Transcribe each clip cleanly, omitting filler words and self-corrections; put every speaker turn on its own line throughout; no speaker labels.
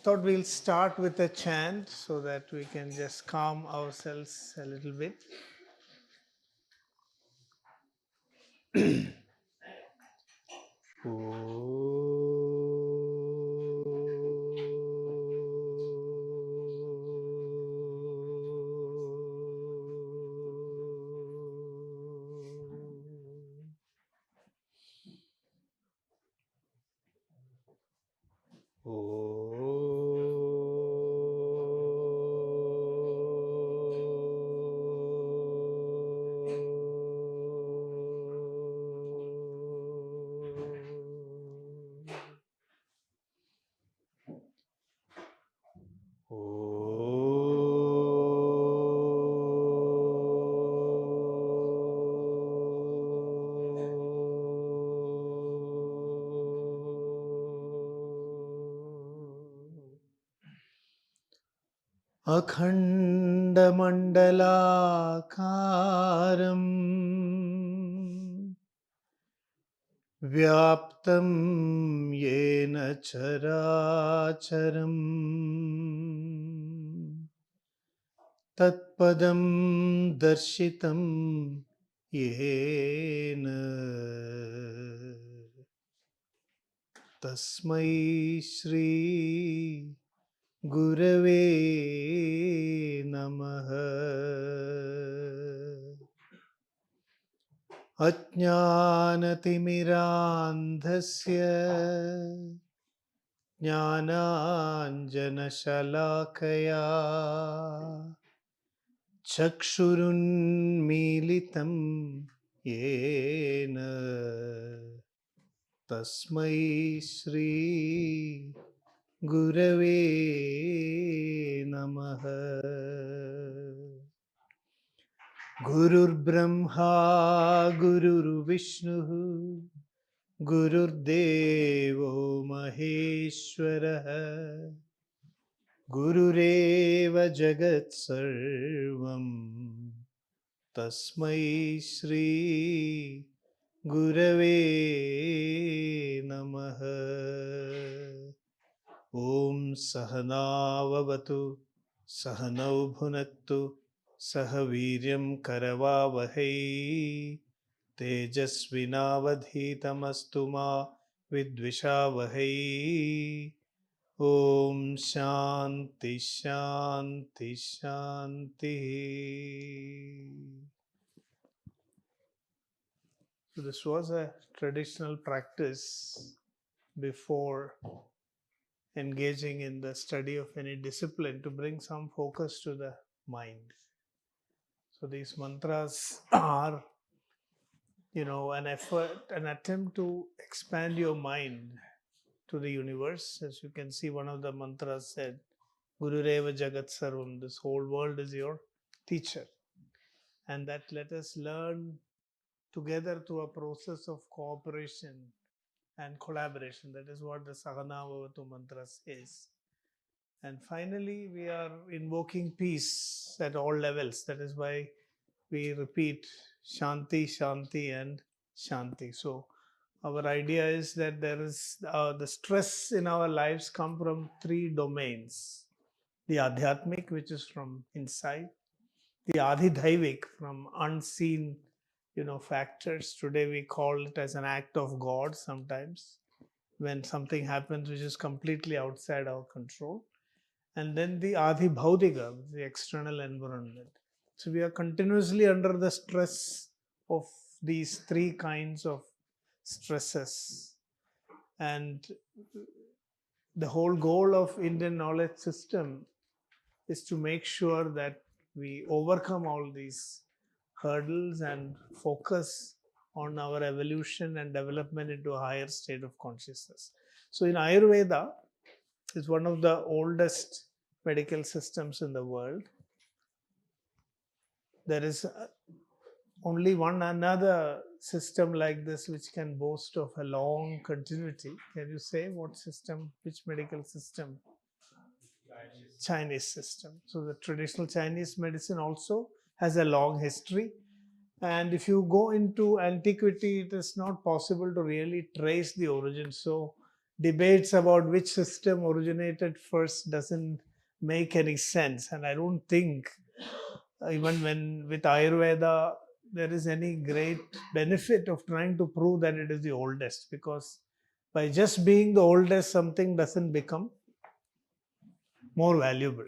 thought we'll start with a chant so that we can just calm ourselves a little bit. अखण्डमण्डलाकारम् व्याप्तं येन चराचरम् तत्पदं दर्शितं येन तस्मै श्री गुरवे नमः। अज्ञानतिमिरान्धस्य ज्ञानाञ्जनशलाकया चक्षुरुन्मीलितं येन तस्मै श्री गुरवे नमः। गुरुर्ब्रह्मा गुरुर्विष्णुः गुरुर्देवो महेश्वरः गुरुरेव जगत्सर्वं तस्मै श्री गुरवे नमः। ॐ सहनाववतु सहनौ भुनक्तु सह वीर्यं करवावहै तेजस्विनावधीतमस्तु मा विद्विषावहै। ॐ शान्ति शान्ति शान्तिः। So this was a traditional practice before engaging in the study of any discipline to bring some focus to the mind. So these mantras are, an effort, an attempt to expand your mind to the universe. As you can see, one of the mantras said, Gurureva Jagat Sarvam, this whole world is your teacher. And that let us learn together through a process of cooperation and collaboration. That is what the Sahanavavatu mantra says. And finally, we are invoking peace at all levels. That is why we repeat Shanti, Shanti, and Shanti. So our idea is that there is the stress in our lives come from three domains. The Adhyatmic, which is from inside. The Adhidhaivik, from unseen, factors. Today we call it as an act of God sometimes, when something happens which is completely outside our control. And then the Adi Bhaudika, the external environment. So we are continuously under the stress of these three kinds of stresses. And the whole goal of Indian knowledge system is to make sure that we overcome all these hurdles and focus on our evolution and development into a higher state of consciousness. So in Ayurveda, it's one of the oldest medical systems in the world. There is only one another system like this which can boast of a long continuity. Can you say what system, which medical system? Chinese system. So the traditional Chinese medicine also has a long history. And if you go into antiquity, it is not possible to really trace the origin. So debates about which system originated first doesn't make any sense. And I don't think, even when with Ayurveda, there is any great benefit of trying to prove that it is the oldest, because by just being the oldest, something doesn't become more valuable.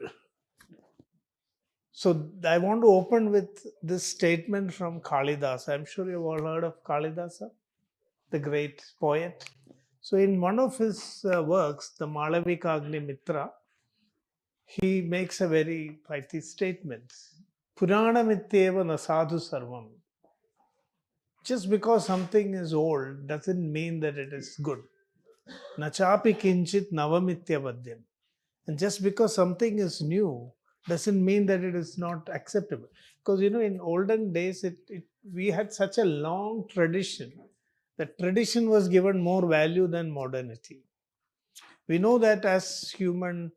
So I want to open with this statement from Kalidasa. I'm sure you've all heard of Kalidasa, the great poet. So in one of his works, the Malavika Agni Mitra, he makes a very pithy statement. Purana mityeva na sadhu sarvam. Just because something is old doesn't mean that it is good. Nachapi kinchit navamityavadyam. And just because something is new doesn't mean that it is not acceptable. Because in olden days, we had such a long tradition that tradition was given more value than modernity. We know that as human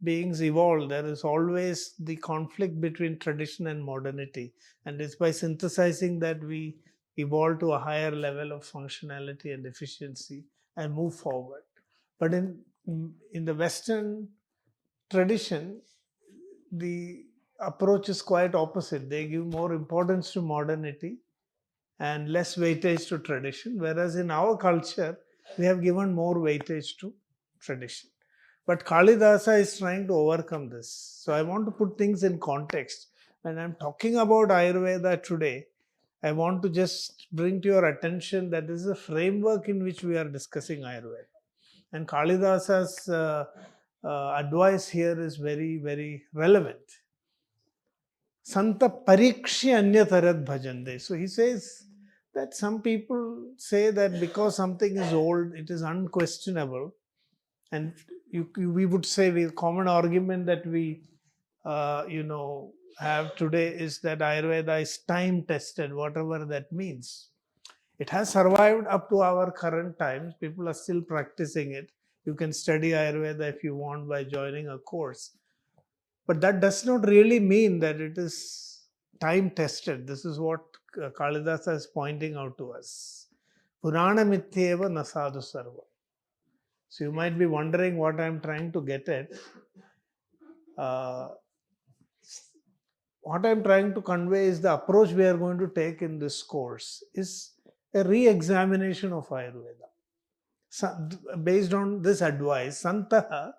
beings evolve, there is always the conflict between tradition and modernity. And it's by synthesizing that we evolve to a higher level of functionality and efficiency and move forward. But in the Western tradition, the approach is quite opposite. They give more importance to modernity and less weightage to tradition, whereas in our culture, we have given more weightage to tradition. But Kalidasa is trying to overcome this. So I want to put things in context. When I'm talking about Ayurveda today, I want to just bring to your attention that this is a framework in which we are discussing Ayurveda. And Kalidasa's advice here is very, very relevant. Santa parikshi anyatarat bhajande. So he says that some people say that because something is old, it is unquestionable. And we would say, the common argument that we have today is that Ayurveda is time tested, whatever that means. It has survived up to our current times. People are still practicing it. You can study Ayurveda if you want by joining a course. But that does not really mean that it is time tested. This is what Kalidasa is pointing out to us. Purana mityeva na sadhu sarva. So you might be wondering what I'm trying to get at. What I'm trying to convey is the approach we are going to take in this course is a re-examination of Ayurveda. So, based on this advice, Santaha,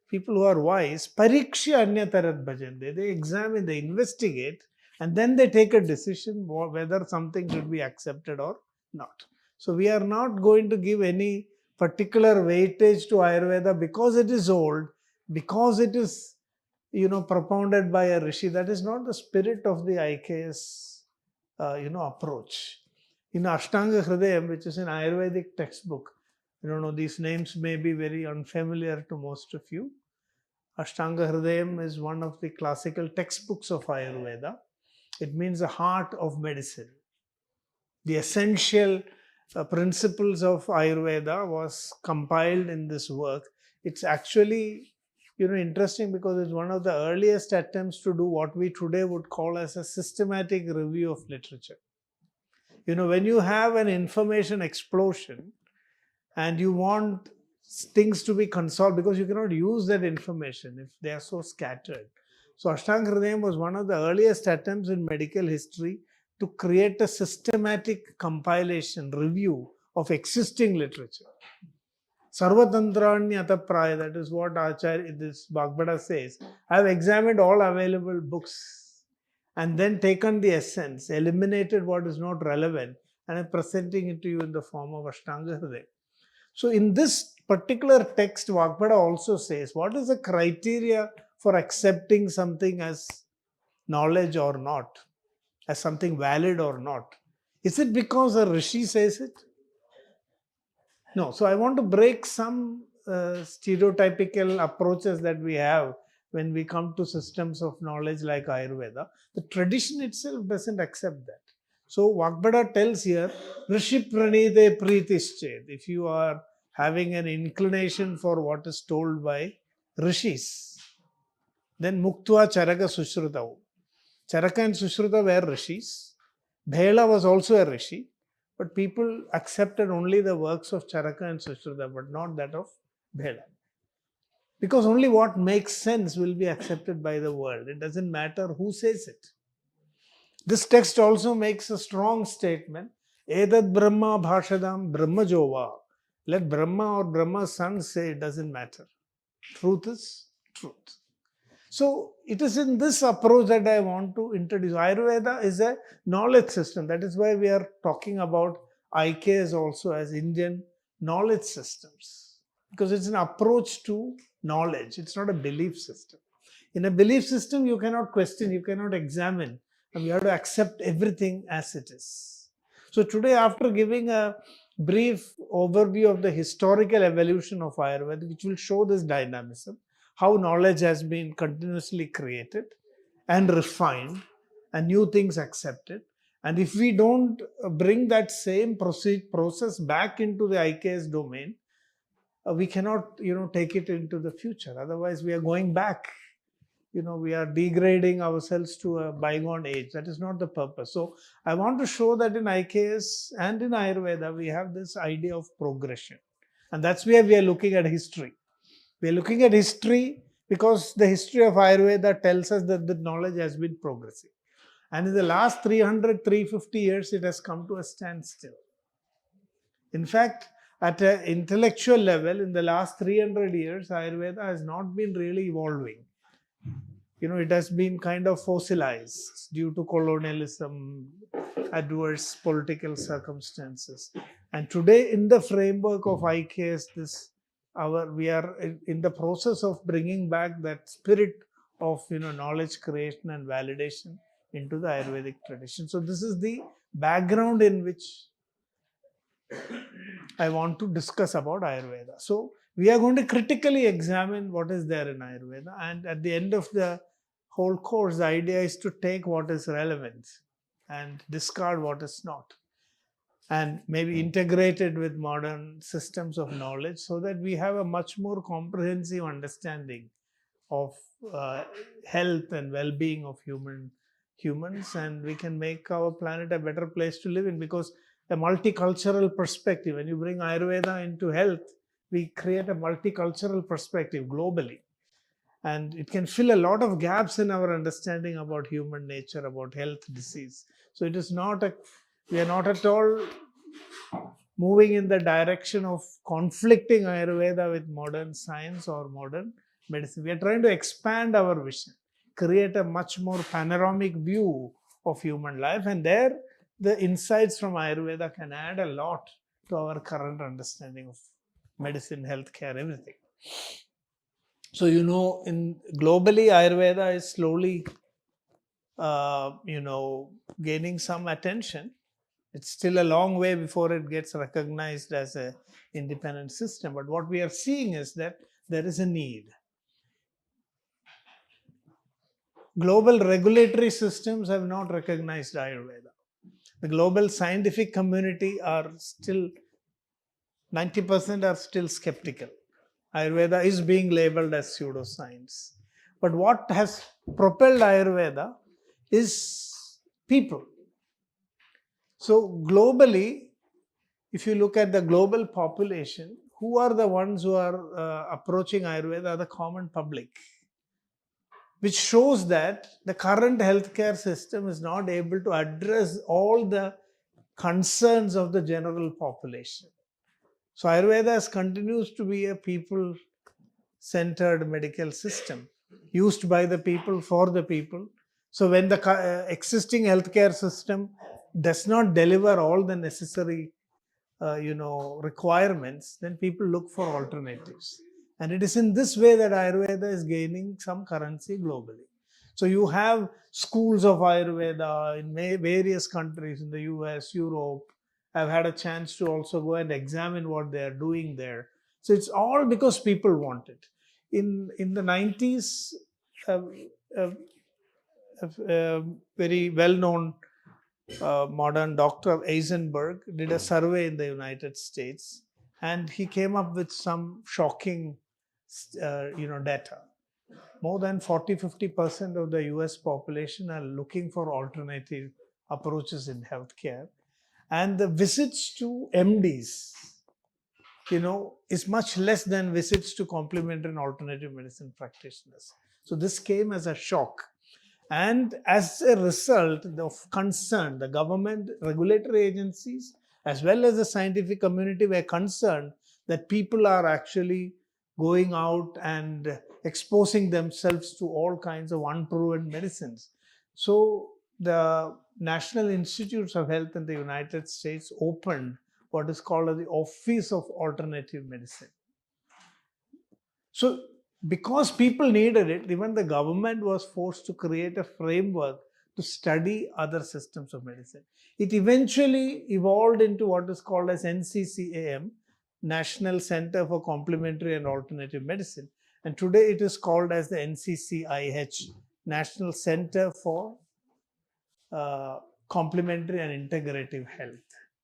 people who are wise, parikshya anyatarat bhajande. They examine, they investigate, and then they take a decision whether something should be accepted or not. So we are not going to give any particular weightage to Ayurveda because it is old, because it is propounded by a rishi. That is not the spirit of the IKS approach. In Ashtanga Hridayam, which is an Ayurvedic textbook, these names may be very unfamiliar to most of you. Ashtanga Hridayam is one of the classical textbooks of Ayurveda. It means the heart of medicine. The essential principles of Ayurveda was compiled in this work. It's actually interesting because it's one of the earliest attempts to do what we today would call as a systematic review of literature. When you have an information explosion and you want things to be consolidated, because you cannot use that information if they are so scattered. So Ashtanga Hridayam was one of the earliest attempts in medical history to create a systematic compilation, review of existing literature. Sarvatantranyata praya, that is what Acharya, this Bhagbhata says. I have examined all available books and then taken the essence, eliminated what is not relevant, and I'm presenting it to you in the form of Ashtanga Hridayam. So in this particular text, Bhagbhata also says, what is the criteria for accepting something as knowledge or not, as something valid or not? Is it because a rishi says it? No. So I want to break some stereotypical approaches that we have when we come to systems of knowledge like Ayurveda. The tradition itself doesn't accept that. So Bhagbhata tells here, Rishi pranite pritisched. If you are having an inclination for what is told by rishis, then muktva charaka sushrutav. Charaka and Sushruta were rishis. Bhela was also a rishi. But people accepted only the works of Charaka and Sushruta, but not that of Bheda. Because only what makes sense will be accepted by the world. It doesn't matter who says it. This text also makes a strong statement. Edad Brahma Bhashadam Brahma Jova. Let Brahma or Brahma's son say, it doesn't matter. Truth is truth. So it is in this approach that I want to introduce. Ayurveda is a knowledge system. That is why we are talking about IKs also as Indian knowledge systems. Because it's an approach to knowledge. It's not a belief system. In a belief system, you cannot question, you cannot examine, and you have to accept everything as it is. So today, after giving a brief overview of the historical evolution of Ayurveda, which will show this dynamism, how knowledge has been continuously created and refined and new things accepted. And if we don't bring that same process back into the IKS domain, we cannot, take it into the future. Otherwise, we are going back. We are degrading ourselves to a bygone age. That is not the purpose. So I want to show that in IKS and in Ayurveda, we have this idea of progression. And that's where we are looking at history. We are looking at history because the history of Ayurveda tells us that the knowledge has been progressing. And in the last 300, 350 years, it has come to a standstill. In fact, at an intellectual level, in the last 300 years, Ayurveda has not been really evolving. It has been kind of fossilized due to colonialism, adverse political circumstances. And today, in the framework of IKS, we are in the process of bringing back that spirit of knowledge creation and validation into the Ayurvedic tradition. So this is the background in which I want to discuss about Ayurveda. So we are going to critically examine what is there in Ayurveda, and at the end of the whole course, the idea is to take what is relevant and discard what is not, and maybe integrate it with modern systems of knowledge so that we have a much more comprehensive understanding of health and well-being of humans, and we can make our planet a better place to live in. Because a multicultural perspective, when you bring Ayurveda into health, we create a multicultural perspective globally. And it can fill a lot of gaps in our understanding about human nature, about health, disease. So it is we are not at all moving in the direction of conflicting Ayurveda with modern science or modern medicine. We are trying to expand our vision, create a much more panoramic view of human life, and there the insights from Ayurveda can add a lot to our current understanding of medicine, healthcare, everything. So, globally, Ayurveda is slowly, gaining some attention. It's still a long way before it gets recognized as an independent system. But what we are seeing is that there is a need. Global regulatory systems have not recognized Ayurveda. The global scientific community are still, 90% are still skeptical. Ayurveda is being labeled as pseudoscience. But what has propelled Ayurveda is people. So globally, if you look at the global population, who are the ones who are approaching Ayurveda? The common public. Which shows that the current healthcare system is not able to address all the concerns of the general population. So Ayurveda continues to be a people-centered medical system, used by the people for the people. So when the existing healthcare system does not deliver all the necessary requirements, then people look for alternatives. And it is in this way that Ayurveda is gaining some currency globally. So you have schools of Ayurveda in various countries in the US, Europe. I've had a chance to also go and examine what they are doing there. So it's all because people want it. In the 90s, a very well-known modern Dr. Eisenberg did a survey in the United States, and he came up with some shocking data. More than 40-50% of the US population are looking for alternative approaches in healthcare. And the visits to MDs is much less than visits to complementary and alternative medicine practitioners. So this came as a shock. And as a result of concern, the government, regulatory agencies, as well as the scientific community were concerned that people are actually going out and exposing themselves to all kinds of unproven medicines. So the National Institutes of Health in the United States opened what is called as the Office of Alternative Medicine. So because people needed it, even the government was forced to create a framework to study other systems of medicine. It eventually evolved into what is called as NCCAM, National Center for Complementary and Alternative Medicine. And today it is called as the NCCIH, National Center for Complementary and Integrative Health.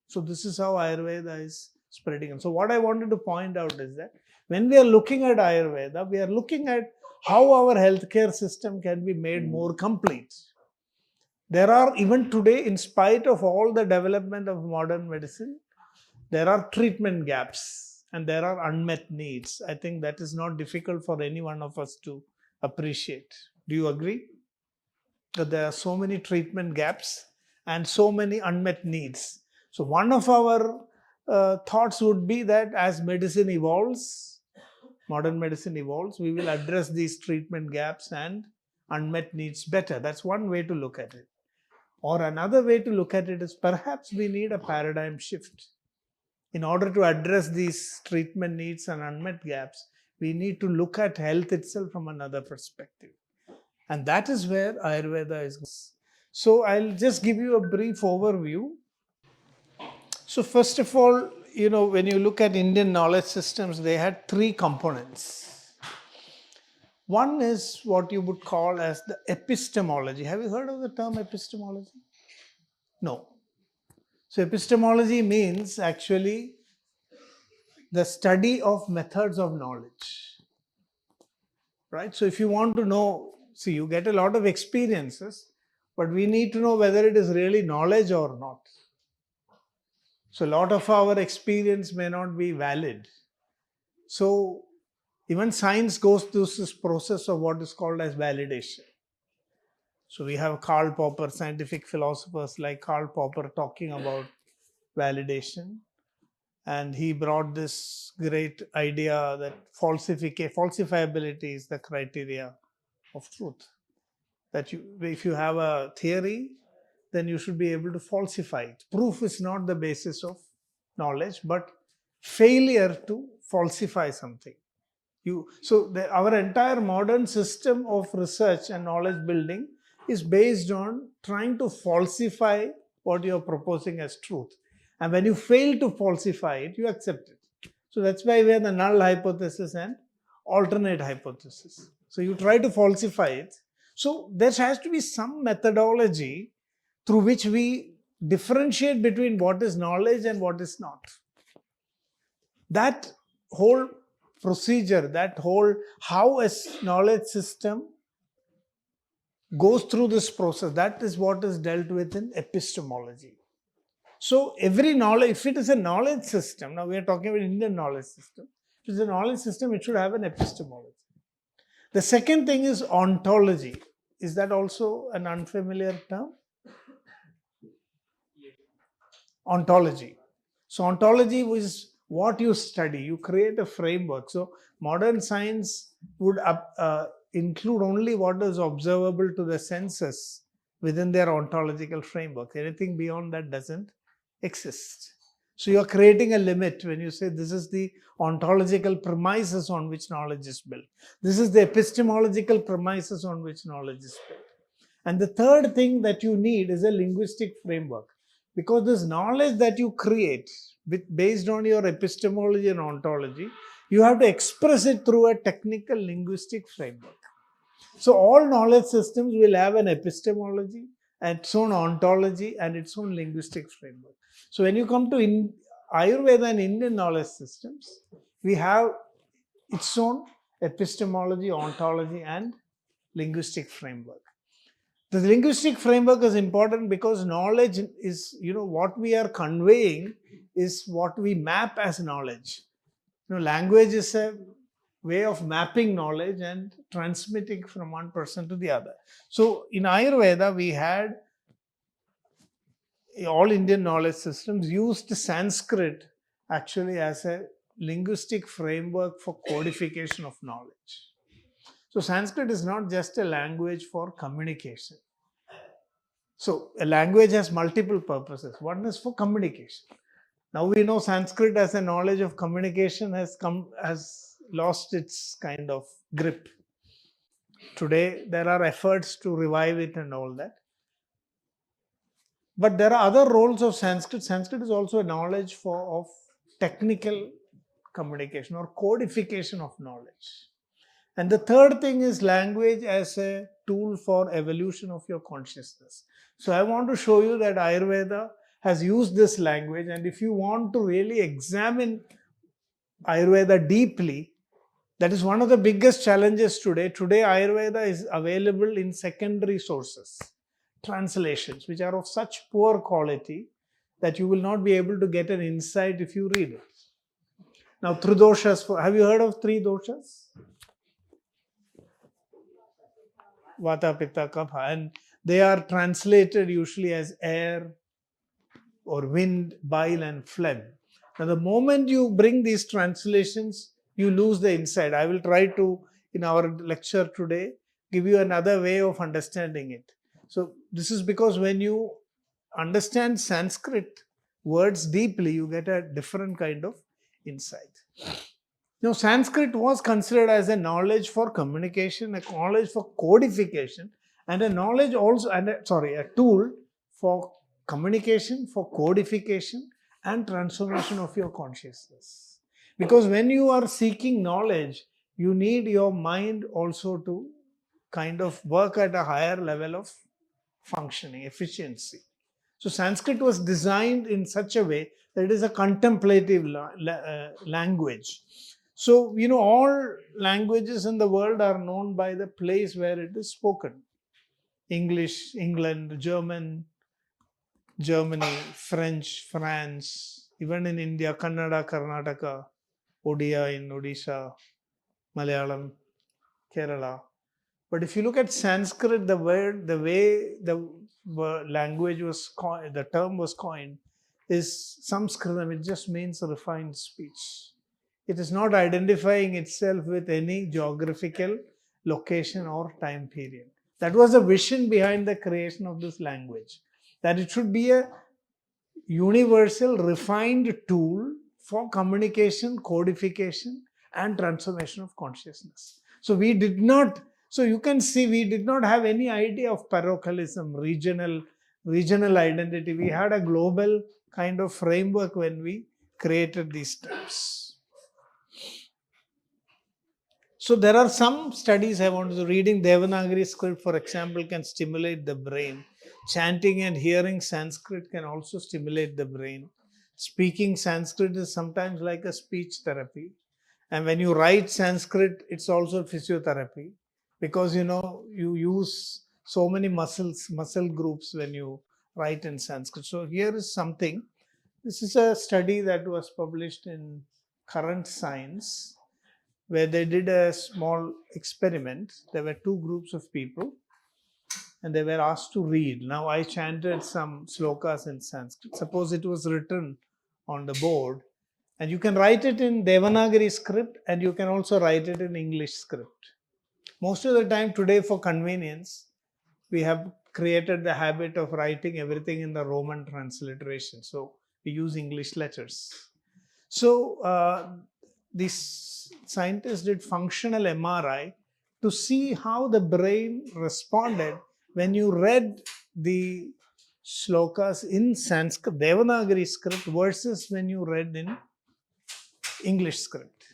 So this is how Ayurveda is spreading. And so what I wanted to point out is that when we are looking at Ayurveda, we are looking at how our healthcare system can be made more complete. There are, even today, in spite of all the development of modern medicine, there are treatment gaps and there are unmet needs. I think that is not difficult for any one of us to appreciate. Do you agree? That there are so many treatment gaps and so many unmet needs. So one of our thoughts would be that as medicine evolves, modern medicine evolves, we will address these treatment gaps and unmet needs better. That's one way to look at it. Or another way to look at it is perhaps we need a paradigm shift. In order to address these treatment needs and unmet gaps, we need to look at health itself from another perspective. And that is where Ayurveda is. So I'll just give you a brief overview. So first of all, when you look at Indian knowledge systems, they had three components. One is what you would call as the epistemology. Have you heard of the term epistemology? No. So epistemology means actually the study of methods of knowledge. Right? So if you want to know, see, you get a lot of experiences, but we need to know whether it is really knowledge or not. So a lot of our experience may not be valid. So even science goes through this process of what is called as validation. So we have Karl Popper, scientific philosophers like Karl Popper talking about validation. And he brought this great idea that falsifiability is the criteria of truth. That if you have a theory, then you should be able to falsify it. Proof is not the basis of knowledge, but failure to falsify something. Our entire modern system of research and knowledge building is based on trying to falsify what you are proposing as truth. And when you fail to falsify it, you accept it. So that's why we have the null hypothesis and alternate hypothesis. So you try to falsify it. So there has to be some methodology through which we differentiate between what is knowledge and what is not. That whole procedure, how a knowledge system goes through this process, that is what is dealt with in epistemology. So every knowledge, if it is a knowledge system, now we are talking about Indian knowledge system. If it is a knowledge system, it should have an epistemology. The second thing is ontology. Is that also an unfamiliar term? Ontology. So ontology is what you study. You create a framework. So modern science would include only what is observable to the senses within their ontological framework. Anything beyond that doesn't exist. So you're creating a limit when you say this is the ontological premises on which knowledge is built. This is the epistemological premises on which knowledge is built. And the third thing that you need is a linguistic framework. Because this knowledge that you create based on your epistemology and ontology, you have to express it through a technical linguistic framework. So all knowledge systems will have an epistemology, its own ontology, and its own linguistic framework. So when you come to Ayurveda and Indian knowledge systems, we have its own epistemology, ontology, and linguistic framework. The linguistic framework is important because knowledge is, what we are conveying is what we map as knowledge. Language is a way of mapping knowledge and transmitting from one person to the other. So in Ayurveda, we had all Indian knowledge systems used Sanskrit actually as a linguistic framework for codification of knowledge. So Sanskrit is not just a language for communication. So a language has multiple purposes. One is for communication. Now we know Sanskrit as a knowledge of communication has lost its kind of grip. Today there are efforts to revive it and all that. But there are other roles of Sanskrit. Sanskrit is also a knowledge of technical communication or codification of knowledge. And the third thing is language as a tool for evolution of your consciousness. So I want to show you that Ayurveda has used this language, and if you want to really examine Ayurveda deeply, that is one of the biggest challenges today. Today Ayurveda is available in secondary sources, translations, which are of such poor quality that you will not be able to get an insight if you read it. Now, Tridoshas, have you heard of three doshas? Vata, Pitta, Kapha, and they are translated usually as air or wind, bile, and phlegm. Now, the moment you bring these translations, you lose the insight. I will try to, in our lecture today, give you another way of understanding it. So, this is because when you understand Sanskrit words deeply, you get a different kind of insight. Now, Sanskrit was considered as a knowledge for communication, a knowledge for codification, and a knowledge also, a tool for communication, for codification, and transformation of your consciousness. Because when you are seeking knowledge, you need your mind also to kind of work at a higher level of functioning, efficiency. So Sanskrit was designed in such a way that it is a contemplative language. So, all languages in the world are known by the place where it is spoken. English, England, Germany, French, France, even in India, Kannada, Karnataka, Odia in Odisha, Malayalam, Kerala. But if you look at Sanskrit, the way the language was coined, the term was coined, is Samskritam. It just means refined speech. It is not identifying itself with any geographical location or time period. That was the vision behind the creation of this language, that it should be a universal, refined tool for communication, codification, and transformation of consciousness. So you can see we did not have any idea of parochialism, regional identity. We had a global kind of framework when we created these terms. So there are some studies I want to reading Devanagari script, for example, can stimulate the brain. Chanting and hearing Sanskrit can also stimulate the brain. Speaking Sanskrit is sometimes like a speech therapy. And when you write Sanskrit, it's also physiotherapy, because you use so many muscle groups when you write in Sanskrit. So here is something. This is a study that was published in Current Science, where they did a small experiment. There were two groups of people and they were asked to read. Now I chanted some slokas in Sanskrit. Suppose it was written on the board, and you can write it in Devanagari script and you can also write it in English script. Most of the time today, for convenience, we have created the habit of writing everything in the Roman transliteration. So we use English letters. So these scientists did functional MRI to see how the brain responded when you read the slokas in Sanskrit, Devanagari script, versus when you read in English script.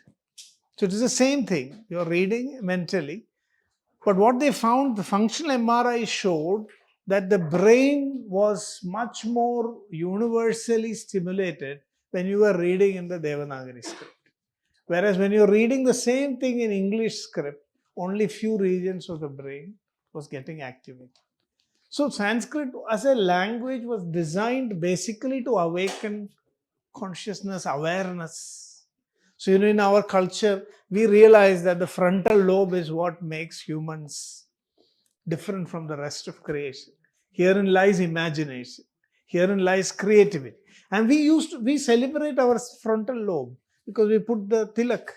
So it is the same thing. You're reading mentally. But what they found, the functional MRI showed that the brain was much more universally stimulated when you were reading in the Devanagari script. Whereas when you're reading the same thing in English script, only few regions of the brain was getting activated. So Sanskrit as a language was designed basically to awaken consciousness, awareness. So, in our culture, we realize that the frontal lobe is what makes humans different from the rest of creation. Herein lies imagination. Herein lies creativity. And we celebrate our frontal lobe because we put the tilak.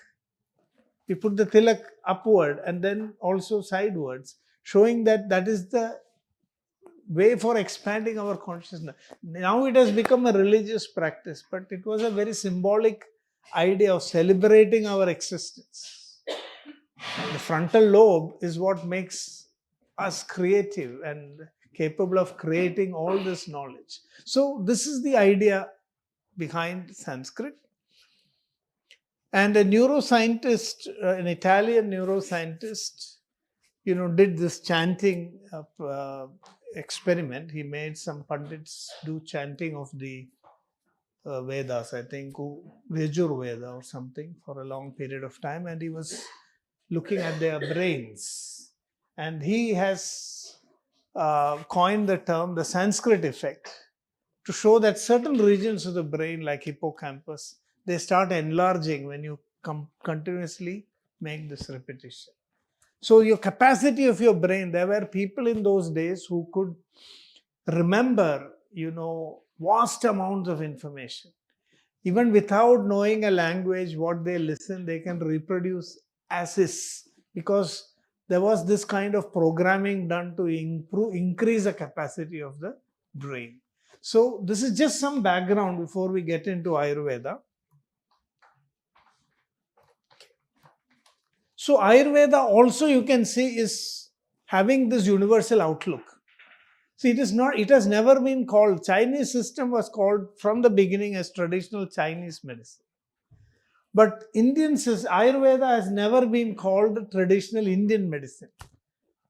We put the tilak upward and then also sidewards, showing that that is the way for expanding our consciousness. Now it has become a religious practice, but it was a very symbolic idea of celebrating our existence. The frontal lobe is what makes us creative and capable of creating all this knowledge. So, this is the idea behind Sanskrit. And a neuroscientist, an Italian neuroscientist, did this chanting experiment. He made some pundits do chanting of the Vedas, I think, Yajur Veda or something, for a long period of time, and he was looking at their brains. And he has coined the term the Sanskrit effect to show that certain regions of the brain, like hippocampus, they start enlarging when you continuously make this repetition. So your capacity of your brain, there were people in those days who could remember, vast amounts of information. Even without knowing a language, what they listen, they can reproduce as is, because there was this kind of programming done to increase the capacity of the brain. So this is just some background before we get into Ayurveda. So Ayurveda also, you can see, is having this universal outlook. See, it has never been called, Chinese system was called from the beginning as traditional Chinese medicine. But Ayurveda has never been called traditional Indian medicine.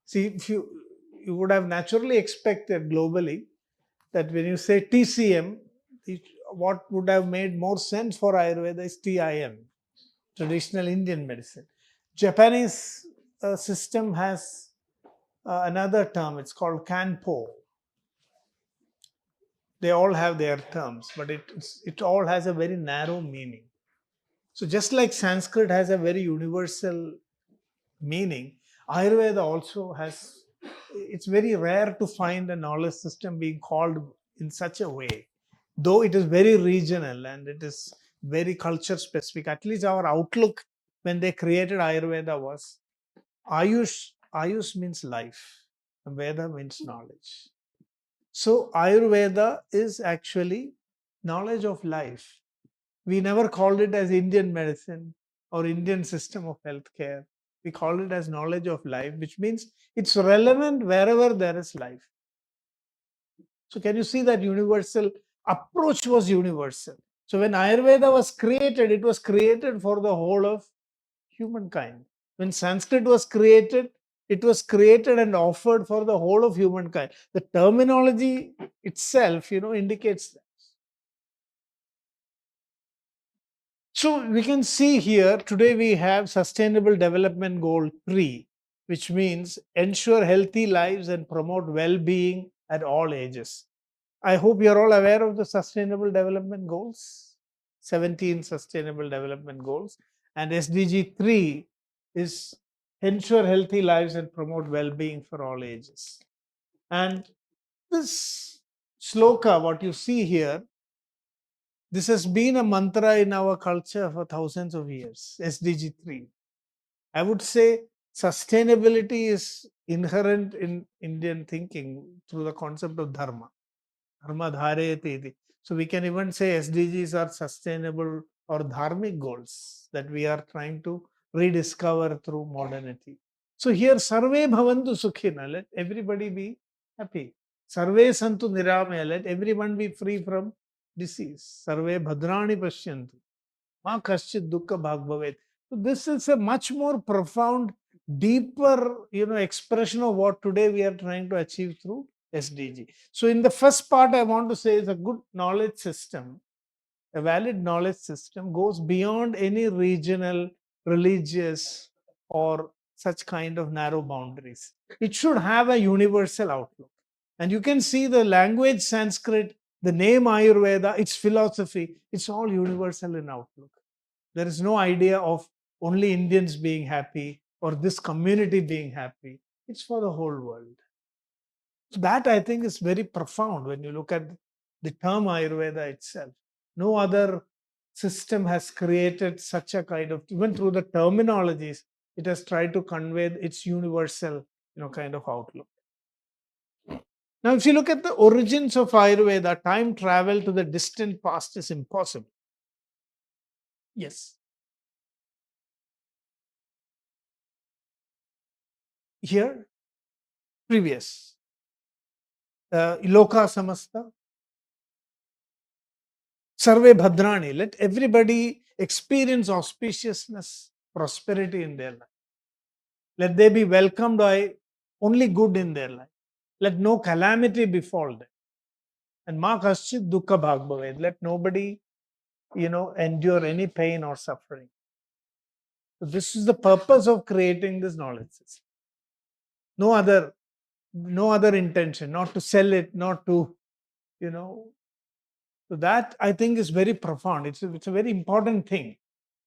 See, if you would have naturally expected globally that when you say TCM, what would have made more sense for Ayurveda is TIM, traditional Indian medicine. Japanese system has another term, it's called Kanpo. They all have their terms, but it all has a very narrow meaning. So just like Sanskrit has a very universal meaning, Ayurveda also has, it's very rare to find a knowledge system being called in such a way. Though it is very regional and it is very culture specific, at least our outlook when they created Ayurveda was Ayush. Ayush means life, and Veda means knowledge. So Ayurveda is actually knowledge of life. We never called it as Indian medicine or Indian system of healthcare. We call it as knowledge of life, which means it's relevant wherever there is life. So can you see that universal approach was universal? So when Ayurveda was created, it was created for the whole of humankind. When Sanskrit was created, it was created and offered for the whole of humankind. The terminology itself, indicates that. So we can see here, today we have Sustainable Development Goal 3, which means ensure healthy lives and promote well-being at all ages. I hope you're all aware of the Sustainable Development Goals, 17 Sustainable Development Goals. And SDG 3 is ensure healthy lives and promote well-being for all ages. And this sloka, what you see here, this has been a mantra in our culture for thousands of years, SDG 3. I would say sustainability is inherent in Indian thinking through the concept of dharma. Dharma dharayate iti. So we can even say SDGs are sustainable or dharmic goals that we are trying to rediscover through modernity. So here, sarve bhavantu sukhina, let everybody be happy. Sarve santu niramaya, let everyone be free from disease. Sarve bhadrani pashyantu. Ma kaschit dukkha bhag bhavet. So this is a much more profound, deeper, expression of what today we are trying to achieve through SDG. So in the first part, I want to say is a good knowledge system, a valid knowledge system goes beyond any regional, religious, or such kind of narrow boundaries. It should have a universal outlook. And you can see the language Sanskrit, the name Ayurveda, its philosophy, it's all universal in outlook. There is no idea of only Indians being happy or this community being happy. It's for the whole world. So that I think is very profound when you look at the term Ayurveda itself. No other system has created such a kind of, even through the terminologies, it has tried to convey its universal, kind of outlook. Now, if you look at the origins of Ayurveda, time travel to the distant past is impossible. Yes. Here, previous. Loka samasta, sarve bhadrani. Let everybody experience auspiciousness, prosperity in their life. Let they be welcomed by only good in their life. Let no calamity befall them. And ma kaschit dukkha bhag bhaved. Let nobody, endure any pain or suffering. So this is the purpose of creating this knowledge system. No other intention, not to sell it, not to, so that I think is very profound. It's a very important thing.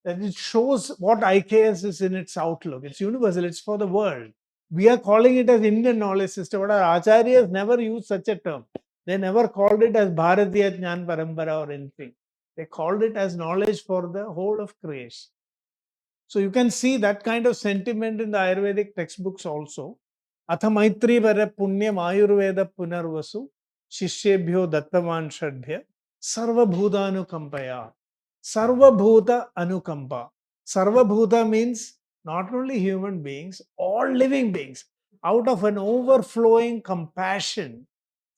That it shows what IKS is in its outlook. It's universal, it's for the world. We are calling it as Indian knowledge system, but our acharyas never used such a term. They never called it as Bharatiya Jnan Parampara or anything. They called it as knowledge for the whole of creation. So you can see that kind of sentiment in the Ayurvedic textbooks also. Atha Maitri Vara Punyam Ayurveda Punarvasu Shishyebhyo Dattavan Shadbhya Sarva Bhuta Anukampaya. Sarva Bhuta Anukampa. Sarva Bhuta means not only human beings, all living beings, out of an overflowing compassion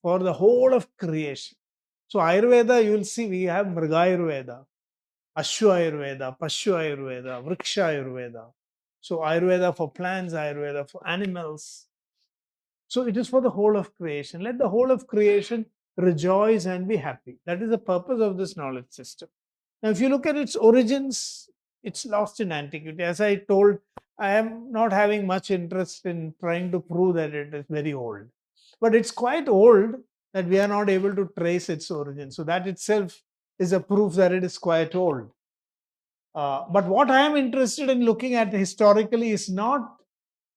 for the whole of creation. So Ayurveda, you will see we have Mrigayurveda, Ashwa Ayurveda, Pashwa Ayurveda, Vriksha Ayurveda. So Ayurveda for plants, Ayurveda for animals. So it is for the whole of creation. Let the whole of creation rejoice and be happy. That is the purpose of this knowledge system. Now, if you look at its origins, it's lost in antiquity. As I told, I am not having much interest in trying to prove that it is very old. But it's quite old that we are not able to trace its origin. So that itself is a proof that it is quite old. But what I am interested in looking at historically is not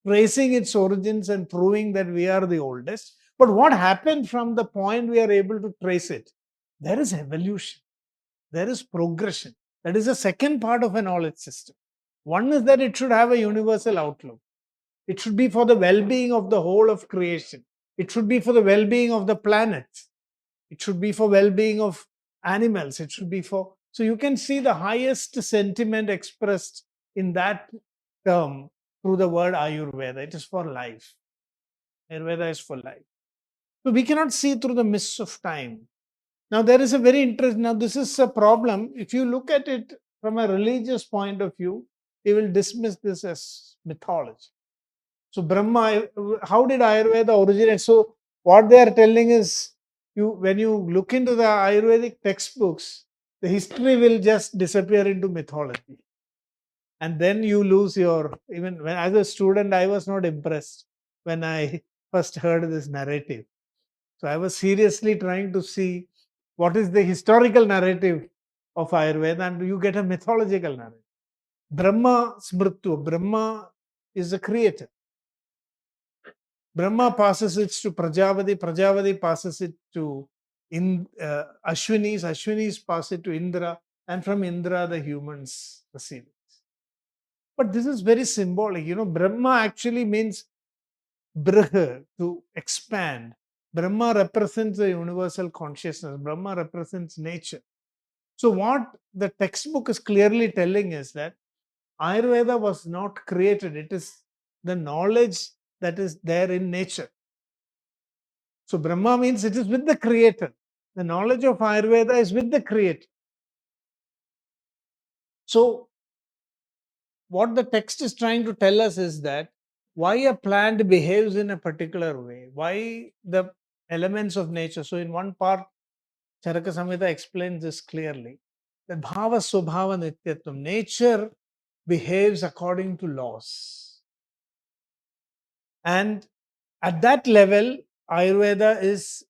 tracing its origins and proving that we are the oldest, but what happened from the point we are able to trace it. There is evolution, there is progression. That is the second part of a knowledge system. One is that it should have a universal outlook. It should be for the well-being of the whole of creation. It should be for the well-being of the planet. It should be for well-being of animals. It should be for... So you can see the highest sentiment expressed in that term through the word Ayurveda. It is for life. Ayurveda is for life. So we cannot see through the mists of time. Now there is a very interesting... Now this is a problem. If you look at it from a religious point of view, you will dismiss this as mythology. So Brahma, how did Ayurveda originate? So what they are telling is, when you look into the Ayurvedic textbooks, the history will just disappear into mythology. And then you lose your... Even when as a student, I was not impressed when I first heard this narrative. So I was seriously trying to see what is the historical narrative of Ayurveda, and you get a mythological narrative. Brahma Smrittu, Brahma is the creator. Brahma passes it to Prajapati, Prajapati passes it to Ashwinis, Ashwinis pass it to Indra, and from Indra the humans receive it. But this is very symbolic. Brahma actually means Brih, to expand. Brahma represents the universal consciousness. Brahma represents nature. So what the textbook is clearly telling is that Ayurveda was not created. It is the knowledge that is there in nature. So Brahma means it is with the creator. The knowledge of Ayurveda is with the creator. So what the text is trying to tell us is that why a plant behaves in a particular way, why the elements of nature. So in one part, Charaka Samhita explains this clearly, that bhava swabhava nityatvam, nature behaves according to laws. And at that level, Ayurveda is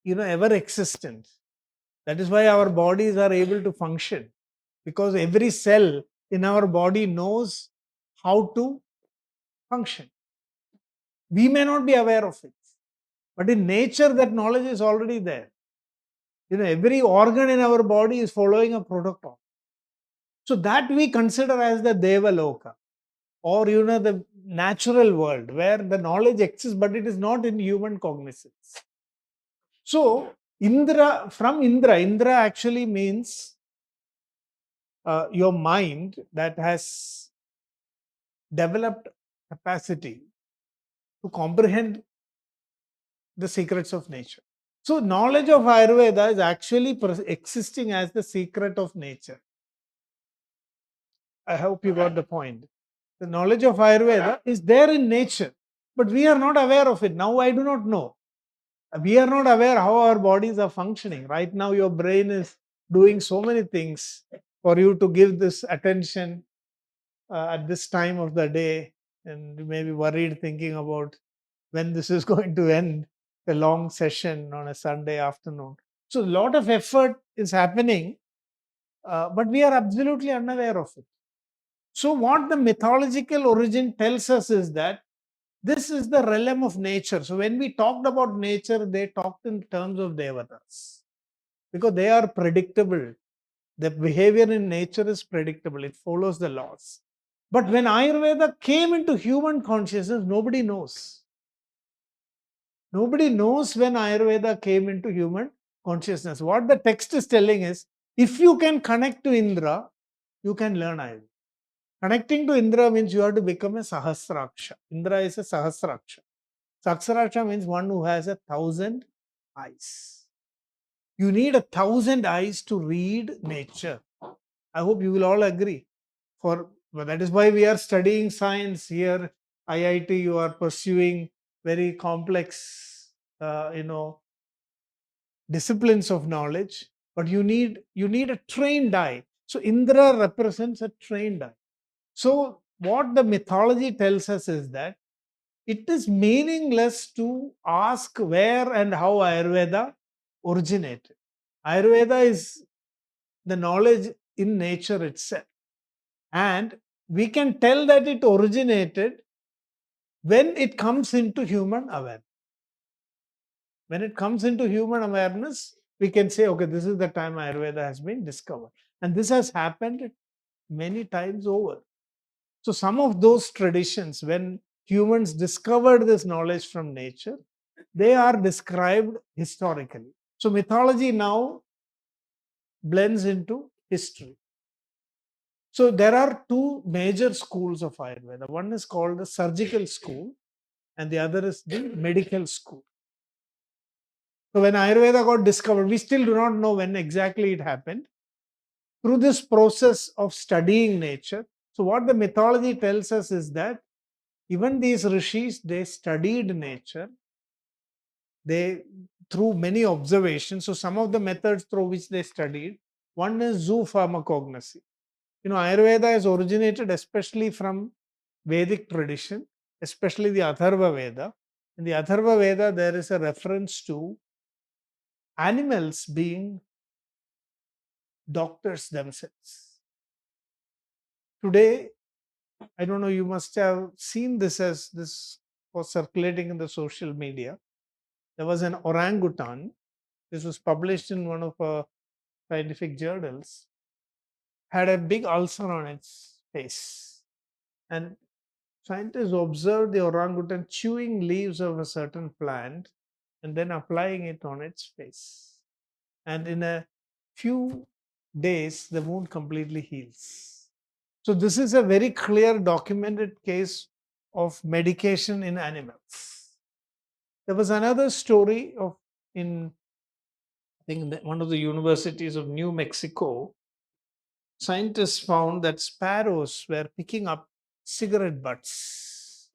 ever existent. That is why our bodies are able to function. because every cell in our body knows how to function. We may not be aware of it, but in nature, that knowledge is already there. Every organ in our body is following a protocol. So that we consider as the Deva Loka, or the natural world where the knowledge exists, but it is not in human cognizance. So Indra actually means your mind that has developed capacity to comprehend the secrets of nature. So knowledge of Ayurveda is actually existing as the secret of nature. I hope you got the point. The knowledge of Ayurveda is there in nature, but we are not aware of it. Now I do not know. We are not aware how our bodies are functioning. Right now, your brain is doing so many things for you to give this attention at this time of the day, and you may be worried thinking about when this is going to end, a long session on a Sunday afternoon. So, a lot of effort is happening, but we are absolutely unaware of it. So, what the mythological origin tells us is that this is the realm of nature. So, when we talked about nature, they talked in terms of devatas because they are predictable. The behavior in nature is predictable, it follows the laws. But when Ayurveda came into human consciousness, nobody knows. Nobody knows when Ayurveda came into human consciousness. What the text is telling is if you can connect to Indra, you can learn Ayurveda. Connecting to Indra means you have to become a Sahasraksha. Indra is a Sahasraksha. Sahasraksha means one who has 1,000 eyes. You need 1,000 eyes to read nature. I hope you will all agree. That is why we are studying science here. IIT, you are pursuing very complex, disciplines of knowledge, but you need a trained eye. So Indra represents a trained eye. So what the mythology tells us is that it is meaningless to ask where and how Ayurveda originated. Ayurveda is the knowledge in nature itself. And we can tell that it originated when it comes into human awareness. When it comes into human awareness, we can say, okay, this is the time Ayurveda has been discovered. And this has happened many times over. So some of those traditions, when humans discovered this knowledge from nature, they are described historically. So mythology now blends into history. So there are two major schools of Ayurveda. One is called the surgical school and the other is the medical school. So when Ayurveda got discovered, we still do not know when exactly it happened. Through this process of studying nature, so what the mythology tells us is that even these rishis, they studied nature. They through many observations. So some of the methods through which they studied, one is zoopharmacognosy. Ayurveda has originated especially from Vedic tradition, especially the Atharva Veda. In the Atharva Veda, there is a reference to animals being doctors themselves. Today, I don't know, you must have seen this as this was circulating in the social media. There was an orangutan. This was published in one of scientific journals. Had a big ulcer on its face. And scientists observed the orangutan chewing leaves of a certain plant and then applying it on its face. And in a few days, the wound completely heals. So, this is a very clear documented case of medication in animals. There was another story in I think one of the universities of New Mexico. Scientists found that sparrows were picking up cigarette butts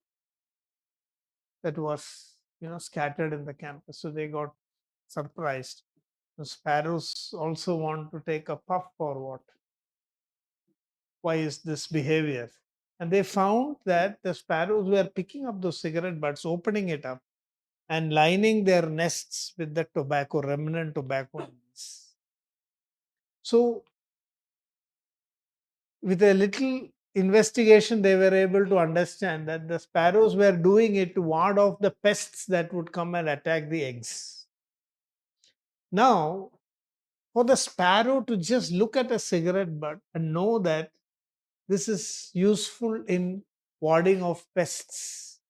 that was scattered in the campus. So they got surprised. The sparrows also want to take a puff or what? Why is this behavior? And they found that the sparrows were picking up those cigarette butts, opening it up, and lining their nests with the tobacco, remnant tobacco. So with a little investigation, they were able to understand that the sparrows were doing it to ward off the pests that would come and attack the eggs. Now, for the sparrow to just look at a cigarette butt and know that this is useful in warding off pests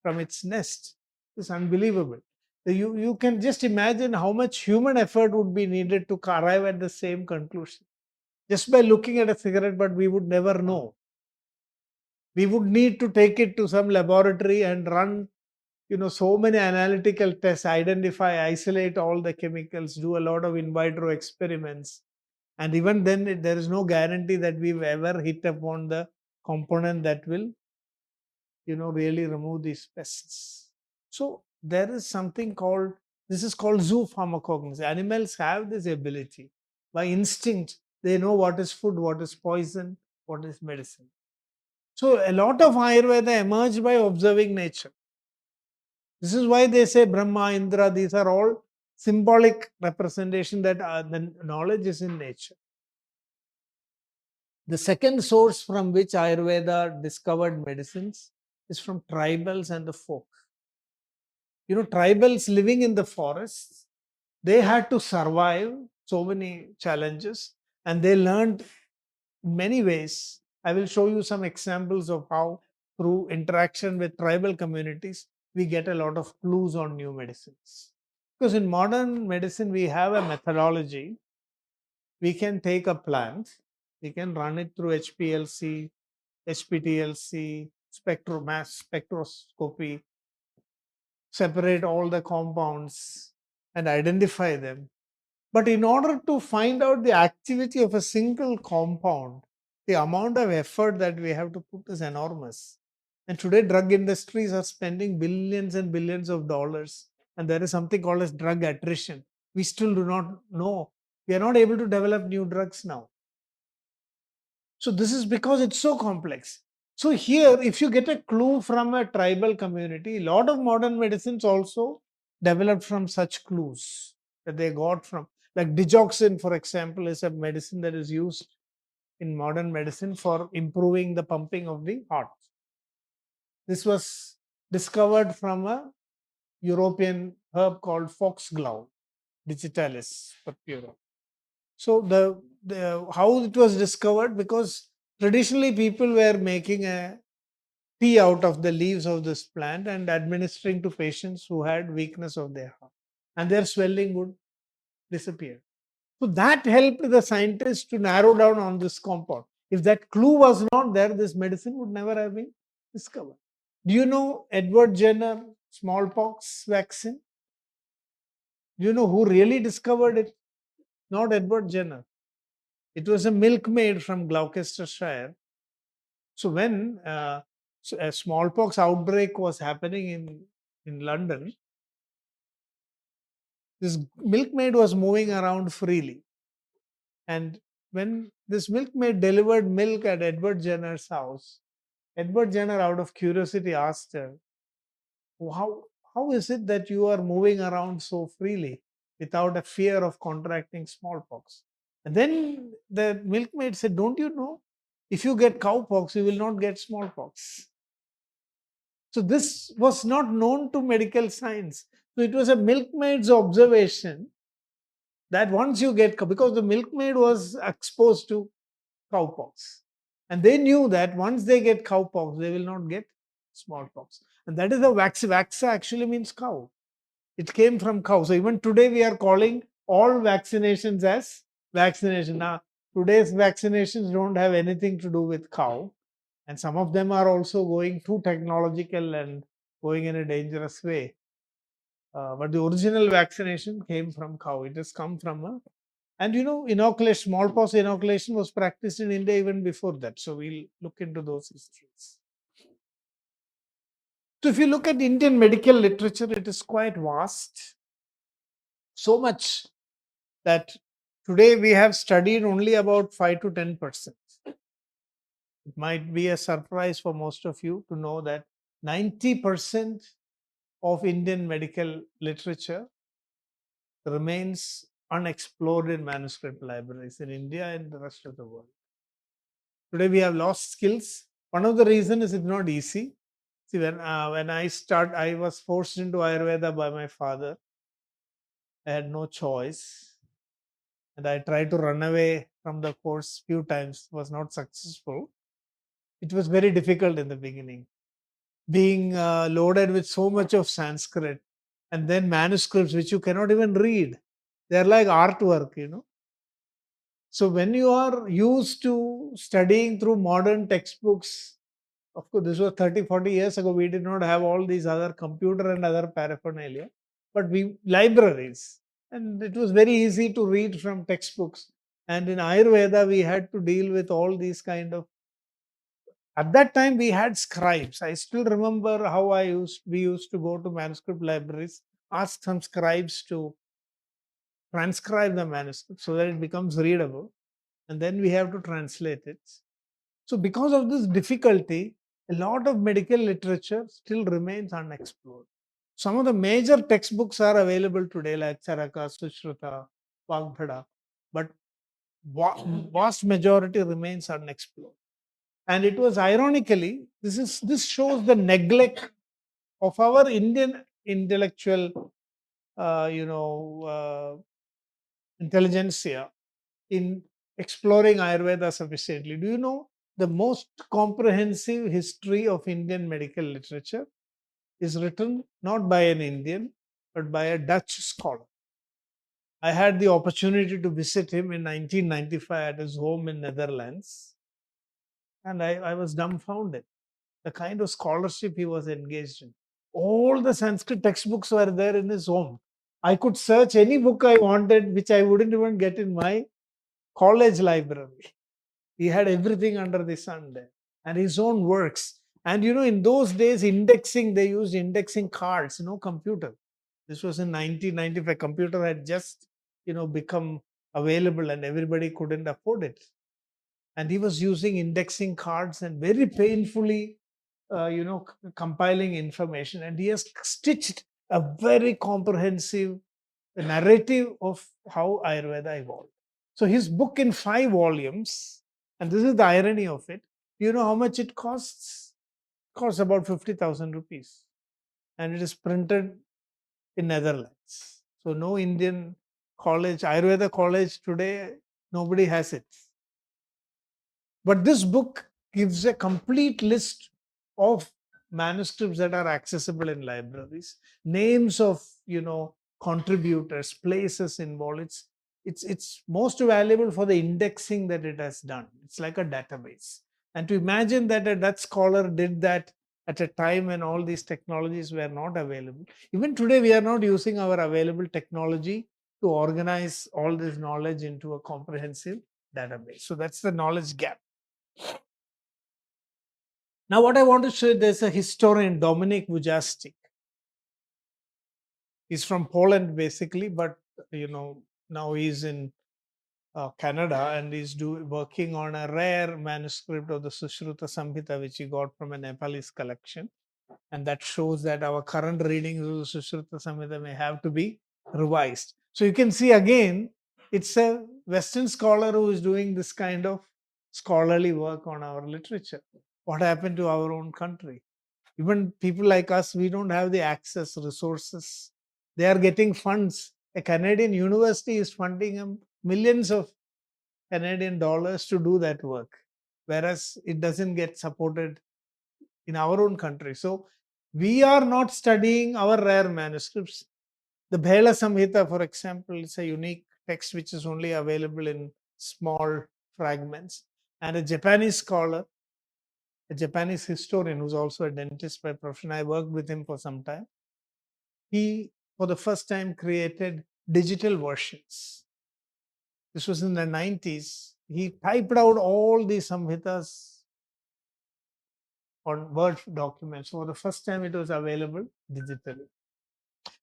from its nest is unbelievable. You can just imagine how much human effort would be needed to arrive at the same conclusion. Just by looking at a cigarette butt, we would never know. We would need to take it to some laboratory and run, so many analytical tests, identify, isolate all the chemicals, do a lot of in vitro experiments. And even then, there is no guarantee that we've ever hit upon the component that will, really remove these pests. So there is something called, this is called zoopharmacognosy. Animals have this ability. By instinct, they know what is food, what is poison, what is medicine. So a lot of Ayurveda emerged by observing nature. This is why they say Brahma, Indra, these are all symbolic representation that the knowledge is in nature. The second source from which Ayurveda discovered medicines is from tribals and the folk. Tribals living in the forests, they had to survive so many challenges and they learned in many ways. I will show you some examples of how, through interaction with tribal communities, we get a lot of clues on new medicines. Because in modern medicine, we have a methodology. We can take a plant, we can run it through HPLC, HPTLC, mass spectroscopy, separate all the compounds and identify them. But in order to find out the activity of a single compound, the amount of effort that we have to put is enormous. And today, drug industries are spending billions and billions of dollars. And there is something called as drug attrition. We still do not know. We are not able to develop new drugs now. So this is because it's so complex. So here, if you get a clue from a tribal community, a lot of modern medicines also developed from such clues that they got from, like digoxin, for example, is a medicine that is used in modern medicine for improving the pumping of the heart. This was discovered from a European herb called foxglove, digitalis purpura. So the how it was discovered, because traditionally people were making a tea out of the leaves of this plant and administering to patients who had weakness of their heart, and their swelling would disappear. So that helped the scientists to narrow down on this compound. If that clue was not there, this medicine would never have been discovered. Do you know Edward Jenner smallpox vaccine? Do you know who really discovered it? Not Edward Jenner. It was a milkmaid from Gloucestershire. So when a smallpox outbreak was happening in London, this milkmaid was moving around freely. And when this milkmaid delivered milk at Edward Jenner's house, Edward Jenner, out of curiosity, asked her, how is it that you are moving around so freely without a fear of contracting smallpox? And then the milkmaid said, don't you know? If you get cowpox, you will not get smallpox. So this was not known to medical science. So it was a milkmaid's observation that once you get, because the milkmaid was exposed to cowpox. And they knew that once they get cowpox, they will not get smallpox. And that is the vaxa. Vaxa actually means cow. It came from cow. So even today we are calling all vaccinations as vaccination. Now, today's vaccinations don't have anything to do with cow. And some of them are also going too technological and going in a dangerous way. But the original vaccination came from cow. It has come from a, and inoculation, smallpox inoculation was practiced in India even before that. So we'll look into those histories. So if you look at Indian medical literature, it is quite vast. So much that today we have studied only about 5 to 10%. It might be a surprise for most of you to know that 90% of Indian medical literature remains unexplored in manuscript libraries in India and the rest of the world. Today we have lost skills. One of the reasons is it's not easy. See, when I was forced into Ayurveda by my father. I had no choice, and I tried to run away from the course few times. Was not successful. It was very difficult in the beginning, being loaded with so much of Sanskrit, and then manuscripts which you cannot even read. They are like artwork. So when you are used to studying through modern textbooks, of course, this was 30, 40 years ago. We did not have all these other computer and other paraphernalia, but we libraries, and it was very easy to read from textbooks. And in Ayurveda, we had to deal with all these kind of. At that time, we had scribes. I still remember how we used to go to manuscript libraries, ask some scribes to transcribe the manuscript so that it becomes readable, and then we have to translate it. So, because of this difficulty, a lot of medical literature still remains unexplored. Some of the major textbooks are available today, like Charaka, Sushruta, Vagbhada, but vast majority remains unexplored. And it was ironically, this shows the neglect of our Indian intellectual, intelligentsia in exploring Ayurveda sufficiently. Do you know the most comprehensive history of Indian medical literature is written not by an Indian, but by a Dutch scholar? I had the opportunity to visit him in 1995 at his home in Netherlands, and I was dumbfounded. The kind of scholarship he was engaged in. All the Sanskrit textbooks were there in his home. I could search any book I wanted, which I wouldn't even get in my college library. He had everything under the sun there, and his own works. And in those days, they used indexing cards, no computer. This was in 1995. Computer had just, become available, and everybody couldn't afford it. And he was using indexing cards and very painfully, compiling information. And he has stitched a very comprehensive narrative of how Ayurveda evolved. So his book in 5 volumes, and this is the irony of it. Do you know how much it costs? It costs about 50,000 rupees. And it is printed in Netherlands. So no Indian college, Ayurveda college today, nobody has it. But this book gives a complete list of manuscripts that are accessible in libraries, names of contributors, places involved. It's most valuable for the indexing that it has done. It's like a database. And to imagine that a Dutch scholar did that at a time when all these technologies were not available. Even today, we are not using our available technology to organize all this knowledge into a comprehensive database. So that's the knowledge gap. Now, what I want to show you, there's a historian, Dominik Vujastik. He's from Poland, basically, but now he's in Canada, and he's working on a rare manuscript of the Sushruta Samhita, which he got from a Nepalese collection. And that shows that our current readings of the Sushruta Samhita may have to be revised. So you can see again, it's a Western scholar who is doing this kind of scholarly work on our literature. What happened to our own country? Even people like us, we don't have the access, resources. They are getting funds. A Canadian university is funding them millions of Canadian dollars to do that work, whereas it doesn't get supported in our own country. So we are not studying our rare manuscripts. The Bhela Samhita, for example, is a unique text which is only available in small fragments. And a Japanese scholar, a Japanese historian who's also a dentist by profession, I worked with him for some time. He, for the first time, created digital versions. This was in the 90s. He typed out all the Samhitas on Word documents. For the first time, it was available digitally.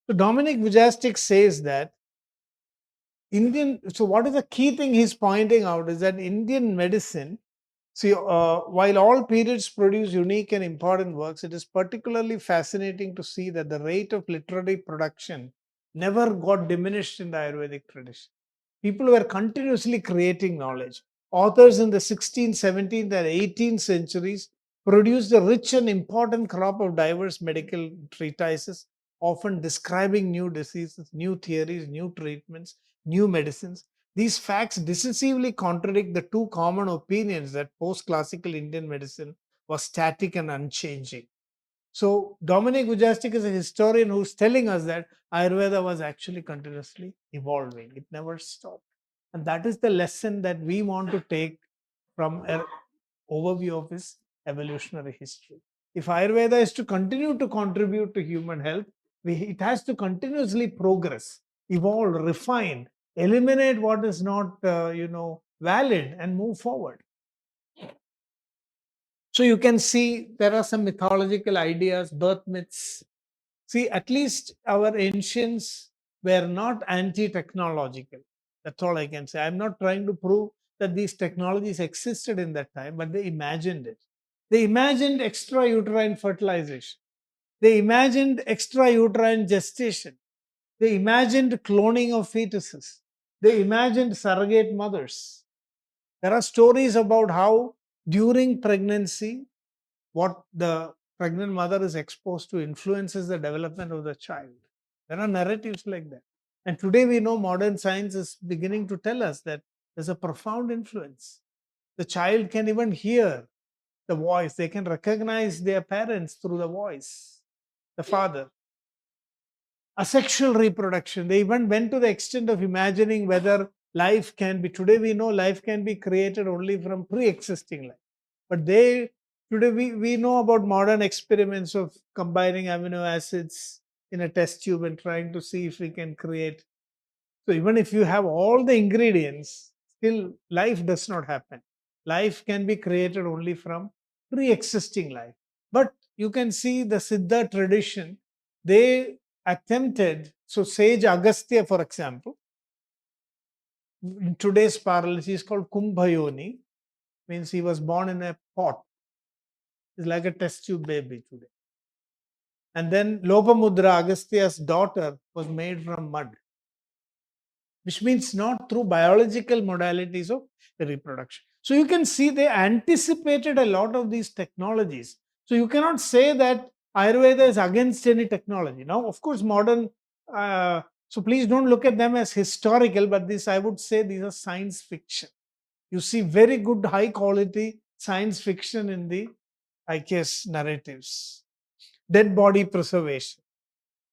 So Dominik Vujastik says that so what is the key thing he's pointing out is that Indian medicine, while all periods produce unique and important works, it is particularly fascinating to see that the rate of literary production never got diminished in the Ayurvedic tradition. People were continuously creating knowledge. Authors in the 16th, 17th, and 18th centuries produced a rich and important crop of diverse medical treatises, often describing new diseases, new theories, new treatments, new medicines. These facts decisively contradict the two common opinions that post classical Indian medicine was static and unchanging. So, Dominic Vujastik is a historian who's telling us that Ayurveda was actually continuously evolving, it never stopped. And that is the lesson that we want to take from an overview of his evolutionary history. If Ayurveda is to continue to contribute to human health, it has to continuously progress, evolve, refine, eliminate what is not, valid, and move forward. So you can see there are some mythological ideas, birth myths. See, at least our ancients were not anti technological. That's all I can say. I'm not trying to prove that these technologies existed in that time, but they imagined it. They imagined extrauterine fertilization, they imagined extrauterine gestation, they imagined cloning of fetuses, they imagined surrogate mothers. There are stories about how during pregnancy, what the pregnant mother is exposed to influences the development of the child. There are narratives like that. And today we know modern science is beginning to tell us that there's a profound influence. The child can even hear the voice, they can recognize their parents through the voice, the father. Asexual reproduction, they even went to the extent of imagining whether life can be, today we know life can be created only from pre existing life. But today we know about modern experiments of combining amino acids in a test tube and trying to see if we can create. So even if you have all the ingredients, still life does not happen. Life can be created only from pre-existing life. But you can see the Siddha tradition, they attempted, so sage Agastya, for example, in today's parlance, he is called Kumbhayoni, means he was born in a pot. It's like a test tube baby today. And then Lopamudra, Agastya's daughter, was made from mud, which means not through biological modalities of reproduction. So you can see they anticipated a lot of these technologies. So you cannot say that Ayurveda is against any technology. Now, of course, modern, so please don't look at them as historical, but this, I would say, these are science fiction. You see very good, high quality science fiction in the IKS narratives. Dead body preservation,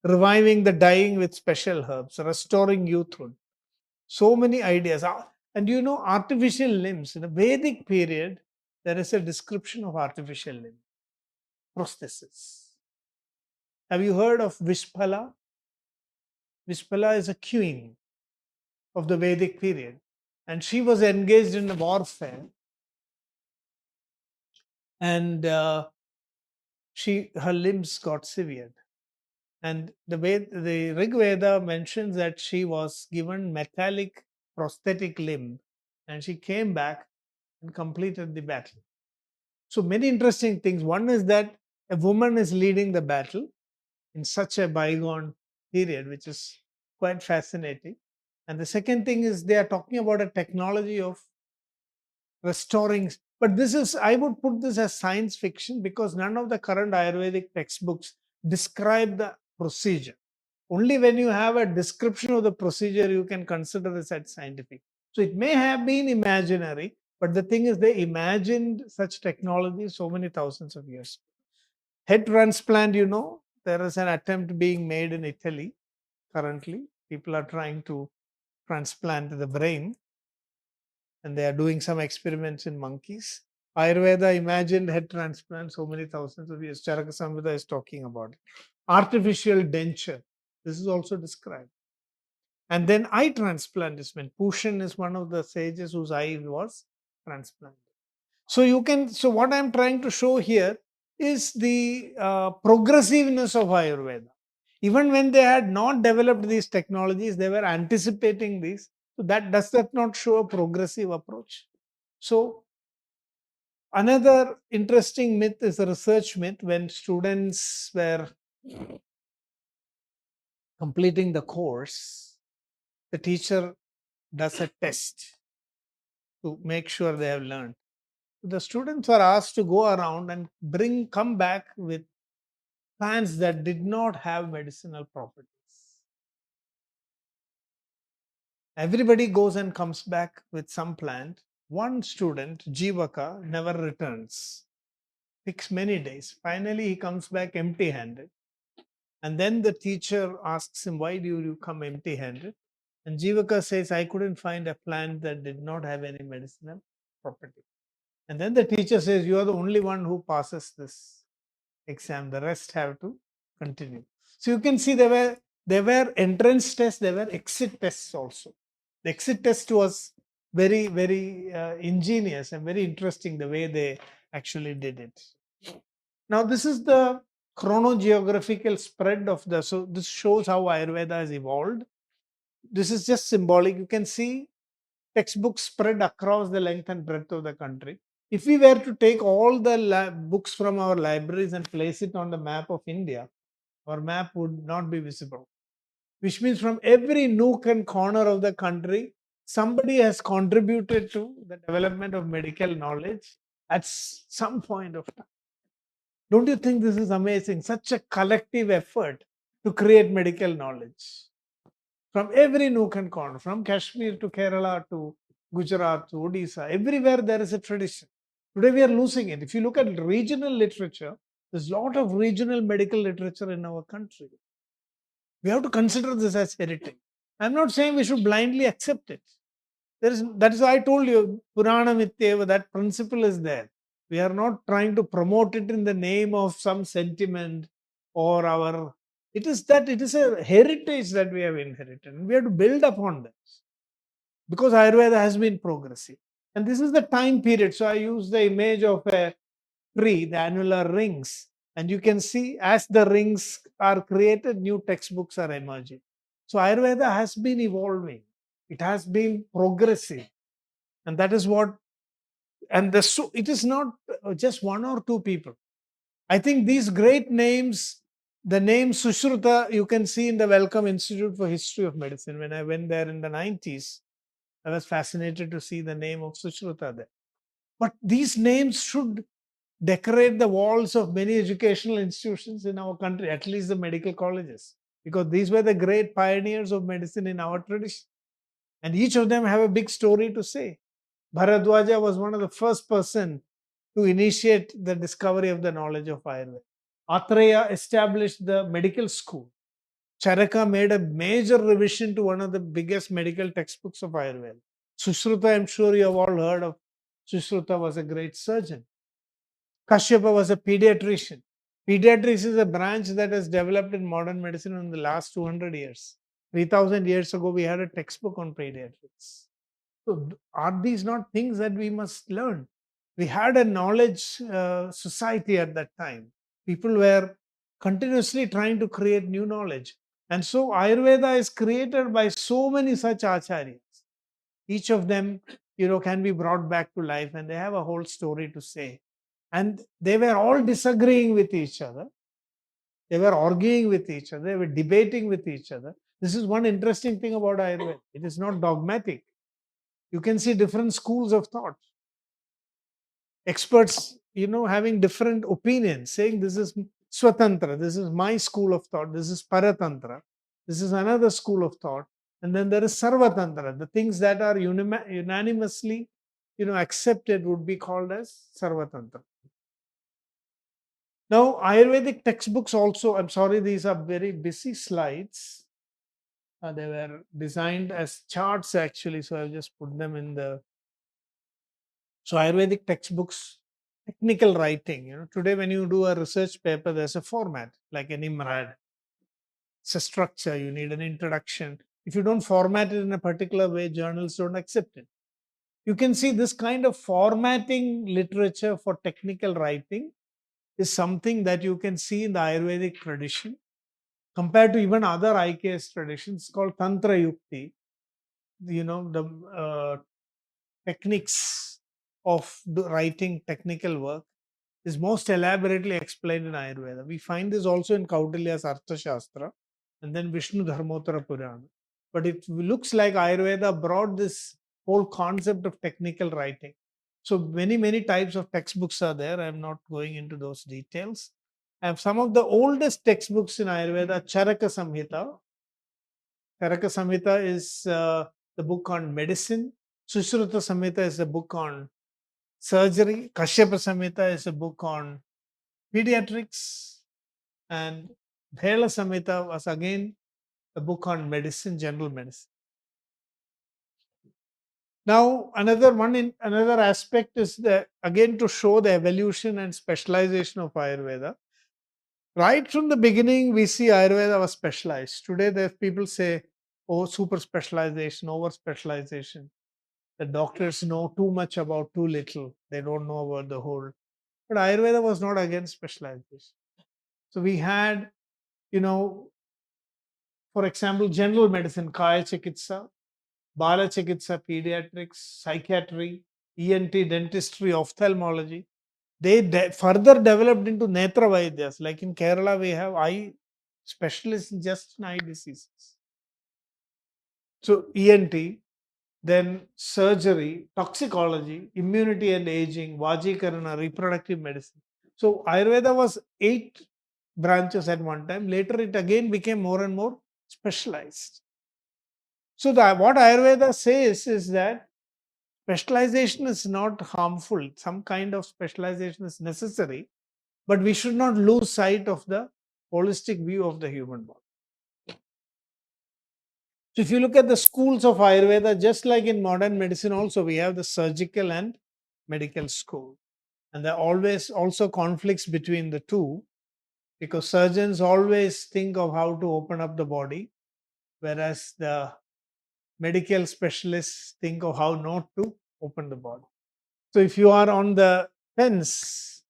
reviving the dying with special herbs, restoring youthhood. So many ideas. And you know, artificial limbs. In the Vedic period, there is a description of artificial limbs, prosthesis. Have you heard of Vishpala? Vishpala is a queen of the Vedic period. And she was engaged in a warfare. And her limbs got severed. And the Rig Veda mentions that she was given metallic prosthetic limb and she came back and completed the battle. So many interesting things. One is that a woman is leading the battle in such a bygone period, which is quite fascinating. And the second thing is they are talking about a technology of restoring. But this is, I would put this as science fiction because none of the current Ayurvedic textbooks describe the procedure. Only when you have a description of the procedure, you can consider this as scientific. So it may have been imaginary, but the thing is, they imagined such technology so many thousands of years. Head transplant, you know, there is an attempt being made in Italy currently. People are trying to transplant the brain and they are doing some experiments in monkeys. Ayurveda imagined head transplant so many thousands of years. Charaka Samhita is talking about it. Artificial denture, this is also described. And then eye transplant is when Pushan is one of the sages whose eye was transplanted. So what I'm trying to show here is the progressiveness of Ayurveda. Even when they had not developed these technologies, they were anticipating these. So does that not show a progressive approach? So another interesting myth is a research myth. When students were completing the course, the teacher does a test to make sure they have learned. The students are asked to go around and come back with plants that did not have medicinal properties. Everybody goes and comes back with some plant. One student, Jivaka, never returns. Takes many days. Finally, he comes back empty handed. And then the teacher asks him, "Why do you come empty handed?" And Jivaka says, "I couldn't find a plant that did not have any medicinal property." And then the teacher says, "You are the only one who passes this exam. The rest have to continue." So you can see there were entrance tests, there were exit tests also. The exit test was very, very ingenious and very interesting the way they actually did it. Now, this is the chronogeographical spread of the. So, this shows how Ayurveda has evolved. This is just symbolic. You can see textbooks spread across the length and breadth of the country. If we were to take all the books from our libraries and place it on the map of India, our map would not be visible. Which means from every nook and corner of the country, somebody has contributed to the development of medical knowledge at some point of time. Don't you think this is amazing? Such a collective effort to create medical knowledge from every nook and corner, from Kashmir to Kerala to Gujarat to Odisha, everywhere there is a tradition. Today we are losing it. If you look at regional literature, there's a lot of regional medical literature in our country. We have to consider this as heritage. I'm not saying we should blindly accept it. That is why I told you, Purana Mityeva, that principle is there. We are not trying to promote it in the name of some sentiment or our. It is a heritage that we have inherited, and we have to build upon that because Ayurveda has been progressive. And this is the time period. So I use the image of a tree, the annular rings, and you can see as the rings are created, new textbooks are emerging. So Ayurveda has been evolving. It has been progressive. And that is what, it is not just one or two people. I think these great names, the name Sushruta, you can see in the Wellcome Institute for History of Medicine. When I went there in the 90s, I was fascinated to see the name of Sushruta there. But these names should decorate the walls of many educational institutions in our country, at least the medical colleges, because these were the great pioneers of medicine in our tradition. And each of them have a big story to say. Bharadwaja was one of the first person to initiate the discovery of the knowledge of Ayurveda. Atreya established the medical school. Charaka made a major revision to one of the biggest medical textbooks of Ayurveda. Sushruta, I'm sure you have all heard of. Sushruta was a great surgeon. Kashyapa was a pediatrician. Pediatrics is a branch that has developed in modern medicine in the last 200 years. 3000 years ago, we had a textbook on pediatrics. So, are these not things that we must learn? We had a knowledge society at that time. People were continuously trying to create new knowledge. And so, Ayurveda is created by so many such acharyas. Each of them, can be brought back to life, and they have a whole story to say. And they were all disagreeing with each other. They were arguing with each other. They were debating with each other. This is one interesting thing about Ayurveda. It is not dogmatic. You can see different schools of thought. Experts, having different opinions, saying this is Swatantra, this is my school of thought, this is Paratantra, this is another school of thought. And then there is Sarvatantra. The things that are unanimously, accepted would be called as Sarvatantra. Now, Ayurvedic textbooks also, I'm sorry, these are very busy slides. They were designed as charts actually, so I've just put them in the. So, Ayurvedic textbooks, technical writing, today when you do a research paper, there's a format like an IMRAD. It's a structure, you need an introduction. If you don't format it in a particular way, journals don't accept it. You can see this kind of formatting literature for technical writing is something that you can see in the Ayurvedic tradition compared to even other IKS traditions called Tantra Yukti. The techniques of writing technical work is most elaborately explained in Ayurveda. We find this also in Kautilya's Arthashastra and then Vishnu Dharmottara Purana. But it looks like Ayurveda brought this whole concept of technical writing. So many types of textbooks are there. I'm not going into those details. And some of the oldest textbooks in Ayurveda, Charaka Samhita. Charaka Samhita is the book on medicine. Sushruta Samhita is a book on surgery. Kashyapa Samhita is a book on pediatrics. And Bhela Samhita was again a book on medicine, general medicine. Now, another aspect is the again to show the evolution and specialization of Ayurveda. Right from the beginning, we see Ayurveda was specialized. Today, there's people say, "Oh, super specialization, over specialization." The doctors know too much about too little. They don't know about the whole. But Ayurveda was not against specialization. So we had, you know, for example, general medicine, Kaya Chikitsa, Bala Chikitsa, pediatrics, psychiatry, ENT, dentistry, ophthalmology. They further developed into Netra Vaidyas. Like in Kerala, we have eye specialists just in eye diseases. So ENT, then surgery, toxicology, immunity and aging, Vajikarana, reproductive medicine. So Ayurveda was 8 branches at one time. Later, it again became more and more specialized. So what Ayurveda says is that specialization is not harmful. Some kind of specialization is necessary, but we should not lose sight of the holistic view of the human body. So if you look at the schools of Ayurveda, just like in modern medicine also, we have the surgical and medical school. And there are always also conflicts between the two, because surgeons always think of how to open up the body, whereas the medical specialists think of how not to open the body. So if you are on the fence,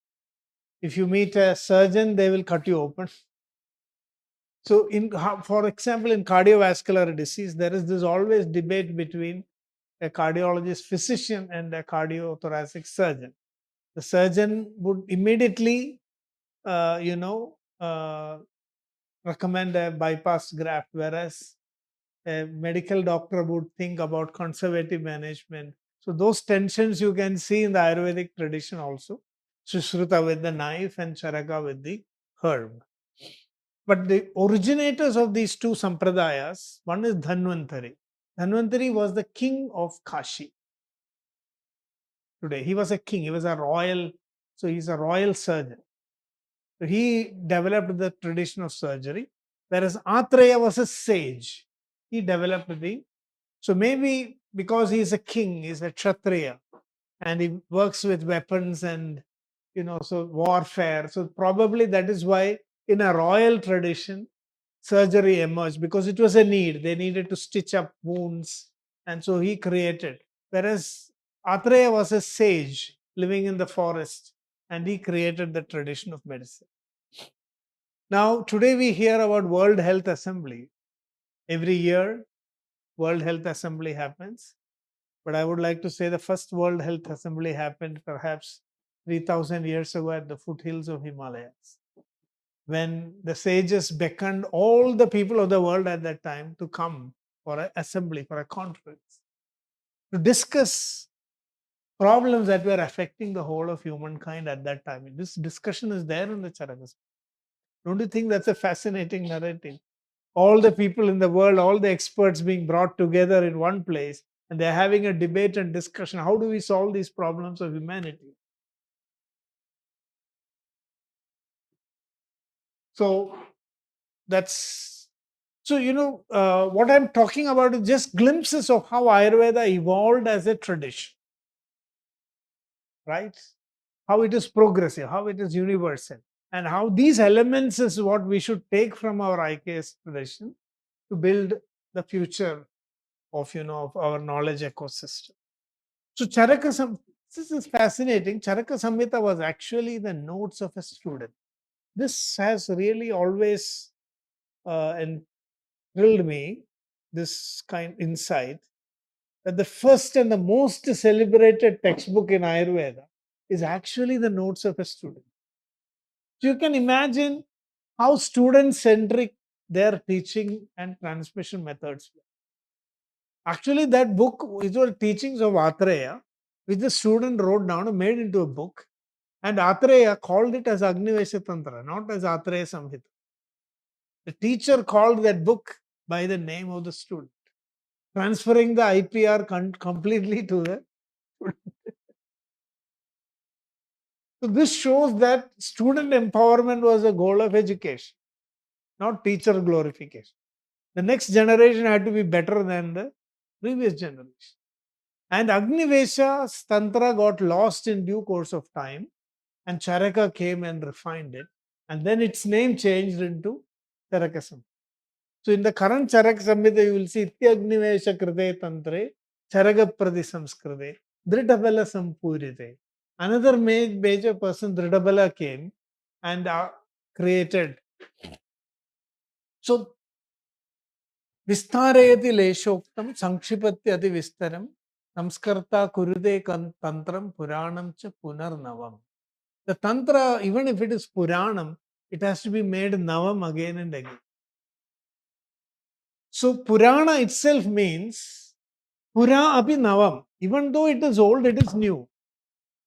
if you meet a surgeon, they will cut you open. So, for example, in cardiovascular disease, there is this always debate between a cardiologist physician and a cardiothoracic surgeon. The surgeon would immediately, recommend a bypass graft, whereas a medical doctor would think about conservative management. So those tensions you can see in the Ayurvedic tradition also. Sushruta with the knife and Charaka with the herb. But the originators of these two sampradayas, one is Dhanvantari. Dhanvantari was the king of Kashi. Today, he was a king, he was a royal, so he's a royal surgeon. So he developed the tradition of surgery, whereas Atreya was a sage. He developed so maybe because he's a king, he's a Kshatriya, and he works with weapons and, so warfare. So probably that is why in a royal tradition, surgery emerged, because it was a need. They needed to stitch up wounds, and so he created. Whereas Atreya was a sage living in the forest, and he created the tradition of medicine. Now, today we hear about World Health Assembly. Every year, World Health Assembly happens. But I would like to say the first World Health Assembly happened perhaps 3,000 years ago at the foothills of Himalayas, when the sages beckoned all the people of the world at that time to come for an assembly, for a conference, to discuss problems that were affecting the whole of humankind at that time. This discussion is there in the Charakas. Don't you think that's a fascinating narrative? All the people in the world, all the experts being brought together in one place, and they're having a debate and discussion. How do we solve these problems of humanity? So that's what I'm talking about is just glimpses of how Ayurveda evolved as a tradition, right? How it is progressive, how it is universal, and how these elements is what we should take from our IKS tradition to build the future of our knowledge ecosystem. So this is fascinating. Charaka Samhita was actually the notes of a student. This has really always and thrilled me, this kind insight, that the first and the most celebrated textbook in Ayurveda is actually the notes of a student. So you can imagine how student centric their teaching and transmission methods were. Actually, that book, it was teachings of Atreya, which the student wrote down and made into a book. And Atreya called it as Agnivesha Tantra, not as Atreya Samhita. The teacher called that book by the name of the student, transferring the IPR completely to the student. So this shows that student empowerment was a goal of education, not teacher glorification. The next generation had to be better than the previous generation. And Agnivesha's Tantra got lost in due course of time, and Charaka came and refined it. And then its name changed into Charaka Samhita. So in the current Charaka Samhita, you will see Ityagnivesha Krite Tantre, Charaka Prati Samskrite, Dridhabala Sampurite. Another major person, Dridhabala, came and created. So Vistarayati Leshoktam Sankshipatyati Vistaram Samskarta Kurude Tantram Puranam Cha Punarnavam. The Tantra, even if it is Puranam, it has to be made Navam again and again. So Purana itself means Pura Api Navam. Even though it is old, it is new.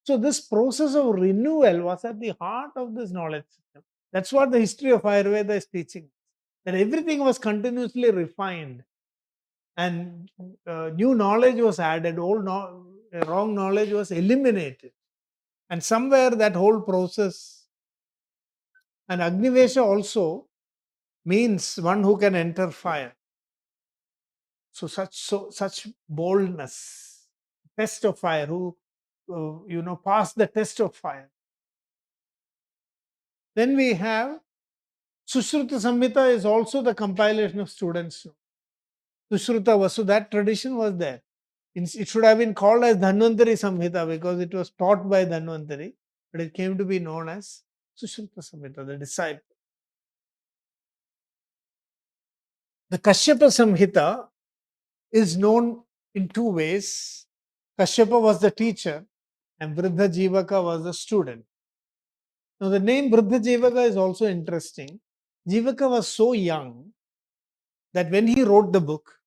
So this process of renewal was at the heart of this knowledge system. That's what the history of Ayurveda is teaching. That everything was continuously refined and new knowledge was added, wrong knowledge was eliminated. And somewhere that whole process, and Agnivesha also means one who can enter fire. So such boldness, test of fire, who pass the test of fire. Then we have Sushruta Samhita is also the compilation of students. Sushruta was, so that tradition was there. It should have been called as Dhanvantari Samhita because it was taught by Dhanvantari, but it came to be known as Sushruta Samhita, the disciple. The Kashyapa Samhita is known in two ways. Kashyapa was the teacher and Vriddha Jivaka was the student. Now the name Vriddha Jivaka is also interesting. Jivaka was so young that when he wrote the book,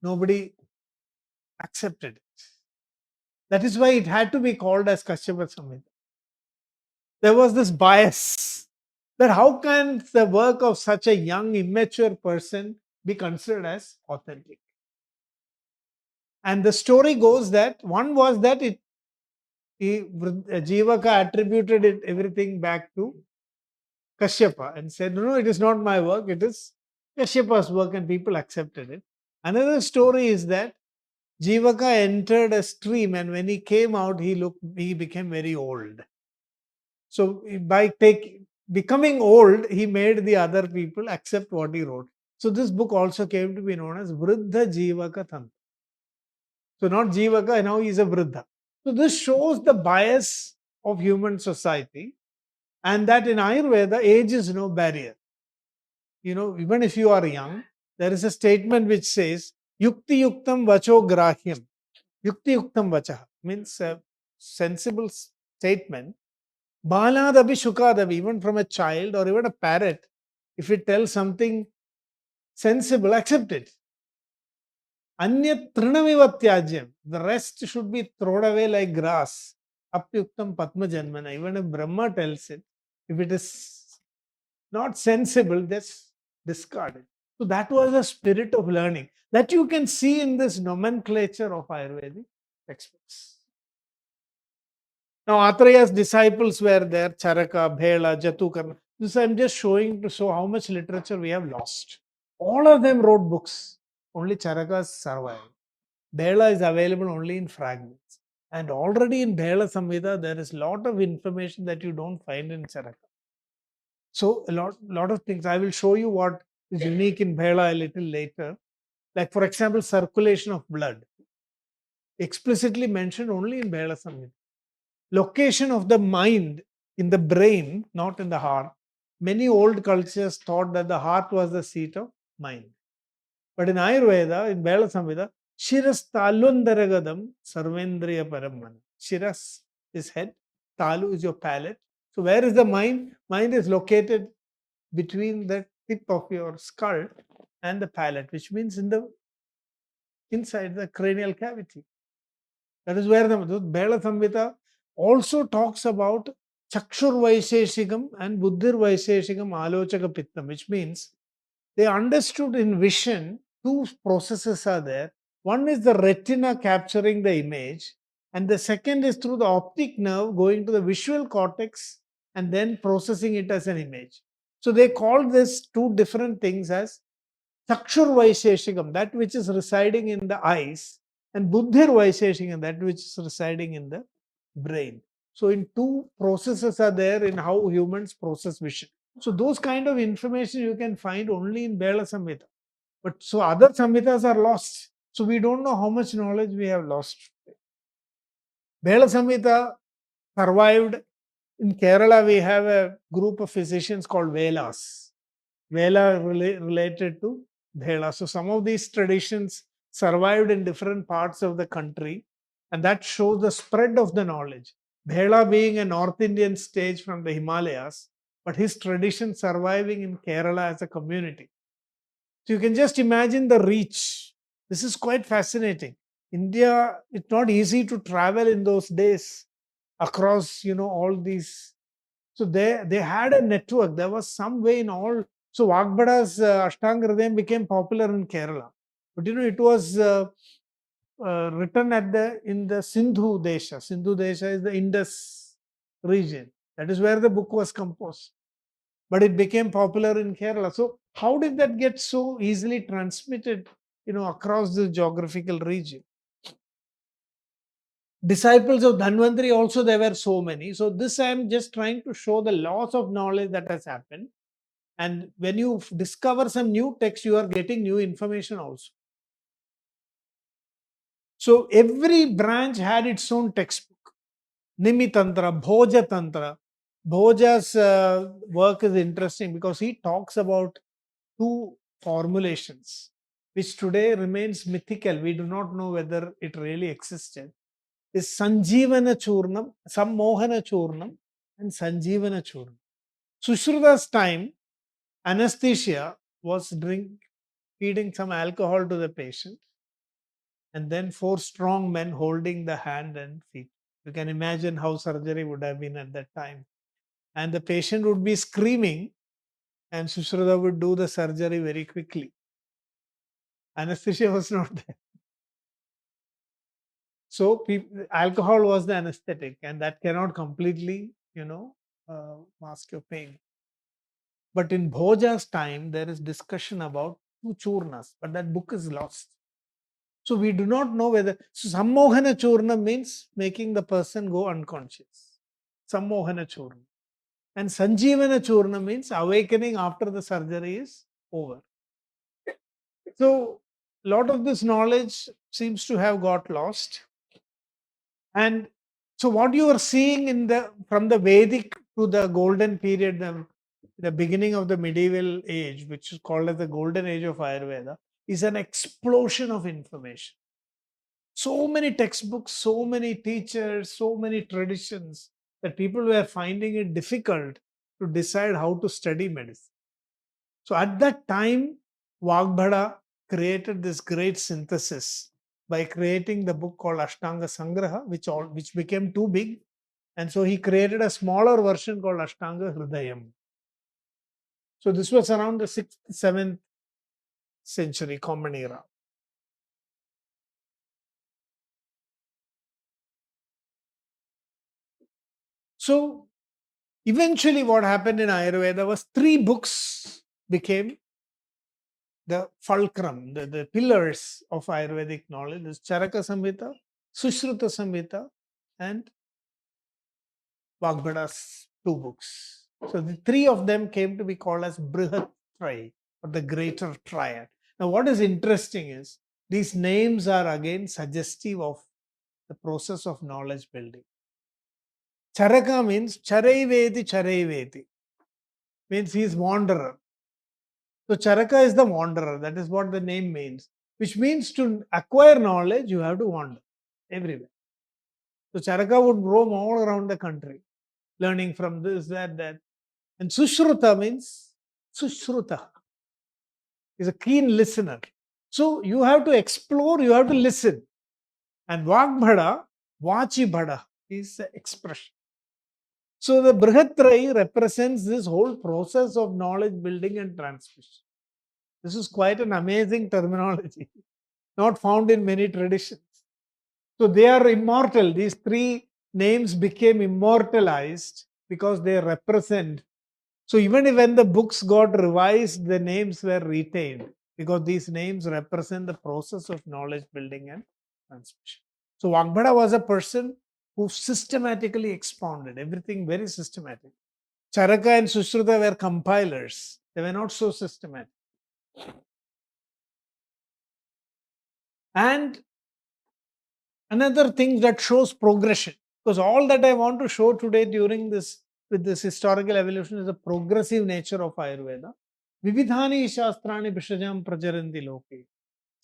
nobody accepted it. That is why it had to be called as Kashyapa Samhita. There was this bias that how can the work of such a young, immature person be considered as authentic? And the story goes that one was that Jivaka attributed everything back to Kashyapa and said, no, it is not my work, it is Kashyapa's work, and people accepted it. Another story is that Jivaka entered a stream, and when he came out, he became very old. So by becoming old, he made the other people accept what he wrote. So this book also came to be known as Vriddha Jivaka Tantra. So not Jivaka, now he is a Vriddha. So this shows the bias of human society, and that in Ayurveda, age is no barrier. Even if you are young, there is a statement which says, Yukti Yuktam Vacho Grahyam. Yukti Yuktam Vacha means a sensible statement. Baladabi Shukadabi, even from a child or even a parrot, if it tells something sensible, accept it. Anyat Trinamiva Tyajyam, the rest should be thrown away like grass. Apyuktam Padma Janmana, even if Brahma tells it, if it is not sensible, just discard it. So that was the spirit of learning that you can see in this nomenclature of Ayurvedic textbooks. Now, Atreya's disciples were there, Charaka, Bhela, Jatukarna. This I'm just showing to show how much literature we have lost. All of them wrote books. Only Charaka survived. Bhela is available only in fragments. And already in Bhela Samhita, there is a lot of information that you don't find in Charaka. So a lot of things. I will show you what is unique in Bhela a little later. Like for example, circulation of blood. Explicitly mentioned only in Bhela Samhita. Location of the mind in the brain, not in the heart. Many old cultures thought that the heart was the seat of mind. But in Ayurveda, in Bhela Samhita, Shiras Talundaragadam Sarvendriya Paramana. Shiras is head, Talu is your palate. So where is the mind? Mind is located between the tip of your skull and the palate, which means in the inside the cranial cavity. That is where the Bela Samhita also talks about Chakshur Vaisheshikam and Buddhir Vaisheshikam Alochaka Pittam, which means they understood in vision two processes are there. One is the retina capturing the image, and the second is through the optic nerve going to the visual cortex and then processing it as an image. So they call this two different things as Chakshur Vaisheshikam, that which is residing in the eyes, and Buddhir Vaisheshikam, that which is residing in the brain. So, in two processes are there in how humans process vision. So, those kind of information you can find only in Bela Samhita. But so other Samhitas are lost. So, we don't know how much knowledge we have lost. Bela Samhita survived. In Kerala, we have a group of physicians called Velas. Vela related to Bhela. So some of these traditions survived in different parts of the country, and that shows the spread of the knowledge. Bhela being a North Indian stage from the Himalayas, but his tradition surviving in Kerala as a community. So you can just imagine the reach. This is quite fascinating. India, it's not easy to travel in those days across, all these. So they had a network. There was some way in all. So Vagbada's Ashtanga Hridayam became popular in Kerala, but it was written in the Sindhu Desha. Sindhu Desha is the Indus region. That is where the book was composed. But it became popular in Kerala. So how did that get so easily transmitted, across the geographical region? Disciples of Dhanvantari also, there were so many. So this I am just trying to show the loss of knowledge that has happened. And when you discover some new text, you are getting new information also. So every branch had its own textbook. Nimi Tantra, Bhoja Tantra. Bhoja's work is interesting because he talks about two formulations, which today remains mythical. We do not know whether it really existed. Is Sanjeevana Churnam, Sammohana Churnam, and Sanjeevana Churnam. Sushruta's time, anesthesia was feeding some alcohol to the patient, and then four strong men holding the hand and feet. You can imagine how surgery would have been at that time. And the patient would be screaming, and Sushruta would do the surgery very quickly. Anesthesia was not there. So alcohol was the anesthetic, and that cannot completely, mask your pain. But in Bhoja's time, there is discussion about two churnas, but that book is lost. So we do not know whether. So Sammohana Churna means making the person go unconscious. Sammohana Churna. And Sanjeevana Churna means awakening after the surgery is over. So a lot of this knowledge seems to have got lost. And so what you are seeing from the Vedic to the golden period, the beginning of the medieval age, which is called as the golden age of Ayurveda, is an explosion of information. So many textbooks, so many teachers, so many traditions that people were finding it difficult to decide how to study medicine. So at that time, Vagbhada created this great synthesis by creating the book called Ashtanga Sangraha, which became too big. And so he created a smaller version called Ashtanga Hridayam. So this was around the 6th, 7th century Common Era. So eventually what happened in Ayurveda was 3 books became the fulcrum, the pillars of Ayurvedic knowledge. This Charaka Samhita, Sushruta Samhita, and Vagbhada's 2 books. So the 3 of them came to be called as Brihat Trai, or the Greater Triad. Now what is interesting is these names are again suggestive of the process of knowledge building. Charaka means Charaiveti, means he is wanderer. So Charaka is the wanderer. That is what the name means. Which means to acquire knowledge, you have to wander everywhere. So Charaka would roam all around the country, learning from this, that. And Sushruta means Sushruta is a keen listener. So you have to explore, you have to listen. And Vagbhada, Vachi Bhada is the expression. So the Brihatrai represents this whole process of knowledge building and transmission. This is quite an amazing terminology, not found in many traditions. So they are immortal. These three names became immortalized because they represent. So even when the books got revised, the names were retained because these names represent the process of knowledge building and transmission. So Vagbhada was a person who systematically expounded everything very systematic. Charaka and Sushruta were compilers. They were not so systematic. And another thing that shows progression, because all that I want to show today during this with this historical evolution is the progressive nature of Ayurveda. Vividhani shastrani bishajam prajaranti loke.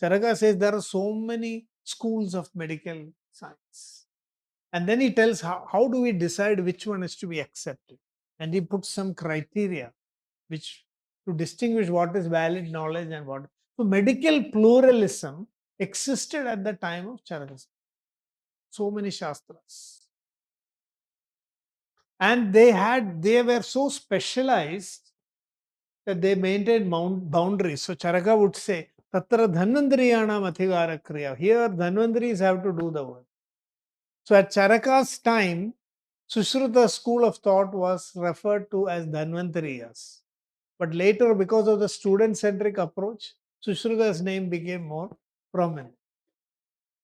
Charaka says there are so many schools of medical science. And then he tells how do we decide which one is to be accepted. And he puts some criteria which to distinguish what is valid knowledge and what. So medical pluralism existed at the time of Charaka. So many shastras. And they were so specialized that they maintained boundaries. So Charaka would say, Tatra Dhanvandriyanam Athigara Kriya. Here Dhanvandris have to do the work. So at Charaka's time, Sushruta's school of thought was referred to as Dhanvantariyas. But later, because of the student-centric approach, Sushruta's name became more prominent.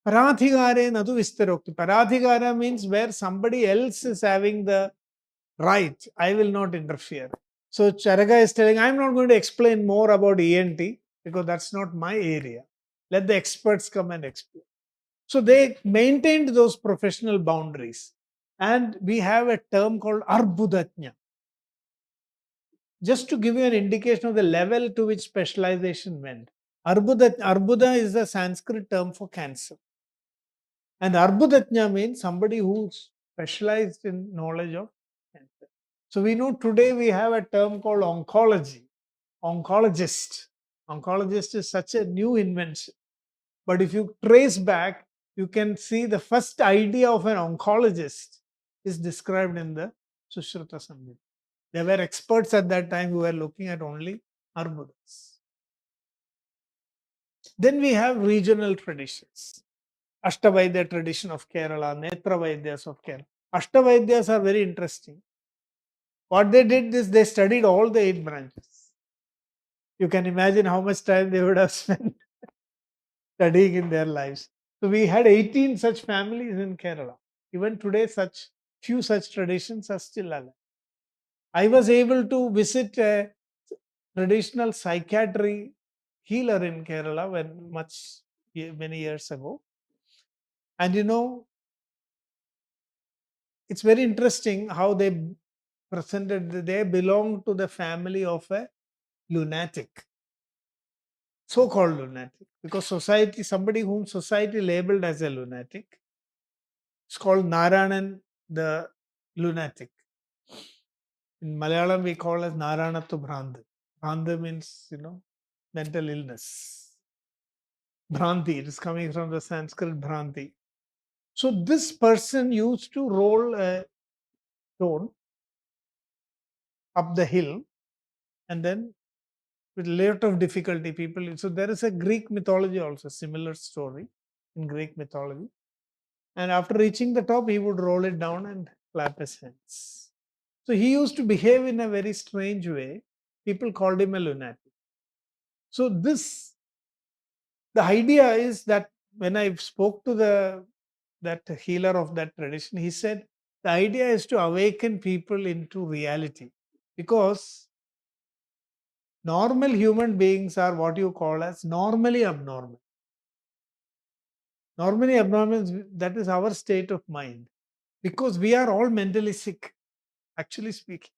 Parathigare nadu vistarokti. Parathigara means where somebody else is having the right. I will not interfere. So Charaka is telling, I'm not going to explain more about ENT because that's not my area. Let the experts come and explain. So they maintained those professional boundaries. And we have a term called Arbudatnya. Just to give you an indication of the level to which specialization went. Arbuda is the Sanskrit term for cancer. And Arbudatnya means somebody who's specialized in knowledge of cancer. So we know today we have a term called oncology, oncologist. Oncologist is such a new invention. But if you trace back, you can see the first idea of an oncologist is described in the Sushruta Samhita. There were experts at that time who were looking at only Arbudas. Then we have regional traditions. Ashtavaidya tradition of Kerala, Netravaidyas of Kerala. Ashtavaidyas are very interesting. What they did is they studied all the 8 branches. You can imagine how much time they would have spent studying in their lives. So we had 18 such families in Kerala. Even today, few such traditions are still alive. I was able to visit a traditional psychiatry healer in Kerala many years ago. And it's very interesting how they presented. They belong to the family of a lunatic, so-called lunatic, because somebody whom society labeled as a lunatic, it's called Narayanan the lunatic. In Malayalam, we call as Naranattu Bhranda. Bhranda means, mental illness. Bhranti, it is coming from the Sanskrit Bhranti. So this person used to roll a stone up the hill, and then with a lot of difficulty, so there is a Greek mythology also, similar story in Greek mythology. And after reaching the top, he would roll it down and clap his hands. So he used to behave in a very strange way. People called him a lunatic. So the idea is that when I spoke to that healer of that tradition, he said the idea is to awaken people into reality, because normal human beings are what you call as normally abnormal. Normally abnormal, that is our state of mind, because we are all mentally sick, actually speaking.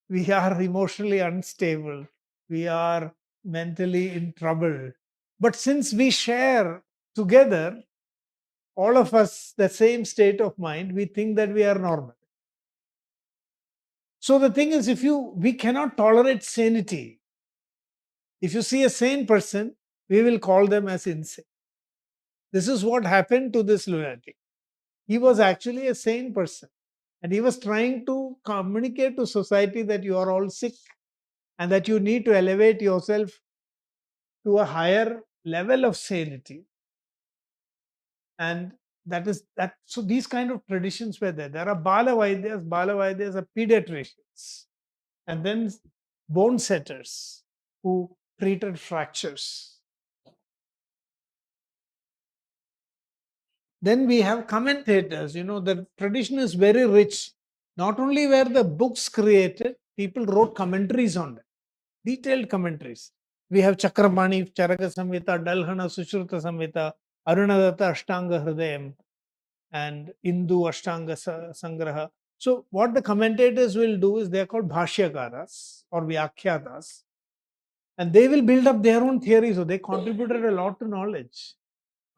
We are emotionally unstable. We are mentally in trouble. But since we share together, all of us, the same state of mind, we think that we are normal. So the thing is, we cannot tolerate sanity. If you see a sane person, we will call them as insane. This is what happened to this lunatic. He was actually a sane person. And he was trying to communicate to society that you are all sick and that you need to elevate yourself to a higher level of sanity. And that is that. So these kind of traditions were there. There are Bala Vaidyas are pediatricians, and then bone setters who treated fractures. Then we have commentators. The tradition is very rich. Not only were the books created, people wrote commentaries on them, detailed commentaries. We have Chakramani, Charaka Samhita, Dalhana Sushruta Samhita, Arunadatta Ashtanga Hridayam, and Indu Ashtanga Sangraha. So, what the commentators will do is they are called Bhashyakaras or Vyakhyatas, and they will build up their own theories. So, they contributed a lot to knowledge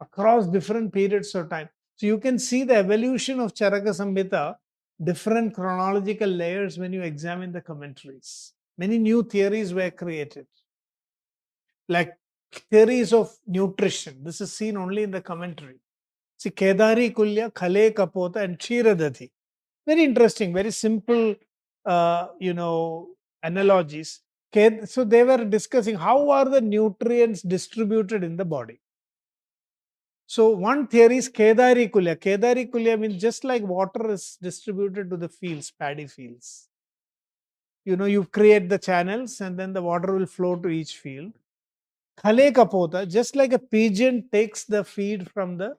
across different periods of time. So you can see the evolution of Charaka Samhita, different chronological layers when you examine the commentaries. Many new theories were created, like theories of nutrition. This is seen only in the commentary. See, Kedari Kulya, Khale Kapota, and Kshiradati. Very interesting, very simple, analogies. So they were discussing how are the nutrients distributed in the body. So one theory is Kedari Kulya. Kedari Kulya means just like water is distributed to the fields, paddy fields. You create the channels and then the water will flow to each field. Khale Kapota, just like a pigeon takes the feed from the.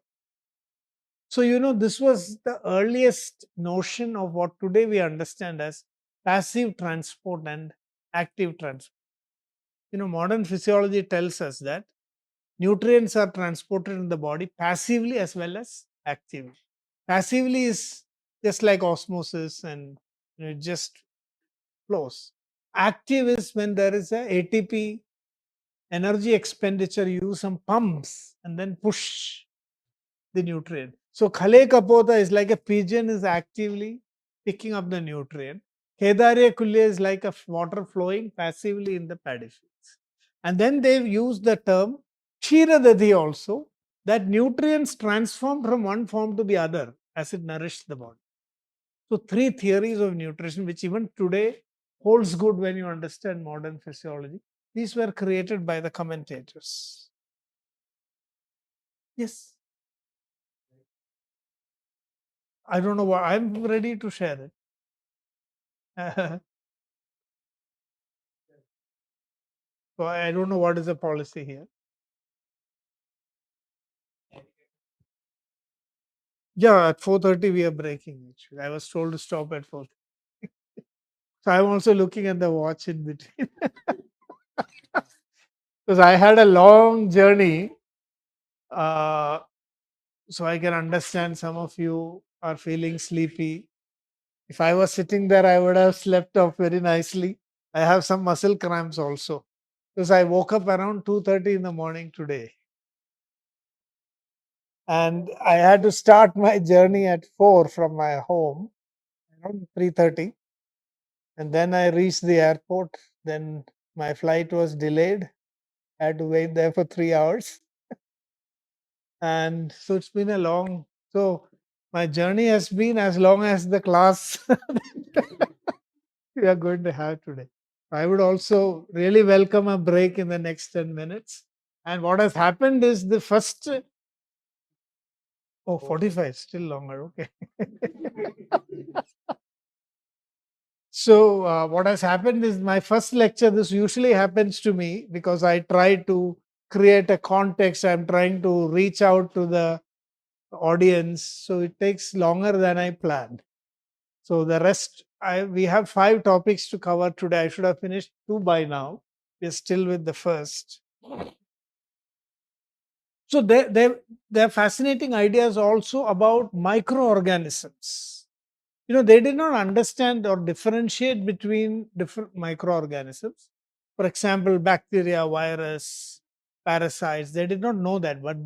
So, this was the earliest notion of what today we understand as passive transport and active transport. Modern physiology tells us that nutrients are transported in the body passively as well as actively. Passively is just like osmosis and it just flows. Active is when there is a ATP energy expenditure, you use some pumps and then push the nutrient. So Khale Kapota is like a pigeon is actively picking up the nutrient. Kedarya Kulya is like a water flowing passively in the paddy fields. And then they've used the term Kshiradadhi also, that nutrients transform from one form to the other as it nourishes the body. So three theories of nutrition, which even today holds good when you understand modern physiology. These were created by the commentators. Yes. I don't know what I'm ready to share it. So I don't know what is the policy here. Yeah, at 4:30 we are breaking actually. I was told to stop at 4. So I'm also looking at the watch in between. Because I had a long journey. Uh, so I can understand some of you are feeling sleepy. If I was sitting there, I would have slept off very nicely. I have some muscle cramps also. Because I woke up around 2:30 in the morning today. And I had to start my journey at 4 from my home, around 3:30. And then I reached the airport. Then my flight was delayed. I had to wait there for 3 hours. And so it's been a long. So my journey has been as long as the class we are going to have today. I would also really welcome a break in the next 10 minutes. And what has happened is the first. Oh, 45, still longer. Okay. So, what has happened is my first lecture, this usually happens to me because I try to create a context. I'm trying to reach out to the audience. So, it takes longer than I planned. So, the rest, we have 5 topics to cover today. I should have finished 2 by now. We're still with the first. So, there are fascinating ideas also about microorganisms. They did not understand or differentiate between different microorganisms. For example, bacteria, virus, parasites, they did not know that, but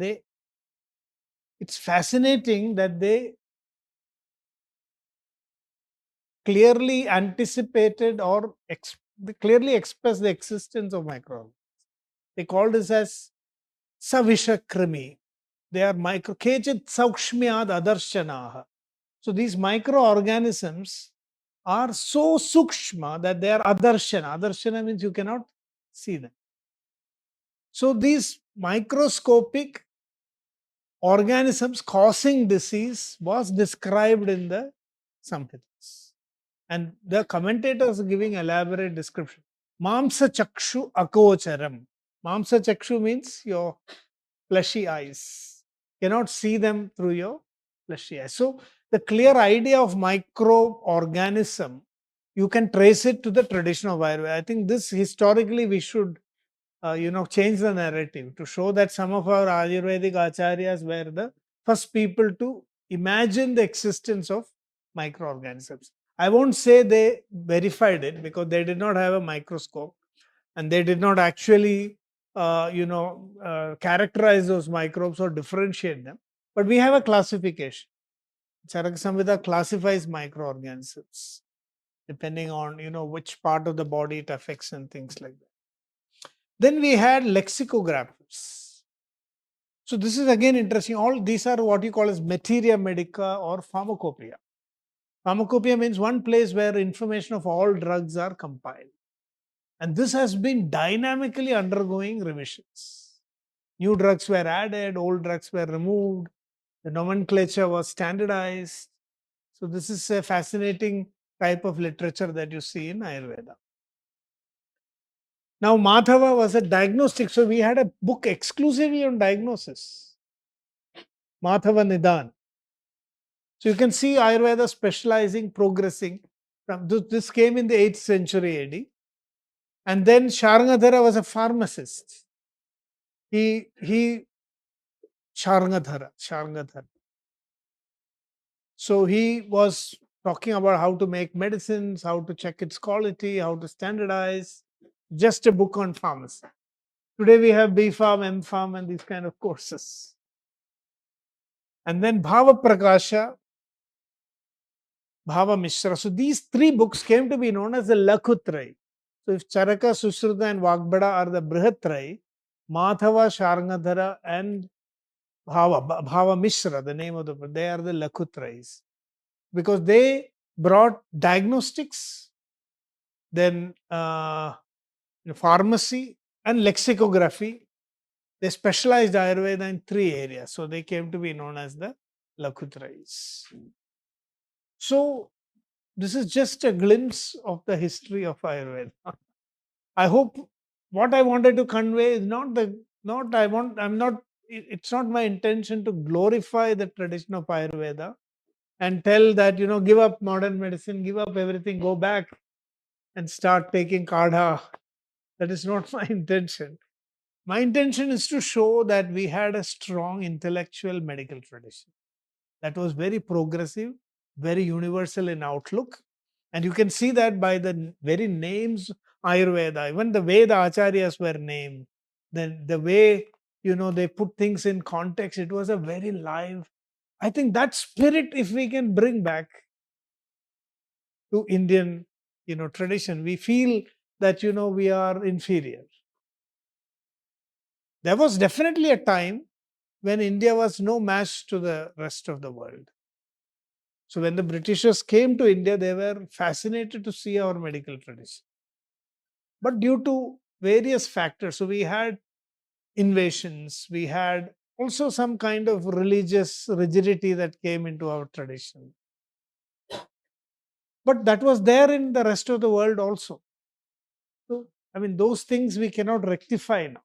it's fascinating that they clearly anticipated or they clearly expressed the existence of microorganisms. They called this as savishakrimi. They are micro kechit saukshmyad adarshanaha. So these microorganisms are so sukshma that they are adarshana. Adarshana means you cannot see them. So these microscopic organisms causing disease was described in the Samhitas. And the commentators are giving elaborate description. Mamsa chakshu akocharam. Mamsa chakshu means your fleshy eyes. Cannot see them through your fleshy eyes. So the clear idea of microorganism, you can trace it to the tradition of Ayurveda. I think this historically we should change the narrative to show that some of our Ayurvedic acharyas were the first people to imagine the existence of microorganisms. I won't say they verified it because they did not have a microscope and they did not actually, characterize those microbes or differentiate them. But we have a classification. Charaka Samhita classifies microorganisms depending on which part of the body it affects and things like that. Then we had lexicographers. So this is again interesting. All these are what you call as materia medica or pharmacopoeia. Pharmacopoeia means one place where information of all drugs are compiled. And this has been dynamically undergoing revisions. New drugs were added, old drugs were removed, the nomenclature was standardized. So this is a fascinating type of literature that you see in Ayurveda. Now, Madhava was a diagnostic, so we had a book exclusively on diagnosis, Madhava Nidan. So you can see Ayurveda specializing, progressing. From this came in the 8th century AD. And then Sharangadhara was a pharmacist. He Sharangadhara. So he was talking about how to make medicines, how to check its quality, how to standardize. Just a book on pharmacy. Today we have B Pharm, M Pharm, and these kind of courses. And then Bhava Prakasha, Bhava Mishra. So these three books came to be known as the Lakhutrai. So if Charaka, Sushruta, and Vagbada are the Brihatrai, Madhava, Sharangadhara, and Bhava Mishra, the name of the book, they are the Lakhutrais. Because they brought diagnostics, then pharmacy, and lexicography. They specialized Ayurveda in three areas. So they came to be known as the Lakhutrais. So this is just a glimpse of the history of Ayurveda. I hope what I wanted to convey is it's not my intention to glorify the tradition of Ayurveda and tell that, give up modern medicine, give up everything, go back and start taking kadha. That is not my intention. My intention is to show that we had a strong intellectual medical tradition that was very progressive, very universal in outlook. And you can see that by the very names Ayurveda, even the way the acharyas were named, then the way they put things in context, it was a very live. I think that spirit, if we can bring back to Indian tradition, we feel that we are inferior. There was definitely a time when India was no match to the rest of the world. So when the Britishers came to India, they were fascinated to see our medical tradition. But due to various factors, so we had invasions, we had also some kind of religious rigidity that came into our tradition. But that was there in the rest of the world also. So, those things we cannot rectify now.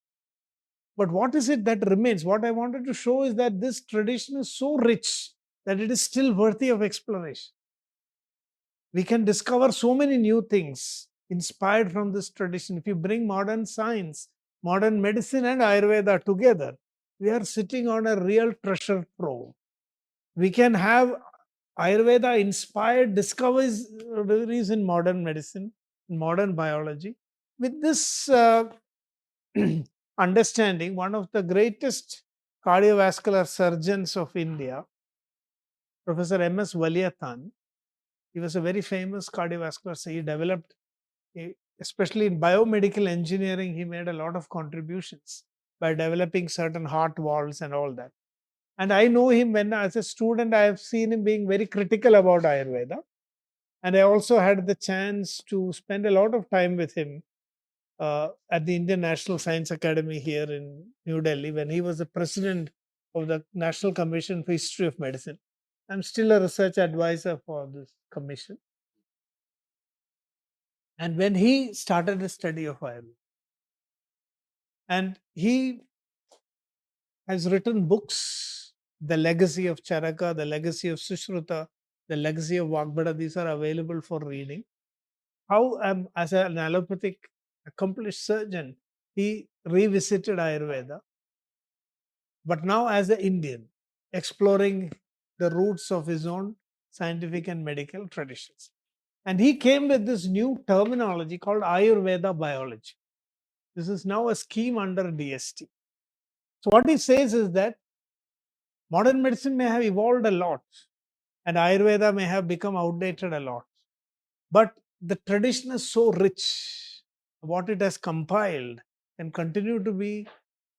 But what is it that remains? What I wanted to show is that this tradition is so rich that it is still worthy of exploration. We can discover so many new things inspired from this tradition. If you bring modern science, modern medicine, and Ayurveda together, we are sitting on a real treasure trove. We can have Ayurveda inspired discoveries in modern medicine, in modern biology. With this understanding, one of the greatest cardiovascular surgeons of India, Professor M.S. Valiathan, he was a very famous cardiovascular surgeon. He developed, especially in biomedical engineering, he made a lot of contributions. by developing certain heart valves and all that. And I know him when, as a student, I have seen him being very critical about Ayurveda. And I also had the chance to spend a lot of time with him at the Indian National Science Academy here in New Delhi when he was the president of the National Commission for History of Medicine. I'm still a research advisor for this commission. And when he started the study of Ayurveda, and he has written books, The Legacy of Charaka, The Legacy of Sushruta, The Legacy of Vagbhada, these are available for reading. How, as an allopathic accomplished surgeon, he revisited Ayurveda, but now as an Indian, exploring the roots of his own scientific and medical traditions. And he came with this new terminology called Ayurveda biology. This is now a scheme under DST. So, what he says is that modern medicine may have evolved a lot, and Ayurveda may have become outdated a lot. But the tradition is so rich, what it has compiled can continue to be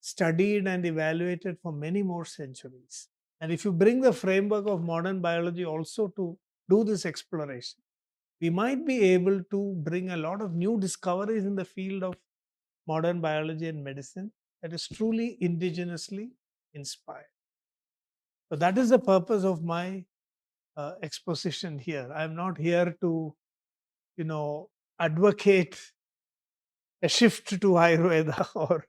studied and evaluated for many more centuries. And if you bring the framework of modern biology also to do this exploration, we might be able to bring a lot of new discoveries in the field of modern biology and medicine that is truly indigenously inspired. So that is the purpose of my exposition here. I'm not here to, advocate a shift to Ayurveda or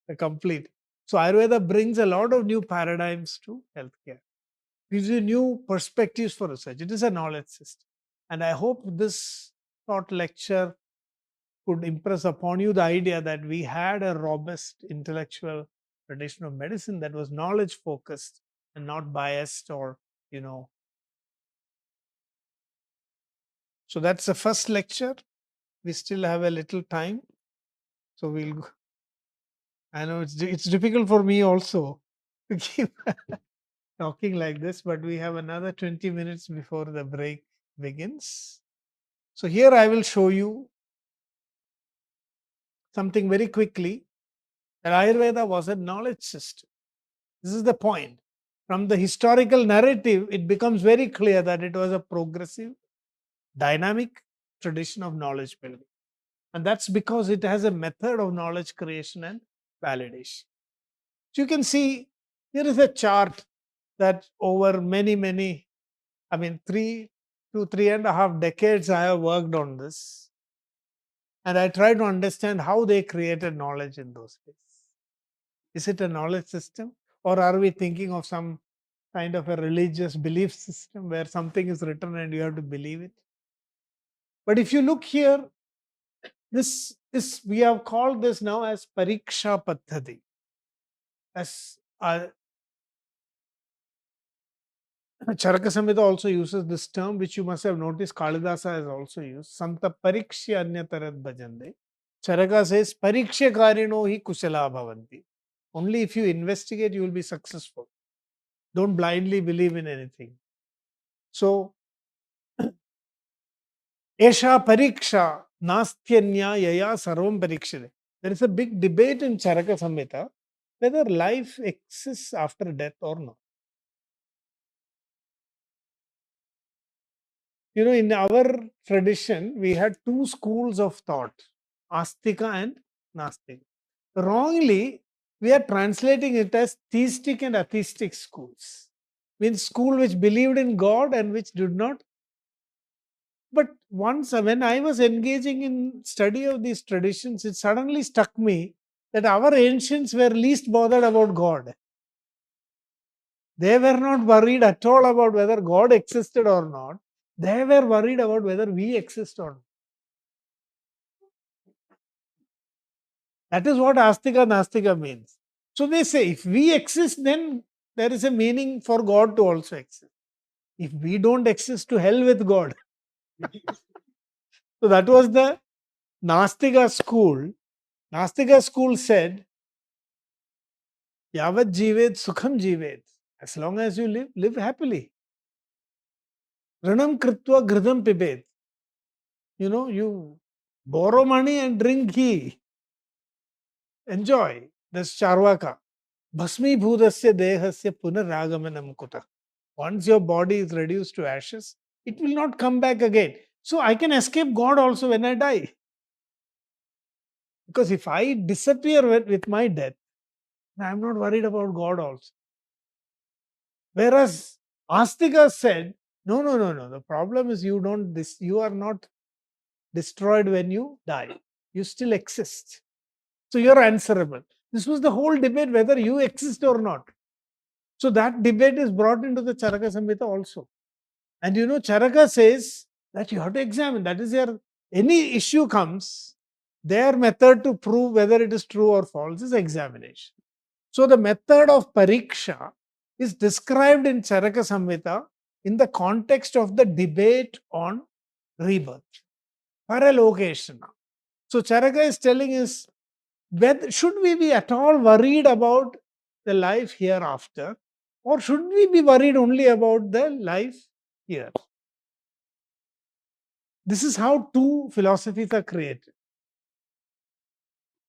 a complete. So Ayurveda brings a lot of new paradigms to healthcare, gives you new perspectives for research. It is a knowledge system. And I hope this short lecture could impress upon you the idea that we had a robust intellectual tradition of medicine that was knowledge focused and not biased or, you know. So that's the first lecture. We still have a little time. So I know it's difficult for me also to keep talking like this, but we have another 20 minutes before the break begins. So here I will show you something very quickly, that Ayurveda was a knowledge system. This is the point. From the historical narrative, it becomes very clear that it was a progressive, dynamic tradition of knowledge building. And that's because it has a method of knowledge creation and validation. So you can see here is a chart that over many, 3 to 3.5 decades, I have worked on this. And I try to understand how they created knowledge in those days. Is it a knowledge system? Or are we thinking of some kind of a religious belief system where something is written and you have to believe it? But if you look here, this is, we have called this now as Pariksha Paddhati. As Charaka Samhita also uses this term, which you must have noticed Kalidasa has also used. Santa Parikshya Anyatarad Bhajande. Charaka says, Pariksha Karino hi kushala bhavanti. Only if you investigate, you will be successful. Don't blindly believe in anything. So, Esha Pariksha Nastyanya Yaya Sarvam Parikshade. There is a big debate in Charaka Samhita whether life exists after death or not. In our tradition, we had two schools of thought, Astika and Nastika. Wrongly, we are translating it as theistic and atheistic schools. Means school which believed in God and which did not. But once, when I was engaging in study of these traditions, it suddenly struck me that our ancients were least bothered about God. They were not worried at all about whether God existed or not. They were worried about whether we exist or not. That is what Astika Nastika means. So they say if we exist, then there is a meaning for God to also exist. If we don't exist, to hell with God. So that was the Nastika school. Nastika school said, Yavat jivet sukham jivet. As long as you live, live happily. Ranam kritva gridam pibet. You borrow money and drink ghee. Enjoy. This Charvaka. Bhasmi bhudasya dehasya punaragamanam kuta. Once your body is reduced to ashes, it will not come back again. So I can escape God also when I die. Because if I disappear with my death, I'm not worried about God also. Whereas Astika said, no, no, no, no. The problem is you are not destroyed when you die. You still exist. So you're answerable. This was the whole debate whether you exist or not. So that debate is brought into the Charaka Samhita also. And Charaka says that you have to examine. That is any issue comes, their method to prove whether it is true or false is examination. So the method of pariksha is described in Charaka Samhita in the context of the debate on rebirth, paralokeshana. So Charaka is telling us, should we be at all worried about the life hereafter, or should we be worried only about the life here? This is how two philosophies are created.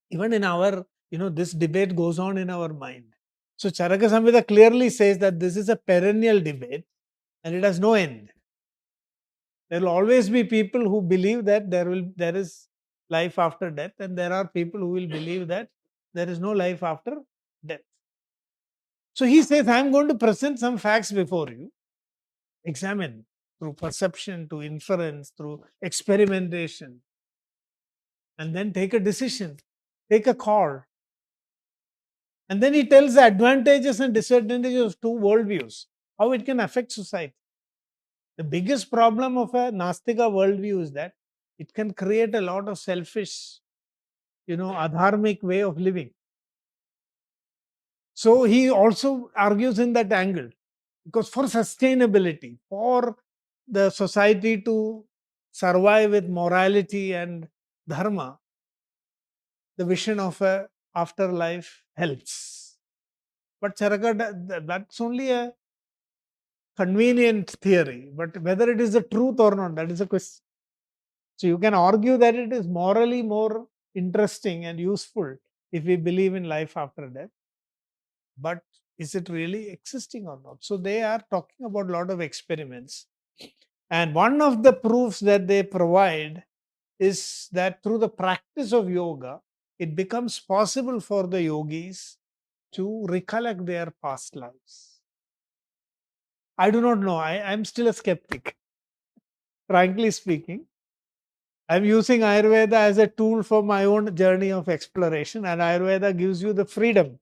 Even in our, this debate goes on in our mind. So Charaka Samhita clearly says that this is a perennial debate and it has no end. There will always be people who believe that there is life after death, and there are people who will believe that there is no life after death. So he says, I am going to present some facts before you. Examine through perception, to inference, through experimentation, and then take a decision, take a call. And then he tells the advantages and disadvantages of two worldviews, how it can affect society. The biggest problem of a Nastika worldview is that it can create a lot of selfish, adharmic way of living. So he also argues in that angle, because for sustainability, for the society to survive with morality and dharma, the vision of a afterlife helps. But Charaka, that's only a convenient theory, but whether it is the truth or not, that is a question. So you can argue that it is morally more interesting and useful if we believe in life after death, but is it really existing or not? So they are talking about a lot of experiments. And one of the proofs that they provide is that through the practice of yoga, it becomes possible for the yogis to recollect their past lives. I do not know. I'm still a skeptic, frankly speaking. I'm using Ayurveda as a tool for my own journey of exploration, and Ayurveda gives you the freedom.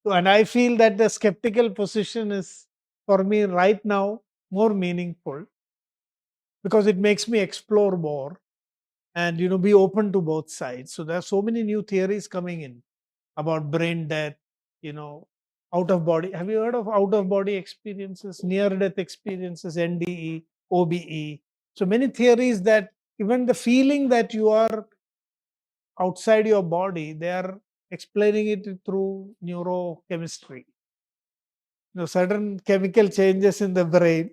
And I feel that the skeptical position is, for me right now, more meaningful because it makes me explore more and be open to both sides. So there are so many new theories coming in about brain death, you know, out of body. Have you heard of out of body experiences, near death experiences, NDE, OBE? So many theories that even the feeling that you are outside your body, they are explaining it through neurochemistry. Certain chemical changes in the brain.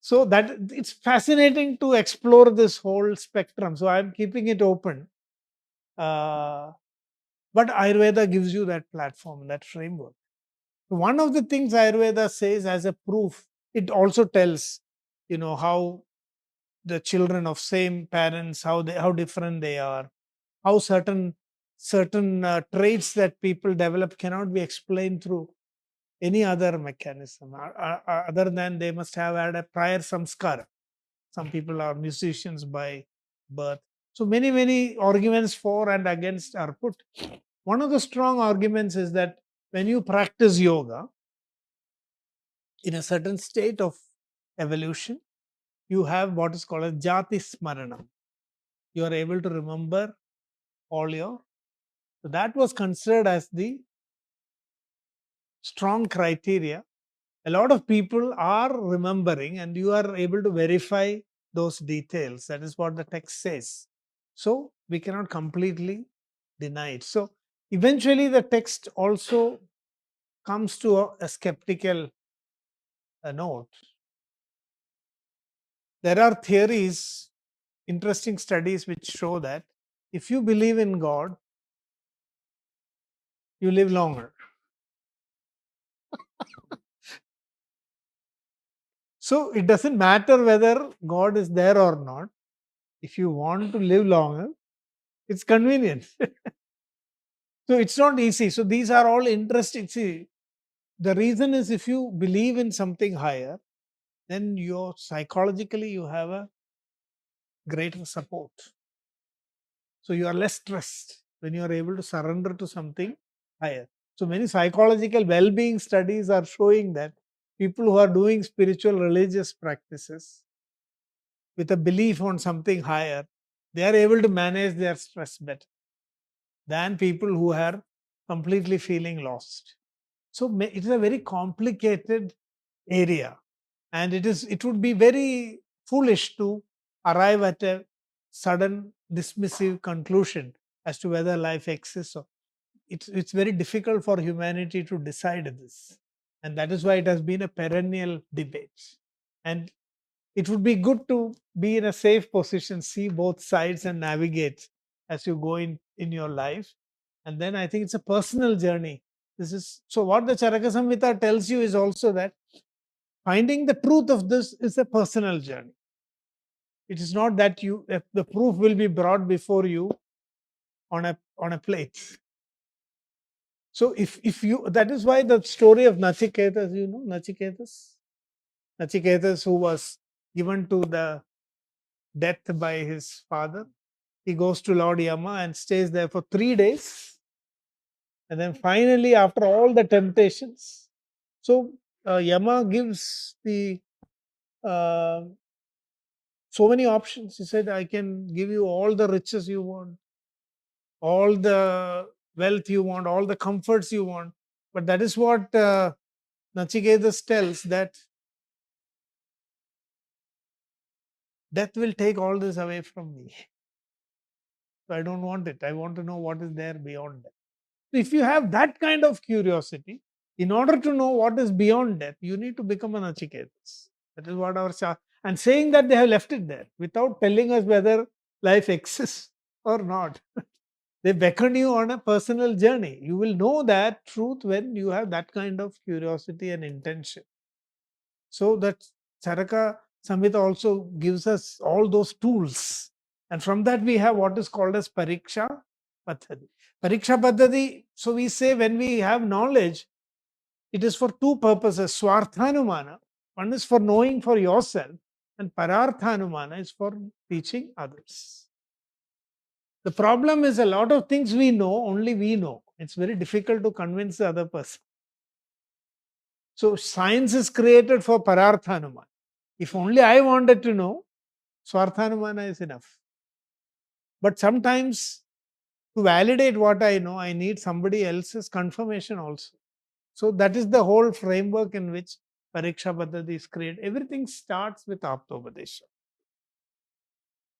So that it's fascinating to explore this whole spectrum. So I'm keeping it open. But Ayurveda gives you that platform, that framework. One of the things Ayurveda says as a proof, it also tells, how the children of same parents, how different they are, how certain traits that people develop cannot be explained through any other mechanism other than they must have had a prior samskara. Some people are musicians by birth. So many arguments for and against are put. One of the strong arguments is that when you practice yoga in a certain state of evolution, you have what is called a jati smaranam. You are able to remember all your. So that was considered as the strong criteria. A lot of people are remembering, and you are able to verify those details. That is what the text says. So we cannot completely deny it. So eventually, the text also comes to a skeptical note. There are theories, interesting studies which show that if you believe in God, you live longer. So it doesn't matter whether God is there or not. If you want to live longer, it's convenient. So it's not easy. So these are all interesting. See, the reason is if you believe in something higher, then you're psychologically you have a greater support. So you are less stressed when you are able to surrender to something higher. So many psychological well-being studies are showing that people who are doing spiritual religious practices with a belief on something higher, they are able to manage their stress better than people who are completely feeling lost. So it is a very complicated area, and it would be very foolish to arrive at a sudden dismissive conclusion as to whether life exists. Or it's very difficult for humanity to decide this, and that is why it has been a perennial debate. And it would be good to be in a safe position, see both sides and navigate as you go in your life. And then I think it's a personal journey. This is so what the Charaka Samhita tells you is also that finding the truth of this is a personal journey. It is not that the proof will be brought before you on a plate. So if you that is why the story of Nachiketas, Nachiketas who was given to the death by his father. He goes to Lord Yama and stays there for 3 days. And then finally, after all the temptations, so Yama gives the uh, so many options. He said, I can give you all the riches you want, all the wealth you want, all the comforts you want. But that is what Nachiketas tells, that death will take all this away from me. So I don't want it. I want to know what is there beyond death. So if you have that kind of curiosity, in order to know what is beyond death, you need to become an Achiketas. That is what our and saying that they have left it there without telling us whether life exists or not. They beckon you on a personal journey. You will know that truth when you have that kind of curiosity and intention. So that Charaka Samhita also gives us all those tools. And from that we have what is called as Pariksha Paddhati. Pariksha Paddhati, so we say when we have knowledge, it is for two purposes. Swarthanumana, one is for knowing for yourself, and Pararthanumana is for teaching others. The problem is a lot of things we know, only we know. It's very difficult to convince the other person. So science is created for Pararthanumana. If only I wanted to know, Swarthanumana is enough. But sometimes to validate what I know, I need somebody else's confirmation also. So that is the whole framework in which Pariksha Paddhati is created. Everything starts with Aptopadesha.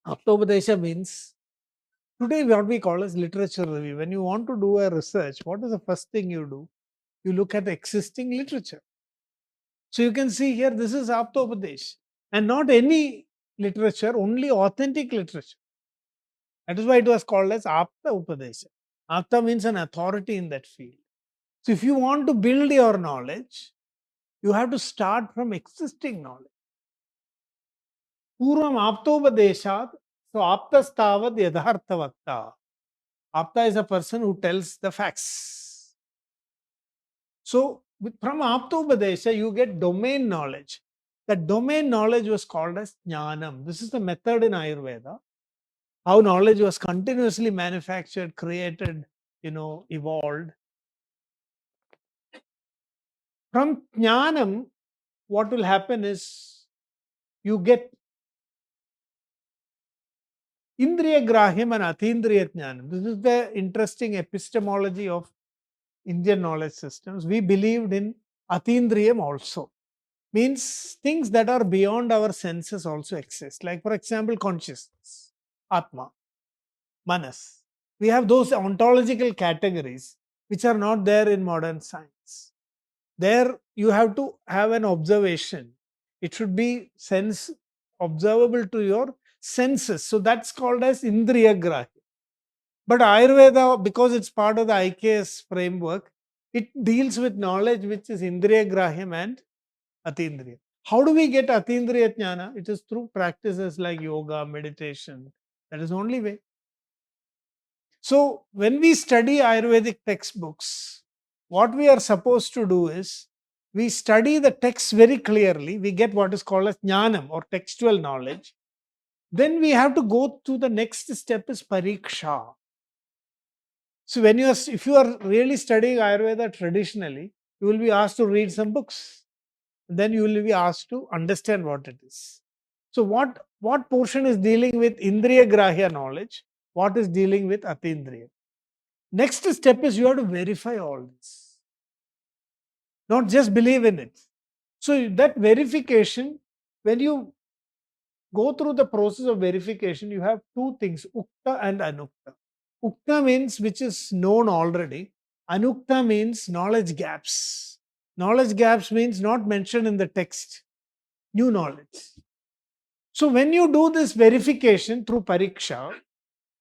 Aptopadesha means today what we call as literature review. When you want to do a research, what is the first thing you do? You look at existing literature. So you can see here, this is Aptopadesh. And not any literature, only authentic literature. That is why it was called as Apta Upadesha. Apta means an authority in that field. So if you want to build your knowledge, you have to start from existing knowledge. Purvam Aptopadeshat, so Aptastavad Yadharthavakta. Apta is a person who tells the facts. So from Aptopadesha, you get domain knowledge. That domain knowledge was called as Jnanam. This is the method in Ayurveda. How knowledge was continuously manufactured, created, evolved. From Jnanam, what will happen is you get Indriya Grahyam and Atindriya Jnanam. This is the interesting epistemology of Indian knowledge systems. We believed in Atindriyam also. Means things that are beyond our senses also exist. Like, for example, consciousness, Atma, Manas. We have those ontological categories which are not there in modern science. There you have to have an observation. It should be observable to your senses. So that's called as Indriya Grahya. But Ayurveda, because it's part of the IKS framework, it deals with knowledge which is Indriya Grahyam and Atindriya. How do we get Atindriya Jnana? It is through practices like yoga, meditation. That is the only way. So, when we study Ayurvedic textbooks, what we are supposed to do is we study the text very clearly. We get what is called as jnanam or textual knowledge. Then we have to go to the next step is pariksha. So, if you are really studying Ayurveda traditionally, you will be asked to read some books. Then you will be asked to understand what it is. So, what portion is dealing with Indriya Grahya knowledge? What is dealing with Atindriya? Next step is you have to verify all this, not just believe in it. So, that verification, when you go through the process of verification, you have two things, Ukta and Anukta. Ukta means which is known already, Anukta means knowledge gaps. Knowledge gaps means not mentioned in the text, new knowledge. So, when you do this verification through pariksha,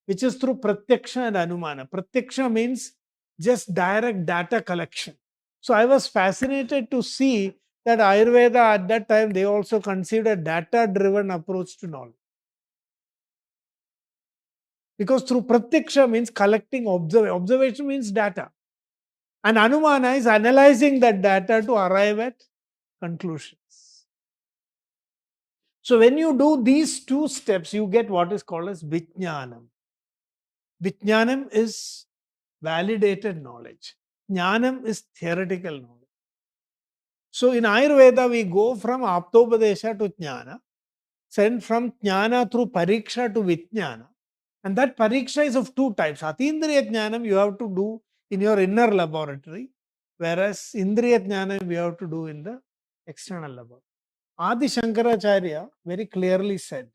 which is through pratyaksha and anumana. Pratyaksha means just direct data collection. So I was fascinated to see that Ayurveda at that time they also considered a data-driven approach to knowledge. Because through pratyaksha means collecting observation means data. And anumana is analyzing that data to arrive at conclusions. So when you do these two steps, you get what is called as vijnanam. Vijnanam is validated knowledge. Jnanam is theoretical knowledge. So in Ayurveda, we go from Aptopadesha to Jnana, send from Jnana through Pariksha to Vijnana. And that Pariksha is of two types. Atindriya Jnanam you have to do in your inner laboratory, whereas Indriya Jnanam you have to do in the external laboratory. Adi Shankaracharya very clearly said,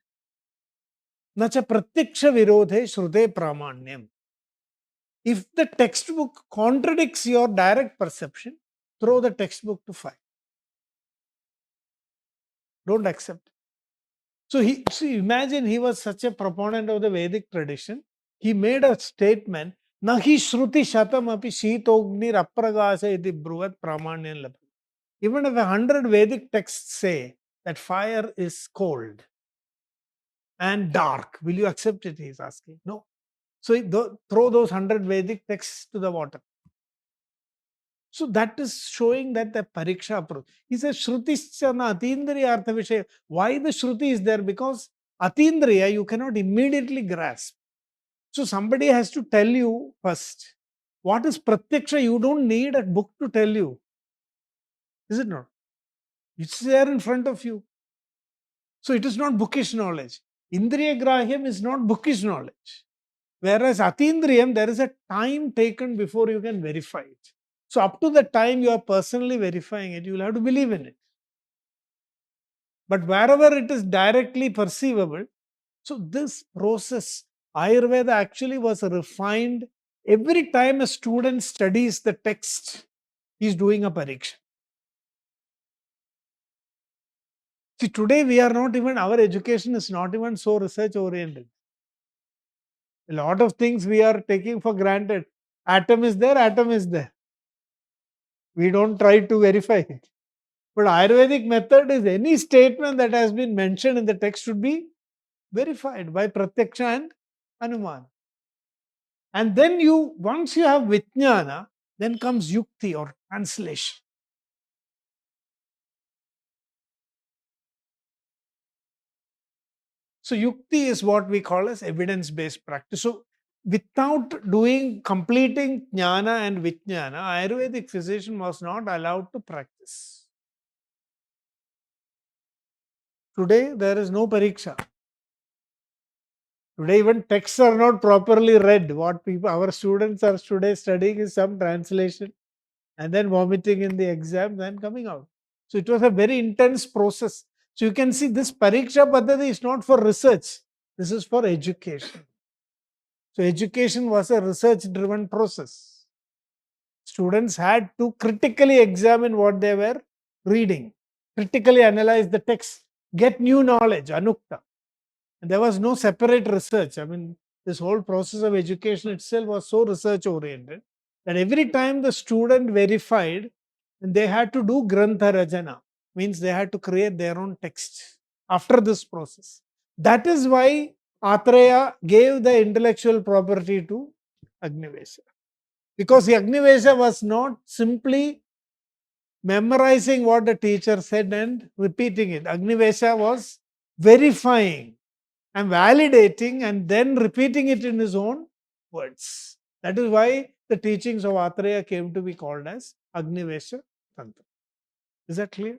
Nacha pratyaksha virodhe shrute pramanyam. If the textbook contradicts your direct perception, throw the textbook to fire. Don't accept. So imagine he was such a proponent of the Vedic tradition. He made a statement, Nahi Shruti Shatam api Shitognir Apragasa iti Bruvat Pramanyan Labha. Even if 100 Vedic texts say that fire is cold and dark, will you accept it? He is asking. No. So throw those 100 Vedic texts to the water. So that is showing that the pariksha approach. He says Shrutischa Atindriya Artha Vishaya. Why the Shruti is there? Because Atindriya you cannot immediately grasp. So somebody has to tell you first. What is Pratyaksha? You don't need a book to tell you. Is it not? It's there in front of you. So it is not bookish knowledge. Indriya Grahyam is not bookish knowledge. Whereas Atindriyam, there is a time taken before you can verify it. So up to the time you are personally verifying it, you will have to believe in it. But wherever it is directly perceivable, so this process, Ayurveda actually was refined. Every time a student studies the text, he is doing a pariksha. See, today we are not even, our education is not even so research oriented. A lot of things we are taking for granted. Atom is there, atom is there. We don't try to verify it. But Ayurvedic method is any statement that has been mentioned in the text should be verified by Pratyaksha and Anuman. And then once you have Vijnana, then comes Yukti or translation. So Yukti is what we call as evidence-based practice. So without completing Jnana and Vijnana, Ayurvedic physician was not allowed to practice. Today, there is no pariksha. Today, even texts are not properly read. What our students are today studying is some translation and then vomiting in the exam, then coming out. So it was a very intense process. So you can see this pariksha paddhati is not for research. This is for education. So education was a research-driven process. Students had to critically examine what they were reading, critically analyze the text, get new knowledge, anukta. And there was no separate research. I mean, This whole process of education itself was so research oriented that every time the student verified, and they had to do Grantha Rajana, means they had to create their own text after this process. That is why Atreya gave the intellectual property to Agnivesha. Because Agnivesha was not simply memorizing what the teacher said and repeating it. Agnivesha was verifying and validating and then repeating it in his own words. That is why the teachings of Atreya came to be called as Agnivesha Tantra. Is that clear?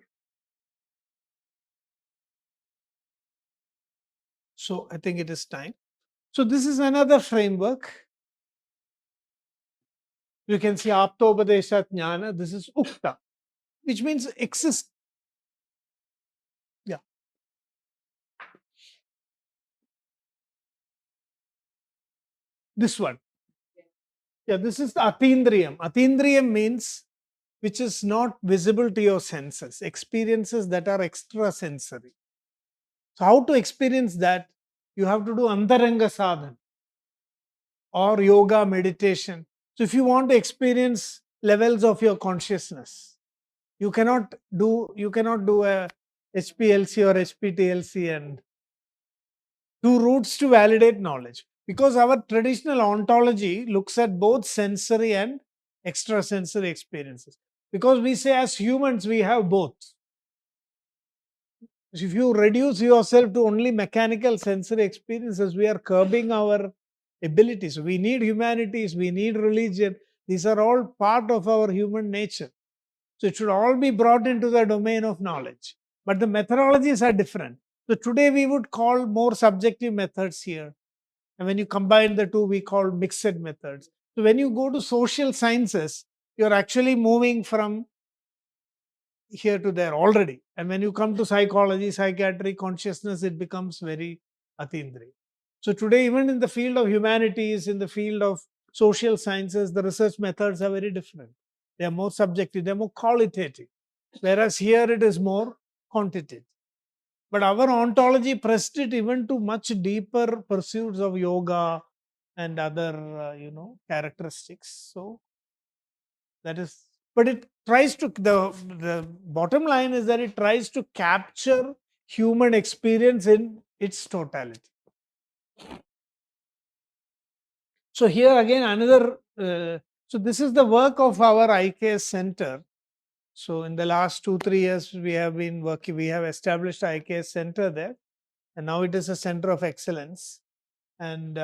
So I think it is time. So this is another framework. You can see Aptopadesha Jnana. This is Ukta, which means exist. Yeah. This one. Yeah, this is the Atindriyam. Atindriyam means which is not visible to your senses, experiences that are extrasensory. So, how to experience that? You have to do Antaranga sadhana or yoga meditation. So, if you want to experience levels of your consciousness, you cannot do a HPLC or HPTLC and do routes to validate knowledge, because our traditional ontology looks at both sensory and extrasensory experiences, because we say as humans we have both. If you reduce yourself to only mechanical sensory experiences, we are curbing our abilities. We need humanities, we need religion. These are all part of our human nature. So it should all be brought into the domain of knowledge. But the methodologies are different. So today we would call more subjective methods here. And when you combine the two, we call mixed methods. So when you go to social sciences, you're actually moving from here to there already. And when you come to psychology, psychiatry, consciousness, it becomes very atindri. So today, even in the field of humanities, in the field of social sciences, the research methods are very different. They are more subjective, they're more qualitative. Whereas here it is more quantitative. But our ontology pressed it even to much deeper pursuits of yoga and other, characteristics. So that is, but it tries to, the bottom line is that it tries to capture human experience in its totality. So here again another, so this is the work of our IKS center. So in the last 2-3 years we have been working, we have established IKS center there, and now it is a center of excellence. And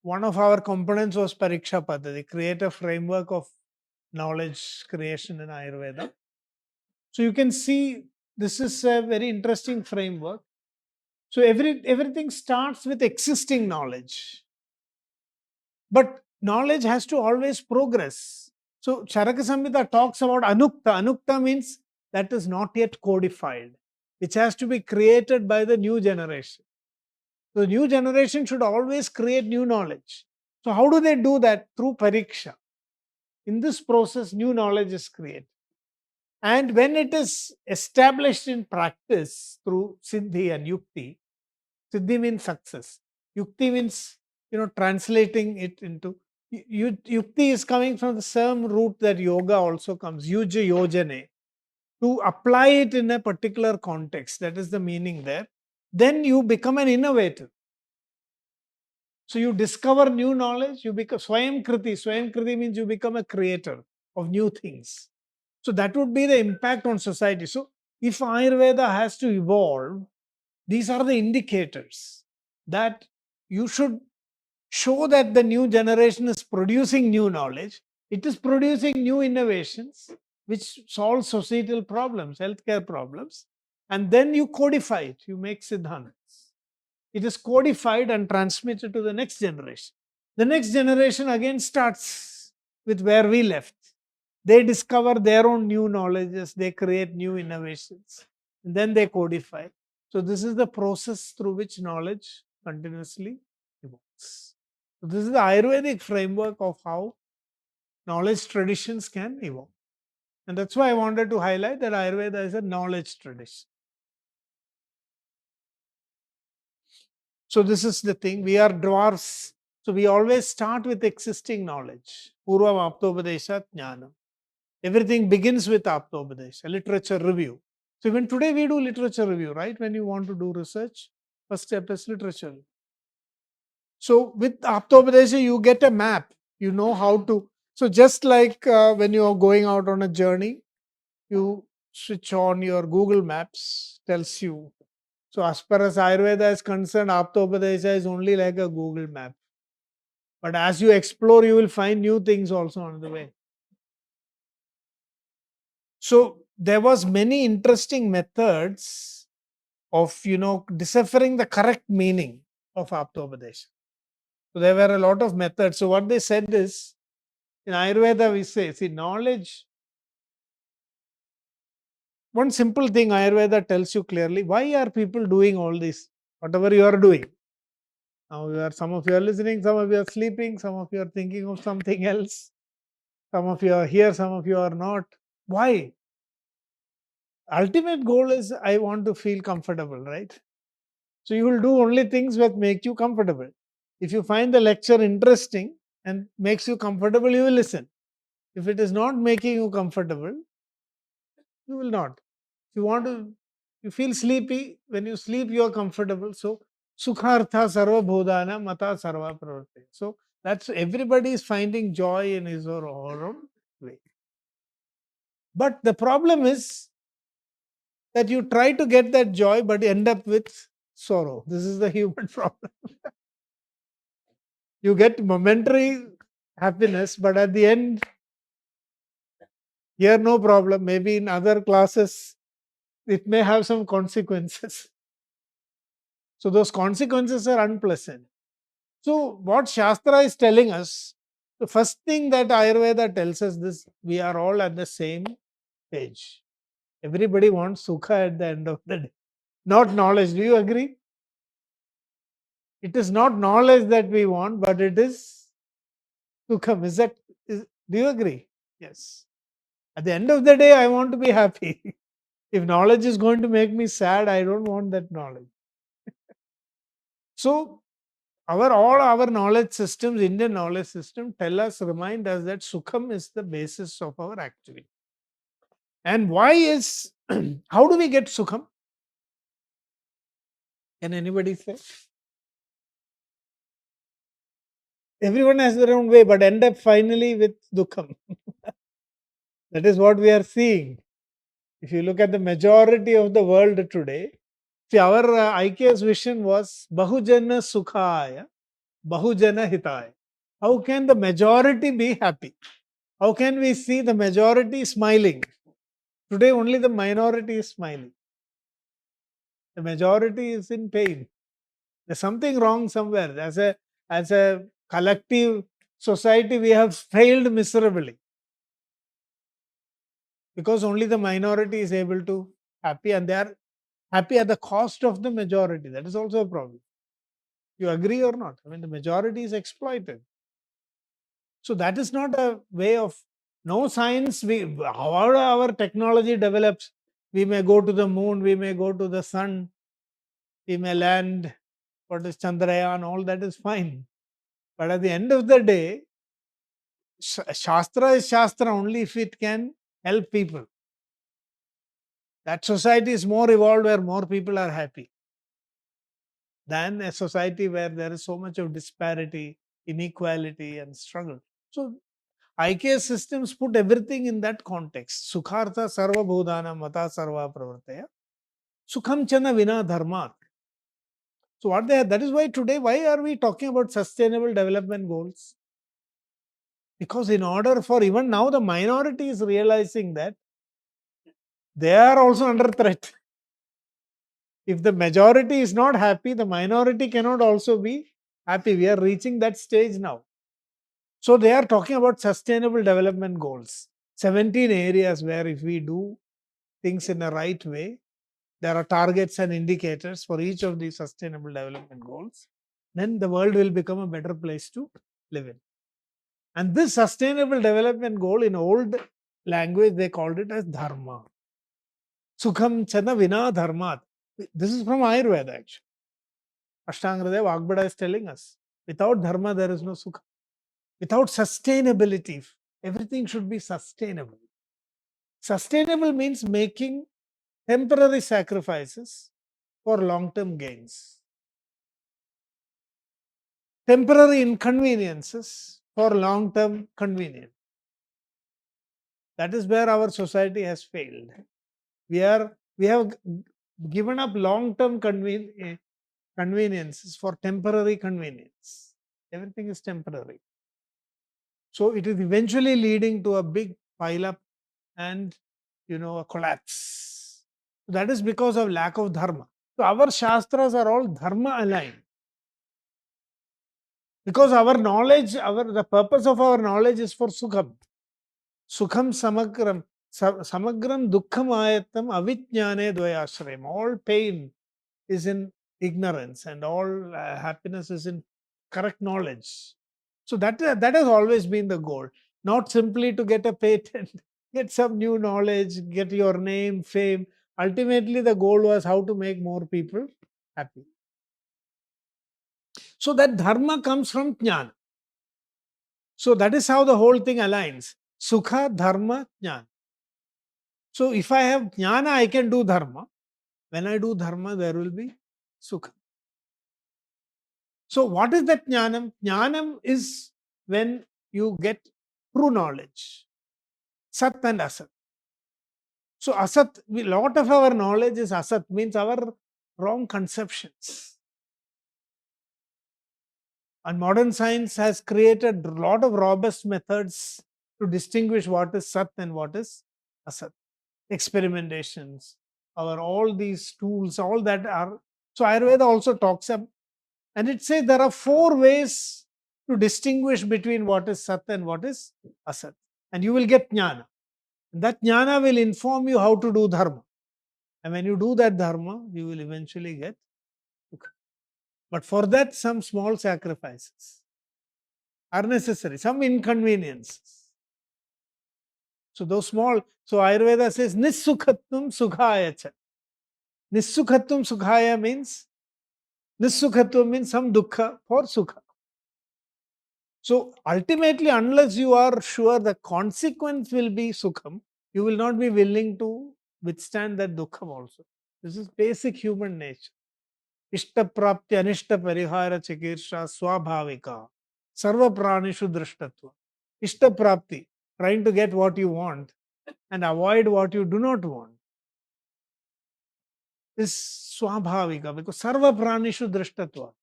one of our components was Pariksha Paddhati, create a framework of knowledge creation in Ayurveda. So you can see this is a very interesting framework. So everything starts with existing knowledge. But knowledge has to always progress. So Charaka Samhita talks about Anukta. Anukta means that is not yet codified, which has to be created by the new generation. The new generation should always create new knowledge. So how do they do that? Through pariksha. In this process, new knowledge is created. And when it is established in practice through siddhi and yukti, siddhi means success. Yukti means, translating it into, yukti is coming from the same root that yoga also comes, yuja yojane, to apply it in a particular context. That is the meaning there. Then you become an innovator. So you discover new knowledge, you become Swayam Kriti. Swayam Kriti means you become a creator of new things. So that would be the impact on society. So if Ayurveda has to evolve, these are the indicators that you should show that the new generation is producing new knowledge. It is producing new innovations which solve societal problems, healthcare problems. And then you codify it, you make siddhantas. It is codified and transmitted to the next generation. The next generation again starts with where we left. They discover their own new knowledges, they create new innovations, and then they codify. So this is the process through which knowledge continuously evolves. So this is the Ayurvedic framework of how knowledge traditions can evolve. And that's why I wanted to highlight that Ayurveda is a knowledge tradition. So this is the thing. We are dwarfs So we always start with existing knowledge. Purvam Aptopadesha Jnanam. Everything begins with Aptopadesha, literature review. So even today we do literature review, right? When you want to do research, first step is literature. So with Aptopadesha, you get a map. You know how to. So just like when you are going out on a journey, you switch on your Google Maps, tells you. So as far as Ayurveda is concerned, Aptopadesha is only like a Google map. But as you explore, you will find new things also on the way. So there was many interesting methods of deciphering the correct meaning of Aptopadesha. So there were a lot of methods. So what they said is, in Ayurveda we say, see, knowledge. One simple thing Ayurveda tells you clearly: why are people doing all this? Whatever you are doing. Now some of you are listening, some of you are sleeping, some of you are thinking of something else. Some of you are here, some of you are not. Why? Ultimate goal is I want to feel comfortable, right? So you will do only things that make you comfortable. If you find the lecture interesting and makes you comfortable, you will listen. If it is not making you comfortable, you will not. If you want to, you feel sleepy. When you sleep, you are comfortable. So sukhartha sarva bodhana mata sarva pravarte. So that's everybody is finding joy in his or her own way. But the problem is that you try to get that joy, but end up with sorrow. This is the human problem. You get momentary happiness, but at the end, here no problem. Maybe in other classes, it may have some consequences. So those consequences are unpleasant. So what Shastra is telling us, the first thing that Ayurveda tells us this, we are all at the same page. Everybody wants sukha at the end of the day, not knowledge. Do you agree? It is not knowledge that we want, but it is sukham. Do you agree? Yes. At the end of the day, I want to be happy. If knowledge is going to make me sad, I don't want that knowledge. So all our knowledge systems, Indian knowledge system, remind us that sukham is the basis of our activity. And why is how do we get sukham? Can anybody say? Everyone has their own way, but end up finally with dukkham. That is what we are seeing. If you look at the majority of the world today, see, our IK's vision was Bahujana Sukhaya, Bahujana Hitaya. How can the majority be happy? How can we see the majority smiling? Today, only the minority is smiling. The majority is in pain. There's something wrong somewhere. As a collective society, we have failed miserably because only the minority is able to happy, and they are happy at the cost of the majority. That is also a problem. You agree or not? I mean, the majority is exploited. So that is not a way of no science. However our technology develops, we may go to the moon, we may go to the sun, we may land. What is Chandrayaan? All that is fine. But at the end of the day, Shastra is Shastra only if it can help people. That society is more evolved where more people are happy than a society where there is so much of disparity, inequality, and struggle. So IK systems put everything in that context. Sukhartha sarva bhodana mata sarva pravartaya. Sukham chana vina dharmat. So that is why today, why are we talking about sustainable development goals? Because in order for even now, the minority is realizing that they are also under threat. If the majority is not happy, the minority cannot also be happy. We are reaching that stage now. So they are talking about sustainable development goals. 17 areas where if we do things in the right way, there are targets and indicators for each of these sustainable development goals, then the world will become a better place to live in. And this sustainable development goal, in old language, they called it as dharma. Sukham chana vina dharmat. This is from Ayurveda actually. Ashtanga Hridaya Vagbhada is telling us. Without dharma, there is no sukha. Without sustainability, everything should be sustainable. Sustainable means making temporary sacrifices for long term gains, temporary inconveniences for long term convenience. That is where our society has failed. We have given up long term conveniences for temporary convenience. Everything is temporary. So it is eventually leading to a big pile up and a collapse. That is because of lack of dharma. So our shastras are all dharma aligned. Because our knowledge, the purpose of our knowledge is for sukham. Sukham samagram. Samagram dukkham ayatam avijnane dvayashrayam. All pain is in ignorance and all happiness is in correct knowledge. So that has always been the goal. Not simply to get a patent, get some new knowledge, get your name, fame. Ultimately, the goal was how to make more people happy. So that dharma comes from jnana. So that is how the whole thing aligns. Sukha, dharma, jnana. So if I have jnana, I can do dharma. When I do dharma, there will be sukha. So what is that jnanam? Jnanam is when you get true knowledge. Sat and asat. So asat, a lot of our knowledge is asat, means our wrong conceptions. And modern science has created a lot of robust methods to distinguish what is sat and what is asat. Experimentations, all these tools, all that are. So Ayurveda also talks about, and it says there are 4 ways to distinguish between what is sat and what is asat. And you will get jnana. That jnana will inform you how to do dharma. And when you do that dharma, you will eventually get sukha. But for that, some small sacrifices are necessary, some inconveniences. So those small, so Ayurveda says nissukhatvam sukhaya cha. Nissukhatvam sukhaya means some dukkha for sukha. So ultimately, unless you are sure the consequence will be sukham, you will not be willing to withstand that dukkham also. This is basic human nature. Ishta prapti anishta parihara chikirsha swabhavika. Sarva pranishu drishtatva. Ishta prapti, trying to get what you want and avoid what you do not want, is swabhavika, because sarva pranishu drishtatva.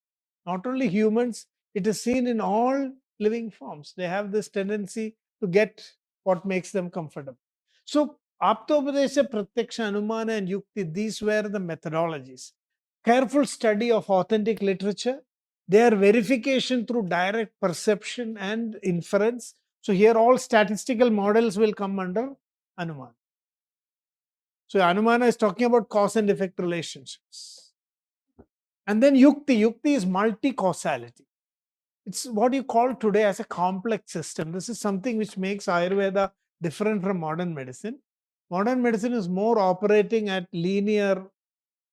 Not only humans, it is seen in all living forms. They have this tendency to get what makes them comfortable. So, Aptopadesha, Pratyaksha, Anumana, and Yukti, these were the methodologies. Careful study of authentic literature, their verification through direct perception and inference. So, here all statistical models will come under Anumana. So, Anumana is talking about cause and effect relationships. And then Yukti. Yukti is multi-causality. It's what you call today as a complex system. This is something which makes Ayurveda different from modern medicine. Modern medicine is more operating at linear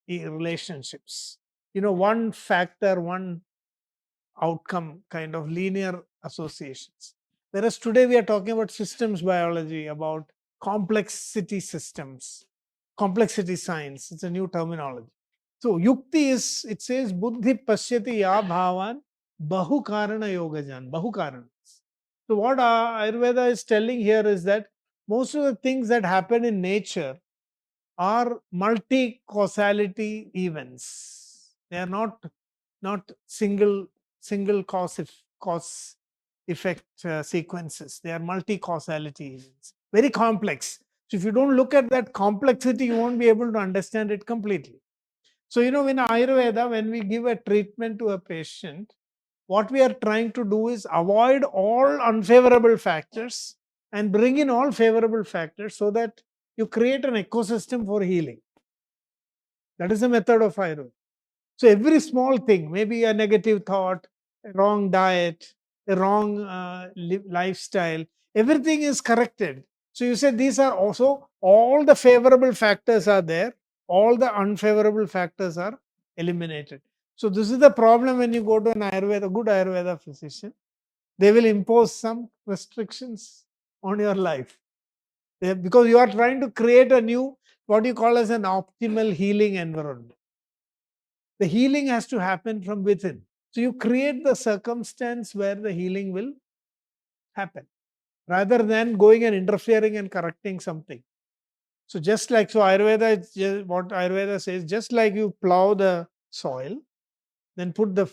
relationships. One factor, one outcome, kind of linear associations. Whereas today we are talking about systems biology, about complexity systems, complexity science. It's a new terminology. So yukti is, it says buddhi pashyati ya bhavan bahu karana yogajan, bahu karanas. So what Ayurveda is telling here is that most of the things that happen in nature are multi-causality events. They are not single cause effect sequences. They are multi-causality events. Very complex. So if you don't look at that complexity, you won't be able to understand it completely. So, in Ayurveda, when we give a treatment to a patient, what we are trying to do is avoid all unfavorable factors and bring in all favorable factors so that you create an ecosystem for healing. That is the method of Ayurveda. So, every small thing, maybe a negative thought, a wrong diet, a wrong lifestyle, everything is corrected. So, you say these are also, all the favorable factors are there, all the unfavorable factors are eliminated. So this is the problem when you go to an Ayurveda, good Ayurveda physician. They will impose some restrictions on your life. Because you are trying to create a new, what you call as an optimal healing environment. The healing has to happen from within. So you create the circumstance where the healing will happen rather than going and interfering and correcting something. So just like, so Ayurveda, what Ayurveda says, just like you plow the soil, then put the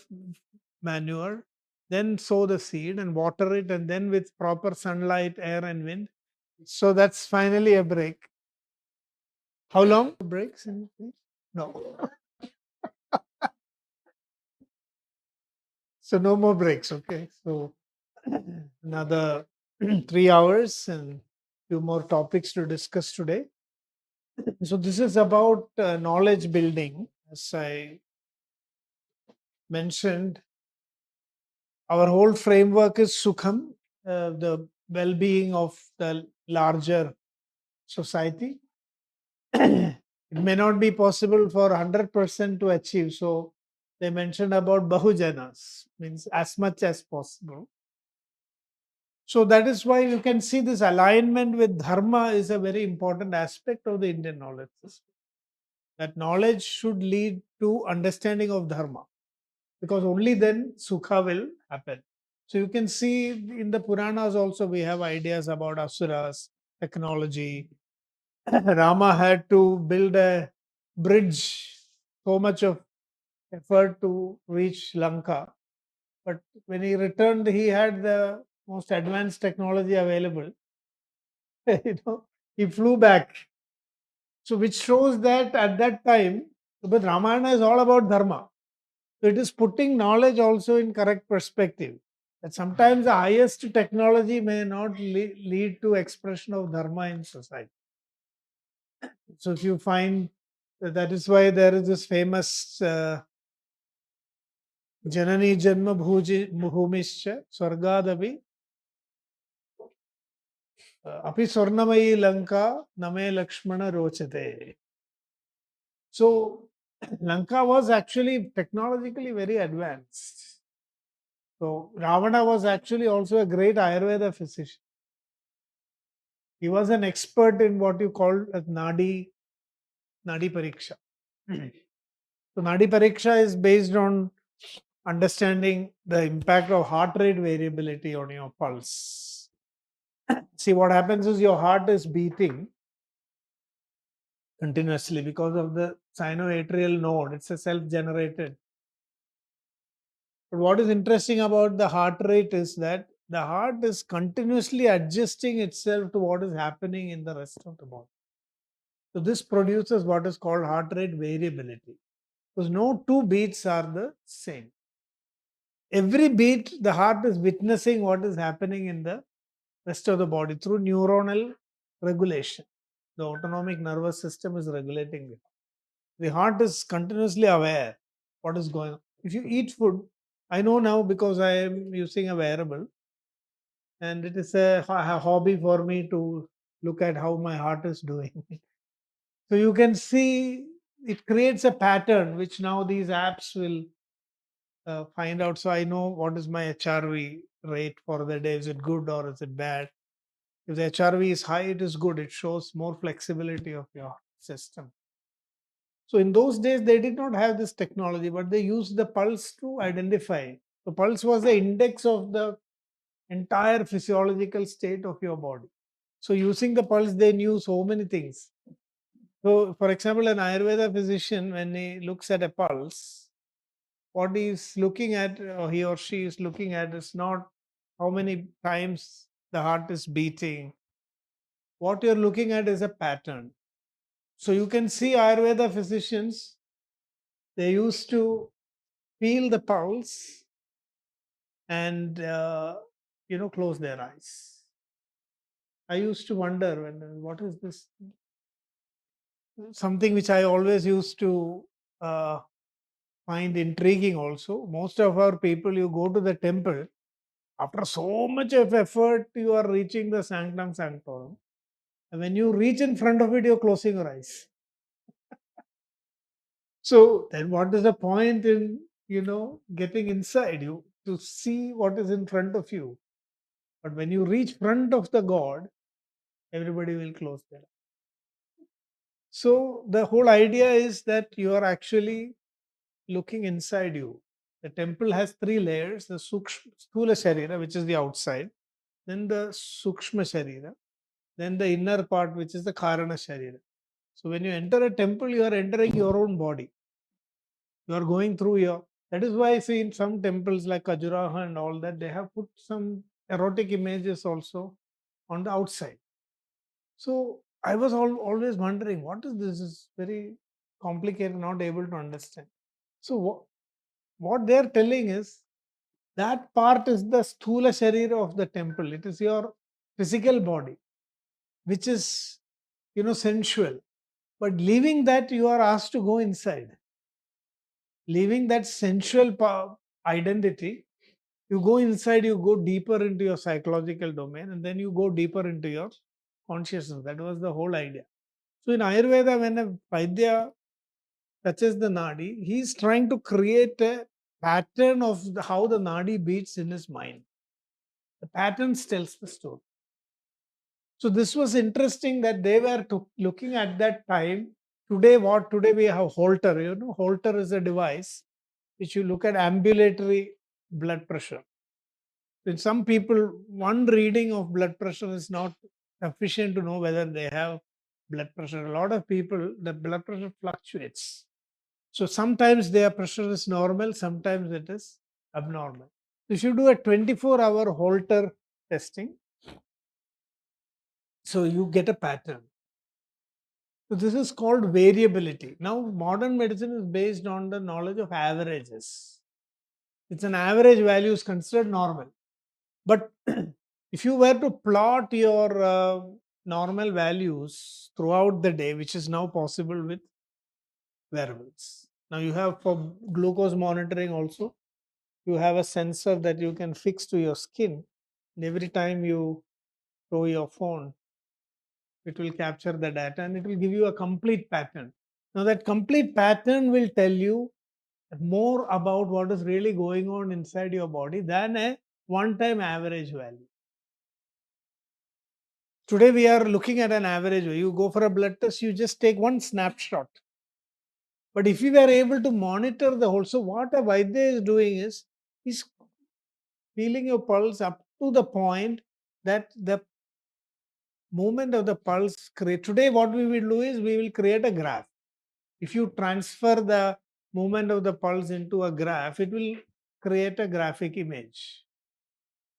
manure, then sow the seed and water it, and then with proper sunlight, air, and wind. So that's finally a break. How long breaks? No. So no more breaks. Okay. So another 3 hours and few more topics to discuss today. So this is about knowledge building. As I mentioned, our whole framework is Sukham, the well-being of the larger society. It may not be possible for 100% to achieve. So they mentioned about Bahujanas, means as much as possible. So that is why you can see this alignment with Dharma is a very important aspect of the Indian knowledge system. That knowledge should lead to understanding of Dharma, because only then Sukha will happen. So you can see in the Puranas also we have ideas about asuras, technology. Rama had to build a bridge, so much of effort to reach Lanka. But when he returned, he had the most advanced technology available. you know, he flew back. So which shows that at that time, but Ramayana is all about dharma. So it is putting knowledge also in correct perspective. That sometimes the highest technology may not lead to expression of dharma in society. So if you find that is why there is this famous Janani Janma Bhumischa Swargadavi Api Swarnamayi Lanka Name Lakshmana Rochate. So Lanka was actually technologically very advanced. So Ravana was actually also a great Ayurveda physician. He was an expert in what you call as Nadi Pariksha. So Nadi Pariksha is based on understanding the impact of heart rate variability on your pulse. See, what happens is your heart is beating continuously because of the sinoatrial node. It's a self-generated. But what is interesting about the heart rate is that the heart is continuously adjusting itself to what is happening in the rest of the body. So this produces what is called heart rate variability. Because no two beats are the same. Every beat, the heart is witnessing what is happening in the rest of the body through neuronal regulation. The autonomic nervous system is regulating it. The heart is continuously aware what is going on. If you eat food, I know now because I am using a wearable, and it is a hobby for me to look at how my heart is doing. So you can see it creates a pattern which now these apps will find out. So I know what is my HRV rate for the day. Is it good or is it bad? If the HRV is high, it is good. It shows more flexibility of your system. So in those days, they did not have this technology, but they used the pulse to identify. The pulse was the index of the entire physiological state of your body. So using the pulse, they knew so many things. So, for example, an Ayurveda physician, when he looks at a pulse, what he is looking at, or he or she is looking at, is not how many times the heart is beating. What you're looking at is a pattern. So you can see Ayurveda physicians, they used to feel the pulse and close their eyes. I used to wonder what is this? Something which I always used to find intriguing also. Most of our people, you go to the temple, after so much of effort, you are reaching the sanctum sanctorum. And when you reach in front of it, you're closing your eyes. So then what is the point in getting inside you to see what is in front of you. But when you reach front of the God, everybody will close their eyes. So the whole idea is that you are actually looking inside you. The temple has three layers: the Sthula Sharira, which is the outside, then the Sukshma Sharira, then the inner part, which is the Karana Sharira. So when you enter a temple, you are entering your own body. You are going through your. That is why I see in some temples like Khajuraho and all that, they have put some erotic images also on the outside. So I was always wondering, what is this? Is very complicated, not able to understand. So what they are telling is that part is the sthula sharira of the temple. It is your physical body, which is sensual. But leaving that, you are asked to go inside. Leaving that sensual identity, you go inside. You go deeper into your psychological domain, and then you go deeper into your consciousness. That was the whole idea. So in Ayurveda, when a Vaidya touches the nadi, he is trying to create a pattern of how the nadi beats in his mind. The patterns tells the story. So this was interesting that they were looking at that time. Today we have Holter. Holter is a device which you look at ambulatory blood pressure. In some people, one reading of blood pressure is not sufficient to know whether they have blood pressure. A lot of people, the blood pressure fluctuates. So sometimes their pressure is normal, sometimes it is abnormal. If you do a 24-hour Holter testing, so you get a pattern. So this is called variability. Now, modern medicine is based on the knowledge of averages. It's an average value is considered normal. But if you were to plot your normal values throughout the day, which is now possible with wearables. Now you have for glucose monitoring also, you have a sensor that you can fix to your skin. And every time you throw your phone, it will capture the data and it will give you a complete pattern. Now that complete pattern will tell you more about what is really going on inside your body than a one-time average value. Today we are looking at an average value. You go for a blood test, you just take one snapshot. But if you were able to monitor the whole, so what a Vaidya is doing is he's feeling your pulse up to the point that the movement of the pulse create. Today, what we will do is we will create a graph. If you transfer the movement of the pulse into a graph, it will create a graphic image.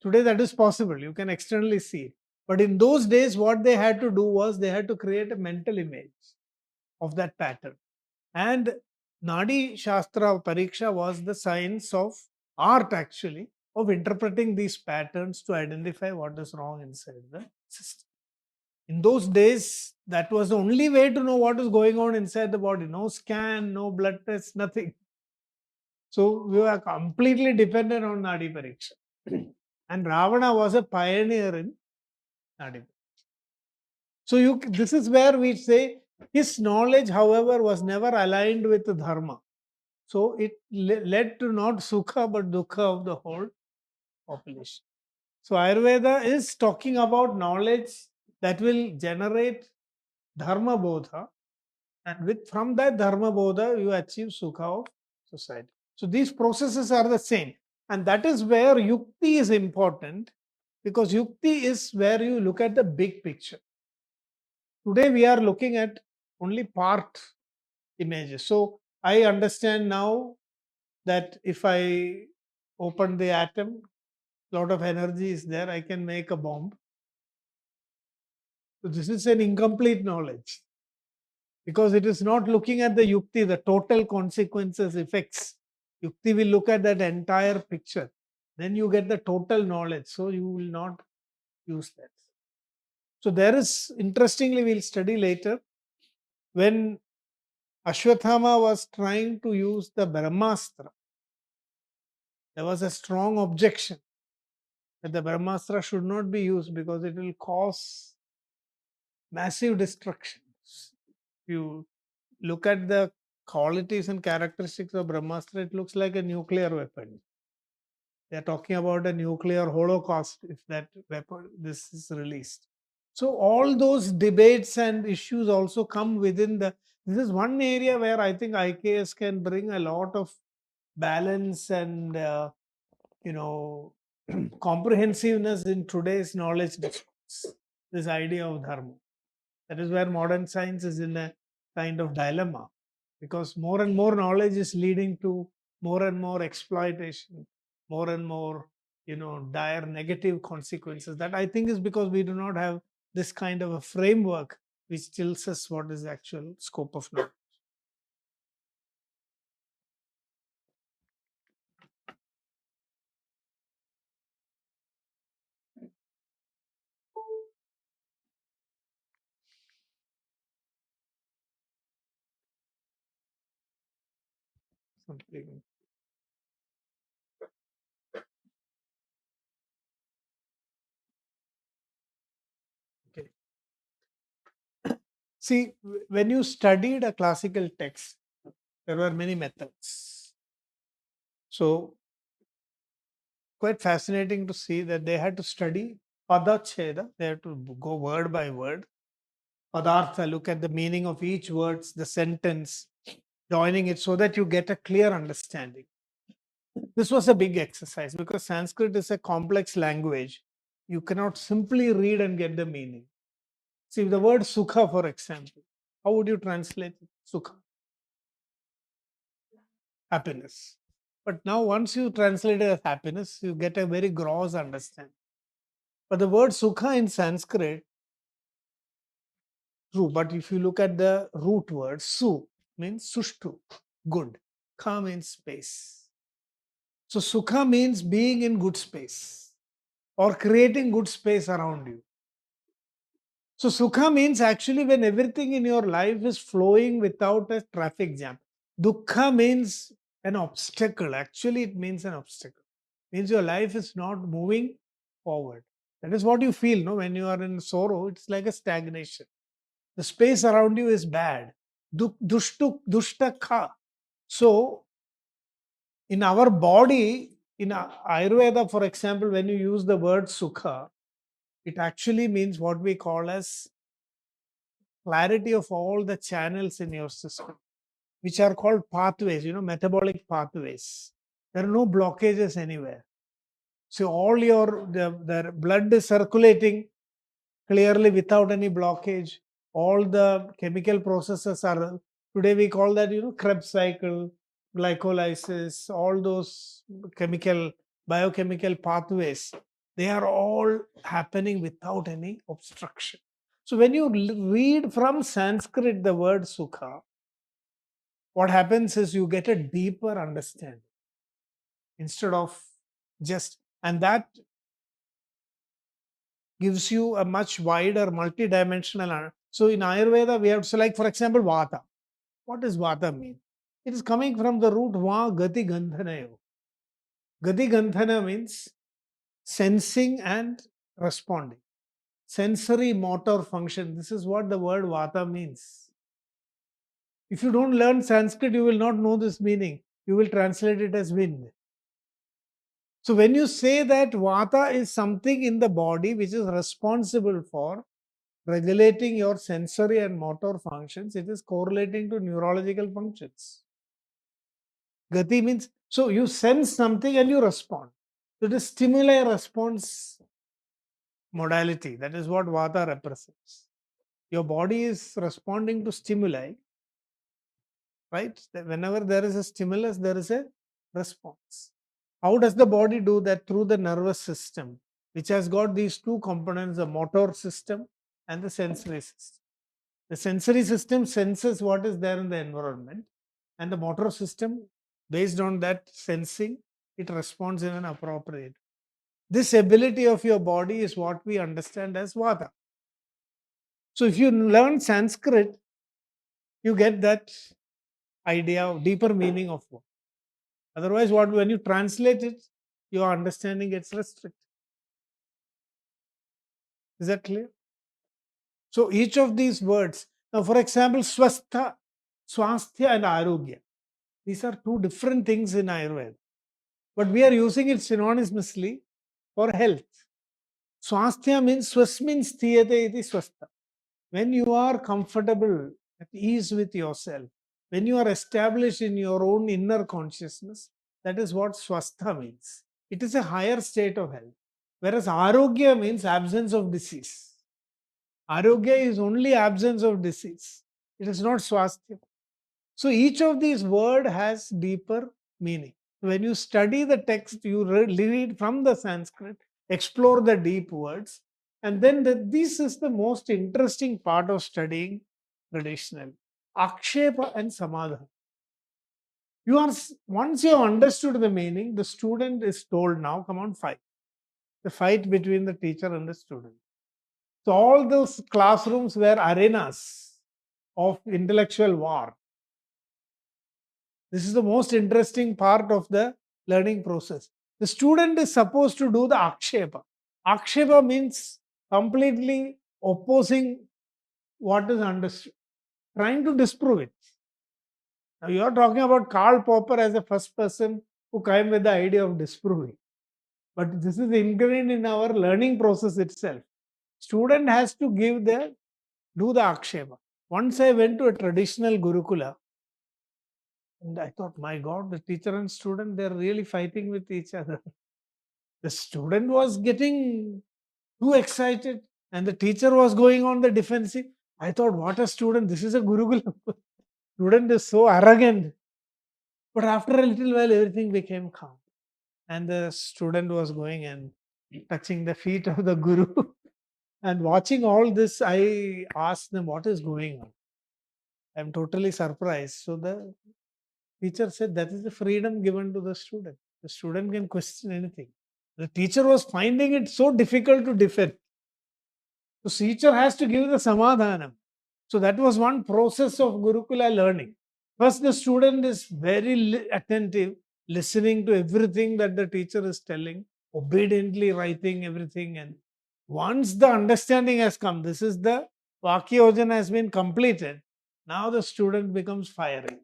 Today, that is possible. You can externally see it. But in those days, what they had to do was they had to create a mental image of that pattern. And Nadi Shastra Pariksha was the science of art actually of interpreting these patterns to identify what is wrong inside the system. In those days, that was the only way to know what is going on inside the body. No scan, no blood test, nothing. So we were completely dependent on Nadi Pariksha. And Ravana was a pioneer in Nadi. So this is where we say his knowledge, however, was never aligned with the dharma. So it led to not sukha but dukkha of the whole population. So Ayurveda is talking about knowledge that will generate dharma bodha, and from that dharma bodha you achieve sukha of society. So these processes are the same, and that is where yukti is important, because yukti is where you look at the big picture. Today we are looking at only part images. So I understand now that if I open the atom, lot of energy is there, I can make a bomb. So this is an incomplete knowledge because it is not looking at the yukti, the total consequences, effects. Yukti will look at that entire picture. Then you get the total knowledge. So you will not use that. So there is, interestingly, we'll study later, when Ashwathama was trying to use the Brahmastra, there was a strong objection that the Brahmastra should not be used because it will cause massive destruction. You look at the qualities and characteristics of Brahmastra, it looks like a nuclear weapon. They're talking about a nuclear holocaust if that weapon this is released. So all those debates and issues also come within the. This is one area where I think IKS can bring a lot of balance and you know comprehensiveness in today's knowledge discourse. This idea of dharma. That is where modern science is in a kind of dilemma because more and more knowledge is leading to more and more exploitation, more and more, dire negative consequences. That I think is because we do not have this kind of a framework which tells us what is the actual scope of knowledge. Something. Okay. See, when you studied a classical text, there were many methods. So quite fascinating to see that they had to study padacheda. They had to go word by word. Padartha, look at the meaning of each word, the sentence, joining it so that you get a clear understanding. This was a big exercise because Sanskrit is a complex language. You cannot simply read and get the meaning. See, the word sukha, for example, how would you translate it? Sukha, happiness. But now, once you translate it as happiness, you get a very gross understanding. But the word sukha in Sanskrit, true, but if you look at the root word, su means sushtu, good. Kha means space. So sukha means being in good space or creating good space around you. So sukha means actually when everything in your life is flowing without a traffic jam. Dukkha means an obstacle. Actually, it means an obstacle. Means your life is not moving forward. That is what you feel, no? When you are in sorrow, it's like a stagnation. The space around you is bad. Dushtakha. So, in our body, in Ayurveda, for example, when you use the word sukha, it actually means what we call as clarity of all the channels in your system, which are called pathways, metabolic pathways. There are no blockages anywhere. So all the blood is circulating clearly without any blockage. All the chemical processes are, today we call that, Krebs cycle, glycolysis, all those biochemical pathways, they are all happening without any obstruction. So when you read from Sanskrit the word sukha, what happens is you get a deeper understanding instead of just, and that gives you a much wider multi-dimensional. So in Ayurveda, we have, so like for example, Vata. What does Vata mean? It is coming from the root Va Gati Gandhanayo. Gati Gandhana means sensing and responding. Sensory motor function. This is what the word Vata means. If you don't learn Sanskrit, you will not know this meaning. You will translate it as wind. So when you say that Vata is something in the body which is responsible for regulating your sensory and motor functions, it is correlating to neurological functions. Gati means, so you sense something and you respond. So it is stimuli response modality. That is what Vata represents. Your body is responding to stimuli, right? Whenever there is a stimulus, there is a response. How does the body do that? Through the nervous system, which has got these two components, the motor system and the sensory system. The sensory system senses what is there in the environment, and the motor system, based on that sensing, it responds in an appropriate. This ability of your body is what we understand as Vata. So if you learn Sanskrit, you get that idea of deeper meaning of what. Otherwise, when you translate it, your understanding gets restricted. Is that clear? So each of these words, now for example, swastha, Swasthya and Arogya. These are two different things in Ayurveda. But we are using it synonymously for health. Swasthya means swasmin sthiyate iti swastha. When you are comfortable, at ease with yourself, when you are established in your own inner consciousness, that is what swastha means. It is a higher state of health. Whereas arogya means absence of disease. Arogya is only absence of disease. It is not swasthya. So each of these words has deeper meaning. When you study the text, you read from the Sanskrit, explore the deep words, and then this is the most interesting part of studying traditional. Akshepa and Samadha. Once you have understood the meaning, the student is told now, come on, fight. The fight between the teacher and the student. So all those classrooms were arenas of intellectual war. This is the most interesting part of the learning process. The student is supposed to do the akshepa. Akshepa means completely opposing what is understood, trying to disprove it. Now you are talking about Karl Popper as the first person who came with the idea of disproving. But this is ingrained in our learning process itself. Student has to do the akshepa. Once I went to a traditional Gurukula, and I thought, my God, the teacher and student, they're really fighting with each other. The student was getting too excited and the teacher was going on the defensive. I thought, what a student. This is a Gurukula. Student is so arrogant. But after a little while, everything became calm. And the student was going and touching the feet of the Guru. And watching all this, I asked them, what is going on? I'm totally surprised. So the teacher said that is the freedom given to the student. The student can question anything. The teacher was finding it so difficult to defend. The teacher has to give the samadhanam. So that was one process of Gurukula learning. First, the student is very attentive, listening to everything that the teacher is telling, obediently writing everything. And once the understanding has come, this is the Vakyojana has been completed. Now the student becomes fiery.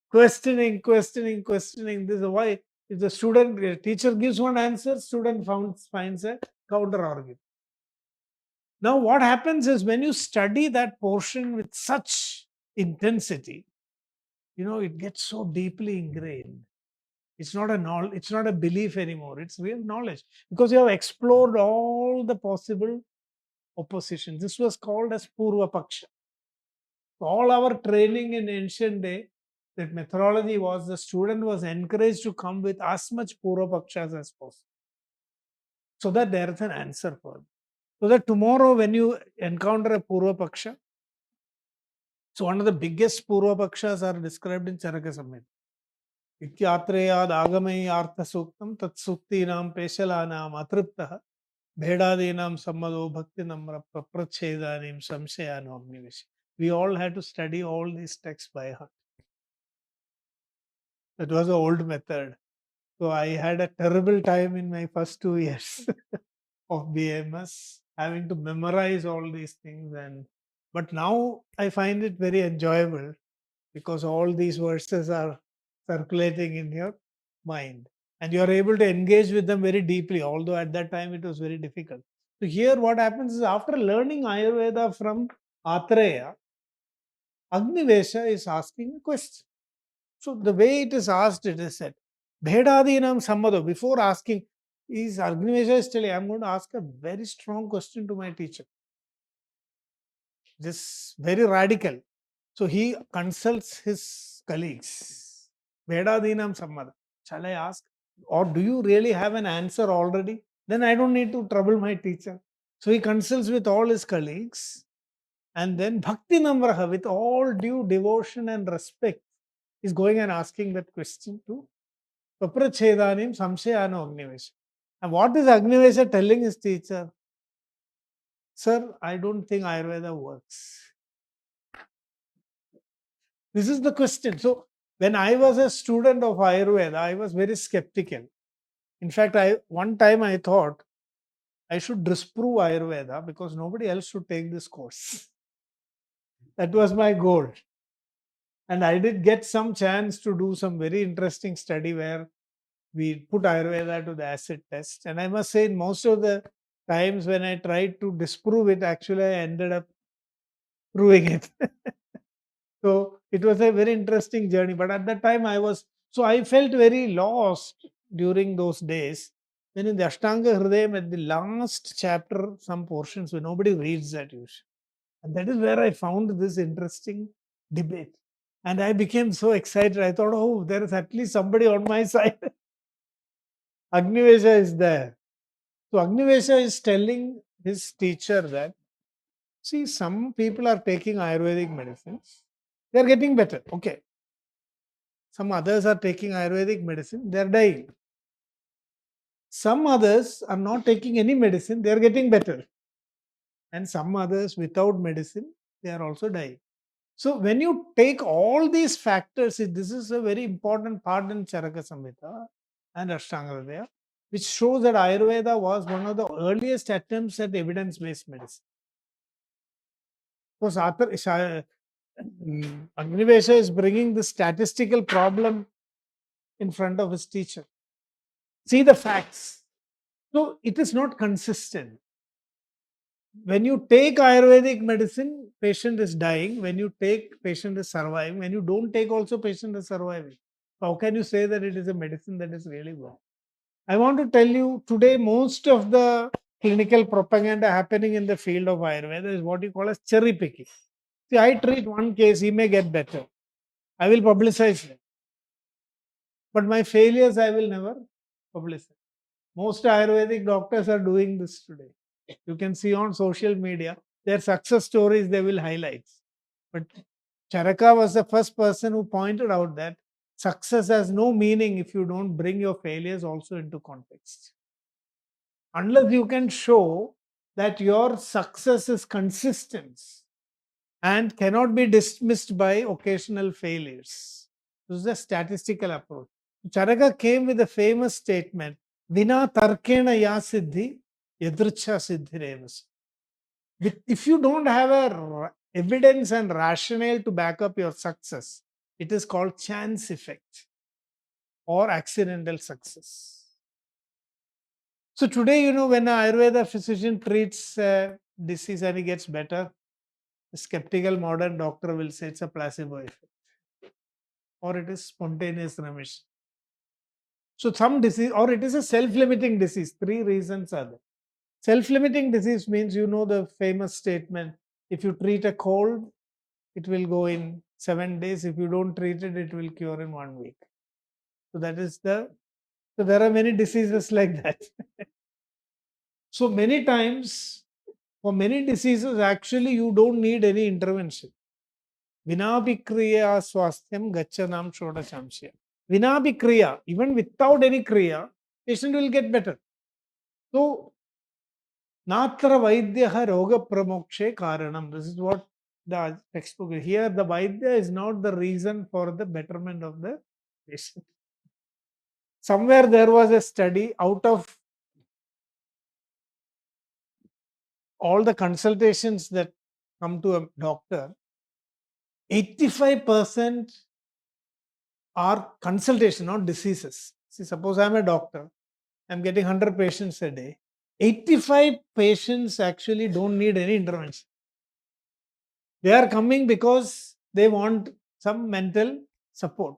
Questioning. This is why if the teacher gives one answer, student finds a counter argument. Now, what happens is when you study that portion with such intensity, it gets so deeply ingrained. It's not a belief anymore. It's real knowledge because you have explored all the possible oppositions. This was called as Purva Paksha. All our training in ancient day, that methodology was the student was encouraged to come with as much Purva Pakshas as possible so that there is an answer for it. So that tomorrow when you encounter a Purva Paksha, so one of the biggest Purva Pakshas are described in Charaka Samhita. Ityatreyad agamai artha suktam tat suktinam peshalanam atriptaha bhedadinam sammado bhakti namra praprachedanim samshayano agnivish. We all had to study all these texts by heart. That was an old method. So I had a terrible time in my first 2 years of BMS, having to memorize all these things. But now I find it very enjoyable because all these verses are circulating in your mind and you are able to engage with them very deeply, although at that time it was very difficult. So here what happens is after learning Ayurveda from Atreya, Agnivesha is asking a question. So the way it is asked, it is said, Bhedadinam Sammado. Before asking, Agnivesha is telling, I'm going to ask a very strong question to my teacher. This very radical. So he consults his colleagues. Bhedadinam Sammada. Shall I ask? Or do you really have an answer already? Then I don't need to trouble my teacher. So he consults with all his colleagues. And then Bhakti Namraha, with all due devotion and respect, is going and asking that question to Paprachedanim Samshayano Agnivesha. And what is Agnivesha telling his teacher? Sir, I don't think Ayurveda works. This is the question. So, when I was a student of Ayurveda, I was very skeptical. In fact, one time I thought I should disprove Ayurveda because nobody else should take this course. That was my goal. And I did get some chance to do some very interesting study where we put Ayurveda to the acid test. And I must say, most of the times when I tried to disprove it, actually I ended up proving it. So it was a very interesting journey. But at that time, I felt very lost during those days. Then in the Ashtanga Hridayam, at the last chapter, some portions where nobody reads that usually. And that is where I found this interesting debate. And I became so excited. I thought, oh, there is at least somebody on my side. Agnivesha is there. So Agnivesha is telling his teacher that, see, some people are taking Ayurvedic medicines. They are getting better. Okay. Some others are taking Ayurvedic medicine. They are dying. Some others are not taking any medicine. They are getting better. And some others without medicine, they are also dying. So when you take all these factors, this is a very important part in Charaka Samhita and Ashtanga Hridaya, which shows that Ayurveda was one of the earliest attempts at evidence-based medicine. Because Agnivesha is bringing the statistical problem in front of his teacher. See the facts. So it is not consistent. When you take Ayurvedic medicine, patient is dying. When you take, patient is surviving. When you don't take, also patient is surviving. How can you say that it is a medicine that is really wrong? I want to tell you today, most of the clinical propaganda happening in the field of Ayurveda is what you call as cherry picking. See, I treat one case, he may get better. I will publicize it. But my failures, I will never publicize. Most Ayurvedic doctors are doing this today. You can see on social media, their success stories they will highlight. But Charaka was the first person who pointed out that success has no meaning if you don't bring your failures also into context. Unless you can show that your success is consistent and cannot be dismissed by occasional failures. This is a statistical approach. Charaka came with a famous statement, Vina tarkena ya siddhi, yadricha siddhirevas. If you don't have evidence and rationale to back up your success, it is called chance effect or accidental success. So today, when an Ayurveda physician treats a disease and he gets better, a skeptical modern doctor will say it's a placebo effect or it is spontaneous remission. So some disease, or it is a self-limiting disease. Three reasons are there. Self-limiting disease means the famous statement, if you treat a cold, it will go in 7 days. If you don't treat it, it will cure in 1 week. So so there are many diseases like that. So many times, for many diseases, actually you don't need any intervention. Vinabhikriya swasthyam gachanam shodashamshya. Vinabhikriya, even without any kriya, patient will get better. So, Natra Vaidyaha Roga Pramokshe Karanam. This is what the textbook is. Here, the Vaidya is not the reason for the betterment of the patient. Somewhere there was a study, out of all the consultations that come to a doctor, 85% are consultation, not diseases. See, suppose I'm a doctor, I'm getting 100 patients a day. 85 patients actually don't need any intervention. They are coming because they want some mental support.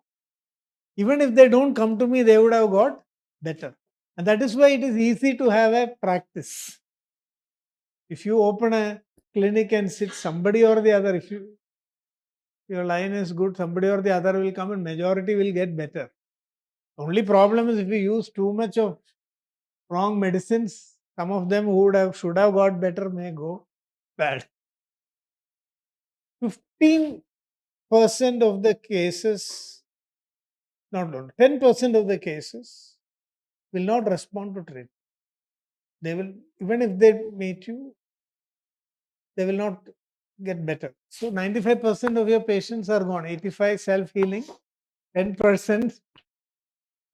Even if they don't come to me, they would have got better. And that is why it is easy to have a practice. If you open a clinic and sit somebody or the other, if your line is good, somebody or the other will come and majority will get better. Only problem is if you use too much of wrong medicines, some of them who should have got better may go bad. 15% of the cases, not 10% of the cases will not respond to treatment. They will, even if they meet you, they will not get better. So 95% of your patients are gone. 85 self-healing, 10%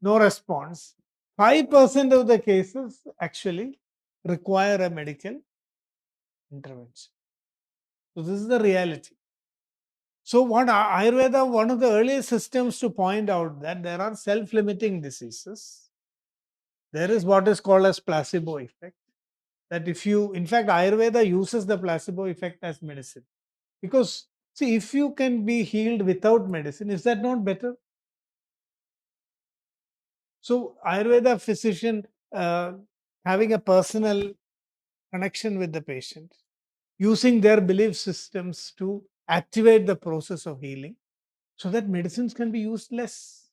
no response. 5% of the cases actually require a medical intervention. So this is the reality. So, what Ayurveda, one of the earliest systems to point out that there are self-limiting diseases. There is what is called as placebo effect. That if you, in fact, Ayurveda uses the placebo effect as medicine. Because, see, if you can be healed without medicine, is that not better? So, Ayurveda physician having a personal connection with the patient, using their belief systems to activate the process of healing so that medicines can be used less.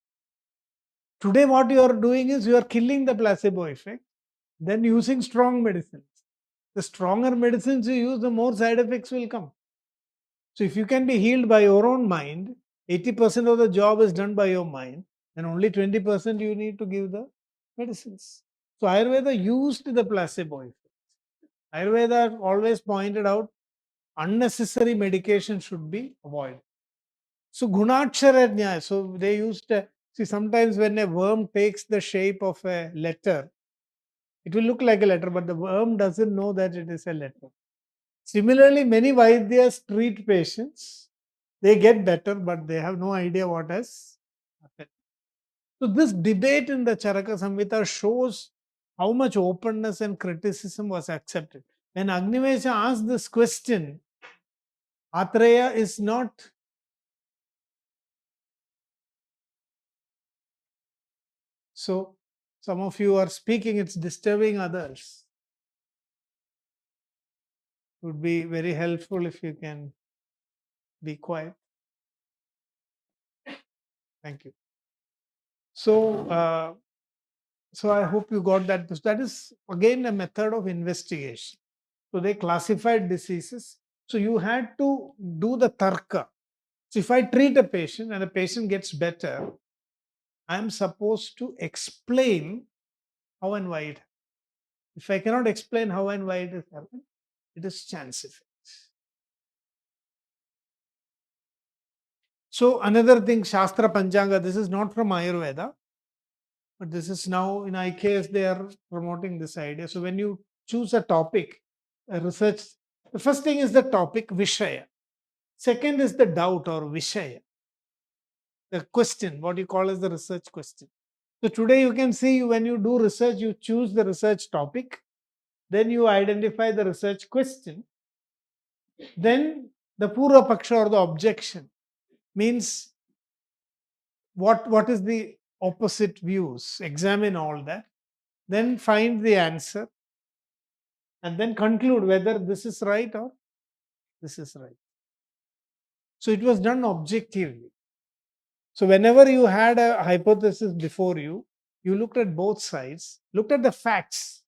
Today, what you are doing is you are killing the placebo effect, then using strong medicines. The stronger medicines you use, the more side effects will come. So, if you can be healed by your own mind, 80% of the job is done by your mind, and only 20% you need to give the medicines. So, Ayurveda used the placebo effect. Ayurveda always pointed out unnecessary medication should be avoided. So, Gunakshara Nyaya, so they used, see, sometimes when a worm takes the shape of a letter, it will look like a letter, but the worm doesn't know that it is a letter. Similarly, many Vaidyas treat patients, they get better, but they have no idea what has happened. So, this debate in the Charaka Samhita shows how much openness and criticism was accepted. When Agnivesha asked this question, Atreya is not. So, some of you are speaking, it's disturbing others. It would be very helpful if you can be quiet. Thank you. So, I hope you got that. That is again a method of investigation. So, they classified diseases. So, you had to do the tarka. So, if I treat a patient and the patient gets better, I am supposed to explain how and why it happened. If I cannot explain how and why it has happened, it is chance effect. So another thing, Shastra Panchanga, this is not from Ayurveda, but this is now in IKS, they are promoting this idea. So when you choose a topic, a research, the first thing is the topic, Vishaya. Second is the doubt or Vishaya, the question, what you call as the research question. So today you can see when you do research, you choose the research topic, then you identify the research question, then the Purva Paksha or the objection means what is the opposite views, examine all that, then find the answer, and then conclude whether this is right or this is right. So it was done objectively. So whenever you had a hypothesis before you, you looked at both sides, looked at the facts.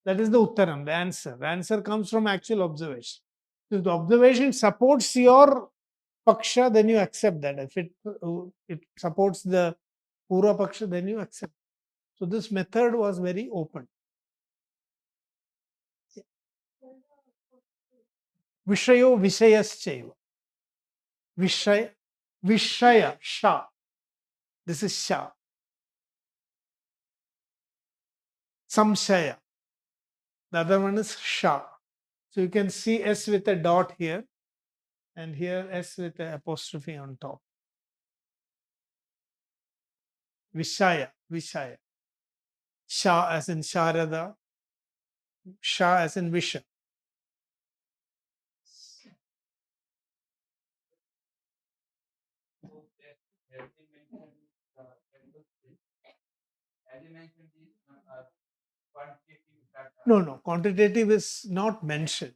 That is the uttaram, the answer. The answer comes from actual observation. So if the observation supports your paksha, then you accept that. If it supports the pura paksha, then you accept. So this method was very open. Vishayo Vishayaschaiva. Vishaya, Sha. This is Sha. Samshaya. The other one is Sha. So you can see S with a dot here, and here S with an apostrophe on top. Vishaya, Vishaya. Sha as in Sharada, Sha as in Visha. No, quantitative is not mentioned.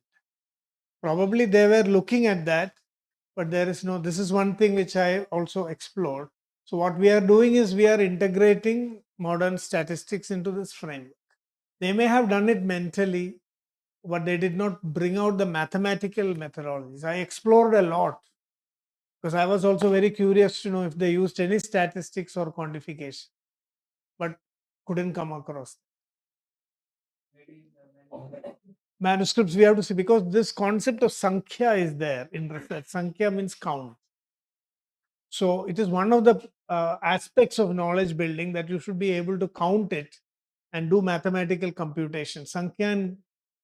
Probably they were looking at that, but there is no, this is one thing which I also explored. So what we are doing is we are integrating modern statistics into this framework. They may have done it mentally, but they did not bring out the mathematical methodologies. I explored a lot because I was also very curious to know if they used any statistics or quantification, but couldn't come across. Manuscripts we have to see because this concept of Sankhya is there in research. Sankhya means count. So it is one of the aspects of knowledge building that you should be able to count it and do mathematical computation. Sankhya and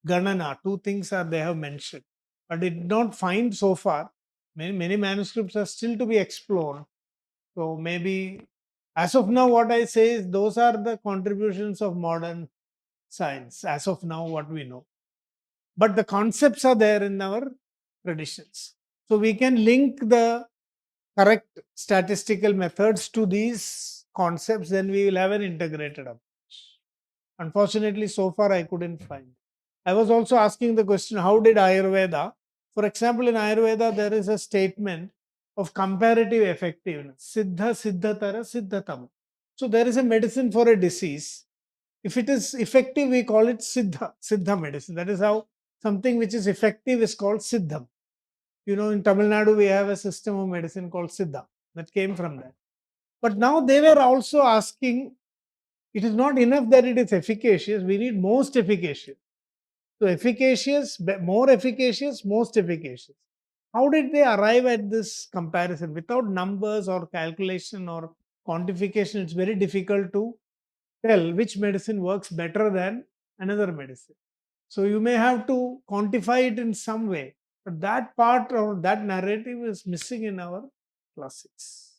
Ganana, two things are they have mentioned, but did not find so far Many manuscripts are still to be explored. So maybe as of now, what I say is those are the contributions of modern science, as of now, what we know. But the concepts are there in our traditions. So we can link the correct statistical methods to these concepts, then we will have an integrated approach. Unfortunately, so far I couldn't find. I was also asking the question, how did Ayurveda, for example, in Ayurveda, there is a statement of comparative effectiveness. Siddha, siddhatara, siddhatam. So there is a medicine for a disease. If it is effective, we call it siddha medicine. That is how something which is effective is called siddham. In Tamil Nadu, we have a system of medicine called siddha that came from that. But now they were also asking, it is not enough that it is efficacious, we need most efficacious. So efficacious, more efficacious, most efficacious. How did they arrive at this comparison? Without numbers or calculation or quantification, it's very difficult to tell which medicine works better than another medicine. So you may have to quantify it in some way, but that part or that narrative is missing in our classics.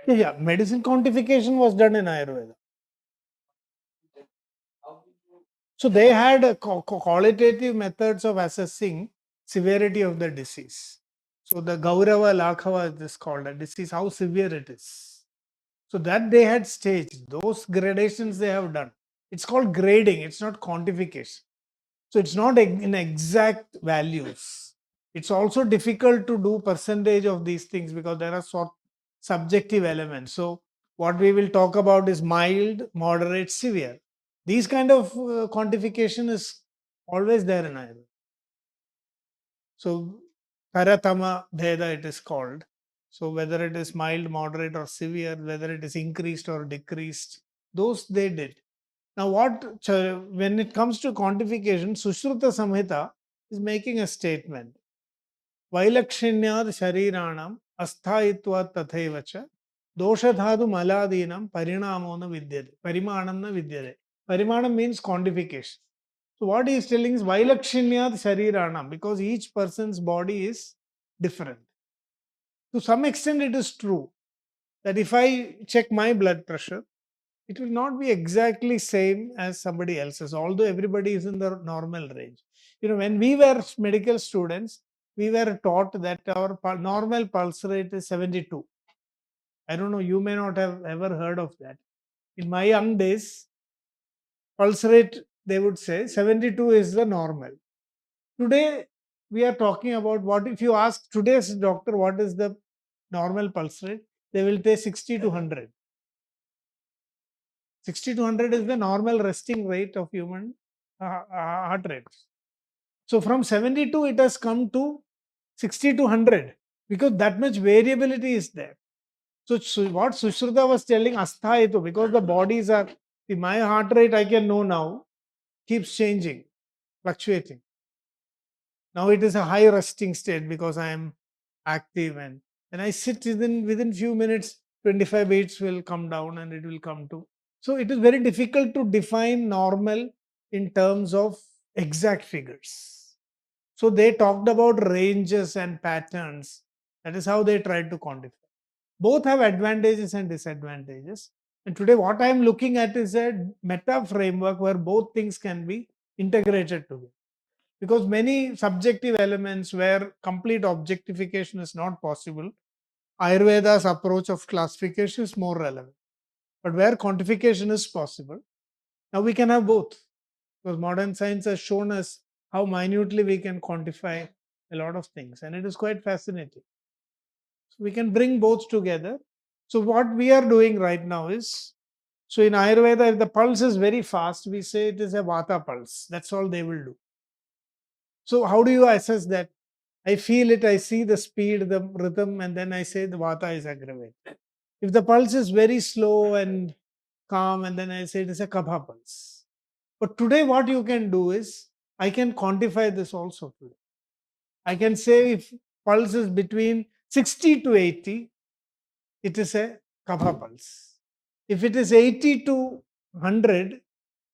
Yeah, medicine quantification was done in Ayurveda. So they had qualitative methods of assessing severity of the disease. So the Gaurava Lakhava is called a disease, how severe it is. So that they had staged, those gradations they have done. It's called grading, it's not quantification. So it's not in exact values. It's also difficult to do percentage of these things because there are subjective elements. So what we will talk about is mild, moderate, severe. These kind of quantification is always there in Ayurveda. So Paratama Bheda it is called. So whether it is mild, moderate or severe, whether it is increased or decreased, those they did. Now, when it comes to quantification, Sushruta Samhita is making a statement. Vailakshinyad shariranam asthayitva tathaivacha doshadhadu maladinam parinamona vidyate. Parimanam na vidyate. Parimanam means quantification. So what he is telling is Vailakshinyad shariranam, because each person's body is different. To some extent, it is true that if I check my blood pressure, it will not be exactly same as somebody else's, although everybody is in the normal range. When we were medical students, we were taught that our normal pulse rate is 72. I don't know, you may not have ever heard of that. In my young days, pulse rate, they would say 72 is the normal. Today, we are talking about, what if you ask today's doctor what is the normal pulse rate, they will say 60 to 100. 60 to 100 is the normal resting rate of human heart rate. So from 72, it has come to 60 to 100 because that much variability is there. So what Sushruta was telling Asthayito, because the bodies are, my heart rate I can know now, keeps changing, fluctuating. Now it is a high resting state because I am active, and I sit within few minutes, 25 beats will come down and it will come to. So it is very difficult to define normal in terms of exact figures. So they talked about ranges and patterns. That is how they tried to quantify. Both have advantages and disadvantages. And today, what I am looking at is a meta framework where both things can be integrated together. Because many subjective elements where complete objectification is not possible, Ayurveda's approach of classification is more relevant. But where quantification is possible, now we can have both. Because modern science has shown us how minutely we can quantify a lot of things, and it is quite fascinating. So we can bring both together. So what we are doing right now is, so in Ayurveda, if the pulse is very fast, we say it is a Vata pulse. That's all they will do. So how do you assess that? I feel it, I see the speed, the rhythm, and then I say the Vata is aggravated. If the pulse is very slow and calm, and then I say it is a kapha pulse. But today, what you can do is, I can quantify this also today. I can say if pulse is between 60 to 80, it is a kapha pulse. If it is 80 to 100,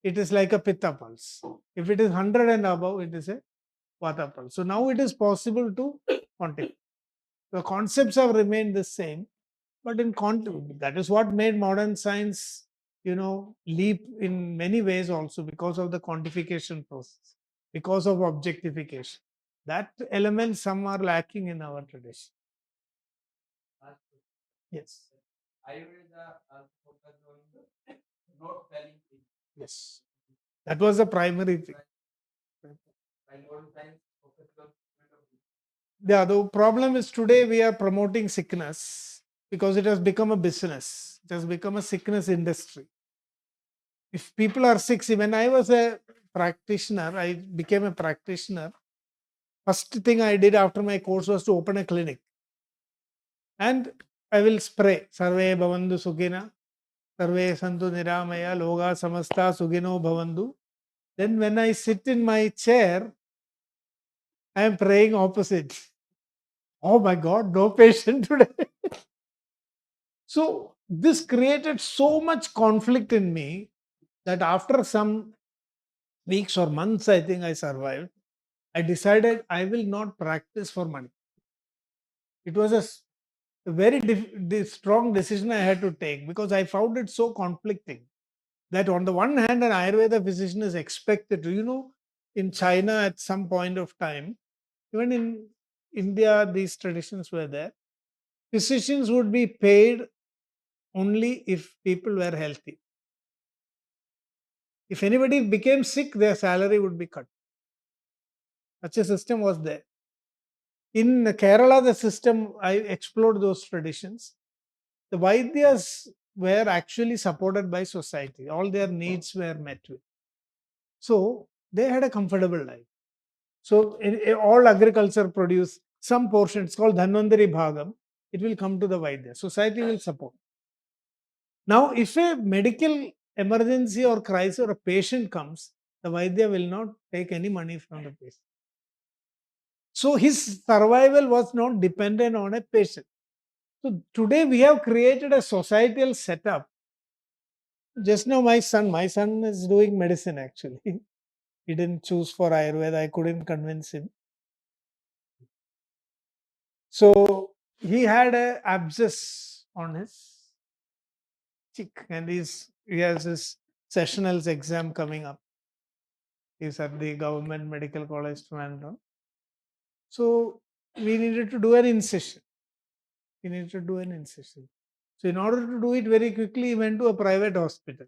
it is like a pitta pulse. If it is 100 and above, it is a vata pulse. So now it is possible to quantify. The concepts have remained the same, but that is what made modern science, leap in many ways also, because of the quantification process, because of objectification. That element some are lacking in our tradition. Yes. Yes. That was the primary thing. Yeah, the problem is today we are promoting sickness because it has become a business. It has become a sickness industry. If people are sick, see, when I was a practitioner, I became a practitioner. First thing I did after my course was to open a clinic. And I will spray Sarve Bhavandu Sukhina, Sarve Santu Niramaya, Loga Samasta Sugino Bhavandu. Then when I sit in my chair, I am praying opposite. Oh my God, no patient today. So this created so much conflict in me that after some weeks or months, I think I survived. I decided I will not practice for money. It was a very strong decision I had to take because I found it so conflicting that on the one hand, an Ayurveda physician is expected to, in China at some point of time, even in India, these traditions were there. Physicians would be paid only if people were healthy. If anybody became sick, their salary would be cut. Such a system was there. In Kerala, the system, I explored those traditions. The Vaidyas were actually supported by society. All their needs were met with. So they had a comfortable life. So in all agriculture produce some portion, it's called Dhanvantari Bhagam, it will come to the Vaidya. Society will support. Now, if a medical emergency or crisis or a patient comes, the Vaidya will not take any money from the patient. So his survival was not dependent on a patient. So today we have created a societal setup. Just now my son is doing medicine actually. He didn't choose for Ayurveda. I couldn't convince him. So he had a abscess on his cheek and he has his sessionals exam coming up. He's at the government medical college Trivandrum. So we needed to do an incision. So in order to do it very quickly, he went to a private hospital.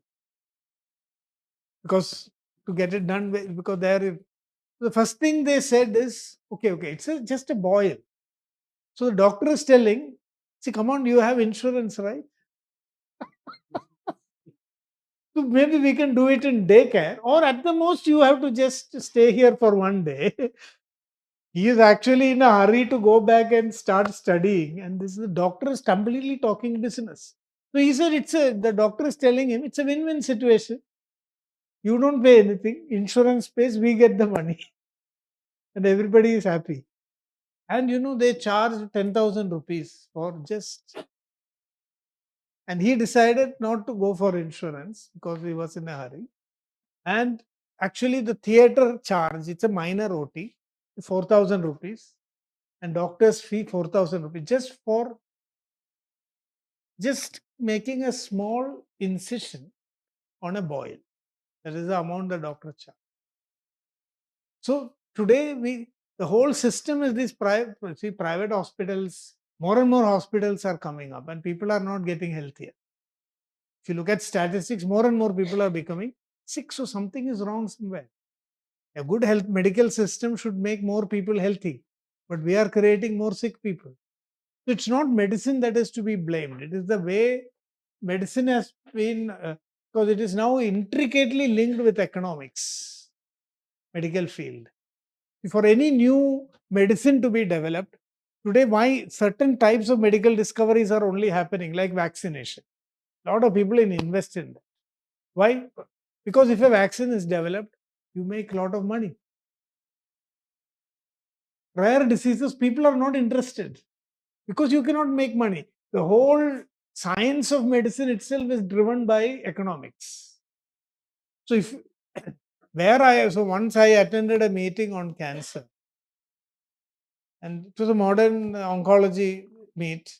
Because to get it done, because the first thing they said is, okay, it's just a boil. So the doctor is telling, see, come on, you have insurance, right? So maybe we can do it in daycare, or at the most, you have to just stay here for one day. He is actually in a hurry to go back and start studying, and the doctor is completely talking business. So he said, the doctor is telling him it's a win-win situation. You don't pay anything, insurance pays, we get the money, and everybody is happy. And they charge 10,000 rupees for just. And he decided not to go for insurance because he was in a hurry. And actually, the theater charge, it's a minor OT, 4,000 rupees, and doctor's fee 4,000 rupees just making a small incision on a boil. That is the amount the doctor charged. So today, the whole system is these private hospitals. More and more hospitals are coming up, and people are not getting healthier. If you look at statistics, more and more people are becoming sick. So something is wrong somewhere. A good health medical system should make more people healthy, but we are creating more sick people. So it's not medicine that is to be blamed. It is the way medicine has been, because it is now intricately linked with economics, medical field. For any new medicine to be developed, Today, why certain types of medical discoveries are only happening, like vaccination. A lot of people invest in that. Why? Because if a vaccine is developed, you make a lot of money. Rare diseases, people are not interested because you cannot make money. The whole science of medicine itself is driven by economics. So if so once I attended a meeting on cancer, and it was a modern oncology meet,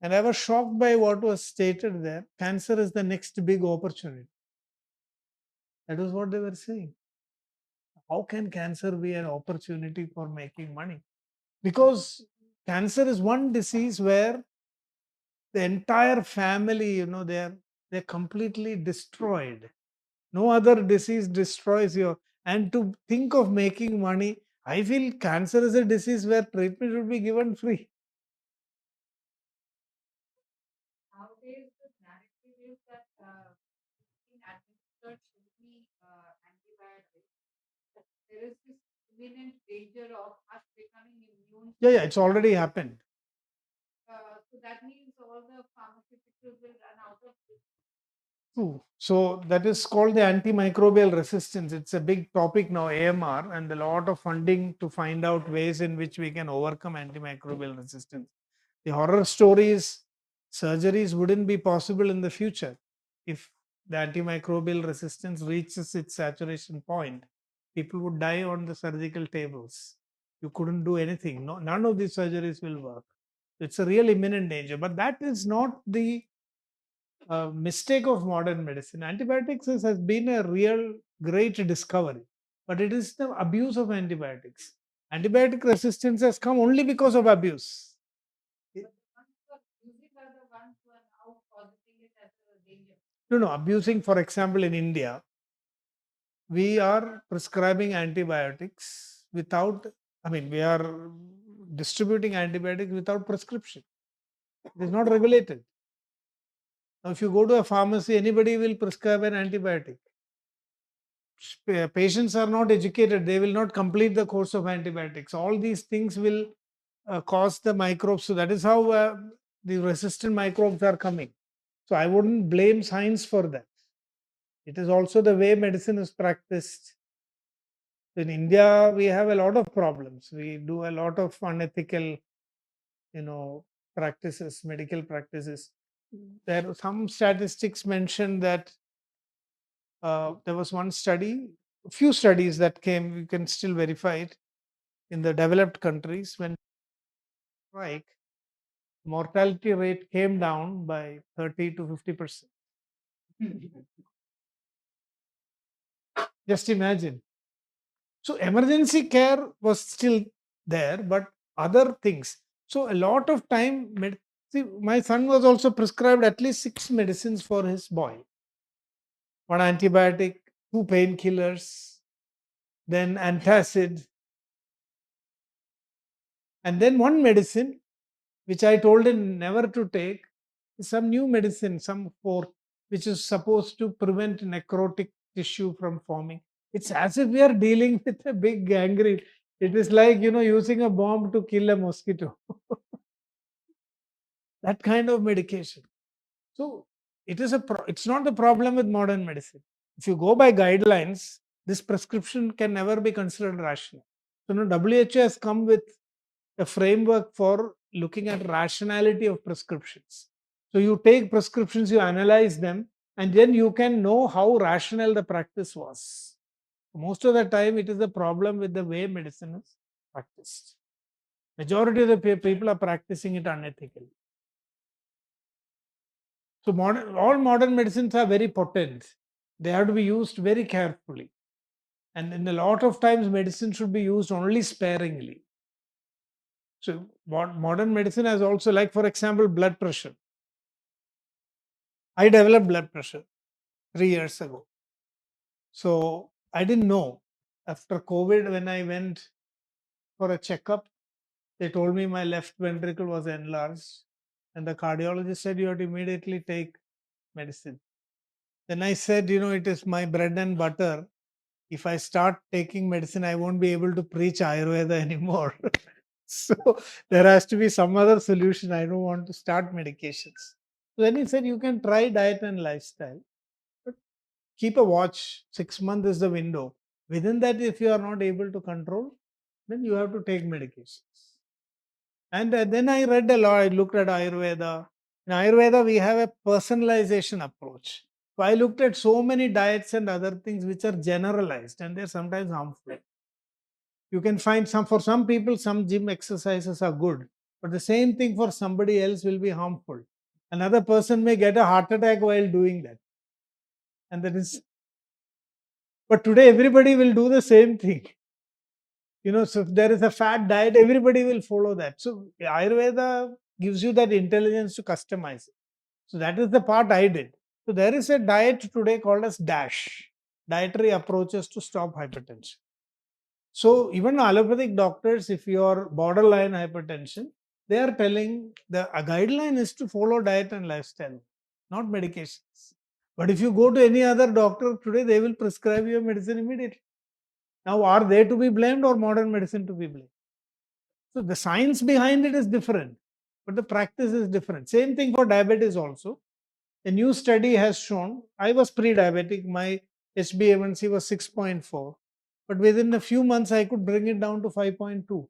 and I was shocked by what was stated there. Cancer is the next big opportunity. That was what they were saying. How can cancer be an opportunity for making money? Because cancer is one disease where the entire family, they're completely destroyed. No other disease destroys your. And to think of making money, I feel cancer is a disease where treatment should be given free. Yeah, yeah, it's already happened. True. So that is called the antimicrobial resistance. It's a big topic now, AMR, and a lot of funding to find out ways in which we can overcome antimicrobial resistance. The horror stories, surgeries wouldn't be possible in the future if the antimicrobial resistance reaches its saturation point. People would die on the surgical tables. You couldn't do anything. No, none of these surgeries will work. It's a real imminent danger. But that is not the mistake of modern medicine. Antibiotics has been a real great discovery, but it is the abuse of antibiotics. Antibiotic resistance has come only because of abuse. No, no, abusing, for example, in India, we are prescribing antibiotics without, we are distributing antibiotics without prescription. It is not regulated. Now, if you go to a pharmacy, anybody will prescribe an antibiotic. Patients are not educated, they will not complete the course of antibiotics. All these things will cause the microbes. So that is how the resistant microbes are coming. So I wouldn't blame science for that. It is also the way medicine is practiced. In India, we have a lot of problems. We do a lot of unethical, practices, medical practices. There are some statistics mention that there was one study, a few studies that came, you can still verify it, in the developed countries when strike, mortality rate came down by 30 to 50%. Just imagine. So emergency care was still there, but other things. So a lot of time, see, my son was also prescribed at least 6 medicines for his boy. One antibiotic, 2 painkillers, then antacid, and then one medicine which I told him never to take, is some new medicine, some fourth, which is supposed to prevent necrotic tissue from forming. It's as if we are dealing with a big gangrene. It is like, using a bomb to kill a mosquito. That kind of medication. So it's not the problem with modern medicine. If you go by guidelines, this prescription can never be considered rational. So now WHO has come with a framework for looking at rationality of prescriptions. So you take prescriptions, you analyze them, and then you can know how rational the practice was. Most of the time, it is a problem with the way medicine is practiced. Majority of the people are practicing it unethically. So all modern medicines are very potent. They have to be used very carefully. And in a lot of times, medicine should be used only sparingly. So modern medicine has also, like for example, blood pressure. I developed blood pressure 3 years ago. So I didn't know. After COVID, when I went for a checkup, they told me my left ventricle was enlarged. And the cardiologist said, you have to immediately take medicine. Then I said, it is my bread and butter. If I start taking medicine, I won't be able to preach Ayurveda anymore. So there has to be some other solution. I don't want to start medications. So then he said, you can try diet and lifestyle, but keep a watch. 6 months is the window. Within that, if you are not able to control, then you have to take medications. And then I read a lot. I looked at Ayurveda. In Ayurveda, we have a personalization approach. So I looked at so many diets and other things which are generalized and they're sometimes harmful. You can find some, for some people, some gym exercises are good, but the same thing for somebody else will be harmful. Another person may get a heart attack while doing that. And that is, but today everybody will do the same thing. So if there is a fat diet, everybody will follow that. So Ayurveda gives you that intelligence to customize it. So that is the part I did. So there is a diet today called as DASH, dietary approaches to stop hypertension. So even allopathic doctors, if you are borderline hypertension, they are telling the a guideline is to follow diet and lifestyle, not medications. But if you go to any other doctor today, they will prescribe you a medicine immediately. Now, are they to be blamed or modern medicine to be blamed? So the science behind it is different, but the practice is different. Same thing for diabetes also. A new study has shown I was pre-diabetic, my HbA1c was 6.4, but within a few months I could bring it down to 5.2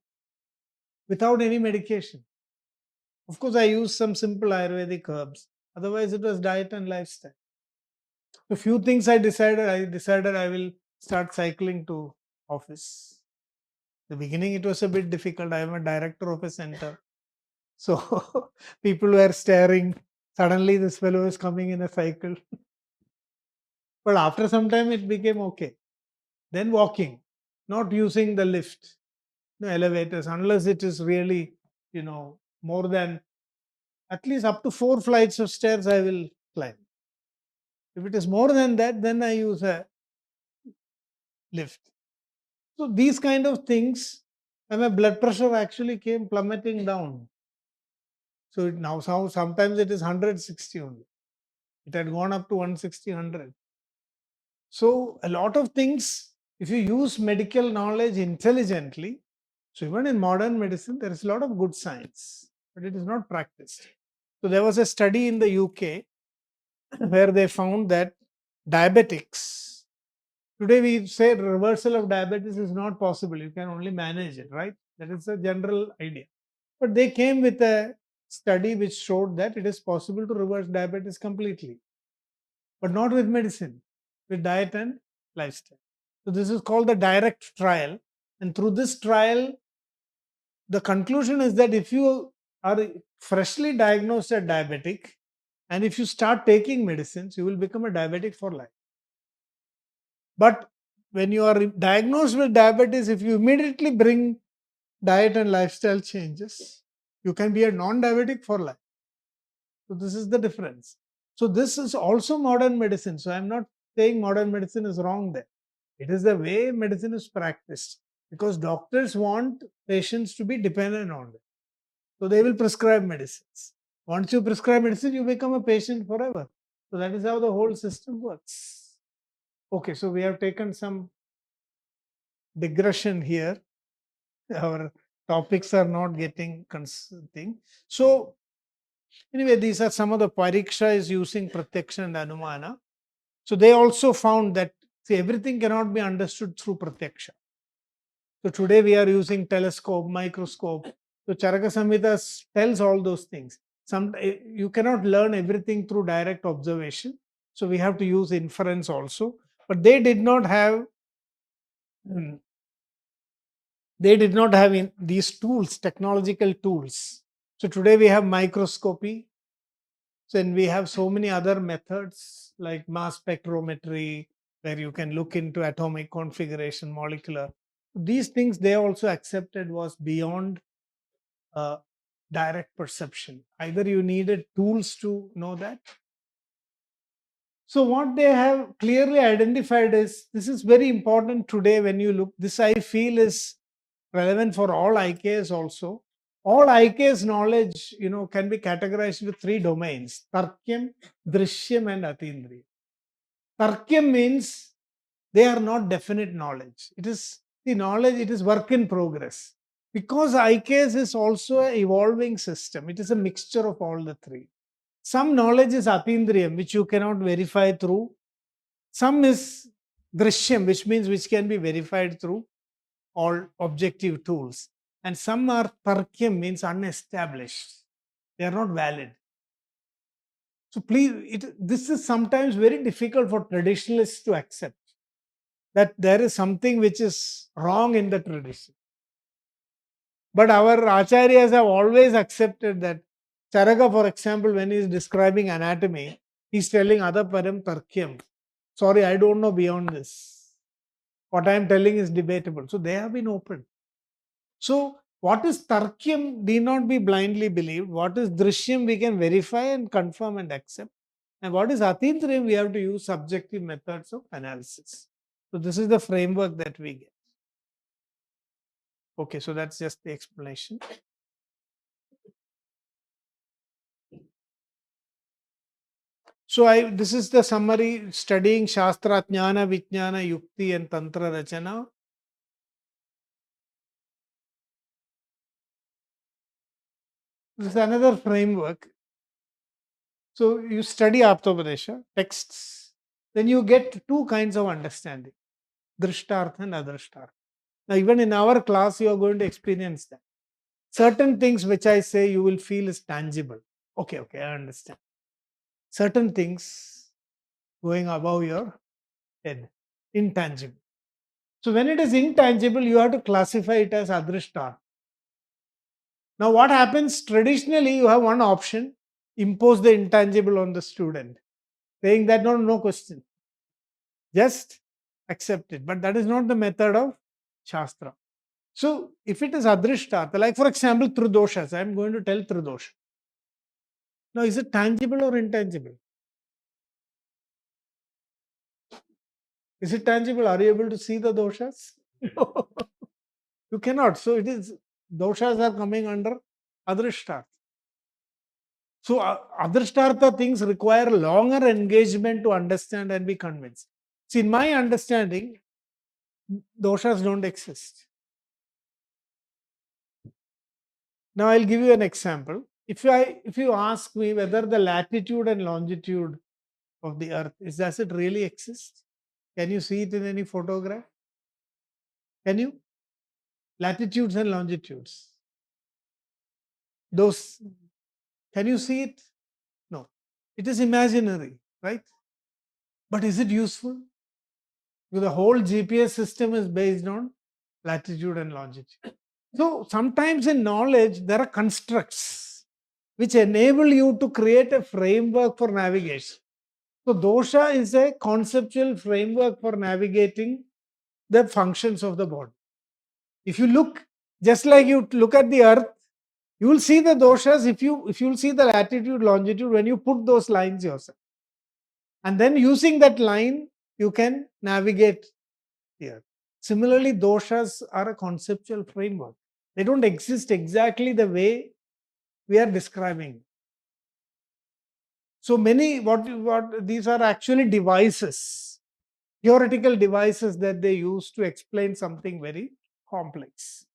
without any medication. Of course, I used some simple Ayurvedic herbs. Otherwise, it was diet and lifestyle. A few things I decided I will start cycling to office. The beginning it was a bit difficult. I am a director of a center. So people were staring. Suddenly this fellow is coming in a cycle. But after some time it became okay. Then walking, not using the lift, the elevators, unless it is really, more than at least up to 4 flights of stairs I will climb. If it is more than that, then I use a lift. So these kind of things, and my blood pressure actually came plummeting down. So now sometimes it is 160 only. It had gone up to 160, 100. So a lot of things, if you use medical knowledge intelligently, so even in modern medicine, there is a lot of good science, but it is not practiced. So there was a study in the UK where they found that diabetics, today we say reversal of diabetes is not possible. You can only manage it, right? That is a general idea. But they came with a study which showed that it is possible to reverse diabetes completely, but not with medicine, with diet and lifestyle. So this is called the direct trial. And through this trial, the conclusion is that if you are freshly diagnosed as diabetic and if you start taking medicines, you will become a diabetic for life. But when you are diagnosed with diabetes, if you immediately bring diet and lifestyle changes, you can be a non-diabetic for life. So this is the difference. So this is also modern medicine. So I'm not saying modern medicine is wrong there. It is the way medicine is practiced because doctors want patients to be dependent on them. So they will prescribe medicines. Once you prescribe medicine, you become a patient forever. So that is how the whole system works. Okay, so we have taken some digression here. Our topics are not getting thing. So anyway, these are some of the pariksha is using pratyaksha and anumana. So they also found that everything cannot be understood through pratyaksha. So today we are using telescope, microscope. So Charaka Samhita tells all those things. You cannot learn everything through direct observation. So we have to use inference also. But they did not have these tools, technological tools. So today we have microscopy. So and we have so many other methods like mass spectrometry, where you can look into atomic configuration, molecular. These things they also accepted was beyond direct perception. Either you needed tools to know that. So what they have clearly identified is this is very important today when you look. This I feel is relevant for all IKs also. All IKs knowledge, can be categorized into 3 domains: Tarkyam, Drishyam, and Atindriya. Tarkyam means they are not definite knowledge. It is the knowledge, it is work in progress. Because IKS is also an evolving system. It is a mixture of all the three. Some knowledge is atindriyam, which you cannot verify through. Some is drishyam, which means which can be verified through all objective tools. And some are tarkyam, means unestablished. They are not valid. So please, this is sometimes very difficult for traditionalists to accept that there is something which is wrong in the tradition. But our acharyas have always accepted that. Charaka, for example, when he is describing anatomy, he's telling Adaparam Tarkyam. Sorry, I don't know beyond this. What I am telling is debatable. So they have been open. So what is Tarkyam need not be blindly believed. What is Drishyam we can verify and confirm and accept. And what is Atindriyam we have to use subjective methods of analysis. So this is the framework that we get. Okay, so that's just the explanation. So this is the summary studying Shastra, Jnana, Vijnana, Yukti and Tantra Rachana. This is another framework. So you study Aptopadesha, texts, then you get two kinds of understanding, Drishtartha and Adrishtartha. Now even in our class you are going to experience that. Certain things which I say you will feel is tangible. Okay, I understand. Certain things going above your head, intangible. So when it is intangible, you have to classify it as Adrishtartha. Now what happens traditionally, you have one option, impose the intangible on the student, saying that no question, just accept it. But that is not the method of Shastra. So if it is Adrishtartha, like for example, Tridoshas, I am going to tell Tridosha. Now is it tangible or intangible? Is it tangible? Are you able to see the doshas? No, you cannot. So it is, doshas are coming under Adrishtartha. So Adrishtartha things require longer engagement to understand and be convinced. See, in my understanding, doshas don't exist. Now I'll give you an example. If you ask me whether the latitude and longitude of the earth does it really exist? Can you see it in any photograph? Can you? Latitudes and longitudes. Those, can you see it? No. It is imaginary, right? But is it useful? Because the whole GPS system is based on latitude and longitude. So sometimes in knowledge, there are constructs which enable you to create a framework for navigation. So dosha is a conceptual framework for navigating the functions of the body. If you look, just like you look at the earth, you will see the doshas. If you will see the latitude, longitude, when you put those lines yourself. And then using that line, you can navigate the earth. Similarly, doshas are a conceptual framework. They don't exist exactly the way we are describing. So many, what these are actually devices, theoretical devices that they use to explain something very complex.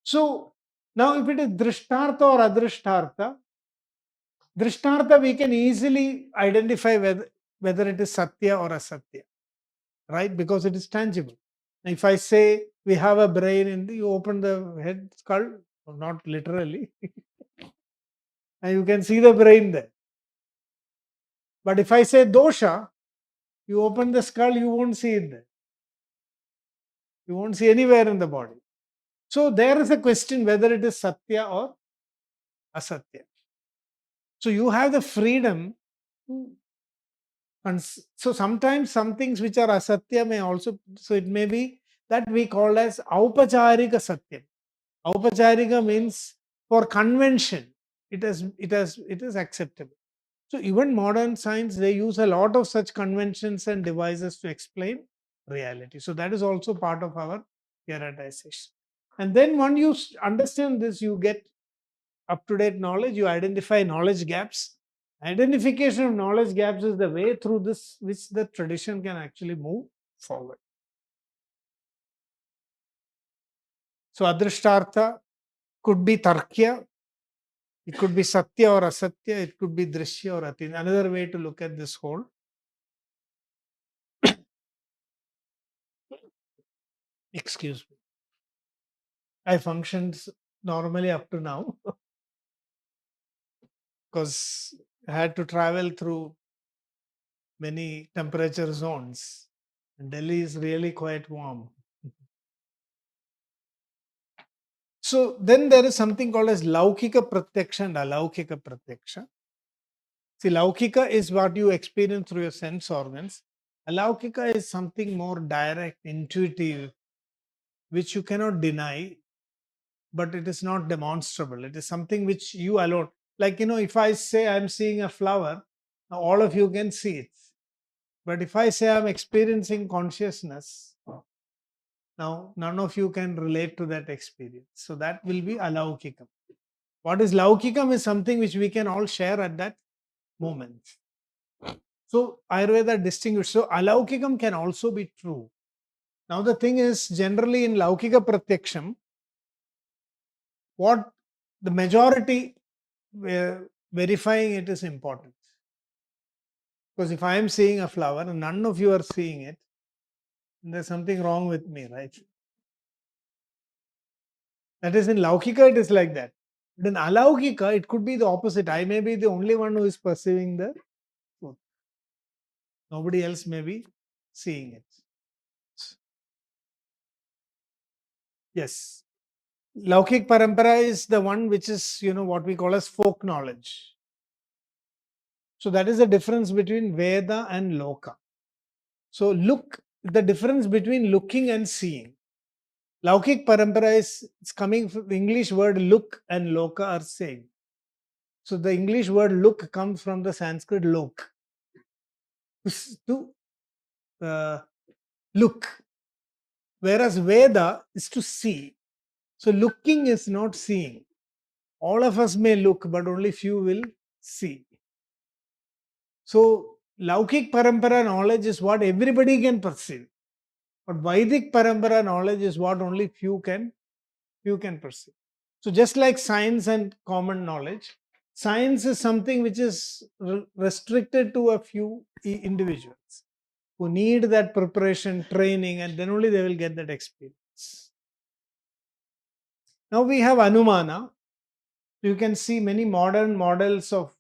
So now if it is Drishtartha or Adrishtartha, Drishtartha we can easily identify whether it is Satya or Asatya, right? Because it is tangible. If I say we have a brain and you open the head skull, not literally, and you can see the brain there. But if I say dosha, you open the skull, you won't see it there. You won't see anywhere in the body. So there is a question whether it is Satya or Asatya. So you have the freedom to. And so sometimes some things which are asatya may also, so it may be that we call as aupacharika satyam. Aupacharika means for convention, it is acceptable. So even modern science, they use a lot of such conventions and devices to explain reality. So that is also part of our theoretization. And then when you understand this, you get up-to-date knowledge, you identify knowledge gaps. Identification of knowledge gaps is the way through this which the tradition can actually move forward. So Adrishtartha, could be Tarkya, it could be Satya or Asatya, it could be Drishya or Ati. Another way to look at this whole. Excuse me. I functioned normally up to now because I had to travel through many temperature zones. And Delhi is really quite warm. So then there is something called as Laukika Pratyaksha and Alaukika Pratyaksha. See, Laukika is what you experience through your sense organs. Alaukika is something more direct, intuitive, which you cannot deny, but it is not demonstrable. It is something which you alone, like, if I say I'm seeing a flower, now all of you can see it. But if I say I'm experiencing consciousness, now none of you can relate to that experience. So that will be alaukikam. What is laukikam is something which we can all share at that moment. So Ayurveda distinguishes. So alaukikam can also be true. Now the thing is, generally in laukika pratyaksham, what the majority verifying it is important. Because if I am seeing a flower and none of you are seeing it, there's something wrong with me, right? That is in Laukika, it is like that. But in Alaukika, it could be the opposite. I may be the only one who is perceiving the truth. Nobody else may be seeing it. Yes. Laukik Parampara is the one which is, what we call as folk knowledge. So that is the difference between Veda and Loka. So look, the difference between looking and seeing. Laukik Parampara is it's coming from the English word look and Loka are same. So the English word look comes from the Sanskrit lok. To look. Whereas Veda is to see. So looking is not seeing. All of us may look, but only few will see. So Laukik Parampara knowledge is what everybody can perceive. But Vedic Parampara knowledge is what only few can perceive. So just like science and common knowledge, science is something which is restricted to a few individuals who need that preparation, training, and then only they will get that experience. Now we have Anumana. You can see many modern models of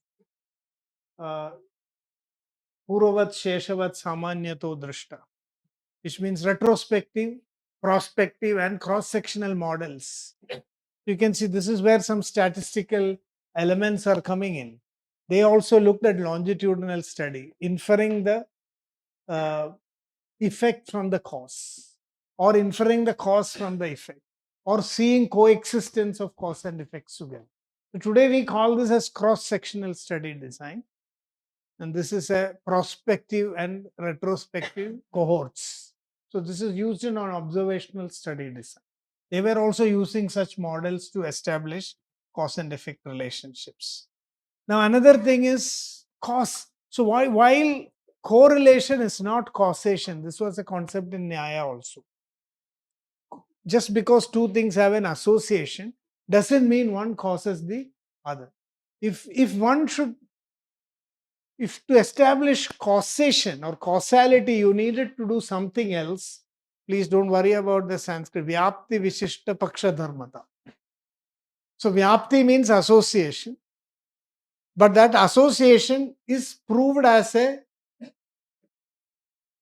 Purvavat, Sheshavat, Samanyato, Drishta, which means retrospective, prospective, and cross-sectional models. You can see this is where some statistical elements are coming in. They also looked at longitudinal study, inferring the effect from the cause, or inferring the cause from the effect, or seeing coexistence of cause and effects together. So today we call this as cross-sectional study design. And this is a prospective and retrospective cohorts. So this is used in an observational study design. They were also using such models to establish cause and effect relationships. Now another thing is cause. So while correlation is not causation, this was a concept in Nyaya also. Just because two things have an association doesn't mean one causes the other. If to establish causation or causality, you needed to do something else. Please don't worry about the Sanskrit. Vyapti Vishishta Paksha Dharmata. So Vyapti means association. But that association is proved as a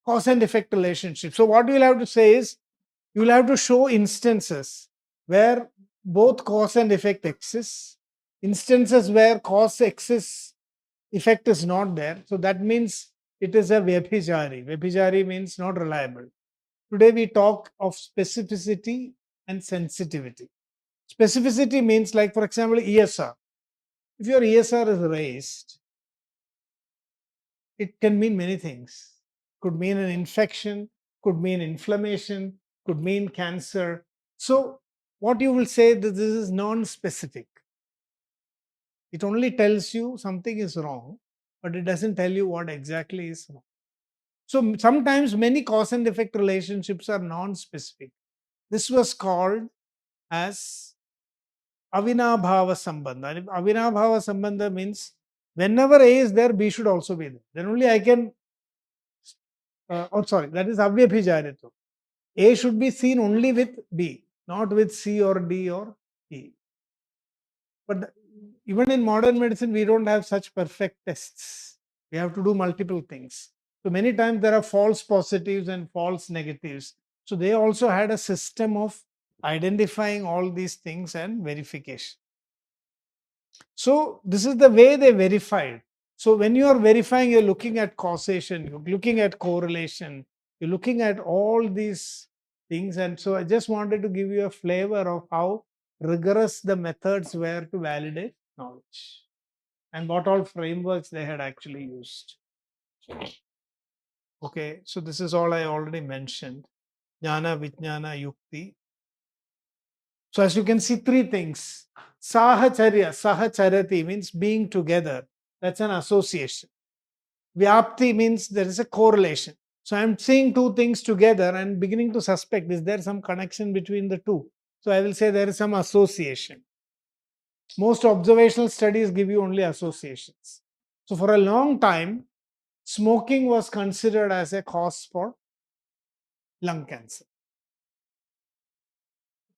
cause and effect relationship. So what you will have to say is, you will have to show instances where both cause and effect exist. Instances where cause exists, effect is not there. So that means it is a Vyabhijari. Vyabhijari means not reliable. Today we talk of specificity and sensitivity. Specificity means, like, for example, ESR. If your ESR is raised, it can mean many things. Could mean an infection, could mean inflammation, could mean cancer. So what you will say that this is non-specific. It only tells you something is wrong, but it doesn't tell you what exactly is wrong. So sometimes many cause and effect relationships are non-specific. This was called as Avinabhava Sambandha. And if Avinabhava Sambandha means whenever A is there, B should also be there. Then only I can, that is Avyabhijaritva. A should be seen only with B, not with C or D or E. But even in modern medicine, we don't have such perfect tests. We have to do multiple things. So many times there are false positives and false negatives. So they also had a system of identifying all these things and verification. So this is the way they verified. So when you are verifying, you're looking at causation, you're looking at correlation, you're looking at all these things. And so I just wanted to give you a flavor of how rigorous the methods were to validate knowledge and what all frameworks they had actually used. Okay, so this is all I already mentioned. Jnana, Vijnana, Yukti. So as you can see, three things. Sahacharya, Sahacharati means being together. That's an association. Vyapti means there is a correlation. So I'm seeing two things together and beginning to suspect, is there some connection between the two? So I will say there is some association. Most observational studies give you only associations. So for a long time, smoking was considered as a cause for lung cancer.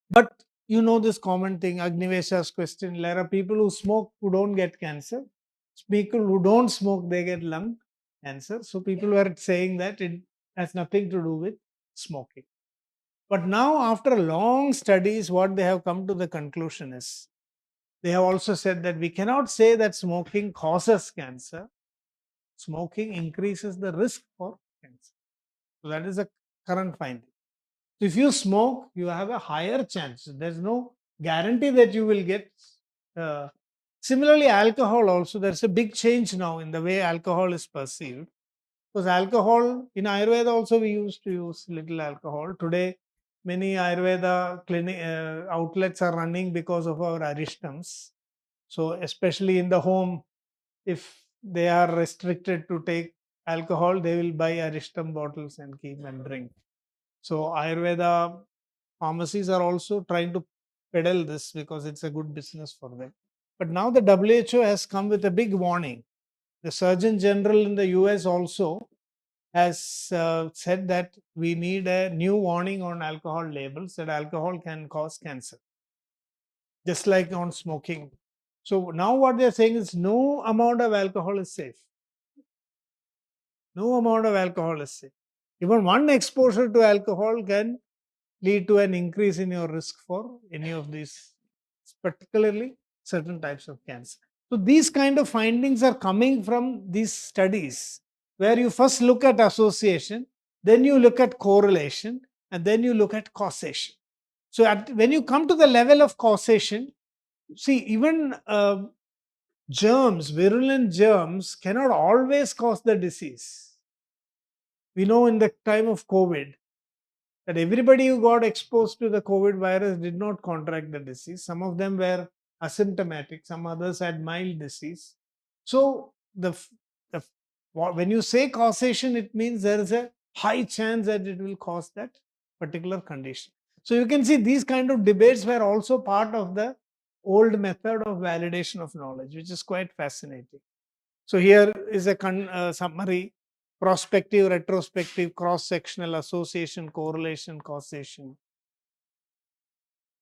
But you know this common thing, Agnivesha's question, there are people who smoke who don't get cancer. People who don't smoke, they get lung cancer. So people were saying that it has nothing to do with smoking. But now after long studies, what they have come to the conclusion is, they have also said that we cannot say that smoking causes cancer. Smoking increases the risk for cancer. So that is a current finding. So if you smoke, you have a higher chance. There's no guarantee that you will get. Similarly, alcohol also, there's a big change now in the way alcohol is perceived. Because alcohol, in Ayurveda also we used to use little alcohol. Today, many Ayurveda clinic outlets are running because of our arishtams. So especially in the home, if they are restricted to take alcohol, they will buy arishtam bottles and keep and drink. So Ayurveda pharmacies are also trying to peddle this because it's a good business for them. But now the WHO has come with a big warning. The Surgeon General in the US also has said that we need a new warning on alcohol labels that alcohol can cause cancer, just like on smoking. So now what they're saying is no amount of alcohol is safe. No amount of alcohol is safe. Even one exposure to alcohol can lead to an increase in your risk for any of these, particularly certain types of cancer. So these kind of findings are coming from these studies where you first look at association, then you look at correlation, and then you look at causation. So when you come to the level of causation, see, even germs, virulent germs cannot always cause the disease. We know in the time of COVID, that everybody who got exposed to the COVID virus did not contract the disease. Some of them were asymptomatic, some others had mild disease. So when you say causation, it means there is a high chance that it will cause that particular condition. So you can see these kind of debates were also part of the old method of validation of knowledge, which is quite fascinating. So here is a summary: prospective, retrospective, cross-sectional, association, correlation, causation.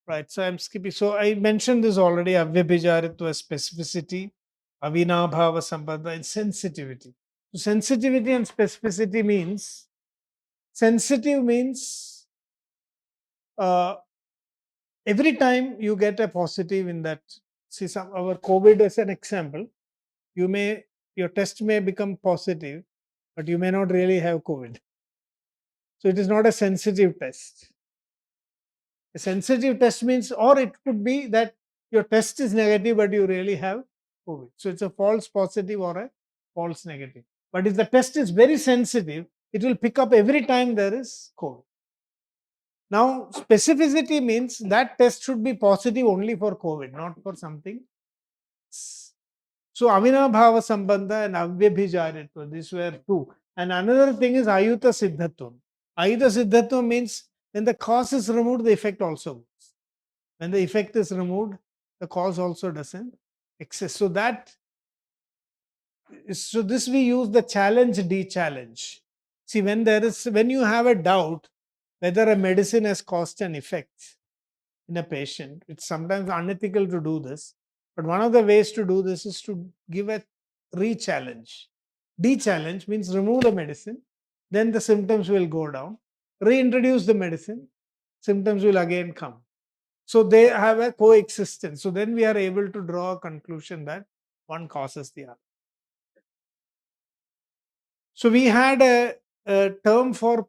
Right, so I'm skipping. So I mentioned this already, avyabhijaritva, specificity, avinabhava sambandha, and sensitivity. So sensitivity and specificity means, sensitive means every time you get a positive in that, see, our COVID as an example, your test may become positive, but you may not really have COVID. So it is not a sensitive test. A sensitive test means, or it could be that your test is negative, but you really have COVID. So it's a false positive or a false negative. But if the test is very sensitive, it will pick up every time there is COVID. Now, specificity means that test should be positive only for COVID, not for something. So avinabhava sambandha and avyabhijaritva, these were two. And another thing is ayuta siddhatvam. Ayuta siddhatvam means when the cause is removed, the effect also goes. When the effect is removed, the cause also doesn't exist. So this we use the challenge de-challenge. See, when you have a doubt whether a medicine has caused an effect in a patient, it's sometimes unethical to do this. But one of the ways to do this is to give a re-challenge. De-challenge means remove the medicine, then the symptoms will go down. Reintroduce the medicine, symptoms will again come. So they have a coexistence. So then we are able to draw a conclusion that one causes the other. So we had a term for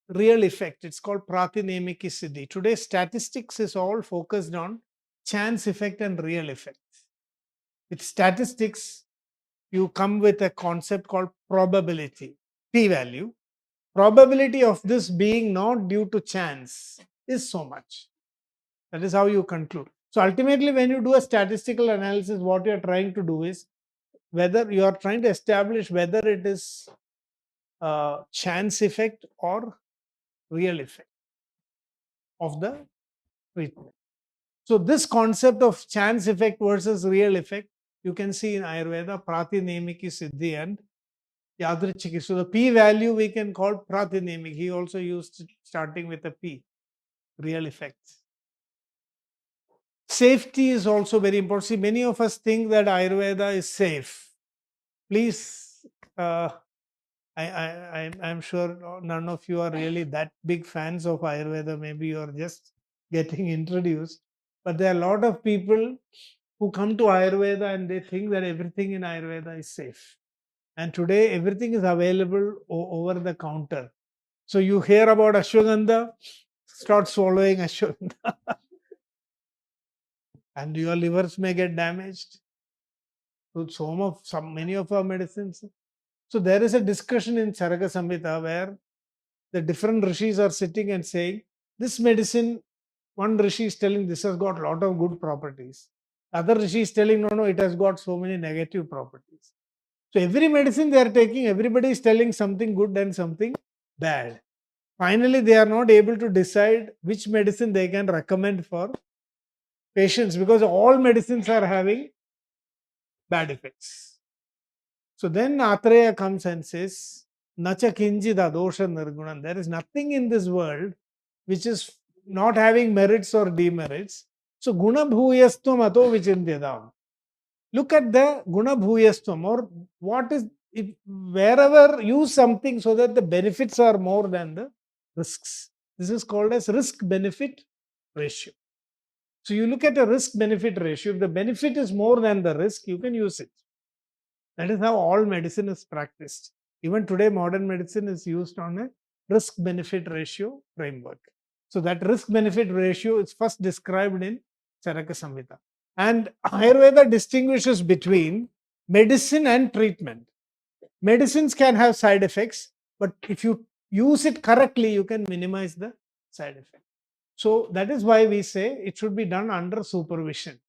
real effect. It's called pratinamiki siddhi. Today, statistics is all focused on chance effect and real effect. With statistics, you come with a concept called probability, p-value. Probability of this being not due to chance is so much. That is how you conclude. So ultimately, when you do a statistical analysis, what you are trying to do is whether you are trying to establish whether it is chance effect or real effect of the treatment. So this concept of chance effect versus real effect, you can see in Ayurveda, pratinamiki siddhi and yadrichiki. So the p value we can call pratinamic. He also used starting with a p, real effects. Safety is also very important. See, many of us think that Ayurveda is safe. Please, I'm sure none of you are really that big fans of Ayurveda. Maybe you are just getting introduced. But there are a lot of people who come to Ayurveda and they think that everything in Ayurveda is safe. And today, everything is available over the counter. So you hear about ashwagandha, start swallowing ashwagandha. And your livers may get damaged. So many of our medicines. So there is a discussion in Charaka Samhita where the different rishis are sitting and saying, this medicine, one rishi is telling this has got a lot of good properties. Other rishi is telling, no, it has got so many negative properties. So every medicine they are taking, everybody is telling something good and something bad. Finally, they are not able to decide which medicine they can recommend for patients because all medicines are having bad effects. So then Atreya comes and says, Nacha kinjida dosha nirgunan. There is nothing in this world which is not having merits or demerits. So guna bhuyastvam ato vichindyadam. Look at the guna bhuyastvam, or what is it, wherever use something so that the benefits are more than the risks. This is called as risk benefit ratio. So you look at a risk benefit ratio. If the benefit is more than the risk, you can use it. That is how all medicine is practiced. Even today, modern medicine is used on a risk benefit ratio framework. So that risk benefit ratio is first described in Charaka Samhita. And Ayurveda distinguishes between medicine and treatment. Medicines can have side effects, but if you use it correctly, you can minimize the side effect. So that is why we say it should be done under supervision.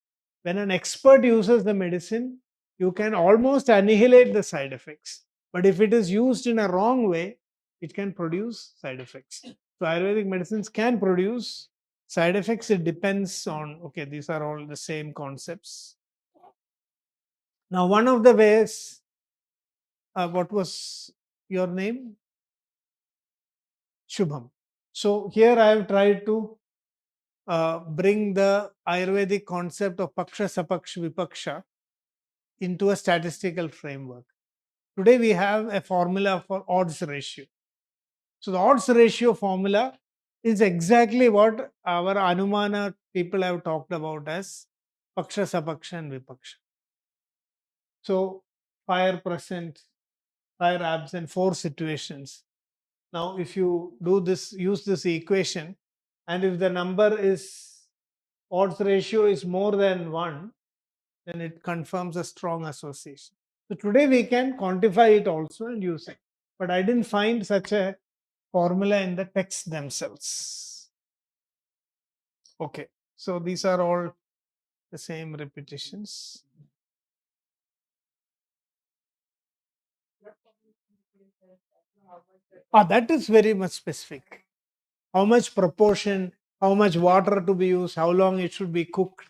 When an expert uses the medicine, you can almost annihilate the side effects. But if it is used in a wrong way, it can produce side effects. So Ayurvedic medicines can produce side effects. It depends on, okay, these are all the same concepts. Now, one of the ways, what was your name? Shubham. So here I have tried to bring the Ayurvedic concept of Paksha, Sapaksha, Vipaksha into a statistical framework. Today we have a formula for odds ratio. So the odds ratio formula is exactly what our Anumana people have talked about as Paksha, Sapaksha and Vipaksha. So fire present, fire absent, 4 situations. Now if you do this, use this equation, and if the number is odds ratio is more than 1, then it confirms a strong association. So today we can quantify it also and use it. But I didn't find such a formula in the text themselves. Okay, so these are all the same repetitions. That is very much specific. How much proportion, how much water to be used, how long it should be cooked.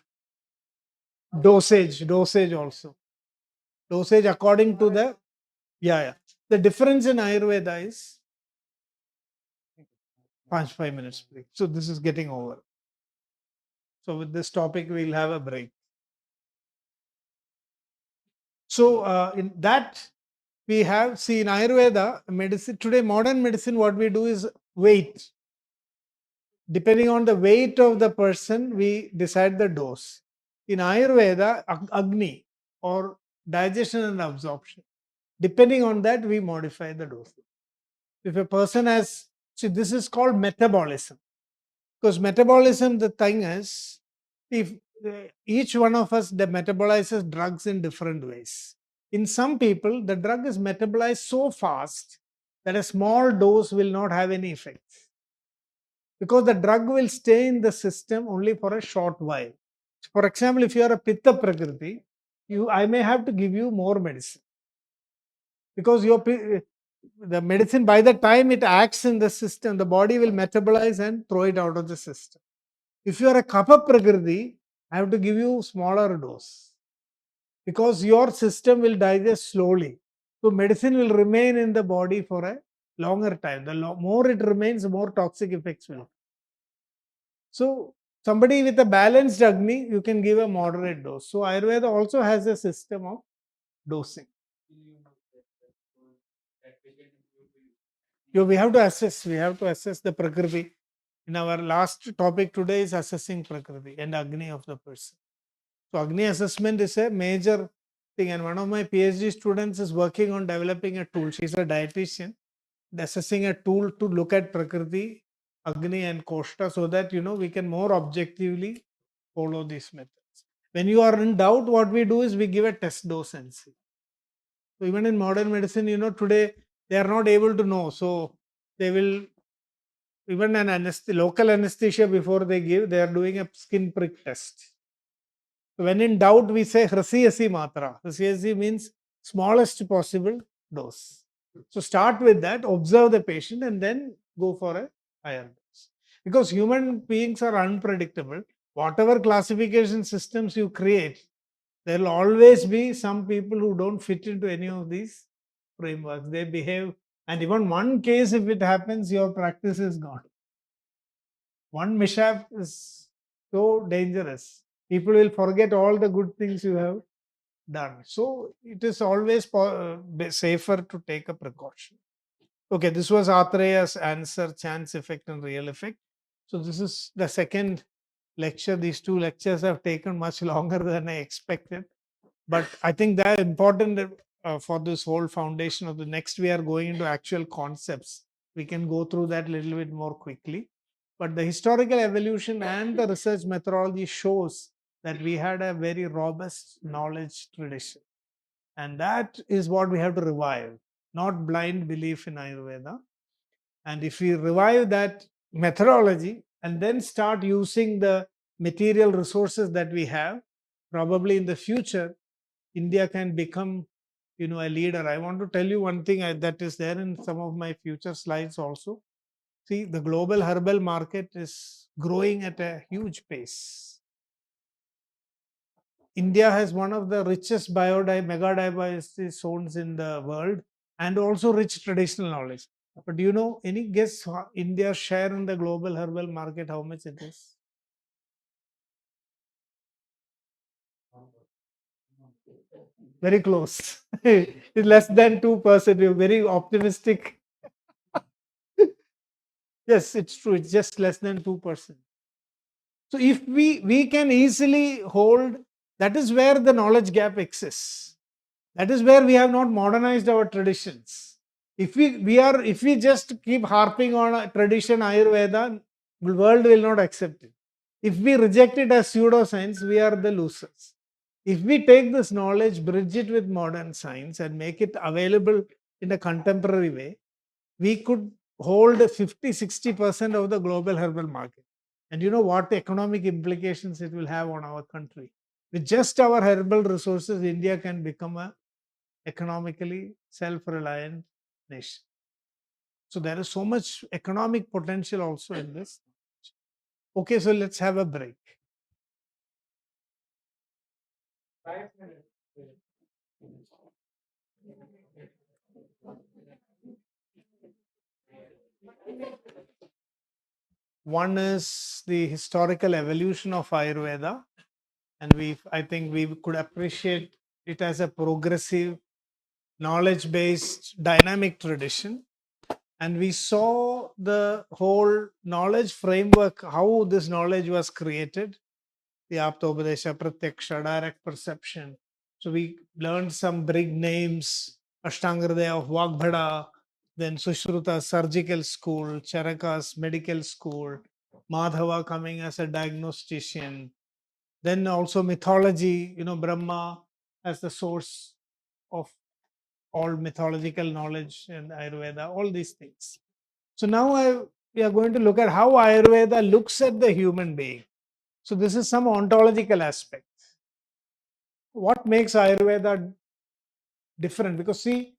Dosage also. Dosage according to the, yeah, yeah. The difference in Ayurveda is 5 minutes break. So this is getting over. So with this topic, we'll have a break. So in that we have, see, in Ayurveda medicine today, modern medicine, what we do is weight. Depending on the weight of the person, we decide the dose. In Ayurveda, Agni or digestion and absorption. Depending on that, we modify the dose. If a person has, see, this is called metabolism. Because metabolism, the thing is, if each one of us that metabolizes drugs in different ways. In some people, the drug is metabolized so fast that a small dose will not have any effect. Because the drug will stay in the system only for a short while. For example, if you are a Pitta Prakriti, I may have to give you more medicine because the medicine, by the time it acts in the system, the body will metabolize and throw it out of the system. If you are a Kapha Prakriti, I have to give you smaller dose because your system will digest slowly. So medicine will remain in the body for a longer time. The more it remains, the more toxic effects will. So somebody with a balanced Agni, you can give a moderate dose. So Ayurveda also has a system of dosing. We have to assess. We have to assess the Prakriti. In our last topic today is assessing Prakriti and Agni of the person. So Agni assessment is a major thing. And one of my PhD students is working on developing a tool. She's a dietitian, assessing a tool to look at Prakriti, Agni and Koshta so that, we can more objectively follow these methods. When you are in doubt, what we do is we give a test dose and see. So even in modern medicine, today they are not able to know. So they will, even an local anesthesia before they give, they are doing a skin prick test. So when in doubt, we say Hrasiyasi Matra. Hrasiyasi means smallest possible dose. So start with that, observe the patient, and then go for a higher dose. Because human beings are unpredictable. Whatever classification systems you create, there will always be some people who don't fit into any of these frameworks. They behave, and even one case, if it happens, your practice is gone. One mishap is so dangerous. People will forget all the good things you have done. So it is always safer to take a precaution. Okay, this was Atreya's answer, chance effect and real effect. So this is the second lecture. These two lectures have taken much longer than I expected. But I think they are important for this whole foundation of the next. We are going into actual concepts. We can go through that a little bit more quickly. But the historical evolution and the research methodology shows that we had a very robust knowledge tradition. And that is what we have to revive, not blind belief in Ayurveda. And if we revive that methodology and then start using the material resources that we have, probably in the future, India can become, a leader. I want to tell you one thing that is there in some of my future slides also. See, the global herbal market is growing at a huge pace. India has one of the richest megadiversity zones in the world and also rich traditional knowledge. But do you know, any guess India's share in the global herbal market, how much it is? Very close. It's less than 2%. You're very optimistic. Yes, it's true. It's just less than 2%. So if we can easily hold, that is where the knowledge gap exists. That is where we have not modernized our traditions. If we just keep harping on a tradition Ayurveda, the world will not accept it. If we reject it as pseudoscience, we are the losers. If we take this knowledge, bridge it with modern science, and make it available in a contemporary way, we could hold 50-60% of the global herbal market. And you know what economic implications it will have on our country. With just our herbal resources, India can become a economically self-reliant nation. So there is so much economic potential also in this. Okay, so let's have a break. One is the historical evolution of Ayurveda, and I think we could appreciate it as a progressive, knowledge-based, dynamic tradition. And we saw the whole knowledge framework, how this knowledge was created, the Aptobadesha, Pratyaksha, direct perception. So we learned some big names, Ashtangradaya of Vagbhada, then Sushruta surgical school, Charaka's medical school, Madhava coming as a diagnostician, then also mythology, Brahma as the source of all mythological knowledge and Ayurveda, all these things. So now we are going to look at how Ayurveda looks at the human being. So this is some ontological aspect. What makes Ayurveda different? Because see,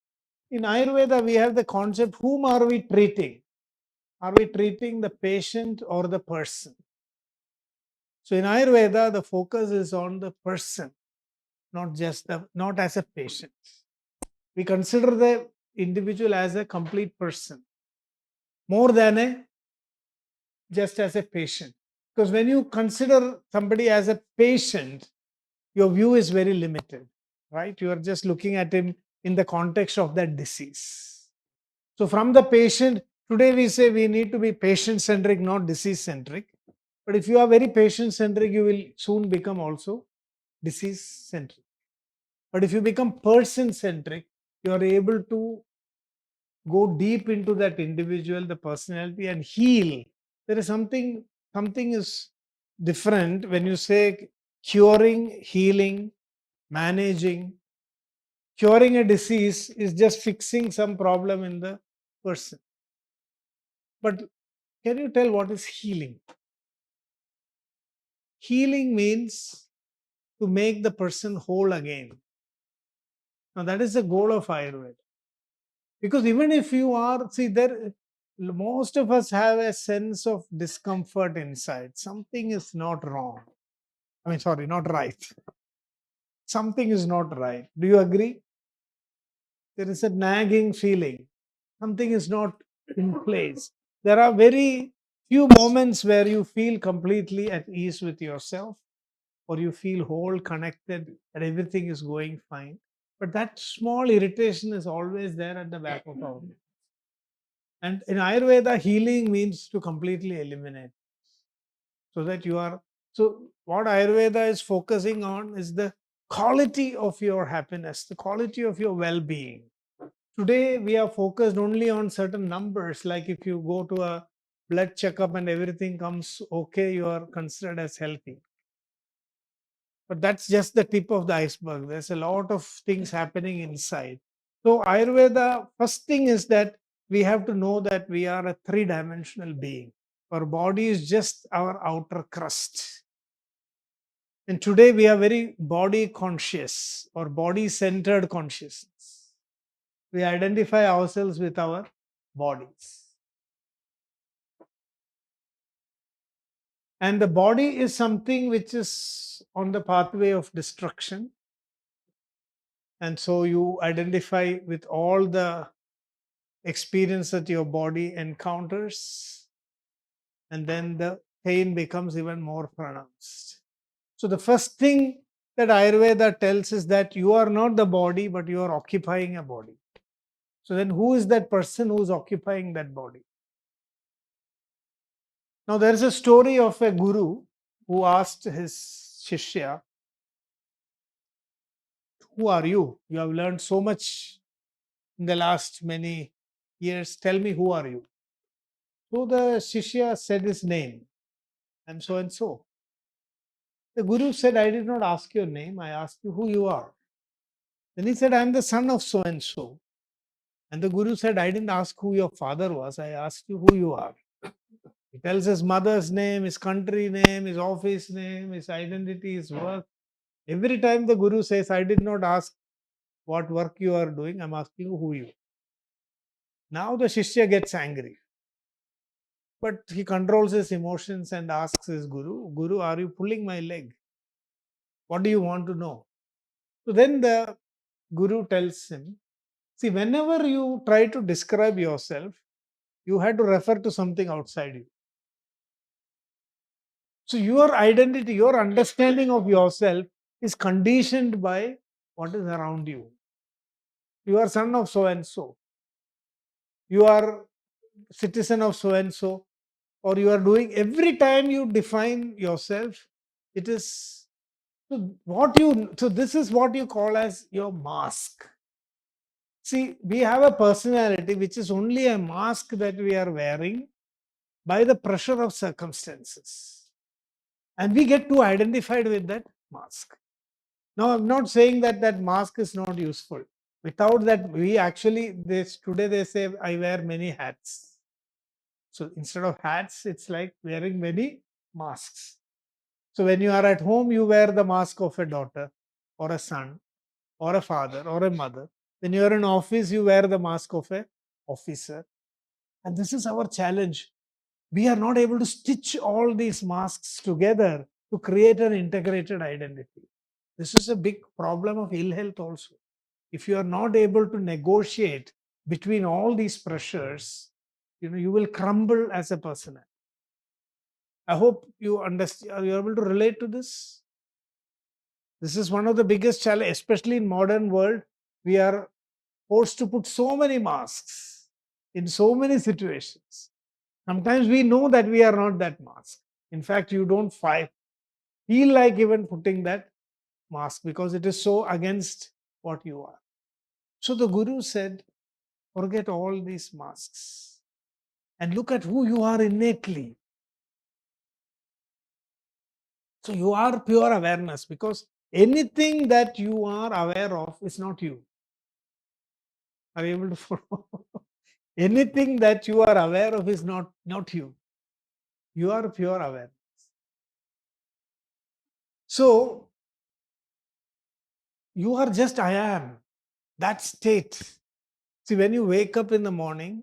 in Ayurveda we have the concept, whom are we treating? Are we treating the patient or the person? So in Ayurveda, the focus is on the person, not as a patient. We consider the individual as a complete person, more than just as a patient. Because when you consider somebody as a patient, your view is very limited, right? You are just looking at him in the context of that disease. So, from the patient, today we say we need to be patient centric, not disease centric. But if you are very patient centric, you will soon become also disease centric. But if you become person centric, you are able to go deep into that individual, the personality, and heal. There is something is different when you say curing, healing, managing. Curing a disease is just fixing some problem in the person. But can you tell what is healing? Healing means to make the person whole again. Now that is the goal of Ayurveda. Because even if you are, see, there most of us have a sense of discomfort inside. Something is not wrong. I mean, sorry, not right. Something is not right. Do you agree? There is a nagging feeling. Something is not in place. There are very few moments where you feel completely at ease with yourself, or you feel whole, connected, and everything is going fine. But that small irritation is always there at the back of our mind. And in Ayurveda, healing means to completely eliminate, so that you are. So, what Ayurveda is focusing on is the quality of your happiness, the quality of your well being. Today, we are focused only on certain numbers, like if you go to a blood checkup and everything comes okay, you are considered as healthy. But that's just the tip of the iceberg. There's a lot of things happening inside. So, Ayurveda, first thing is that we have to know that we are a three-dimensional being. Our body is just our outer crust. And today we are very body conscious or body centered consciousness. We identify ourselves with our bodies. And the body is something which is on the pathway of destruction. And so you identify with all the experience that your body encounters, and then the pain becomes even more pronounced. So, the first thing that Ayurveda tells is that you are not the body, but you are occupying a body. So, then who is that person who is occupying that body? Now, there is a story of a guru who asked his Shishya, who are you? You have learned so much in the last many years. Tell me, who are you? So the Shishya said his name. I'm so and so. The Guru said, I did not ask your name. I asked you who you are. Then he said, I'm the son of so and so. And the Guru said, I didn't ask who your father was. I asked you who you are. He tells his mother's name, his country name, his office name, his identity, his work. Every time the Guru says, I did not ask what work you are doing, I'm asking you who you are. Now the Shishya gets angry. But he controls his emotions and asks his Guru, Guru, are you pulling my leg? What do you want to know? So then the Guru tells him, see, whenever you try to describe yourself, you had to refer to something outside you. So your identity, your understanding of yourself is conditioned by what is around you. You are son of so and so. You are citizen of so and so. Or you are doing, every time you define yourself, it is so this is what you call as your mask. See, we have a personality which is only a mask that we are wearing by the pressure of circumstances. And we get too identified with that mask. Now, I'm not saying that that mask is not useful. Without that, we actually, this today they say, I wear many hats. So instead of hats, it's like wearing many masks. So when you are at home, you wear the mask of a daughter or a son or a father or a mother. When you are in office, you wear the mask of a officer. And this is our challenge. We are not able to stitch all these masks together to create an integrated identity. This is a big problem of ill health also. If you are not able to negotiate between all these pressures, you will crumble as a person. I hope you understand. Are you able to relate to this? This is one of the biggest challenges, especially in modern world. We are forced to put so many masks in so many situations. Sometimes we know that we are not that mask. In fact, you don't feel like even putting that mask because it is so against what you are. So the Guru said, forget all these masks and look at who you are innately. So you are pure awareness because anything that you are aware of is not you. Are you able to follow? Anything that you are aware of is not you. You are pure awareness. So you are just I am. That state. See, when you wake up in the morning,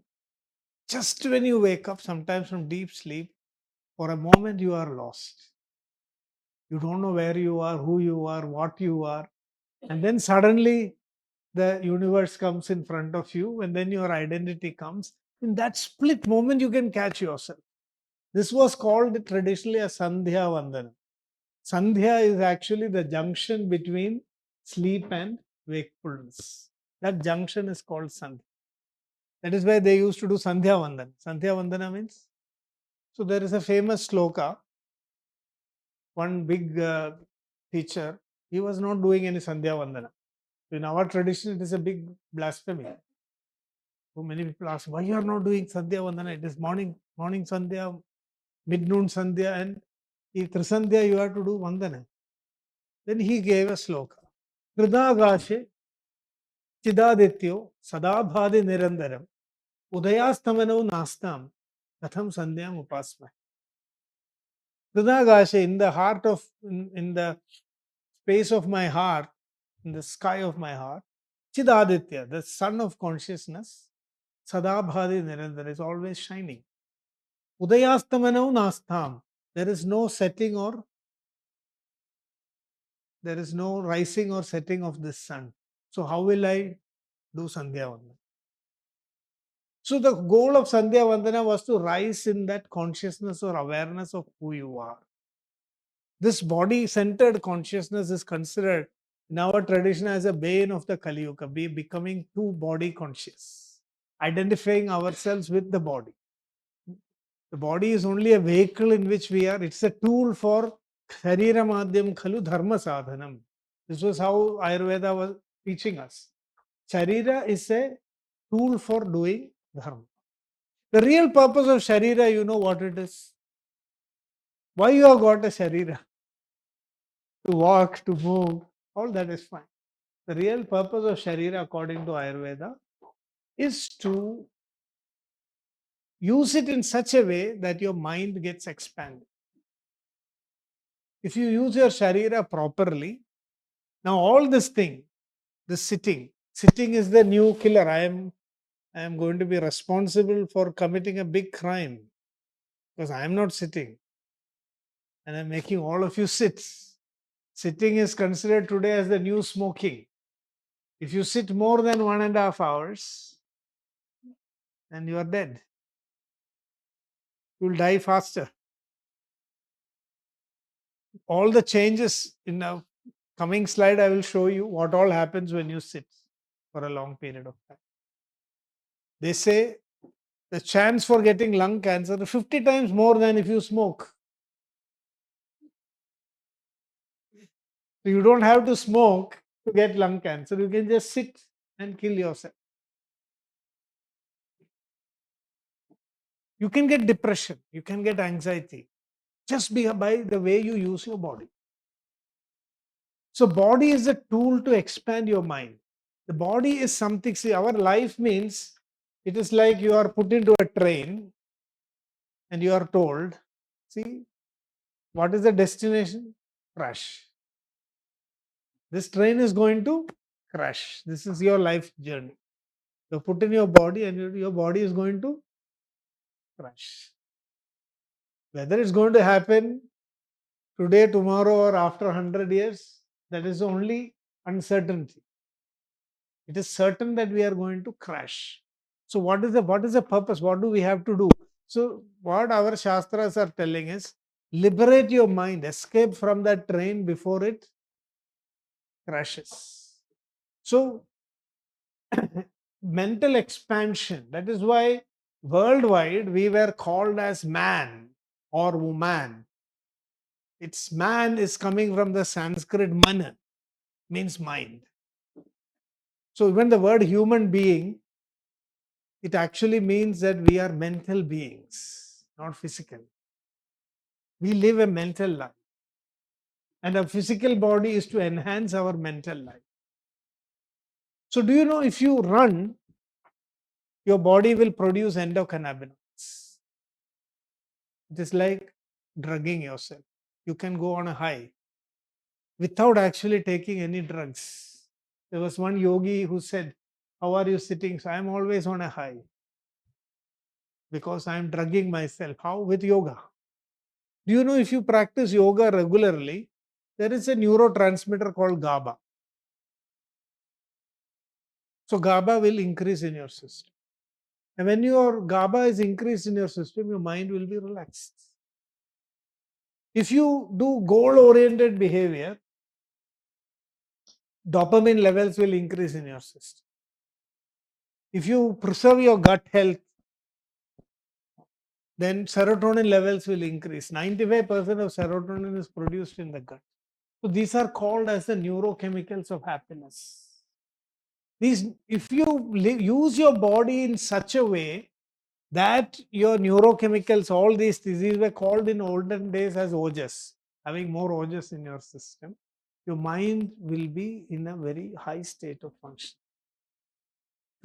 just when you wake up, sometimes from deep sleep, for a moment you are lost. You don't know where you are, who you are, what you are. And then suddenly the universe comes in front of you, and then your identity comes. In that split moment, you can catch yourself. This was called traditionally a Sandhya Vandana. Sandhya is actually the junction between sleep and wakefulness. That junction is called Sandhya. That is why they used to do Sandhya Vandana. Sandhya Vandana means, so there is a famous sloka. One big teacher, he was not doing any Sandhya Vandana. In our tradition, it is a big blasphemy. So many people ask, why you are not doing Sandhya Vandana? It is morning Sandhya, mid-noon Sandhya, and if Trisandhya you have to do Vandana. Then he gave a sloka. Kridagashe Chidadityo Sadabhadi Nirandaram Udayastamano Nastam Katham Sandhyam Upasma. Kridagashe, in the heart of, in the space of my heart, in the sky of my heart, Chidaditya, the sun of consciousness, Sadabhadi Nirandara, is always shining. Udayastamanau Nastam, there is no setting or there is no rising or setting of this sun. So how will I do Sandhya Vandana? So the goal of Sandhya Vandana was to rise in that consciousness or awareness of who you are. This body-centered consciousness is considered in our tradition as a bane of the Kali Yuga, becoming too body conscious, identifying ourselves with the body. The body is only a vehicle in which we are. It's a tool for Sharira Madhyam Khalu Dharma Sadhanam. This was how Ayurveda was teaching us. Sharira is a tool for doing dharma. The real purpose of Sharira, you know what it is? Why you have got a Sharira? To walk, to move, all that is fine. The real purpose of Sharira, according to Ayurveda, is to use it in such a way that your mind gets expanded. If you use your Sharira properly, now all this thing, this sitting is the new killer. I am going to be responsible for committing a big crime because I am not sitting and I'm making all of you sit. Sitting is considered today as the new smoking. If you sit more than 1.5 hours, then you are dead. You will die faster. All the changes in a coming slide, I will show you what all happens when you sit for a long period of time. They say the chance for getting lung cancer is 50 times more than if you smoke. So you don't have to smoke to get lung cancer. You can just sit and kill yourself. You can get depression. You can get anxiety just by the way you use your body. So body is a tool to expand your mind. The body is something, see, our life means it is like you are put into a train and you are told, see, what is the destination? Crash. This train is going to crash. This is your life journey. You put in your body and your body is going to crash. Whether it's going to happen today, tomorrow, or after 100 years, that is only uncertainty. It is certain that we are going to crash. So what is the purpose? What do we have to do? So what our Shastras are telling is liberate your mind, escape from that train before it crashes. So mental expansion, that is why worldwide we were called as man or woman. Its man is coming from the Sanskrit mana, means mind. So even the word human being, it actually means that we are mental beings, not physical. We live a mental life. And a physical body is to enhance our mental life. So do you know if you run, your body will produce endocannabinoids. It is like drugging yourself. You can go on a high without actually taking any drugs. There was one yogi who said, how are you sitting? So I am always on a high because I am drugging myself. How? With yoga. Do you know if you practice yoga regularly, there is a neurotransmitter called GABA. So GABA will increase in your system. And when your GABA is increased in your system, your mind will be relaxed. If you do goal-oriented behavior, dopamine levels will increase in your system. If you preserve your gut health, then serotonin levels will increase. 95% of serotonin is produced in the gut. So these are called as the neurochemicals of happiness. These, if you use your body in such a way that your neurochemicals, all these were called in olden days as ojas, having more ojas in your system, your mind will be in a very high state of function.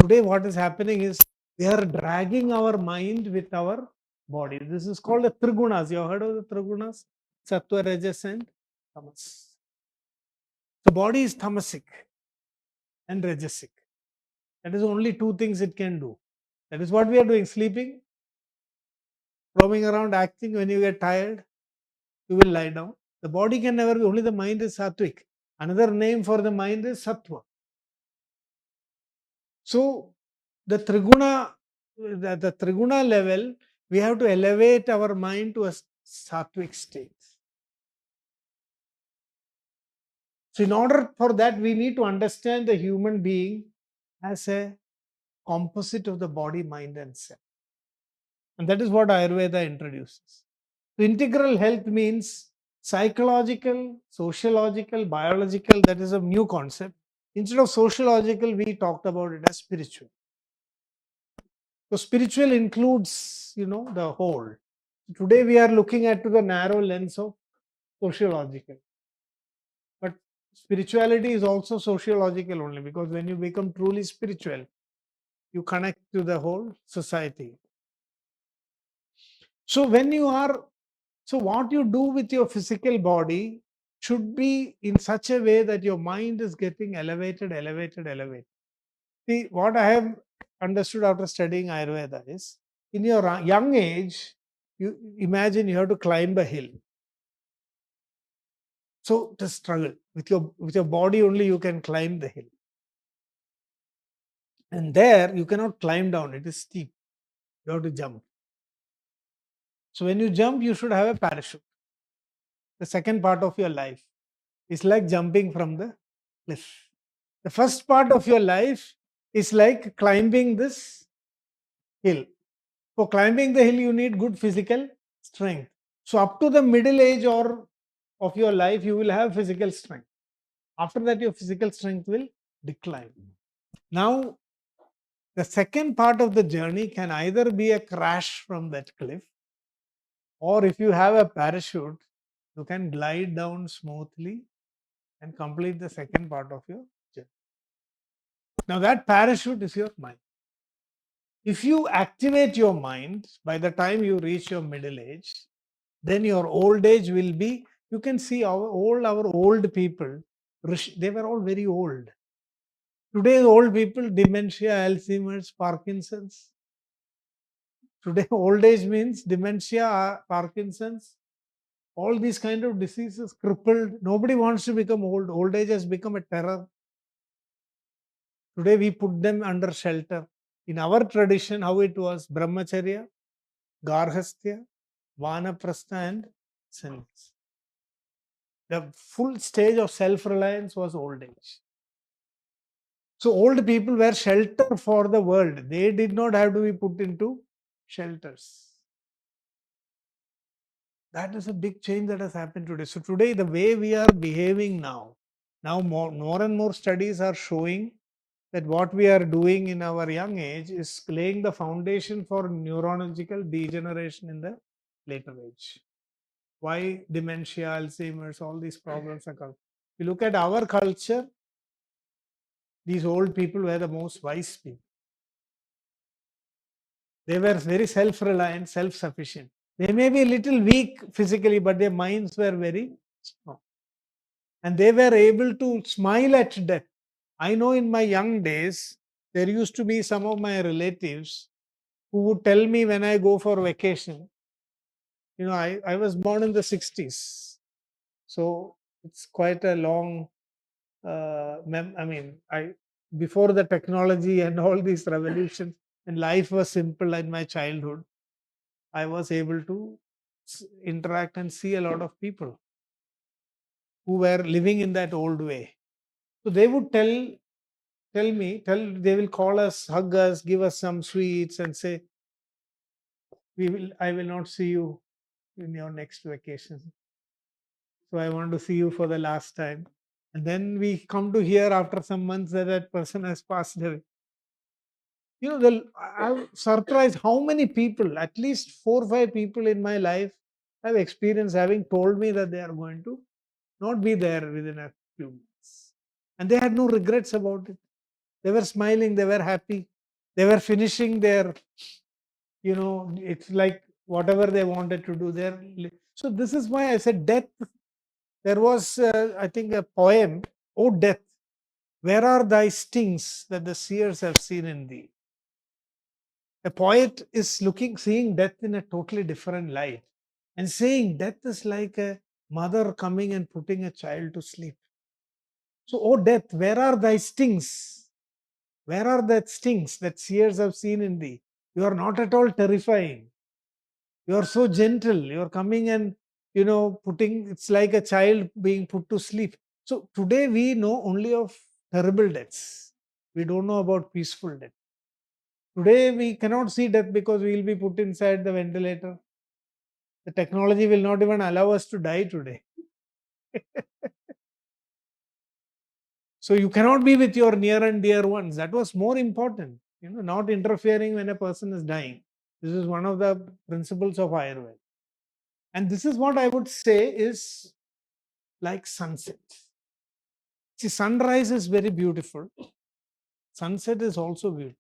Today, what is happening is we are dragging our mind with our body. This is called the trigunas. You have heard of the trigunas? Sattva, Rajas, and Tamas. The body is tamasic and rajasic. That is only two things it can do. That is what we are doing, sleeping, roaming around, acting. When you get tired, you will lie down. The body can never be, only the mind is sattvic. Another name for the mind is sattva. So the triguna level, we have to elevate our mind to a sattvic state. So in order for that, we need to understand the human being as a composite of the body, mind, and self. And that is what Ayurveda introduces. So integral health means psychological, sociological, biological. That is a new concept. Instead of sociological, we talked about it as spiritual. So spiritual includes, the whole. Today we are looking at to the narrow lens of sociological. But spirituality is also sociological only, because when you become truly spiritual, you connect to the whole society. So what you do with your physical body should be in such a way that your mind is getting elevated. See, what I have understood after studying Ayurveda is, in your young age, you imagine you have to climb a hill. So to struggle with your body only you can climb the hill. And there you cannot climb down, it is steep. You have to jump. So when you jump, you should have a parachute. The second part of your life is like jumping from the cliff. The first part of your life is like climbing this hill. For climbing the hill, you need good physical strength. So up to the middle age or of your life, you will have physical strength. After that, your physical strength will decline. Now, the second part of the journey can either be a crash from that cliff, or if you have a parachute, you can glide down smoothly and complete the second part of your journey. Now, that parachute is your mind. If you activate your mind by the time you reach your middle age, then your old age will be, you can see all our old people, they were all very old. Today's old people, dementia, Alzheimer's, Parkinson's. Today, old age means dementia, Parkinson's, all these kind of diseases, crippled. Nobody wants to become old. Old age has become a terror. Today, we put them under shelter. In our tradition, how it was brahmacharya, garhastya, vanaprastha, and sannyas. The full stage of self reliance was old age. So, old people were shelter for the world. They did not have to be put into shelters. That is a big change that has happened today. So, today, the way we are behaving now more and more studies are showing that what we are doing in our young age is laying the foundation for neurological degeneration in the later age. Why dementia, Alzheimer's, all these problems are coming. If you look at our culture, these old people were the most wise people. They were very self reliant, self sufficient. They may be a little weak physically, but their minds were very strong. And they were able to smile at death. I know in my young days, there used to be some of my relatives who would tell me when I go for vacation, I was born in the 60s. So it's quite a long, before the technology and all these revolutions, and life was simple in my childhood, I was able to interact and see a lot of people who were living in that old way. So they would they will call us, hug us, give us some sweets, and say, I will not see you in your next vacation. So I want to see you for the last time. And then we come to hear after some months that that person has passed away. I'm surprised how many people, at least 4 or 5 people in my life, have experienced having told me that they are going to not be there within a few months. And they had no regrets about it. They were smiling, they were happy, they were finishing their, it's like whatever they wanted to do there. So this is why I said death. There was, I think, a poem, "O death, where are thy stings that the seers have seen in thee?" A poet is seeing death in a totally different light and saying death is like a mother coming and putting a child to sleep. So, "O death, where are thy stings? Where are the stings that seers have seen in thee? You are not at all terrifying. You are so gentle. You are coming and, putting, it's like a child being put to sleep." So, today we know only of terrible deaths. We don't know about peaceful death. Today we cannot see death because we will be put inside the ventilator. The technology will not even allow us to die today. So you cannot be with your near and dear ones. That was more important. Not interfering when a person is dying. This is one of the principles of Ayurveda. And this is what I would say is like sunset. See, sunrise is very beautiful. Sunset is also beautiful.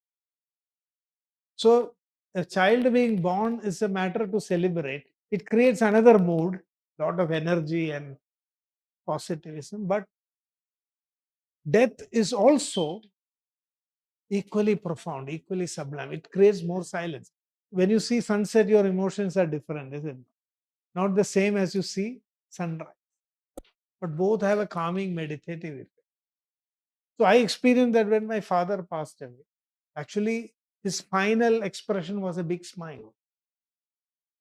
So a child being born is a matter to celebrate. It creates another mood, lot of energy and positivism. But death is also equally profound, equally sublime. It creates more silence. When you see sunset, your emotions are different, isn't it? Not the same as you see sunrise. but both have a calming meditative effect. So I experienced that when my father passed away. Actually, his final expression was a big smile,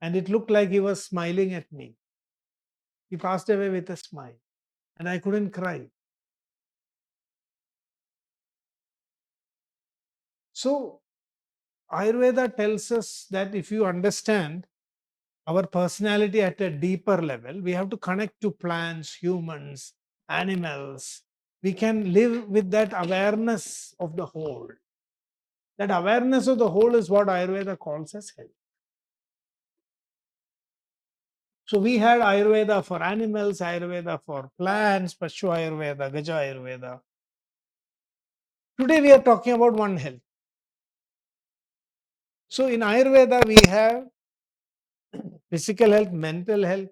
and it looked like he was smiling at me. He passed away with a smile, and I couldn't cry. So, Ayurveda tells us that if you understand our personality at a deeper level, we have to connect to plants, humans, animals. We can live with that awareness of the whole. That awareness of the whole is what Ayurveda calls as health. So we had Ayurveda for animals, Ayurveda for plants, Pashu Ayurveda, Gaja Ayurveda. Today we are talking about One Health. So in Ayurveda we have physical health, mental health,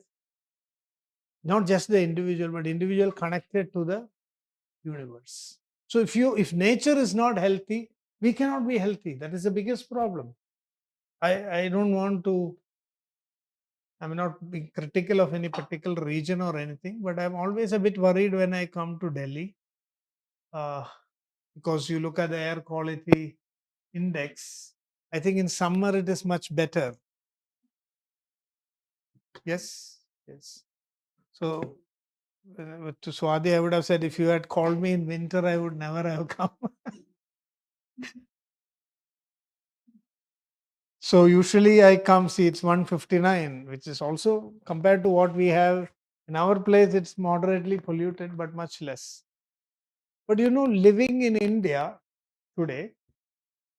not just the individual, but individual connected to the universe. So if nature is not healthy, we cannot be healthy. That is the biggest problem. I don't want to, I'm not being critical of any particular region or anything, but I'm always a bit worried when I come to Delhi. Uh, because you look at the air quality index, I think in summer it is much better. Yes, yes. So to Swati, I would have said if you had called me in winter, I would never have come. So usually I come, see it's 159, which is also compared to what we have in our place, it's moderately polluted, but much less. But living in India today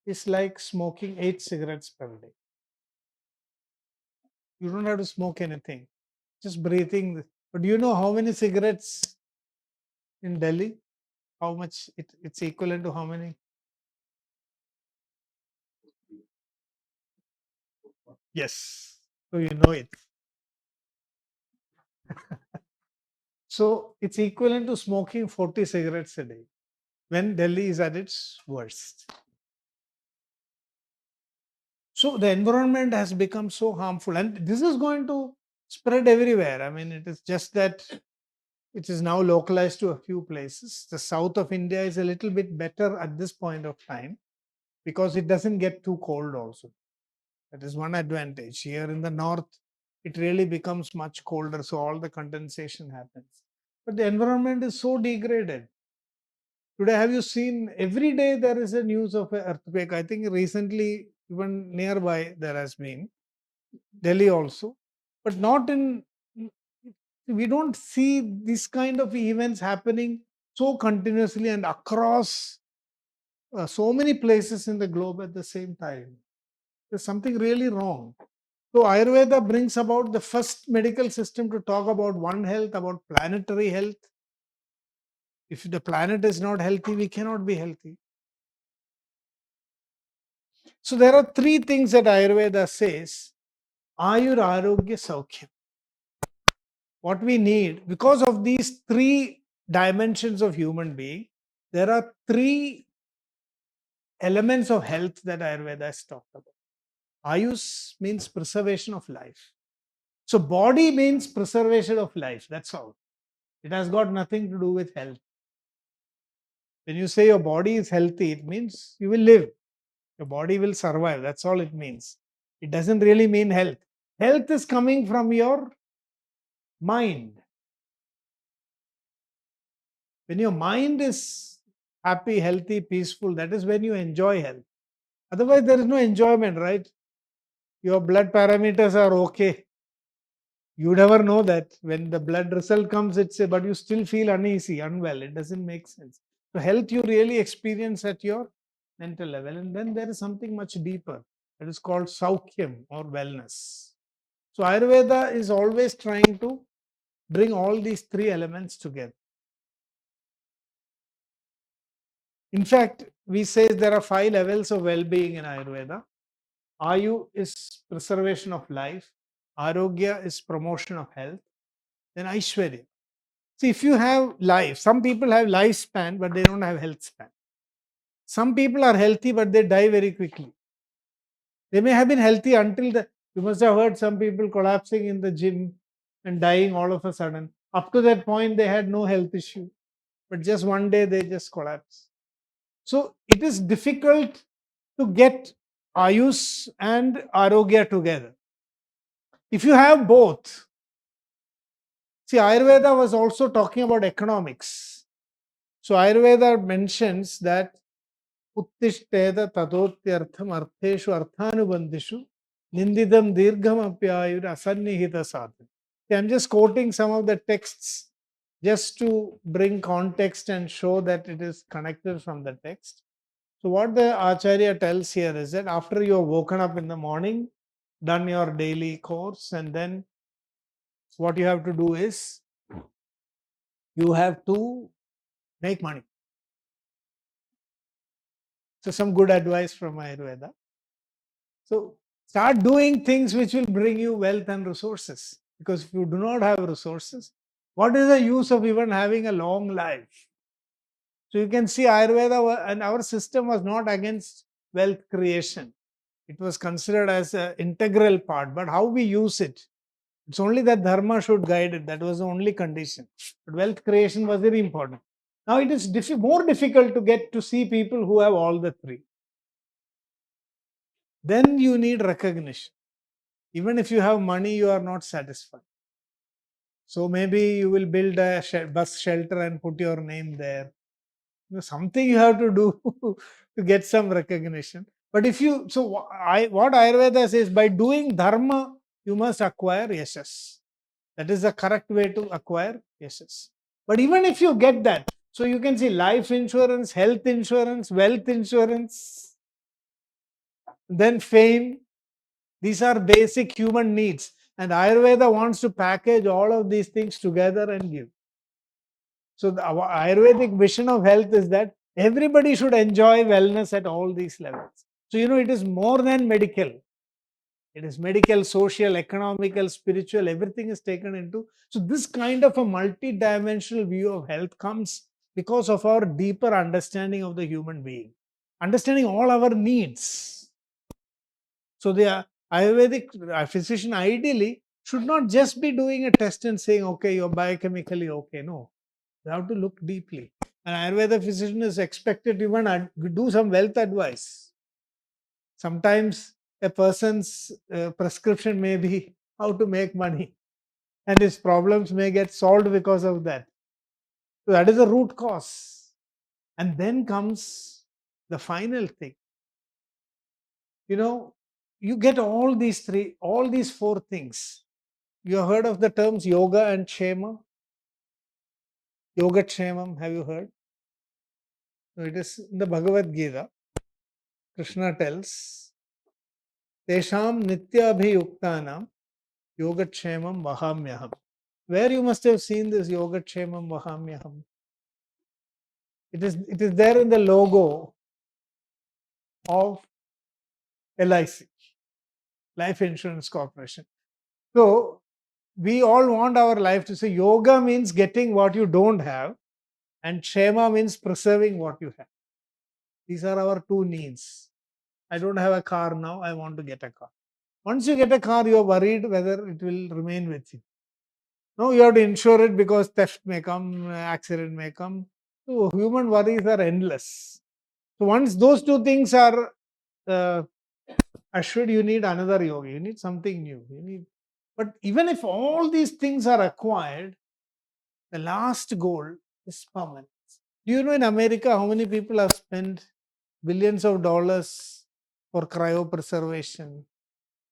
is like smoking 8 cigarettes per day. You don't have to smoke anything, just breathing. But do you know how many cigarettes in Delhi? How much it's equivalent to how many? Yes. So you know it. So it's equivalent to smoking 40 cigarettes a day when Delhi is at its worst. So the environment has become so harmful, and this is going to spread everywhere. I mean, it is just that it is now localized to a few places. The south of India is a little bit better at this point of time because it doesn't get too cold, also. That is one advantage. Here in the north, it really becomes much colder, so all the condensation happens. But the environment is so degraded. Today, have you seen every day there is a news of an earthquake? I think recently, even nearby, there has been Delhi also, but not in. We don't see this kind of events happening so continuously and across so many places in the globe at the same time. There's something really wrong. So Ayurveda brings about the first medical system to talk about One Health, about planetary health. If the planet is not healthy, we cannot be healthy. So there are three things that Ayurveda says: Ayur, Arogya, Saukhya. What we need, because of these three dimensions of human being, there are three elements of health that Ayurveda has talked about. Ayus means preservation of life. So body means preservation of life. That's all. It has got nothing to do with health. When you say your body is healthy, it means you will live. Your body will survive. That's all it means. It doesn't really mean health. Health is coming from your mind. When your mind is happy, healthy, peaceful, that is when you enjoy health. Otherwise, there is no enjoyment, right? Your blood parameters are okay. You never know that when the blood result comes, but you still feel uneasy, unwell. It doesn't make sense. So, health you really experience at your mental level. And then there is something much deeper that is called Saukhyam or wellness. So, Ayurveda is always trying to bring all these three elements together. In fact, we say there are 5 levels of well-being in Ayurveda. Ayu is preservation of life. Arogya is promotion of health. Then Aishwarya. See, if you have life, some people have lifespan, but they don't have health span. Some people are healthy, but they die very quickly. They may have been healthy until you must have heard some people collapsing in the gym and dying all of a sudden. Up to that point, they had no health issue. But just one day, they just collapse. So it is difficult to get Ayush and Arogya together. If you have both, see, Ayurveda was also talking about economics. So Ayurveda mentions that Uttishteda tadotyartham artheshu arthanubandhishu nindidam dirgham apyayur asannihita sadhan. I'm just quoting some of the texts just to bring context and show that it is connected from the text. So what the Acharya tells here is that after you have woken up in the morning, done your daily course, and then what you have to do is you have to make money. So some good advice from Ayurveda. So start doing things which will bring you wealth and resources. Because if you do not have resources, what is the use of even having a long life? So you can see Ayurveda and our system was not against wealth creation. It was considered as an integral part, but how we use it, it's only that dharma should guide it. That was the only condition. But wealth creation was very important. Now it is more difficult to get to see people who have all the three. Then you need recognition. Even if you have money, you are not satisfied. So maybe you will build a bus shelter and put your name there. Something you have to do to get some recognition. But if you, so what Ayurveda says, by doing dharma, you must acquire yashas. That is the correct way to acquire yashas. But even if you get that, so you can see life insurance, health insurance, wealth insurance, then fame. These are basic human needs. And Ayurveda wants to package all of these things together and give. So the Ayurvedic vision of health is that everybody should enjoy wellness at all these levels. So, it is more than medical. It is medical, social, economical, spiritual, everything is taken into. So this kind of a multi-dimensional view of health comes because of our deeper understanding of the human being, understanding all our needs. So the Ayurvedic physician ideally should not just be doing a test and saying, okay, you're biochemically okay. No, you have to look deeply. An Ayurveda physician is expected to even do some wealth advice. Sometimes a person's prescription may be how to make money, and his problems may get solved because of that. So that is the root cause. And then comes the final thing. You get all these four things. You have heard of the terms yoga and kshema? Yoga kshemam, have you heard? So it is in the Bhagavad Gita. Krishna tells, Tesham nitya abhiyuktanam yogatshemam vahamyaham. Where you must have seen this yogatshemam vahamyaham? It is there in the logo of LIC, Life Insurance Corporation. So we all want our life to say yoga means getting what you don't have, and kshema means preserving what you have. These are our two needs. I don't have a car now, I want to get a car. Once you get a car, you are worried whether it will remain with you. No, you have to insure it because theft may come, accident may come. So human worries are endless. So once those two things are assured, you need another yoga. You need something new. But even if all these things are acquired, the last goal is permanence. Do you know in America how many people have spent billions of dollars for cryopreservation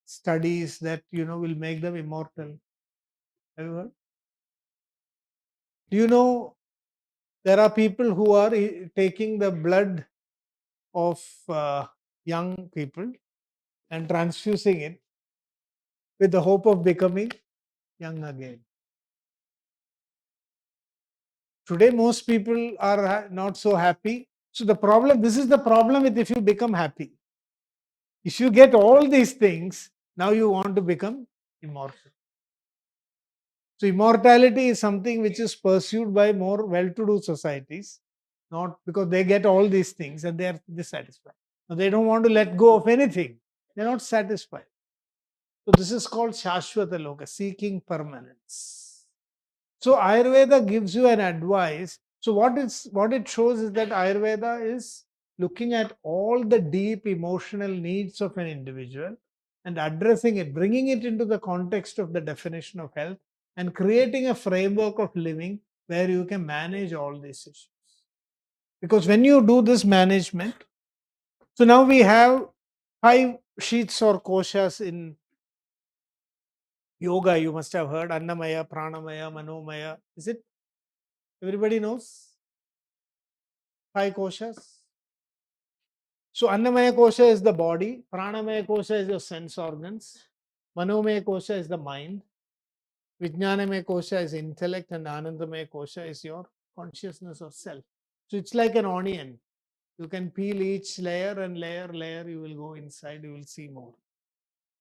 studies that will make them immortal? Have you heard? Do you know there are people who are taking the blood of young people and transfusing it with the hope of becoming young again? Today, most people are not so happy. So this is the problem with if you become happy. If you get all these things, now you want to become immortal. So immortality is something which is pursued by more well-to-do societies, not because they get all these things and they are dissatisfied. Now, they don't want to let go of anything. They're not satisfied. So this is called Shashwata Loka, seeking permanence. So Ayurveda gives you an advice. So what it shows is that Ayurveda is looking at all the deep emotional needs of an individual and addressing it, bringing it into the context of the definition of health and creating a framework of living where you can manage all these issues. Because when you do this management, so now we have 5 sheets or koshas in yoga. You must have heard Annamaya, Pranamaya, Manomaya. Is it? Everybody knows 5 koshas. So Annamaya kosha is the body, Pranamaya kosha is your sense organs, Manomaya kosha is the mind, Vijnanamaya kosha is intellect, and Anandamaya kosha is your consciousness of self. So it's like an onion. You can peel each layer and layer, you will go inside, you will see more.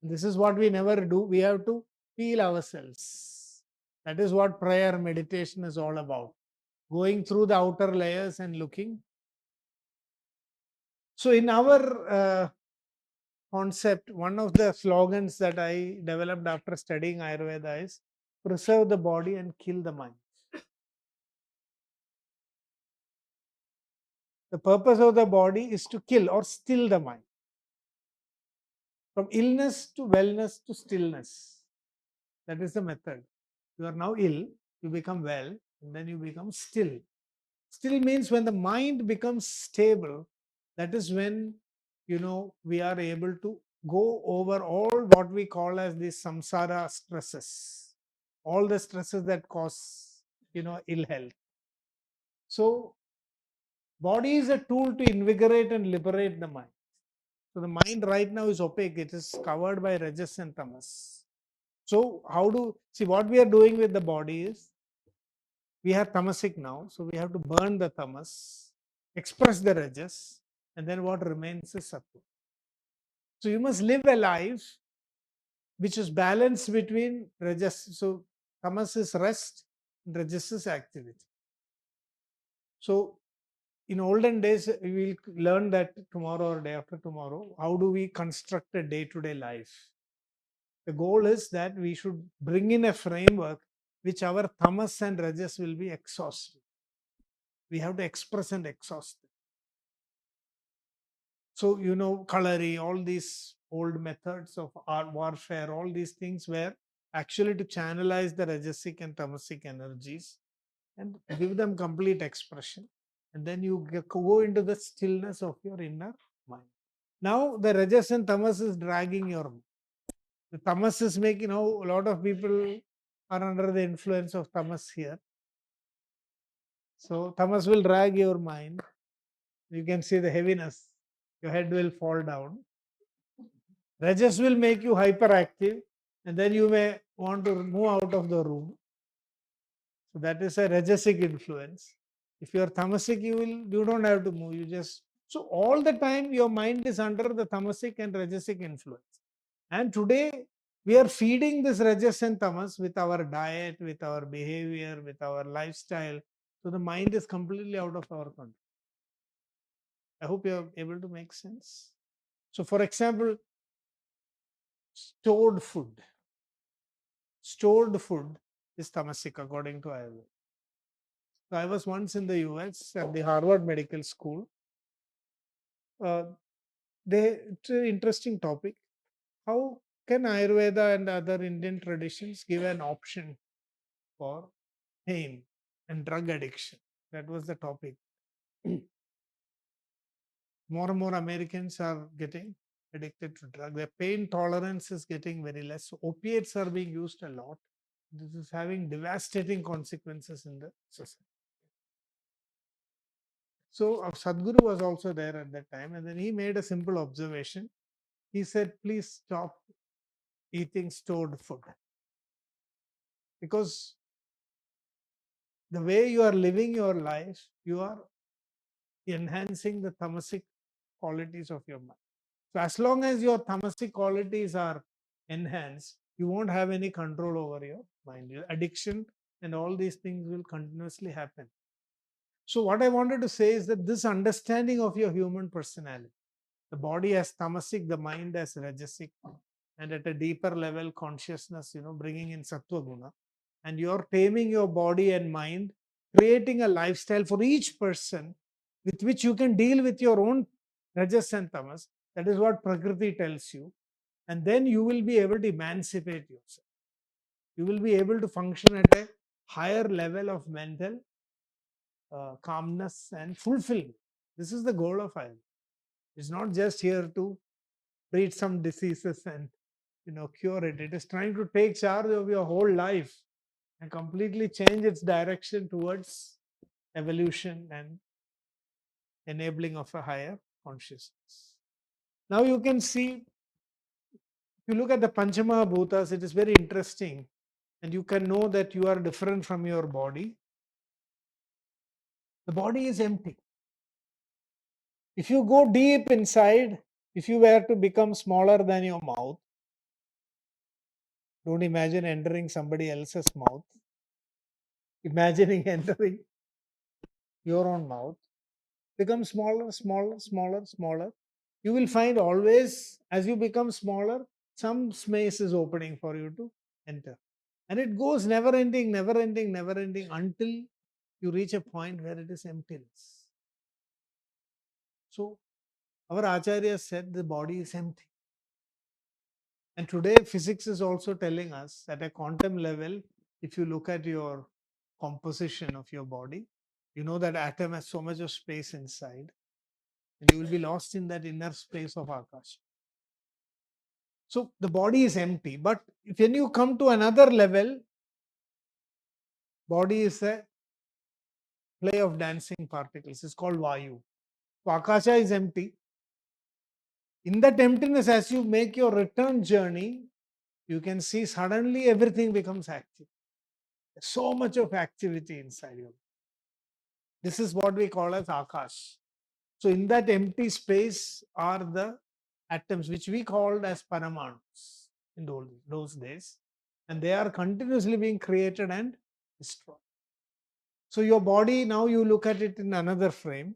This is what we never do. We have to peel ourselves. That is what prayer meditation is all about. Going through the outer layers and looking. So in our concept, one of the slogans that I developed after studying Ayurveda is preserve the body and kill the mind. The purpose of the body is to kill or still the mind. From illness to wellness to stillness. That is the method. You are now ill, you become well, and then you become still. Still means when the mind becomes stable, that is when we are able to go over all what we call as the samsara stresses, all the stresses that cause ill health. So body is a tool to invigorate and liberate the mind. So the mind right now is opaque, it is covered by rajas and tamas. So what we are doing with the body is we are tamasic now, so we have to burn the tamas, express the rajas, and then what remains is sattva. So you must live a life which is balanced between rajas. So tamas is rest, rajas is activity. So in olden days, we will learn that tomorrow or day after tomorrow. How do we construct a day-to-day life? The goal is that we should bring in a framework which our tamas and rajas will be exhausted. We have to express and exhaust them. So, Kalari, all these old methods of art warfare, all these things were actually to channelize the rajasic and tamasic energies and give them complete expression. And then you go into the stillness of your inner mind. Now, the rajas and tamas is dragging your mind. The tamas is making, a lot of people are under the influence of tamas here. So, tamas will drag your mind. You can see the heaviness. Your head will fall down. Rajas will make you hyperactive, and then you may want to move out of the room. So that is a rajasic influence. If you are tamasic, you don't have to move. You just so all the time your mind is under the tamasic and rajasic influence. And today we are feeding this rajas and tamas with our diet, with our behavior, with our lifestyle. So the mind is completely out of our control. I hope you are able to make sense. So, for example, stored food. Stored food is tamasic according to Ayurveda. So I was once in the US at the Harvard Medical School. Uh, it's an interesting topic. How can Ayurveda and other Indian traditions give an option for pain and drug addiction? That was the topic. More and more Americans are getting addicted to drugs. Their pain tolerance is getting very less. So opiates are being used a lot. This is having devastating consequences in the society. So Sadhguru was also there at that time, and then he made a simple observation. He said, please stop eating stored food. Because the way you are living your life, you are enhancing the tamasic qualities of your mind. So as long as your tamasic qualities are enhanced, you won't have any control over your mind. Your addiction and all these things will continuously happen. So what I wanted to say is that this understanding of your human personality, the body as tamasic, the mind as rajasic, and at a deeper level consciousness, bringing in sattva guna. and you're taming your body and mind, creating a lifestyle for each person with which you can deal with your own rajas and tamas. That is what Prakriti tells you. And then you will be able to emancipate yourself. You will be able to function at a higher level of mental calmness and fulfillment. This is the goal of Ayurveda. It's not just here to treat some diseases and cure it. It is trying to take charge of your whole life and completely change its direction towards evolution and enabling of a higher consciousness. Now you can see, if you look at the Panchama Bhutas, it is very interesting, and you can know that you are different from your body. The body is empty. If you go deep inside, if you were to become smaller than your mouth, don't imagine entering somebody else's mouth. Imagining entering your own mouth, become smaller, smaller, smaller, smaller. You will find always, as you become smaller, some space is opening for you to enter. And it goes never ending, never ending, never ending until you reach a point where it is emptiness. So, our Acharya said the body is empty. And today, physics is also telling us at a quantum level, if you look at your composition of your body, you know that atom has so much of space inside, and you will be lost in that inner space of Akash. So the body is empty. But when you come to another level, body is a play of dancing particles. It's called Vayu. So Akasha is empty. In that emptiness, as you make your return journey, you can see suddenly everything becomes active. There's so much of activity inside you. This is what we call as Akash. So in that empty space are the atoms, which we called as Paramanus in those days. And they are continuously being created and destroyed. So your body, now you look at it in another frame.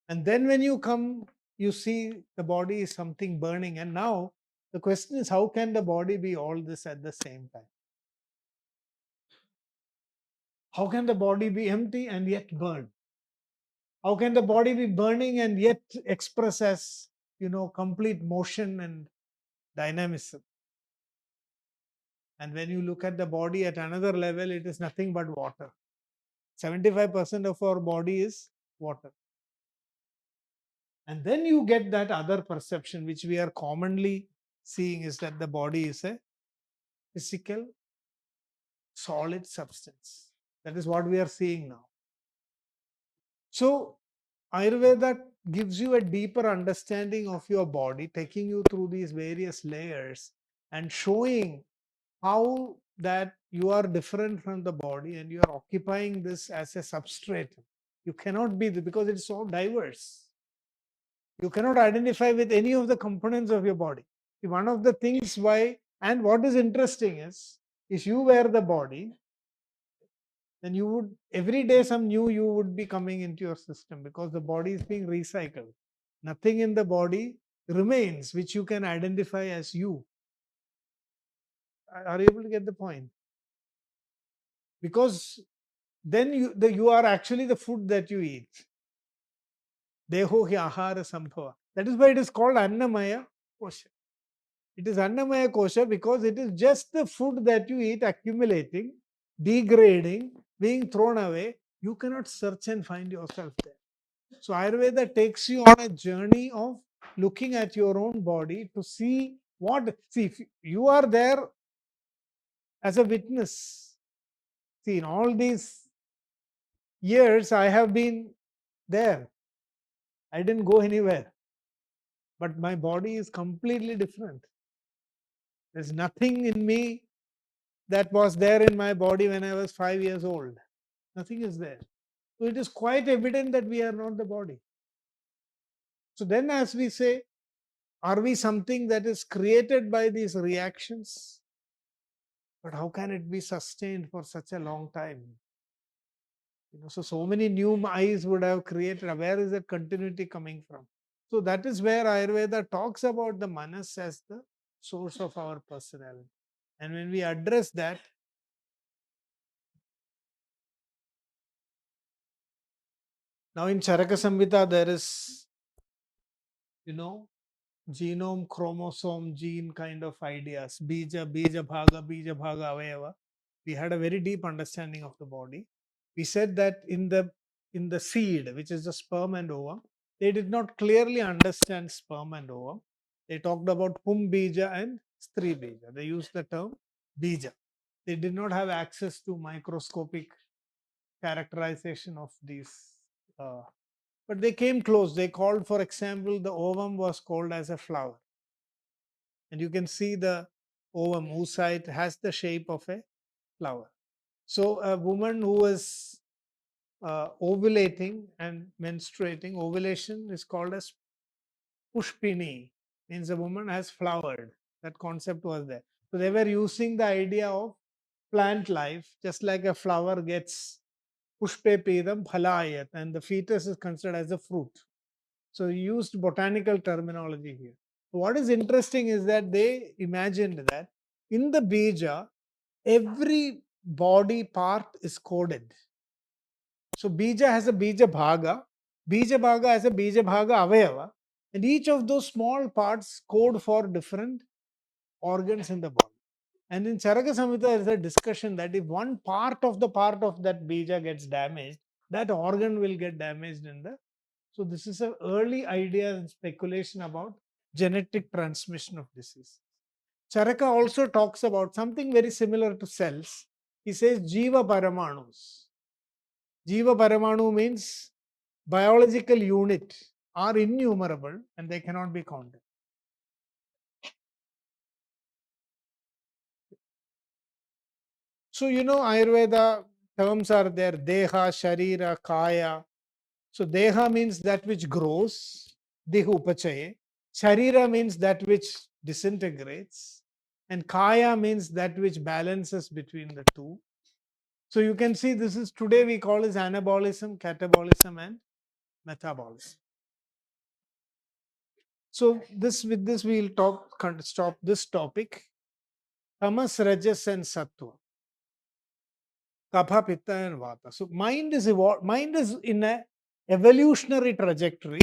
And then when you come, you see the body is something burning. And now the question is, how can the body be all this at the same time? How can the body be empty and yet burn? How can the body be burning and yet express as, complete motion and dynamism? And when you look at the body at another level, it is nothing but water. 75% of our body is water. And then you get that other perception, which we are commonly seeing, is that the body is a physical, solid substance. That is what we are seeing now. So, Ayurveda gives you a deeper understanding of your body, taking you through these various layers and showing how that you are different from the body and you are occupying this as a substrate. You cannot be, because it's so diverse. You cannot identify with any of the components of your body. One of the things why, and what is interesting is, if you were the body, then you would, every day some new you would be coming into your system, because the body is being recycled. Nothing in the body remains which you can identify as you. Are you able to get the point? Because then you are actually the food that you eat. Deho hi ahara sambhava. That is why it is called Annamaya Kosha. It is Annamaya Kosha because it is just the food that you eat accumulating, degrading, being thrown away. You cannot search and find yourself there. So Ayurveda takes you on a journey of looking at your own body to see if you are there as a witness. See, in all these years, I have been there. I didn't go anywhere. But my body is completely different. There's nothing in me that was there in my body when I was 5 years old. Nothing is there. So it is quite evident that we are not the body. So then, as we say, are we something that is created by these reactions? But how can it be sustained for such a long time? So many new eyes would have created. Where is that continuity coming from? So that is where Ayurveda talks about the manas as the source of our personality. And when we address that, Now in Charaka Samhita, there is, you know, genome, chromosome, gene kind of ideas. Bija bhaga, avayava. We had a very deep understanding of the body. We said that in the seed, which is the sperm and ovum, they did not clearly understand sperm and ovum. They talked about pum bija and stri bija. They used the term bija. They did not have access to microscopic characterization of these, uh, but they came close. They called, for example, the ovum was called as a flower, and you can see the ovum oocyte has the shape of a flower. So a woman who is ovulating and menstruating, ovulation is called as pushpini, means a woman has flowered. That concept was there. So they were using the idea of plant life, just like a flower gets pushpe pedam phalayat, and the fetus is considered as a fruit. So he used botanical terminology here. What is interesting is that they imagined that in the bija, every body part is coded. So bija has a bija bhaga has a bija bhaga avayava, and each of those small parts code for different organs in the body. And in Charaka Samhita, there is a discussion that if one part of that bija gets damaged, that organ will get damaged in the. So this is an early idea and speculation about genetic transmission of disease. Charaka also talks about something very similar to cells. He says Jiva Paramanus. Jiva Paramanu means biological unit are innumerable and they cannot be counted. So, you know, Ayurveda terms are there: Deha, Sharira, Kaya. So, Deha means that which grows, Dehu Upachaye. Sharira means that which disintegrates, and Kaya means that which balances between the two. So, you can see this is today we call as anabolism, catabolism, and metabolism. So, this with this we'll stop this topic. Tamas, Rajas, and Sattva. Kapha, Pitta, and Vata. So mind is in a evolutionary trajectory.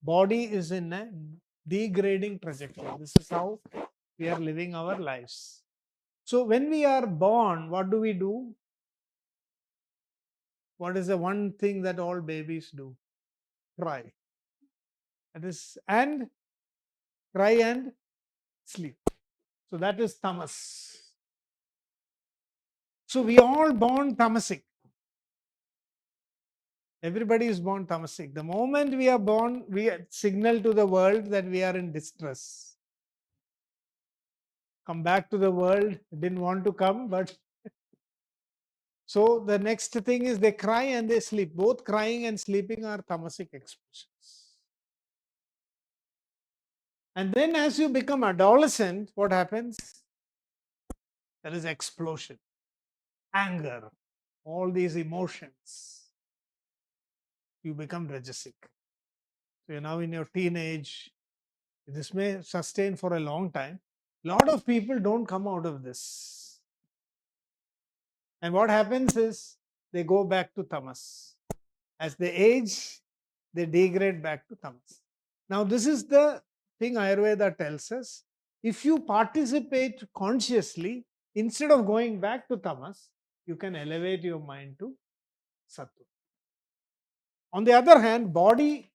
Body is in a degrading trajectory. This is how we are living our lives. So when we are born, what do we do? What is the one thing that all babies do? Cry. That is, and cry and sleep. So that is tamas. So we all born tamasic. Everybody is born tamasic. The moment we are born, we signal to the world that we are in distress. Come back to the world. Didn't want to come, but so the next thing is they cry and they sleep. Both crying and sleeping are tamasic expressions. And then as you become adolescent, what happens? There is explosion, anger, all these emotions. You become rajasic. So you're now in your teenage. This may sustain for a long time. A lot of people don't come out of this. And what happens is they go back to tamas. As they age, they degrade back to tamas. Now, this is the thing Ayurveda tells us. If you participate consciously, instead of going back to tamas, you can elevate your mind to sattva. On the other hand, body,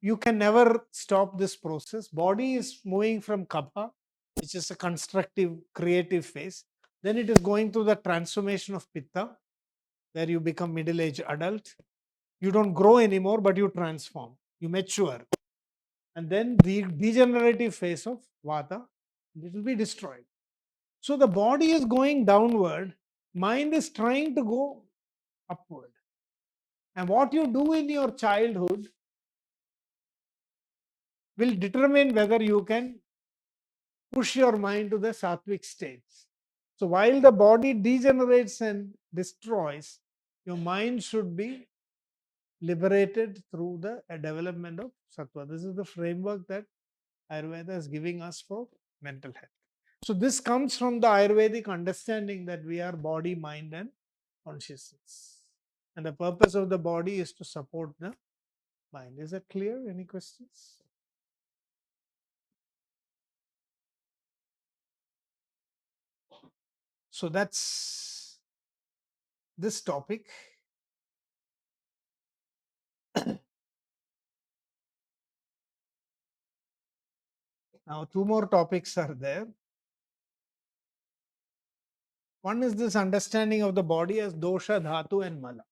you can never stop this process. Body is moving from kapha, which is a constructive, creative phase. Then it is going through the transformation of pitta, where you become middle-aged adult. You don't grow anymore, but you transform. You mature. And then the degenerative phase of vata, it will be destroyed. So the body is going downward, mind is trying to go upward. And what you do in your childhood will determine whether you can push your mind to the sattvic states. So while the body degenerates and destroys, your mind should be liberated through the development of sattva. This is the framework that Ayurveda is giving us for mental health. So this comes from the Ayurvedic understanding that we are body, mind, and consciousness. And the purpose of the body is to support the mind. Is that clear? Any questions? So that's this topic. Now, two more topics are there. One is this understanding of the body as dosha, dhatu, and mala.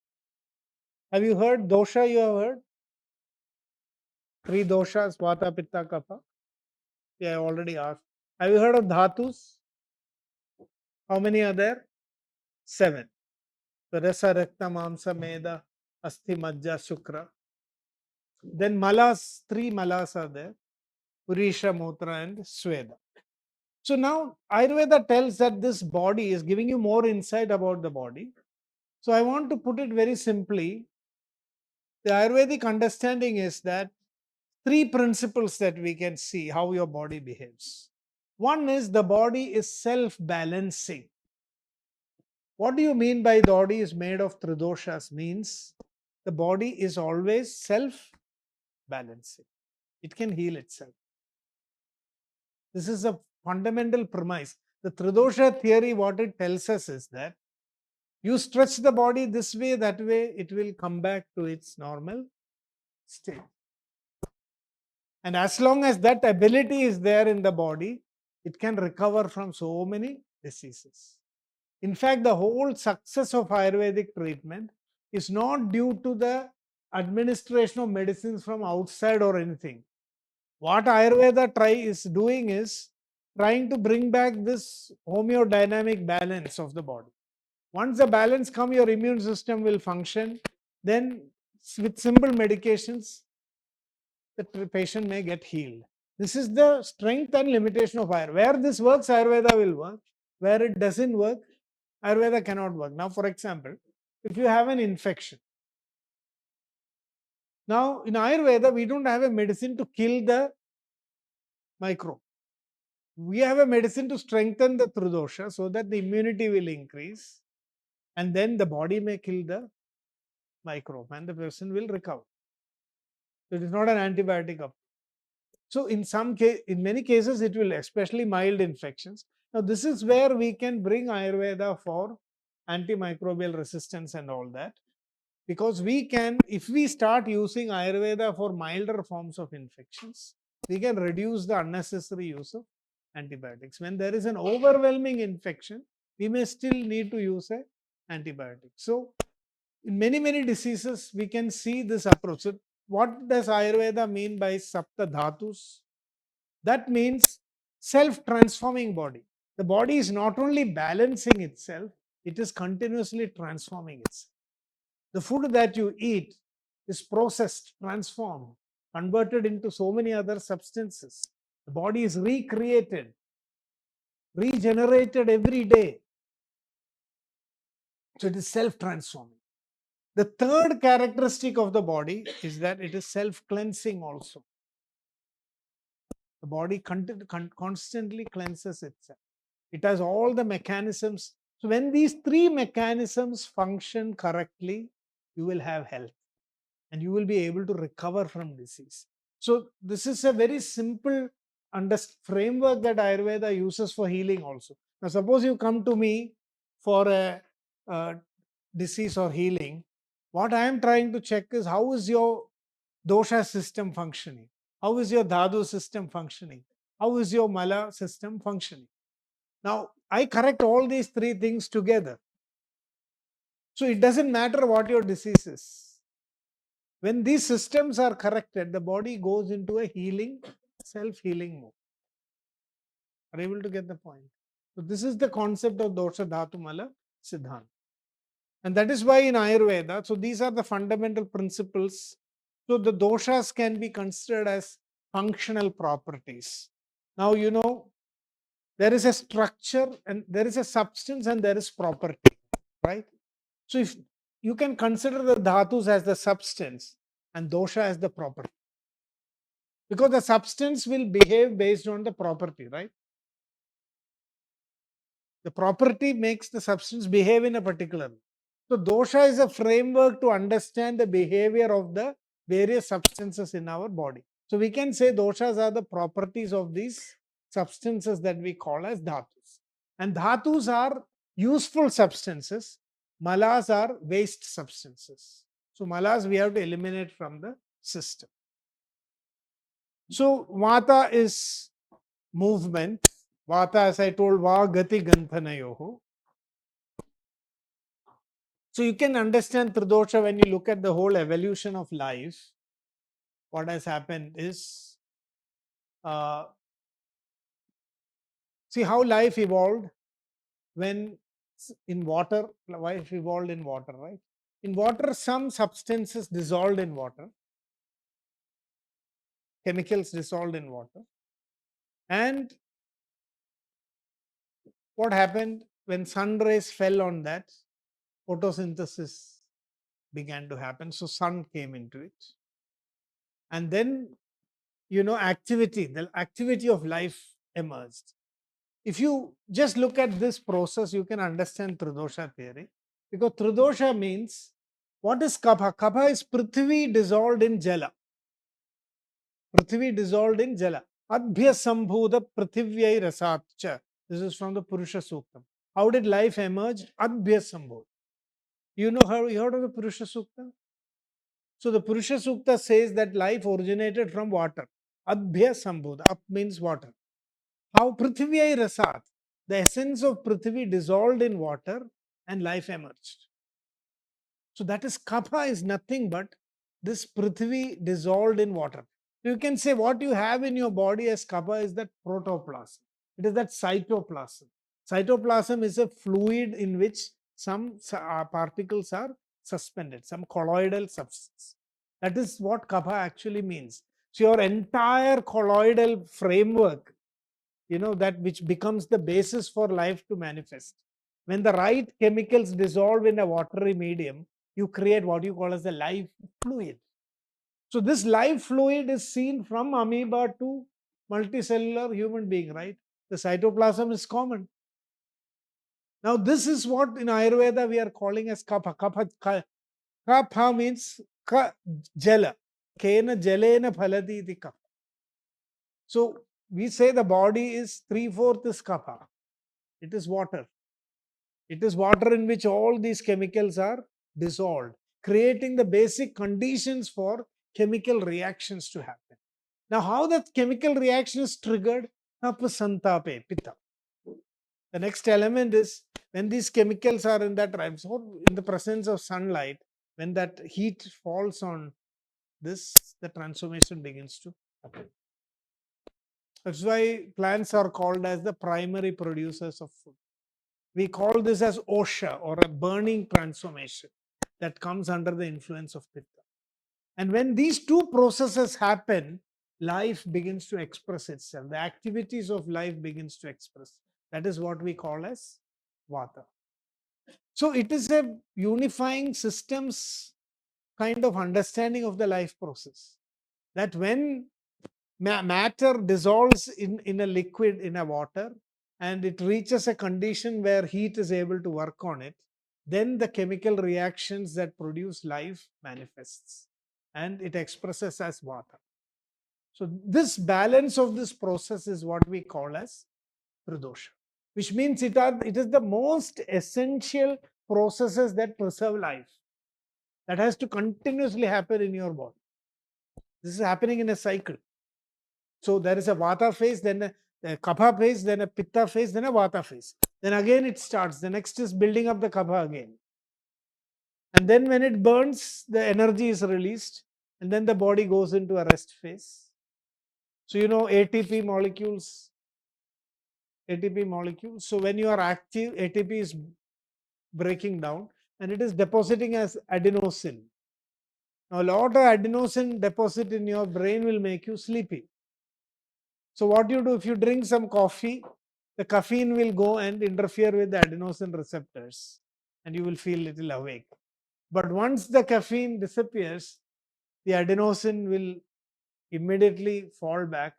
Have you heard dosha? You have heard three doshas: vata, pitta, kapha. Yeah, I already asked. Have you heard of dhatus? How many are there? 7. So rasa, rakta, mamsa, meda, asti, majja, shukra. Then malas, 3 malas are there: purisha, mutra, and sweda. So now Ayurveda tells that this body is giving you more insight about the body. So I want to put it very simply. The Ayurvedic understanding is that 3 principles that we can see how your body behaves. One is the body is self-balancing. What do you mean by the body is made of tridoshas? Means the body is always self-balancing. It can heal itself. This is a fundamental premise. The tridosha theory, what it tells us is that you stretch the body this way, that way, it will come back to its normal state. And as long as that ability is there in the body, it can recover from so many diseases. In fact, the whole success of Ayurvedic treatment is not due to the administration of medicines from outside or anything. What Ayurveda is doing is trying to bring back this homeodynamic balance of the body. Once the balance comes, your immune system will function. Then, with simple medications, the patient may get healed. This is the strength and limitation of Ayurveda. Where this works, Ayurveda will work. Where it doesn't work, Ayurveda cannot work. Now, for example, if you have an infection, now in Ayurveda, we don't have a medicine to kill the microbe. We have a medicine to strengthen the tridosha so that the immunity will increase, and then the body may kill the microbe and the person will recover. So it is not an antibiotic approach. So in many cases, it will, especially mild infections. Now, this is where we can bring Ayurveda for antimicrobial resistance and all that. Because we can, if we start using Ayurveda for milder forms of infections, we can reduce the unnecessary use of antibiotics. When there is an overwhelming infection, we may still need to use an antibiotic. So, in many diseases, we can see this approach. So what does Ayurveda mean by Sapta Dhatus? That means self-transforming body. The body is not only balancing itself, it is continuously transforming itself. The food that you eat is processed, transformed, converted into so many other substances. The body is recreated, regenerated every day. So it is self-transforming. The third characteristic of the body is that it is self-cleansing also. The body constantly cleanses itself. It has all the mechanisms. So when these 3 mechanisms function correctly, you will have health and you will be able to recover from disease. So this is a very simple framework that Ayurveda uses for healing also. Now suppose you come to me for a disease or healing. What I am trying to check is how is your dosha system functioning? How is your dhatu system functioning? How is your mala system functioning? Now, I correct all these 3 things together. So it doesn't matter what your disease is. When these systems are corrected, the body goes into a healing, self-healing mode. Are you able to get the point? So this is the concept of dosha, dhatu, mala, siddhanta. And that is why in Ayurveda, so these are the fundamental principles. So the doshas can be considered as functional properties. Now, you know, there is a structure and there is a substance and there is property, right? So if you can consider the dhatus as the substance and dosha as the property. Because the substance will behave based on the property, right? The property makes the substance behave in a particular way. So dosha is a framework to understand the behavior of the various substances in our body. So we can say doshas are the properties of these substances that we call as dhatus. And dhatus are useful substances. Malas are waste substances. So malas we have to eliminate from the system. So vata is movement. Vata, as I told, va gati gandhanayoho. So you can understand Tridosha when you look at the whole evolution of life. What has happened is, uh, see how life evolved when in water, life evolved in water, right? In water, some substances dissolved in water, chemicals dissolved in water. And what happened when sun rays fell on that? Photosynthesis began to happen. So sun came into it. And then, the activity of life emerged. If you just look at this process, you can understand Tridosha theory. Because Tridosha means, what is Kapha? Kapha is Prithvi dissolved in Jala. Prithvi dissolved in Jala. Adbhya Sambhuda Prithivyai Rasatcha. This is from the Purusha Suktam. How did life emerge? Adbhya Sambhuda. You know how you heard of the Purusha Sukta? So the Purusha Sukta says that life originated from water. Adbhya Sambhuda. Up means water. How Prithvyai Rasat. The essence of Prithvi dissolved in water and life emerged. So that is Kapha is nothing but this Prithvi dissolved in water. You can say what you have in your body as Kapha is that protoplasm. It is that cytoplasm. Cytoplasm is a fluid in which some particles are suspended, some colloidal substance. That is what Kapha actually means. So your entire colloidal framework, that which becomes the basis for life to manifest. When the right chemicals dissolve in a watery medium, you create what you call as the life fluid. So this life fluid is seen from amoeba to multicellular human being, right? The cytoplasm is common. Now this is what in Ayurveda we are calling as kapha. Kapha means jala. Kena jalena phalati iti kapha. So we say the body is 3/4 is kapha. It is water. It is water in which all these chemicals are dissolved, creating the basic conditions for chemical reactions to happen. Now, how that chemical reaction is triggered? Apasantape, pitta. The next element is when these chemicals are in that in the presence of sunlight, when that heat falls on this, the transformation begins to happen. That's why plants are called as the primary producers of food. We call this as osha or a burning transformation that comes under the influence of pitta. And when these two processes happen, life begins to express itself. The activities of life begins to express. That is what we call as vata. So it is a unifying systems kind of understanding of the life process. That when matter dissolves in a liquid, in a water, and it reaches a condition where heat is able to work on it, then the chemical reactions that produce life manifests and it expresses as vata. So this balance of this process is what we call as tridosha, which means it is the most essential processes that preserve life. That has to continuously happen in your body. This is happening in a cycle. So there is a vata phase, then a kapha phase, then a pitta phase, then a vata phase. Then again it starts. The next is building up the kapha again. And then when it burns, the energy is released, and then the body goes into a rest phase. So ATP molecules. ATP molecules. So when you are active, ATP is breaking down and it is depositing as adenosine. Now a lot of adenosine deposit in your brain will make you sleepy. So what you do, if you drink some coffee, the caffeine will go and interfere with the adenosine receptors and you will feel little awake. But once the caffeine disappears, the adenosine will immediately fall back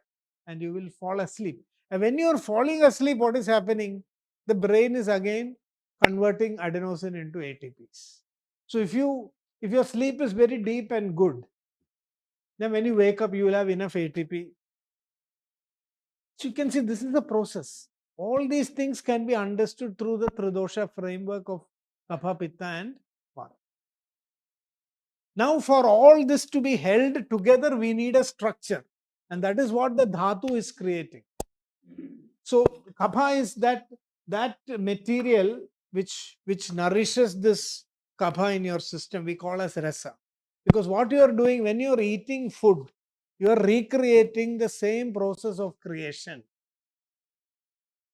and you will fall asleep. And when you are falling asleep, what is happening? The brain is again converting adenosine into ATPs. So if your sleep is very deep and good, then when you wake up, you will have enough ATP. So you can see this is the process. All these things can be understood through the Tridosha framework of Kapha, Pitta and Vata. Now, for all this to be held together, we need a structure, and that is what the dhatu is creating. So, kapha is that material which nourishes this kapha in your system. We call as rasa, because what you are doing when you are eating food, you are recreating the same process of creation.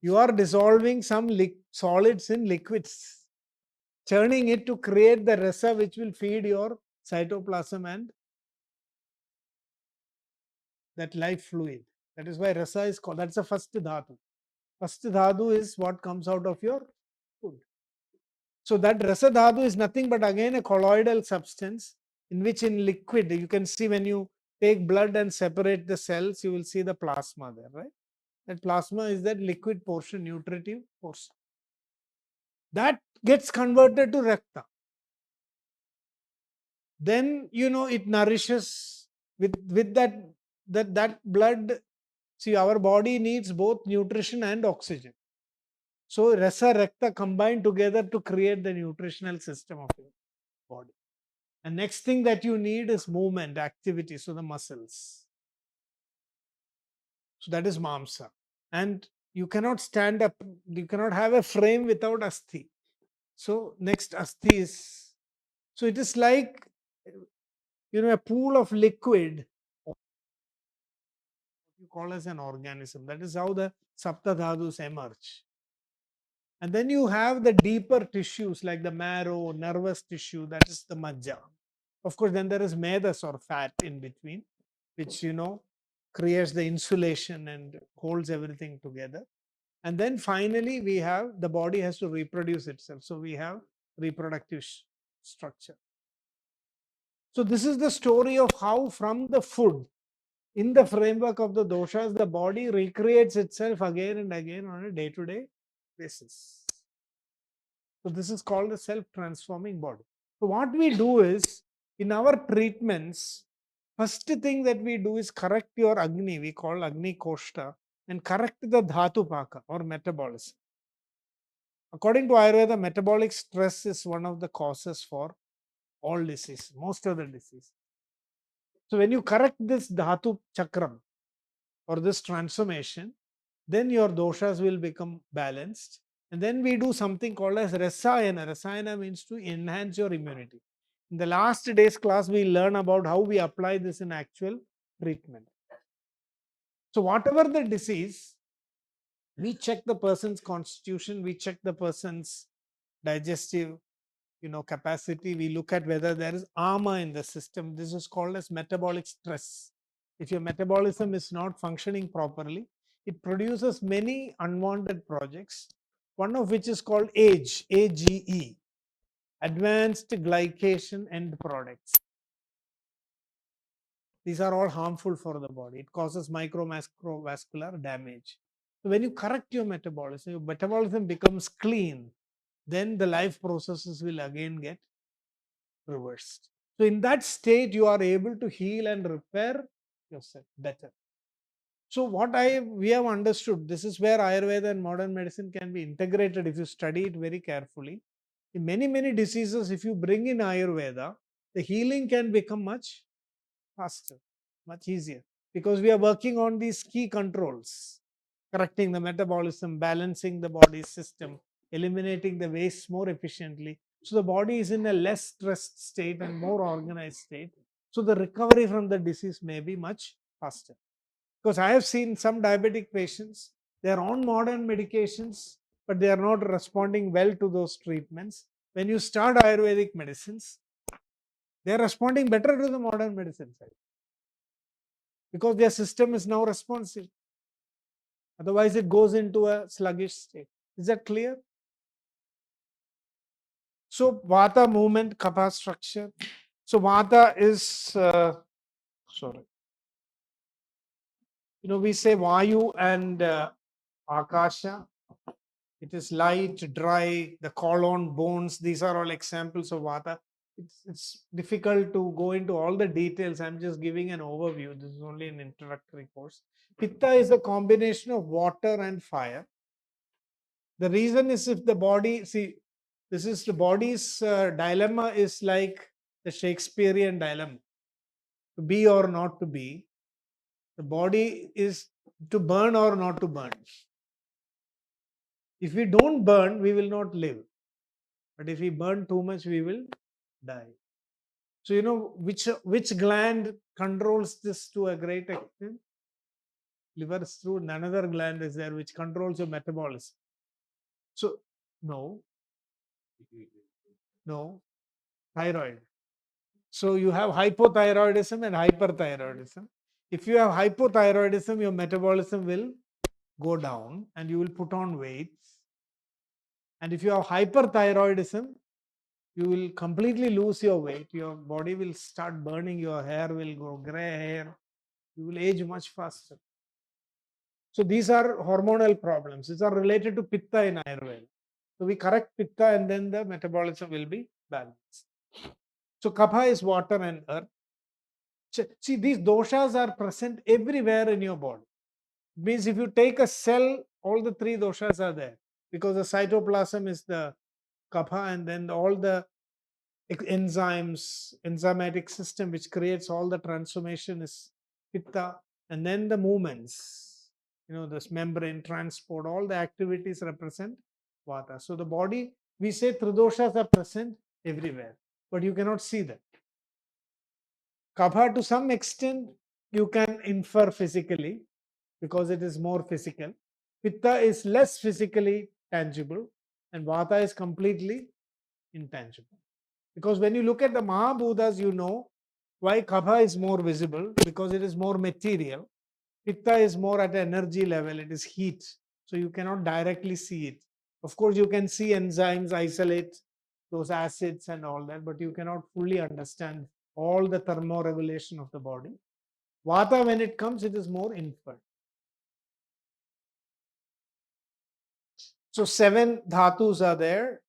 You are dissolving some solids in liquids, churning it to create the rasa which will feed your cytoplasm and that life fluid. That is why rasa is called, that's the first dhatu. First dhatu is what comes out of your food. So that rasa dhatu is nothing but again a colloidal substance in which in liquid, you can see when you take blood and separate the cells, you will see the plasma there, right? That plasma is that liquid portion, nutritive portion. That gets converted to rakta. Then, it nourishes with that blood. See, our body needs both nutrition and oxygen. So rasa rakta combine together to create the nutritional system of your body. And next thing that you need is movement, activity, so the muscles. So that is mamsa. And you cannot stand up, you cannot have a frame without asthi. So next asthi is, so it is like, a pool of liquid, what you call as an organism. That is how the saptadhadus emerge. And then you have the deeper tissues like the marrow, nervous tissue, that is the majja. Of course, then there is medas or fat in between, which, creates the insulation and holds everything together. And then finally, we have the body has to reproduce itself. So we have reproductive structure. So this is the story of how from the food, in the framework of the doshas, the body recreates itself again and again on a day-to-day basis. So this is called the self-transforming body. So what we do is, in our treatments, first thing that we do is correct your Agni, we call Agni Koshta, and correct the Dhatu Paka or metabolism. According to Ayurveda, metabolic stress is one of the causes for all disease, most of the disease. So when you correct this Dhatu Chakram or this transformation, then your doshas will become balanced. And then we do something called as Rasayana. Rasayana means to enhance your immunity. In the last day's class, we learn about how we apply this in actual treatment. So whatever the disease, we check the person's constitution, we check the person's digestive capacity, we look at whether there is ama in the system. This is called as metabolic stress. If your metabolism is not functioning properly, it produces many unwanted projects, one of which is called AGE, AGE, advanced glycation end products. These are all harmful for the body. It causes microvascular damage. So when you correct your metabolism becomes clean, then the life processes will again get reversed. So in that state, you are able to heal and repair yourself better. So what we have understood, this is where Ayurveda and modern medicine can be integrated if you study it very carefully. In many diseases, if you bring in Ayurveda, the healing can become much faster, much easier, because we are working on these key controls, correcting the metabolism, balancing the body system, eliminating the waste more efficiently. So the body is in a less stressed state and more organized state. So the recovery from the disease may be much faster. Because I have seen some diabetic patients, they are on modern medications, but they are not responding well to those treatments. When you start Ayurvedic medicines, they are responding better to the modern medicine side because their system is now responsive. Otherwise, it goes into a sluggish state. Is that clear? So, Vata movement, Kapha structure. So, Vata is, sorry, we say Vayu and Akasha. It is light, dry, the colon, bones. These are all examples of vata. It's difficult to go into all the details. I'm just giving an overview. This is only an introductory course. Pitta is a combination of water and fire. The reason is if the body, see, this is the body's dilemma is like the Shakespearean dilemma, to be or not to be. The body is to burn or not to burn. If we don't burn, we will not live. But if we burn too much, we will die. So you know which gland controls this to a great extent? Liver is through, and another gland is there which controls your metabolism. So no, no, thyroid. So you have hypothyroidism and hyperthyroidism. If you have hypothyroidism, your metabolism will go down and you will put on weight. And if you have hyperthyroidism, you will completely lose your weight. Your body will start burning, your hair will go gray hair. You will age much faster. So these are hormonal problems. These are related to pitta in Ayurveda. So we correct pitta and then the metabolism will be balanced. So kapha is water and earth. See, these doshas are present everywhere in your body. It means if you take a cell, all the three doshas are there because the cytoplasm is the kapha and then all the enzymes, enzymatic system which creates all the transformation is pitta, and then the movements, this membrane transport, all the activities represent vata. So the body, we say tridoshas are present everywhere, but you cannot see them. Kapha to some extent you can infer physically because it is more physical. Pitta is less physically tangible and vata is completely intangible. Because when you look at the Mahabhutas, you know why Kapha is more visible, because it is more material. Pitta is more at energy level, it is heat. So you cannot directly see it. Of course, you can see enzymes isolate those acids and all that, but you cannot fully understand all the thermoregulation of the body. Vata, when it comes, it is more inferred. So 7 dhatus are there.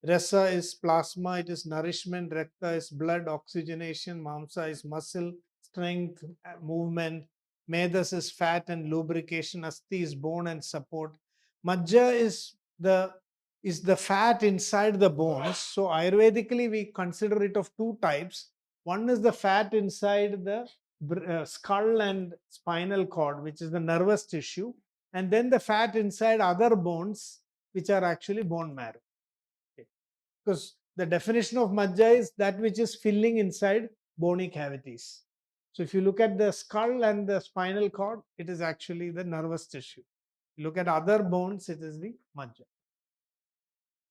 Rasa is plasma, it is nourishment. Rakta is blood, oxygenation. Mamsa is muscle, strength, movement. Medas is fat and lubrication. Asti is bone and support. Majja is the fat inside the bones. So Ayurvedically, we consider it of two types. One is the fat inside the skull and spinal cord, which is the nervous tissue, and then the fat inside other bones, which are actually bone marrow. Because the definition of majja is that which is filling inside bony cavities. So if you look at the skull and the spinal cord, it is actually the nervous tissue. You look at other bones, it is the majja.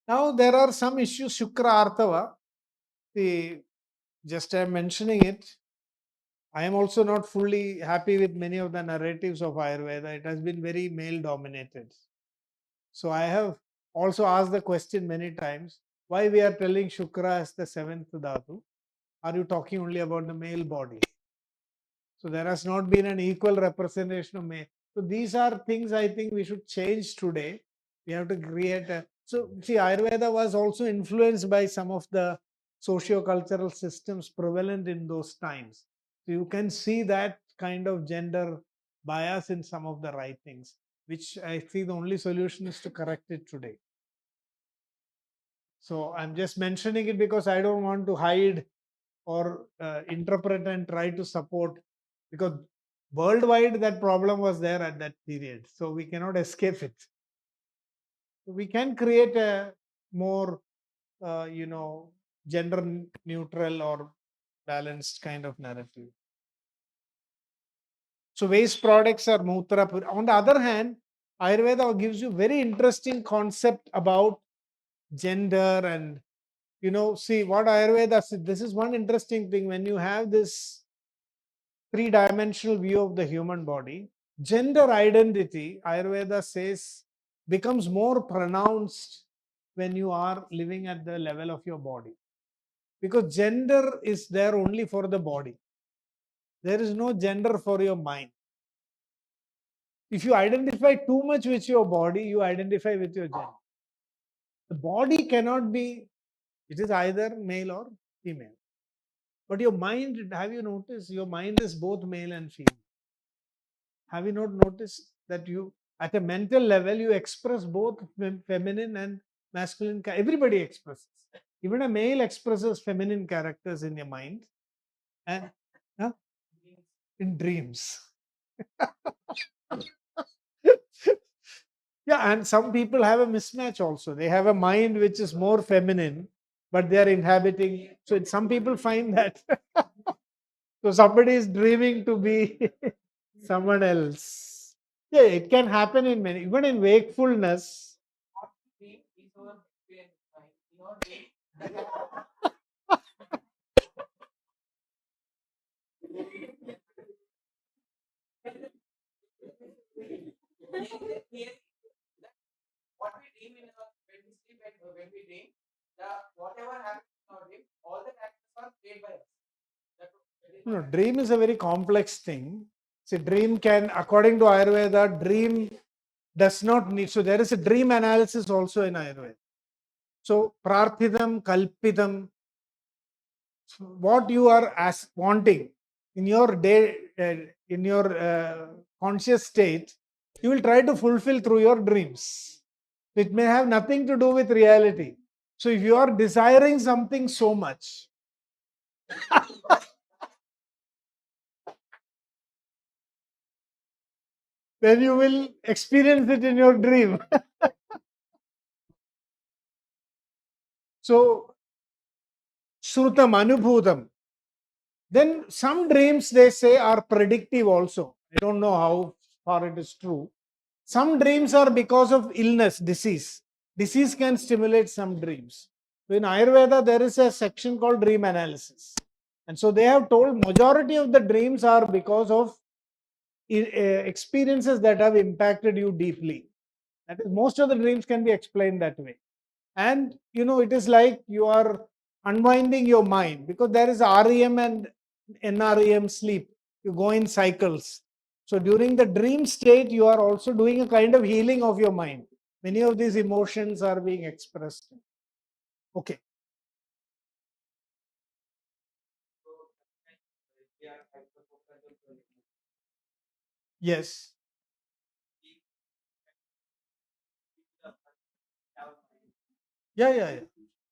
Now there are some issues, Shukra Artava. Just I'm mentioning it. I am also not fully happy with many of the narratives of Ayurveda. It has been very male dominated. So I have also asked the question many times, why we are telling Shukra as the 7th dhatu? Are you talking only about the male body? So there has not been an equal representation of male. So these are things I think we should change today. We have to create a... So see, Ayurveda was also influenced by some of the socio-cultural systems prevalent in those times. So you can see that kind of gender bias in some of the writings, which I think the only solution is to correct it today. So I'm just mentioning it because I don't want to hide or interpret and try to support, because worldwide that problem was there at that period. So we cannot escape it. We can create a more, gender neutral or balanced kind of narrative. So waste products are mutra. On the other hand, Ayurveda gives you very interesting concept about gender and, see what Ayurveda says. This is one interesting thing. When you have this three-dimensional view of the human body, gender identity, Ayurveda says, becomes more pronounced when you are living at the level of your body. Because gender is there only for the body. There is no gender for your mind. If you identify too much with your body, you identify with your gender. The body cannot be, it is either male or female. But your mind, have you noticed, your mind is both male and female? Have you not noticed that you, at a mental level, you express both feminine and masculine? Everybody expresses. Even a male expresses feminine characters in your mind, and huh, in dreams. Yeah, and some people have a mismatch also. They have a mind which is more feminine, but they are inhabiting. So some people find that. So somebody is dreaming to be someone else. Yeah, it can happen in many, even in wakefulness. No, dream is a very complex thing. See, dream can, according to Ayurveda, dream does not need. So there is a dream analysis also in Ayurveda. So prarthidam, kalpitam, what you are as wanting in your day, in your conscious state, you will try to fulfill through your dreams. It may have nothing to do with reality. So if you are desiring something so much, then you will experience it in your dream. So, Srutam Anubhutam. Then some dreams they say are predictive also. I don't know how far it is true. Some dreams are because of illness, disease. Disease can stimulate some dreams. So in Ayurveda, there is a section called dream analysis. And so they have told majority of the dreams are because of experiences that have impacted you deeply. That is, most of the dreams can be explained that way. And it is like you are unwinding your mind because there is REM and NREM sleep. You go in cycles. So during the dream state, you are also doing a kind of healing of your mind. Many of these emotions are being expressed. Okay. Yes. Yeah, yeah, yeah.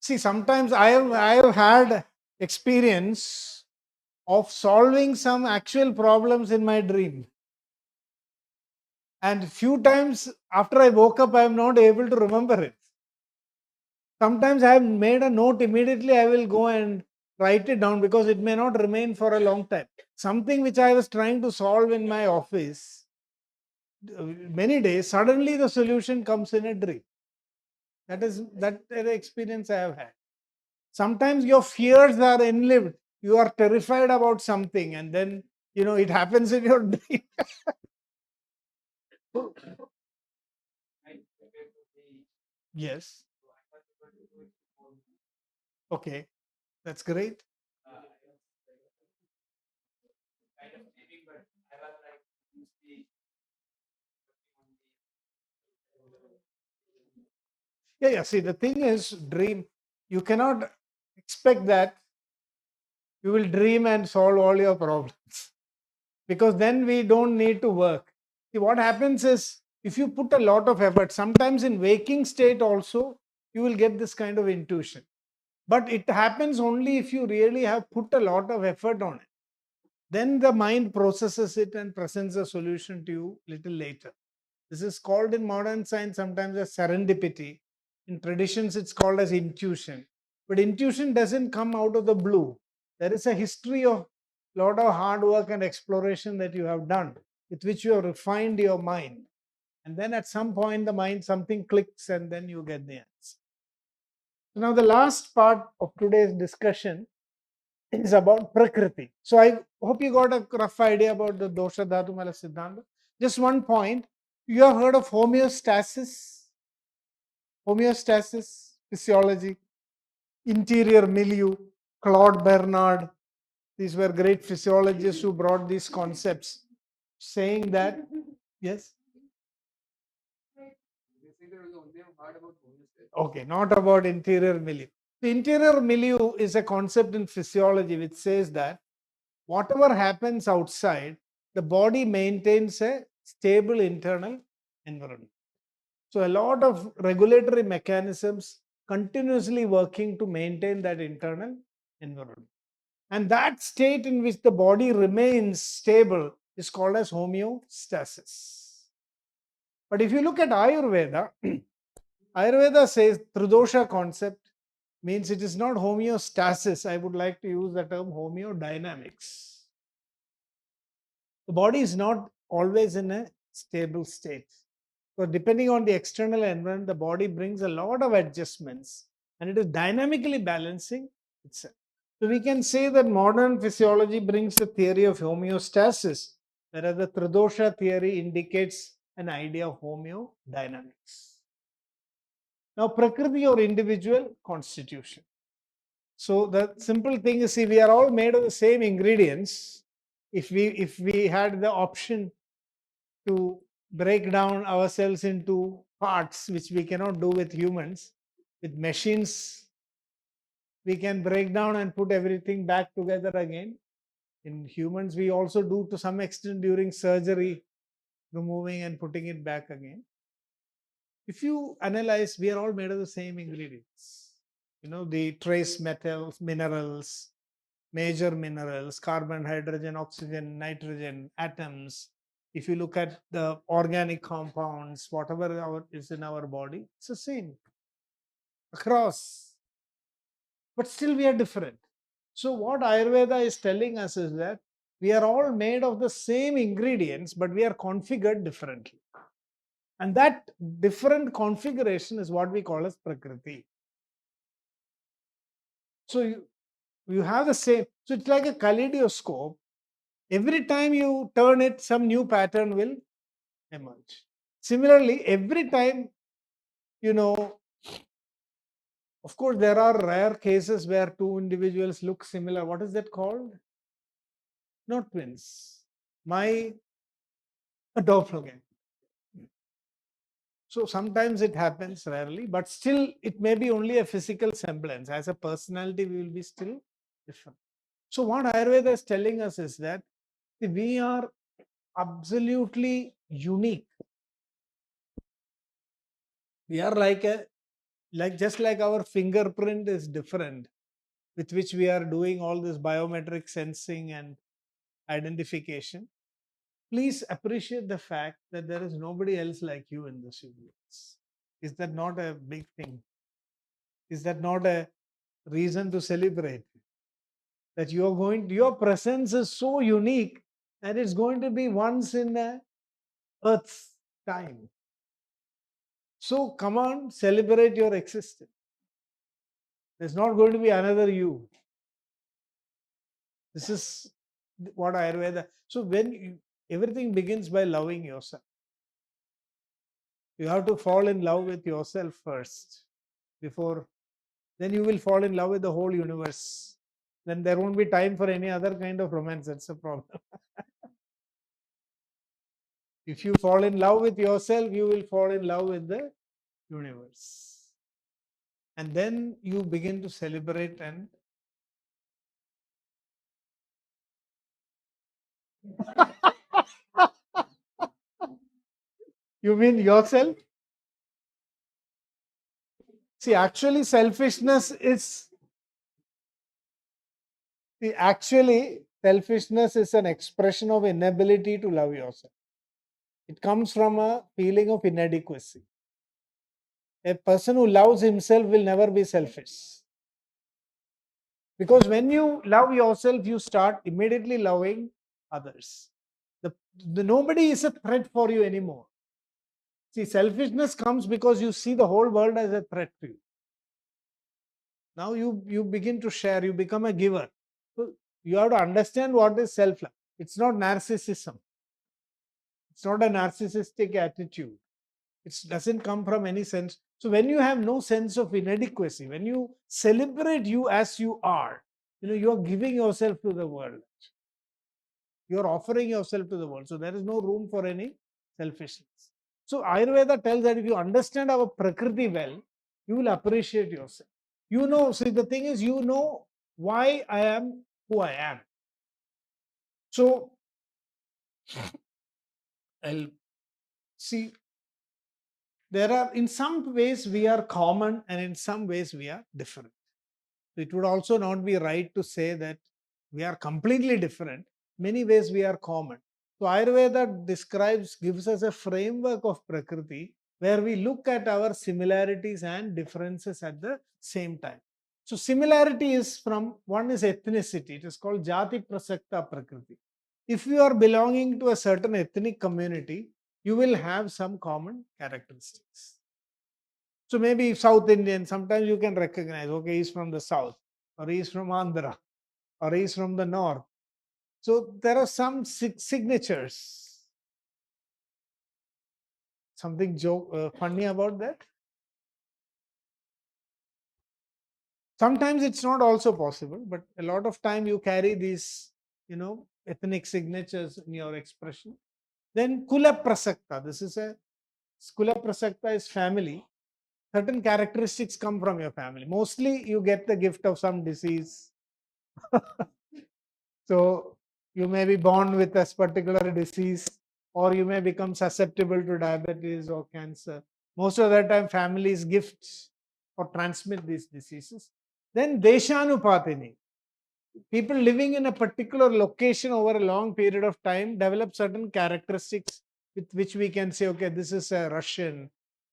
See, sometimes I have had experience of solving some actual problems in my dream. And few times after I woke up, I am not able to remember it. Sometimes I have made a note immediately, I will go and write it down because it may not remain for a long time. Something which I was trying to solve in my office many days, suddenly the solution comes in a dream. That the experience I have had. Sometimes your fears are enlived. You are terrified about something, and then it happens in your dream. Yes. Okay. That's great. Yeah, yeah. See, the thing is, dream, you cannot expect that you will dream and solve all your problems because then we don't need to work. See, what happens is if you put a lot of effort, sometimes in waking state also, you will get this kind of intuition. But it happens only if you really have put a lot of effort on it. Then the mind processes it and presents a solution to you little later. This is called in modern science sometimes as serendipity. In traditions, it's called as intuition. But intuition doesn't come out of the blue. There is a history of a lot of hard work and exploration that you have done, with which you have refined your mind. And then at some point, the mind, something clicks, and then you get the answer. So now, the last part of today's discussion is about Prakriti. So I hope you got a rough idea about the Dosha Dhatu Mala Siddhanta. Just one point. You have heard of homeostasis? Homeostasis, physiology, interior milieu, Claude Bernard. These were great physiologists who brought these concepts, saying that, yes, Okay, not about interior milieu. The interior milieu is a concept in physiology which says that whatever happens outside, the body maintains a stable internal environment. So, a lot of regulatory mechanisms continuously working to maintain that internal environment. And that state in which the body remains stable is called as homeostasis. But if you look at Ayurveda, Ayurveda says Tridosha concept means it is not homeostasis. I would like to use the term homeodynamics. The body is not always in a stable state. So, depending on the external environment, the body brings a lot of adjustments and it is dynamically balancing itself. So, we can say that modern physiology brings the theory of homeostasis, whereas the Tridosha theory indicates an idea of homeodynamics. Now, Prakriti or individual constitution. So, the simple thing is, see, we are all made of the same ingredients. If we had the option to break down ourselves into parts, which we cannot do with humans, with machines, we can break down and put everything back together again. In humans, we also do to some extent during surgery, removing and putting it back again. If you analyze, we are all made of the same ingredients. The trace metals, minerals, major minerals, carbon, hydrogen, oxygen, nitrogen, atoms. If you look at the organic compounds, whatever is in our body, it's the same across. But still we are different. So what Ayurveda is telling us is that we are all made of the same ingredients, but we are configured differently. And that different configuration is what we call as Prakriti. So you have the same, so it's like a kaleidoscope. Every time you turn it, some new pattern will emerge. Similarly, every time, of course, there are rare cases where two individuals look similar. What is that called? Not twins. A doppelganger. So sometimes it happens, rarely, but still it may be only a physical semblance. As a personality, we will be still different. So what Ayurveda is telling us is that we are absolutely unique. We are just like our fingerprint is different, with which we are doing all this biometric sensing and identification. Please appreciate the fact that there is nobody else like you in this universe. Is that not a big thing? Is that not a reason to celebrate? That your presence is so unique and it's going to be once in a Earth's time. So come on, celebrate your existence. There's not going to be another you. This is what Ayurveda. So everything begins by loving yourself. You have to fall in love with yourself first, then you will fall in love with the whole universe. Then there won't be time for any other kind of romance. That's the problem. If you fall in love with yourself, you will fall in love with the universe. And then you begin to celebrate and you mean yourself? See, actually, selfishness is an expression of inability to love yourself. It comes from a feeling of inadequacy. A person who loves himself will never be selfish. Because when you love yourself, you start immediately loving others. Nobody is a threat for you anymore. See, selfishness comes because you see the whole world as a threat to you. Now you begin to share, you become a giver. So you have to understand what is self-love. It's not narcissism. It's not a narcissistic attitude. It doesn't come from any sense. So when you have no sense of inadequacy, when you celebrate you as you are, you are giving yourself to the world. You are offering yourself to the world. So there is no room for any selfishness. So Ayurveda tells that if you understand our Prakriti well, you will appreciate yourself. You know, see, the thing is, you know why I am who I am. So I'll see, there are, in some ways, we are common and in some ways, we are different. It would also not be right to say that we are completely different. Many ways we are common. So Ayurveda gives us a framework of Prakriti where we look at our similarities and differences at the same time. So similarity is from, one is ethnicity. It is called Jati Prasakta Prakriti. If you are belonging to a certain ethnic community, you will have some common characteristics. So maybe South Indian, sometimes you can recognize, okay, he's from the South, or he's from Andhra, or he's from the North. So there are some signatures. Something funny about that? Sometimes it's not also possible, but a lot of time you carry these, ethnic signatures in your expression. Then Kula Prasakta. This is a Kula Prasakta is family. Certain characteristics come from your family. Mostly you get the gift of some disease. So you may be born with a particular disease, or you may become susceptible to diabetes or cancer. Most of the time, families gift or transmit these diseases. Then Deshanupatini. People living in a particular location over a long period of time develop certain characteristics with which we can say, okay, this is a Russian,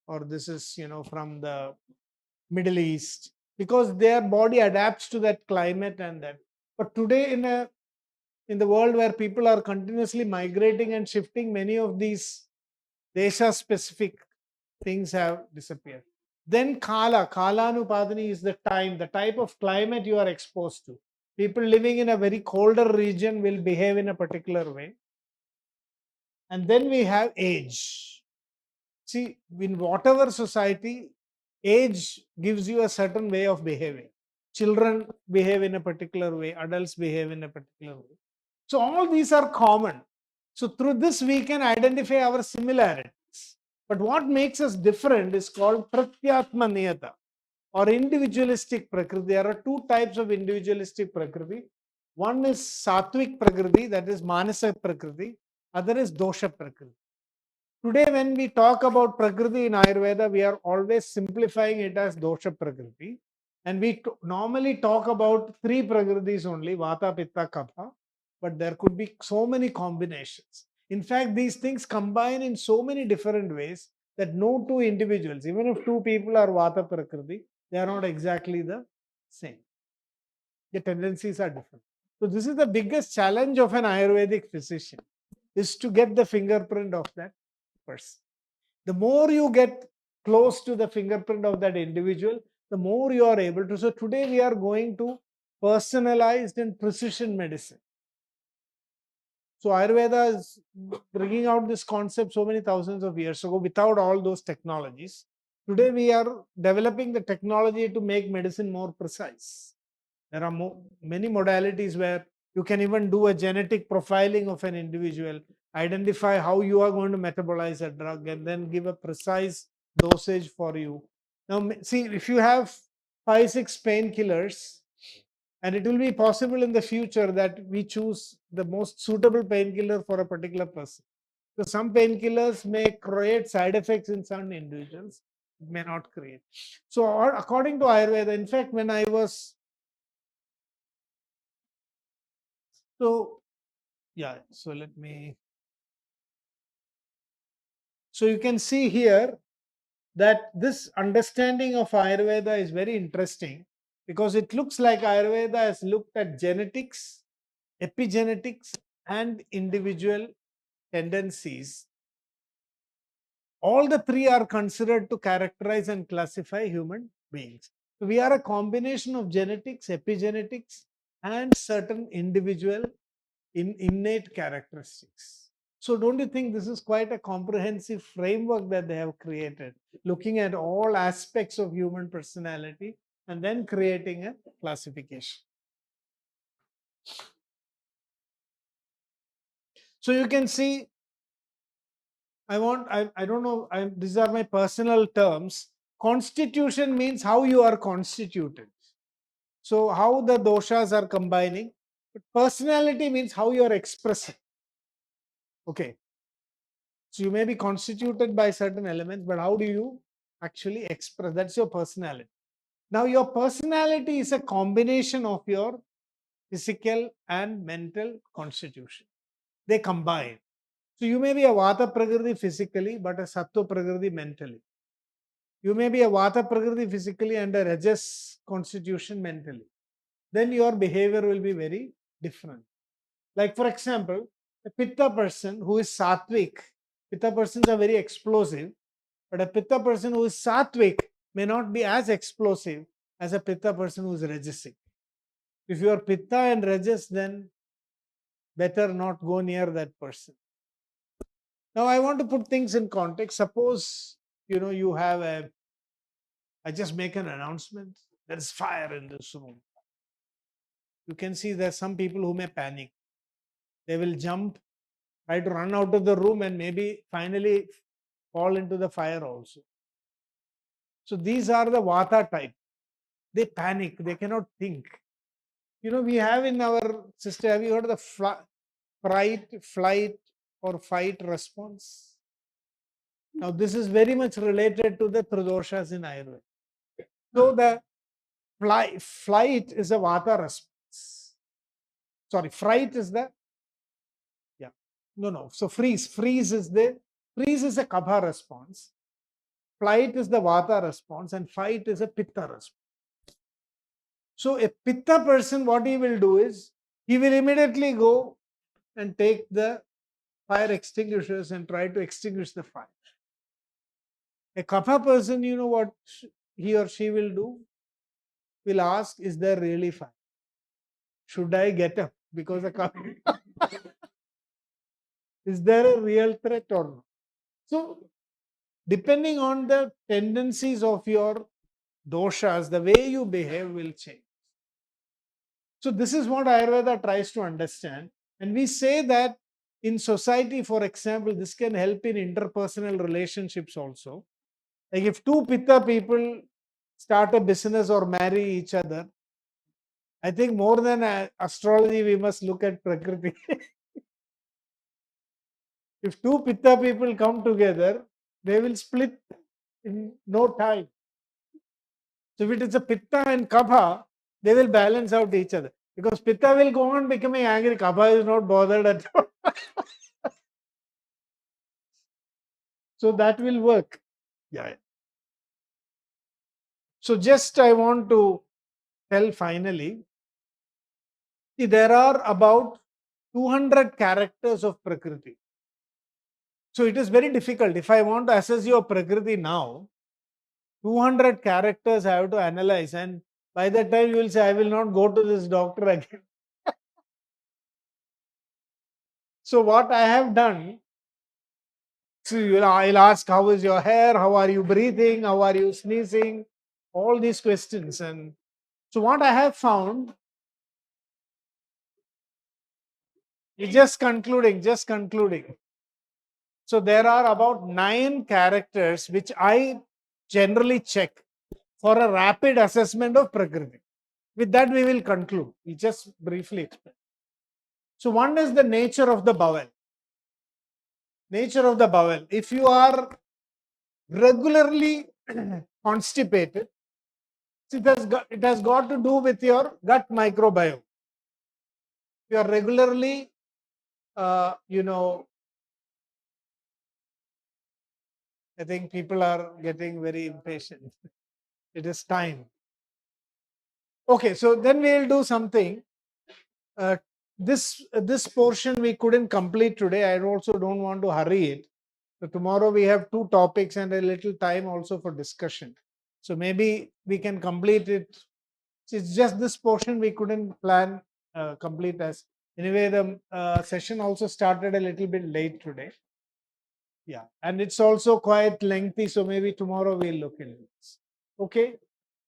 or this is, from the Middle East, because their body adapts to that climate and that. But today, in the world where people are continuously migrating and shifting, many of these desha specific things have disappeared. Then Kalanupadani is the time, the type of climate you are exposed to. People living in a very colder region will behave in a particular way. And then we have age. See, in whatever society, age gives you a certain way of behaving. Children behave in a particular way, adults behave in a particular way. So all these are common. So through this we can identify our similarities. But what makes us different is called Pratyatma Niyata or individualistic Prakriti. There are two types of individualistic Prakriti. One is Sattvic Prakriti, that is Manasa Prakriti. Other is Dosha Prakriti. Today, when we talk about Prakriti in Ayurveda, we are always simplifying it as Dosha Prakriti. And we normally talk about three Prakritis only, Vata, Pitta, Kapha. But there could be so many combinations. In fact, these things combine in so many different ways that no two individuals, even if two people are Vata Prakriti, they are not exactly the same. The tendencies are different. So this is the biggest challenge of an Ayurvedic physician, is to get the fingerprint of that person. The more you get close to the fingerprint of that individual, the more you are able to. So today we are going to personalized and precision medicine. So Ayurveda is bringing out this concept so many thousands of years ago without all those technologies. Today we are developing the technology to make medicine more precise. There are many modalities where you can even do a genetic profiling of an individual, identify how you are going to metabolize a drug, and then give a precise dosage for you. Now, see, if you have 5-6 painkillers, and it will be possible in the future that we choose the most suitable painkiller for a particular person. So some painkillers may create side effects in some individuals, it may not create. So according to Ayurveda, in fact, when I was so yeah, so you can see here that this understanding of Ayurveda is very interesting because it looks like Ayurveda has looked at genetics, epigenetics, and individual tendencies. All the three are considered to characterize and classify human beings. So we are a combination of genetics, epigenetics, and certain individual innate characteristics. So don't you think this is quite a comprehensive framework that they have created, looking at all aspects of human personality and then creating a classification? So you can see I don't know, these are my personal terms. Constitution means how you are constituted. So how the doshas are combining. But personality means how you are expressing. Okay. So you may be constituted by certain elements, but how do you actually express? That's your personality. Now your personality is a combination of your physical and mental constitution. They combine. So you may be a Vata Prakriti physically, but a Sattva Prakriti mentally. You may be a Vata Prakriti physically and a Rajas constitution mentally. Then your behavior will be very different. Like for example, a Pitta person who is Sattvic, Pitta persons are very explosive, but a Pitta person who is Sattvic may not be as explosive as a Pitta person who is Rajasic. If you are Pitta and Rajas, then better not go near that person. Now I want to put things in context. Suppose you have I just make an announcement. There is fire in this room. You can see there are some people who may panic. They will jump, try to run out of the room, and maybe finally fall into the fire also. So these are the Vata type. They panic. They cannot think. We have in our system. Have you heard of the fright, flight, or fight response? Now this is very much related to the Tridoshas in Ayurveda. So the flight is a Vata response. Sorry, fright is the no. So freeze is a Kapha response. Flight is the Vata response, and fight is a Pitta response. So a Pitta person, what he will do is he will immediately go and take the fire extinguishers and try to extinguish the fire. A Kapha person, you know what he or she will do? Will ask, is there really fire? Should I get up? Because a Kapha is there a real threat or not? So depending on the tendencies of your doshas, the way you behave will change. So this is what Ayurveda tries to understand. And we say that in society, for example, this can help in interpersonal relationships also. Like if two Pitta people start a business or marry each other, I think more than astrology, we must look at Prakriti. If two Pitta people come together, they will split in no time. So if it is a Pitta and Kapha, they will balance out each other. Because Pitta will go on becoming angry, Kapha is not bothered at all. So that will work. Yeah. So just I want to tell finally, there are about 200 characters of Prakriti. So it is very difficult. If I want to assess your Prakriti now, 200 characters I have to analyze, and by that time you will say, I will not go to this doctor again. So what I have done, so I'll ask, how is your hair? How are you breathing? How are you sneezing? All these questions. And so what I have found, just concluding. So there are about 9 characters which I generally check for a rapid assessment of Prakriti. With that, we will conclude. We just briefly explain. So one is the nature of the bowel. Nature of the bowel. If you are regularly constipated, it has got to do with your gut microbiome. You are regularly, I think people are getting very impatient. It is time. Okay, so then we will do something. This portion we couldn't complete today. I also don't want to hurry it. So tomorrow we have 2 topics and a little time also for discussion. So maybe we can complete it. It's just this portion we couldn't plan complete as. Anyway, the session also started a little bit late today. Yeah, and it's also quite lengthy. So maybe tomorrow we'll look into this. Okay.